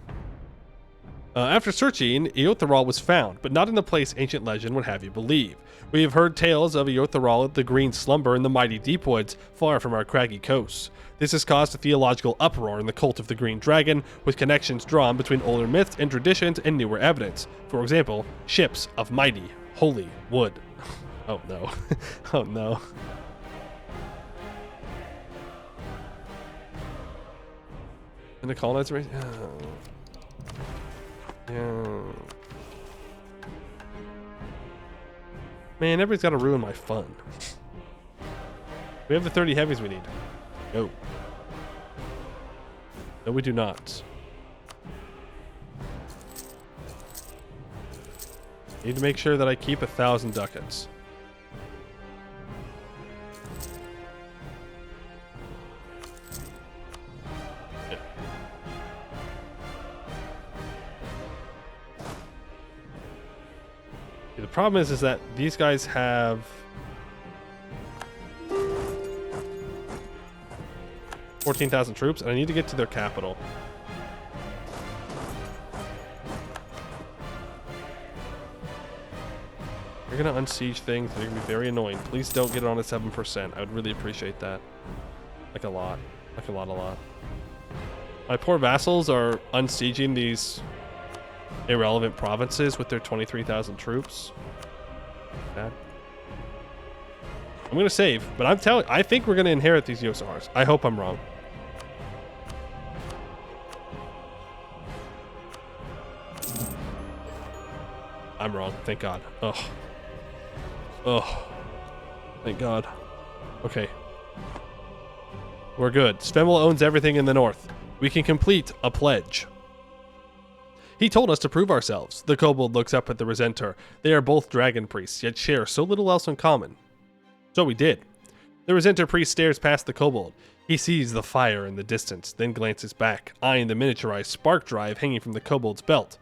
A: After searching, Eotharal was found, but not in the place ancient legend would have you believe. We have heard tales of Eotharal, the green slumber in the mighty deep woods, far from our craggy coasts. This has caused a theological uproar in the cult of the Green Dragon, with connections drawn between older myths and traditions and newer evidence. For example, ships of mighty, holy wood. Oh no. Oh no. And the colonizer. Oh. Yeah. Man, everybody's got to ruin my fun. We have the 30 heavies we need. No. No, we do not. Need to make sure that I keep 1,000 ducats. The problem is that these guys have 14,000 troops, and I need to get to their capital. You're gonna unsiege things. They're gonna be very annoying. Please don't get it on a 7%. I would really appreciate that. Like a lot. Like a lot. My poor vassals are unsieging these irrelevant provinces with their 23,000 troops. Bad. I'm gonna save, but I think we're gonna inherit these Yosahars. I hope I'm wrong. I'm wrong, thank God. Oh, thank God. Okay. We're good. Svemel owns everything in the north. We can complete a pledge. He told us to prove ourselves. The kobold looks up at the Resenter. They are both dragon priests, yet share so little else in common. So we did. The Resenter priest stares past the kobold. He sees the fire in the distance, then glances back, eyeing the miniaturized spark drive hanging from the kobold's belt.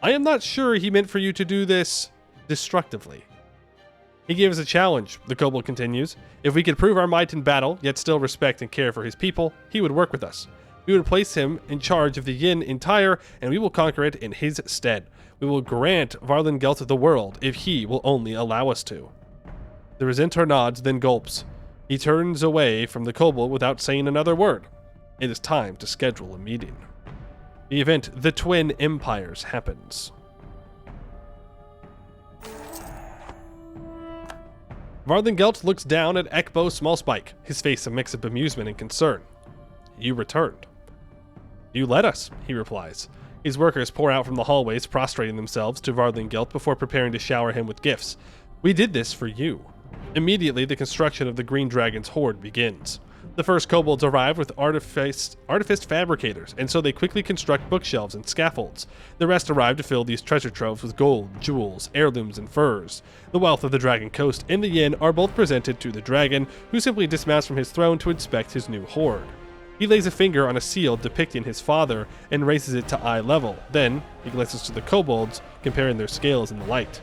A: I am not sure he meant for you to do this destructively. He gave us a challenge, the kobold continues. If we could prove our might in battle, yet still respect and care for his people, he would work with us. We would place him in charge of the Yin entire, and we will conquer it in his stead. We will grant Varlengelt the world, if he will only allow us to. The presenter nods, then gulps. He turns away from the kobold without saying another word. It is time to schedule a meeting. The event, the Twin Empires, happens. Varlengelt looks down at Ekbo Smallspike, his face a mix of amusement and concern. You returned. You led us, he replies. His workers pour out from the hallways, prostrating themselves to Varlengelt before preparing to shower him with gifts. We did this for you. Immediately, the construction of the Green Dragon's horde begins. The first kobolds arrive with artifice fabricators, and so they quickly construct bookshelves and scaffolds. The rest arrive to fill these treasure troves with gold, jewels, heirlooms, and furs. The wealth of the Dragon Coast and the Yin are both presented to the dragon, who simply dismounts from his throne to inspect his new hoard. He lays a finger on a seal depicting his father and raises it to eye level. Then, he glances to the kobolds, comparing their scales in the light.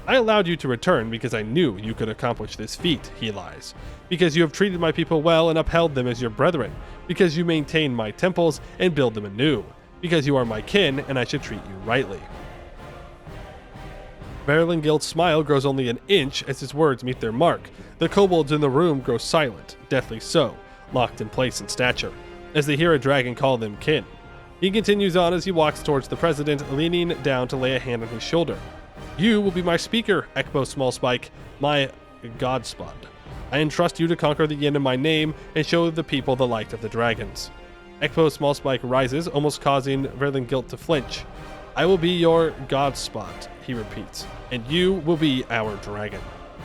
A: I allowed you to return because I knew you could accomplish this feat, he lies. Because you have treated my people well and upheld them as your brethren. Because you maintain my temples and build them anew. Because you are my kin and I should treat you rightly. Varlengelt's smile grows only an inch as his words meet their mark. The kobolds in the room grow silent, deathly so, locked in place in stature, as they hear a dragon call them kin. He continues on as he walks towards the president, leaning down to lay a hand on his shoulder. You will be my speaker, Ekbo Smallspike, my godspud. I entrust you to conquer the Yin in my name and show the people the light of the dragons. Ekbo Smallspike rises, almost causing Varlengelt to flinch. I will be your godspud, he repeats, and you will be our dragon.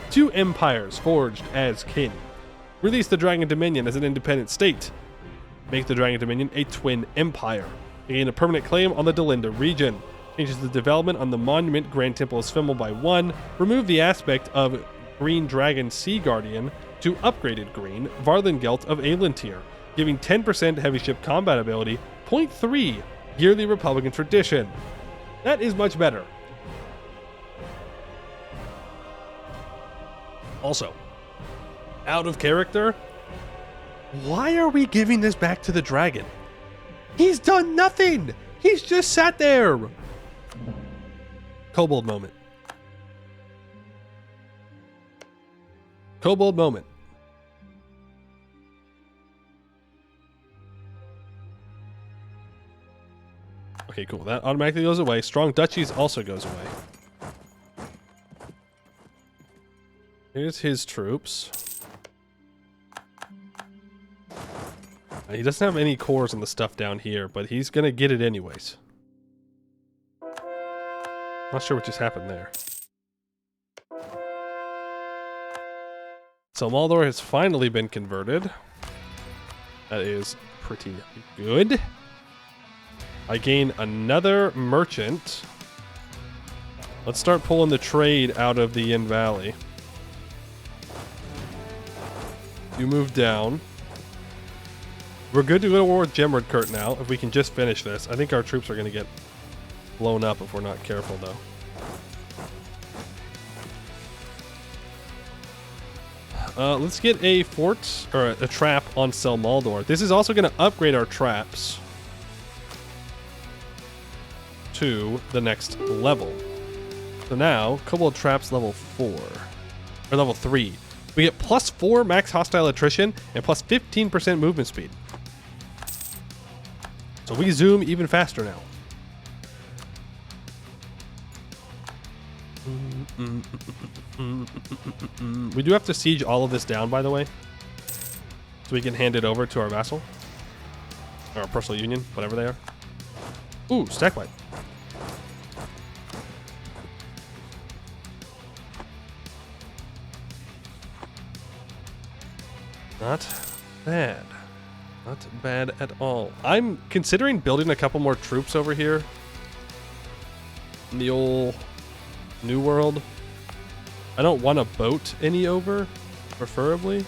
A: Two empires forged as kin. Release the Dragon Dominion as an independent state. Make the Dragon Dominion a twin empire. Gain a permanent claim on the Delinda region. Changes the development on the monument Grand Temple is Fimmel by 1. Remove the aspect of Green Dragon Sea Guardian to upgraded Green Varlengelt of Aelintir, giving 10% heavy ship combat ability, 0.3 yearly Republican tradition. That is much better. Also, out of character, why are we giving this back to the dragon? He's done nothing! He's just sat there! Kobold moment. Kobold moment. Okay, cool. That automatically goes away. Strong Duchies also goes away. Here's his troops. He doesn't have any cores on the stuff down here, but he's gonna get it anyways. Not sure what just happened there. So Maldor has finally been converted. That is pretty good. I gain another merchant. Let's start pulling the trade out of the Yin Valley. You move down. We're good to go to war with Gemrodkurt now, if we can just finish this. I think our troops are going to get blown up if we're not careful, though. Let's get a fort, or a trap on Sel Maldor. This is also going to upgrade our traps to the next level. So now, Kobold Traps level 4, or level 3. We get plus 4 max hostile attrition and plus 15% movement speed. So we zoom even faster now. We do have to siege all of this down, by the way, so we can hand it over to our vassal, or our personal union, whatever they are. Ooh, stack wipe. Not bad. Not bad at all. I'm considering building a couple more troops over here in the old New World. I don't want to boat any over, preferably.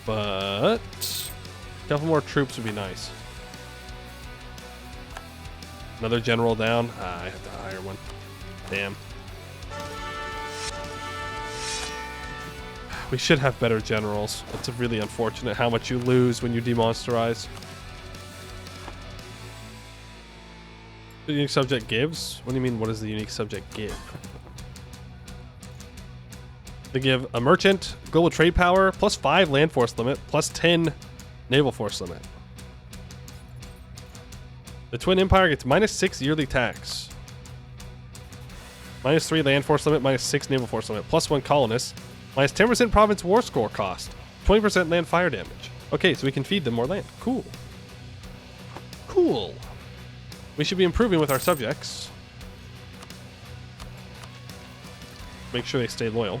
A: But a couple more troops would be nice. Another general down. I have to hire one. Damn. We should have better generals. It's really unfortunate how much you lose when you demonsterize. The unique subject gives? What do you mean, what does the unique subject give? They give a merchant, global trade power, plus 5 land force limit, plus 10 naval force limit. The Twin Empire gets minus 6 yearly tax. Minus 3 land force limit, minus 6 naval force limit, plus 1 colonist, minus 10% province war score cost, 20% land fire damage. Okay, so we can feed them more land. Cool. Cool. We should be improving with our subjects. Make sure they stay loyal.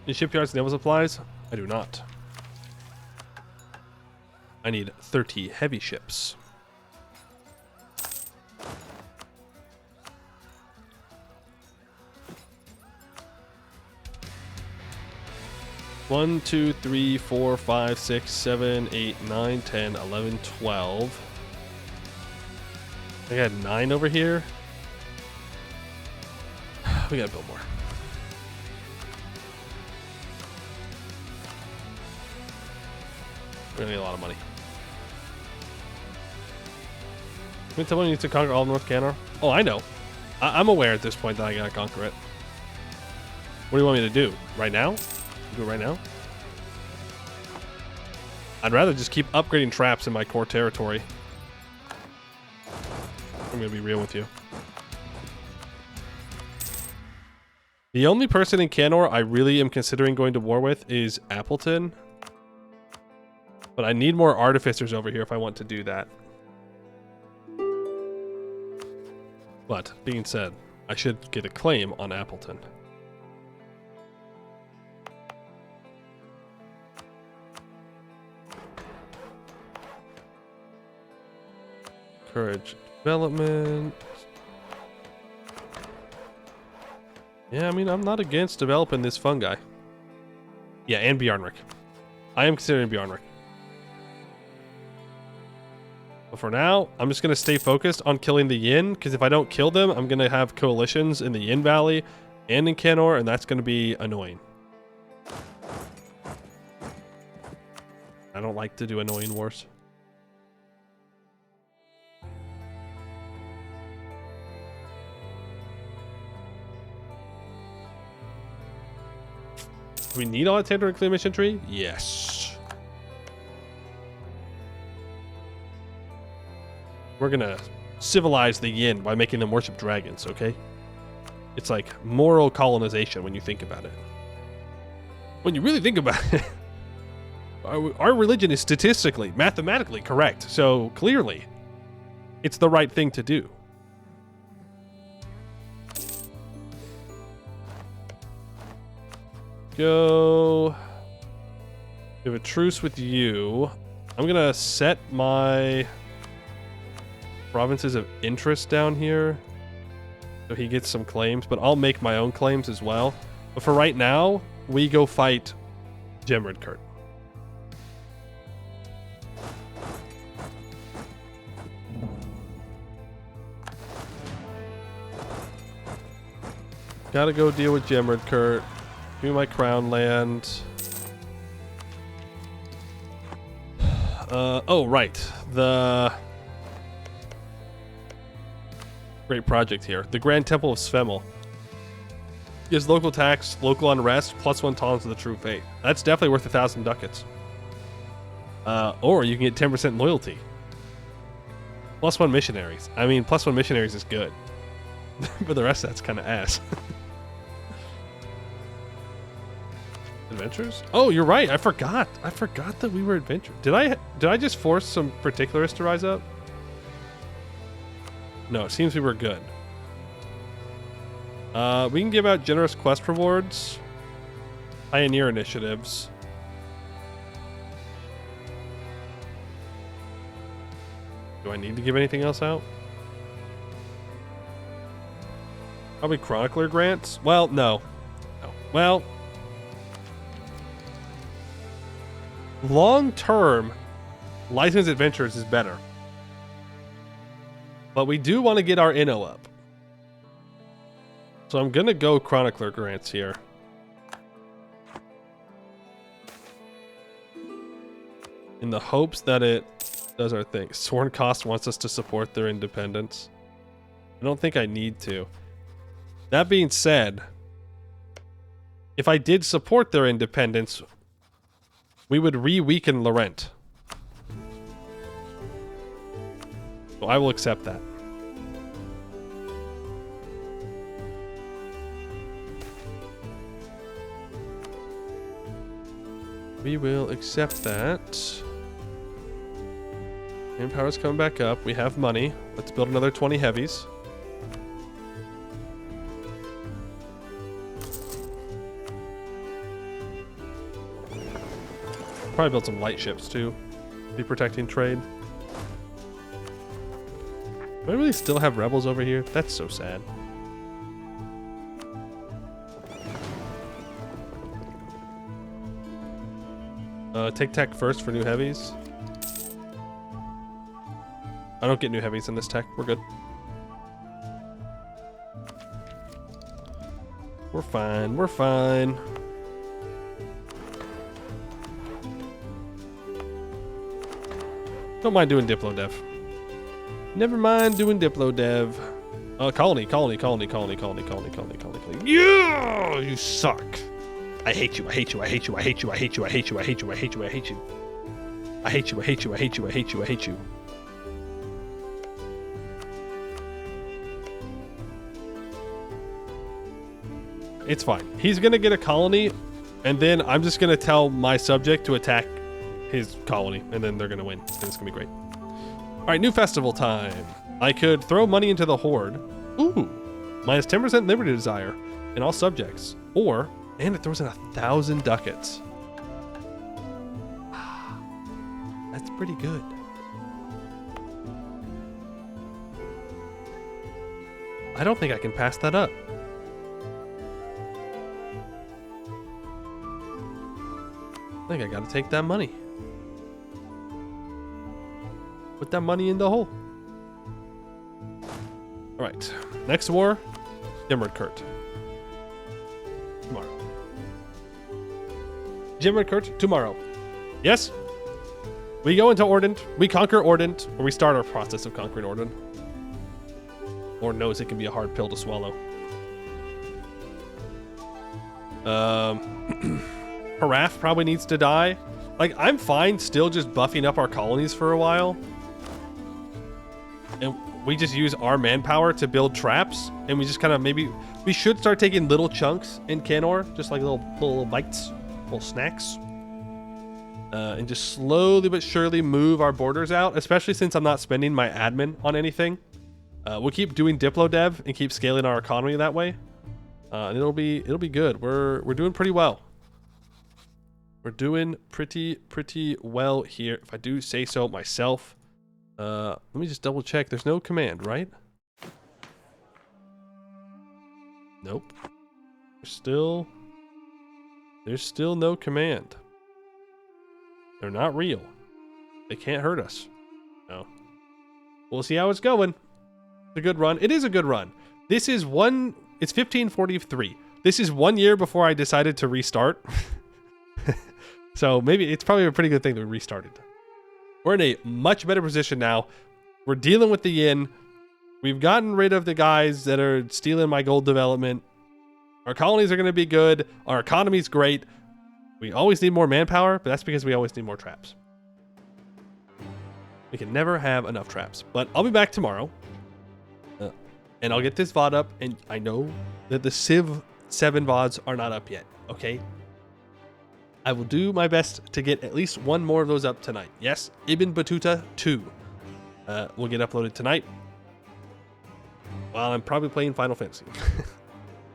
A: Any shipyards, naval supplies? I do not. I need 30 heavy ships. One, 2, 3, 4, 5, 6, 7, 8, 9, 10, 11, 12. I got 9 over here. We gotta build more. We're gonna need a lot of money. I mean, someone needs to conquer all of North Canada. Oh, I know. I'm aware at this point that I gotta conquer it. What do you want me to do? Right now? Do it right now? I'd rather just keep upgrading traps in my core territory. I'm gonna be real with you. The only person in Canor I really am considering going to war with is Appleton. But I need more artificers over here if I want to do that. But, being said, I should get a claim on Appleton. Courage development. Yeah, I mean, I'm not against developing this fungi. Yeah, and Bjarnrik. I am considering Bjarnrik. But for now, I'm just going to stay focused on killing the Yin, because if I don't kill them, I'm going to have coalitions in the Yin Valley and in Canor, and that's going to be annoying. I don't like to do annoying wars. Do we need all that territory clear mission tree? Yes. We're gonna civilize the Yin by making them worship dragons, okay? It's like moral colonization when you think about it. When you really think about it, our religion is statistically, mathematically correct. So clearly, it's the right thing to do. Go. We have a truce with you. I'm gonna set my provinces of interest down here so he gets some claims, but I'll make my own claims as well. But for right now, we go fight Gemridkurt. Gotta go deal with Gemridkurt. Give me my crown land. Oh, right. The great project here. The Grand Temple of Svemel. Gives local tax, local unrest, +1 tolerance of the true faith. That's definitely worth 1,000 ducats. Or you can get 10% loyalty. +1 missionaries. I mean, +1 missionaries is good. But the rest of that's kind of ass. Adventures? Oh, you're right. I forgot. I forgot that we were adventurers. Did I just force some particularists to rise up? No, it seems we were good. We can give out generous quest rewards, pioneer initiatives. Do I need to give anything else out? Probably chronicler grants. Well, no. Well, long term, Licensed Adventurers is better. But we do want to get our Inno up. So I'm going to go Chronicler Grants here. In the hopes that it does our thing. Sworn Cost wants us to support their independence. I don't think I need to. That being said, if I did support their independence, we would re-weaken Laurent. So I will accept that. We will accept that. Manpower's coming back up. We have money. Let's build another 20 heavies. Probably build some light ships too. Be protecting trade. Do I really still have rebels over here? That's so sad. Take tech first for new heavies. I don't get new heavies in this tech. We're good. We're fine. We're fine. Don't mind doing Diplo Dev. Never mind doing Diplo Dev. Colony. Yeah! You suck. I hate you. I hate you. I hate you. I hate you. I hate you. I hate you. I hate you. I hate you. I hate you. I hate you. I hate you. I hate you. I hate you. I hate you. It's fine. He's gonna get a colony, and then I'm just gonna tell my subject to attack his colony, and then they're gonna win. And it's gonna be great. All right, new festival time. I could throw money into the Horde. Ooh, minus 10% Liberty Desire in all subjects, or and it throws in 1,000 ducats. That's pretty good. I don't think I can pass that up. I think I gotta take that money. Put that money in the hole. Alright. Next war, Dimmerkurt. Tomorrow. Dimmerkurt tomorrow. Yes? We go into Ordent, we conquer Ordent, or we start our process of conquering Ordent. Lord knows it can be a hard pill to swallow. Haraf probably needs to die. Like, I'm fine still just buffing up our colonies for a while. And we just use our manpower to build traps. And we just kind of maybe... We should start taking little chunks in Canor. Just like little bites. Little snacks. And just slowly but surely move our borders out. Especially since I'm not spending my admin on anything. We'll keep doing Diplo Dev and keep scaling our economy that way. And it'll be good. We're doing pretty well. We're doing pretty well here, if I do say so myself. Let me just double check. There's no command, right? Nope. There's still no command. They're not real. They can't hurt us. No. We'll see how it's going. It's a good run. It is a good run. This is it's 1543. This is 1 year before I decided to restart. So maybe it's probably a pretty good thing that we restarted. We're in a much better position now. We're dealing with the yin. We've gotten rid of the guys that are stealing my gold development. Our colonies are going to be good. Our economy's great. We always need more manpower, but that's because we always need more traps. We can never have enough traps. But I'll be back tomorrow. And I'll get this VOD up. And I know that the Civ 7 VODs are not up yet. Okay? I will do my best to get at least one more of those up tonight. Yes, Ibn Battuta 2 will get uploaded tonight. While I'm probably playing Final Fantasy.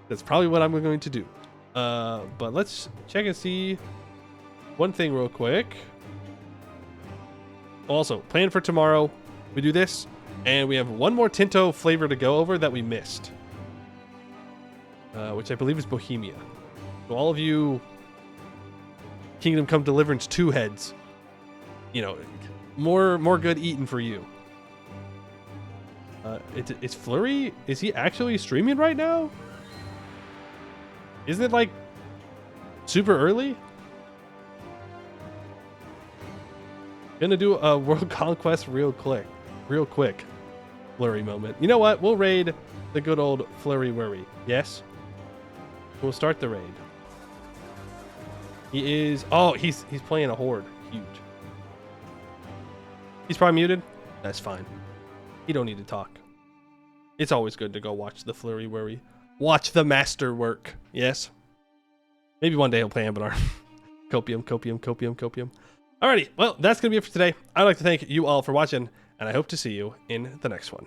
A: That's probably what I'm going to do. But let's check and see one thing real quick. Also, plan for tomorrow. We do this, and we have one more Tinto flavor to go over that we missed. Which I believe is Bohemia. So all of you... Kingdom Come Deliverance 2 heads. you know, more good eating for you. It's Flurry. Is he actually streaming right now? Isn't it like super early? Gonna do a world conquest real quick. Flurry moment. You know what? We'll raid the good old Flurry Worry. Yes. We'll start the raid. He is. Oh, he's playing a horde. Huge. He's probably muted. That's fine. He don't need to talk. It's always good to go watch the Flurry Worry. Watch the master work. Yes. Maybe one day he'll play Anbennar. Copium. Alrighty. Well, that's gonna be it for today. I'd like to thank you all for watching, and I hope to see you in the next one.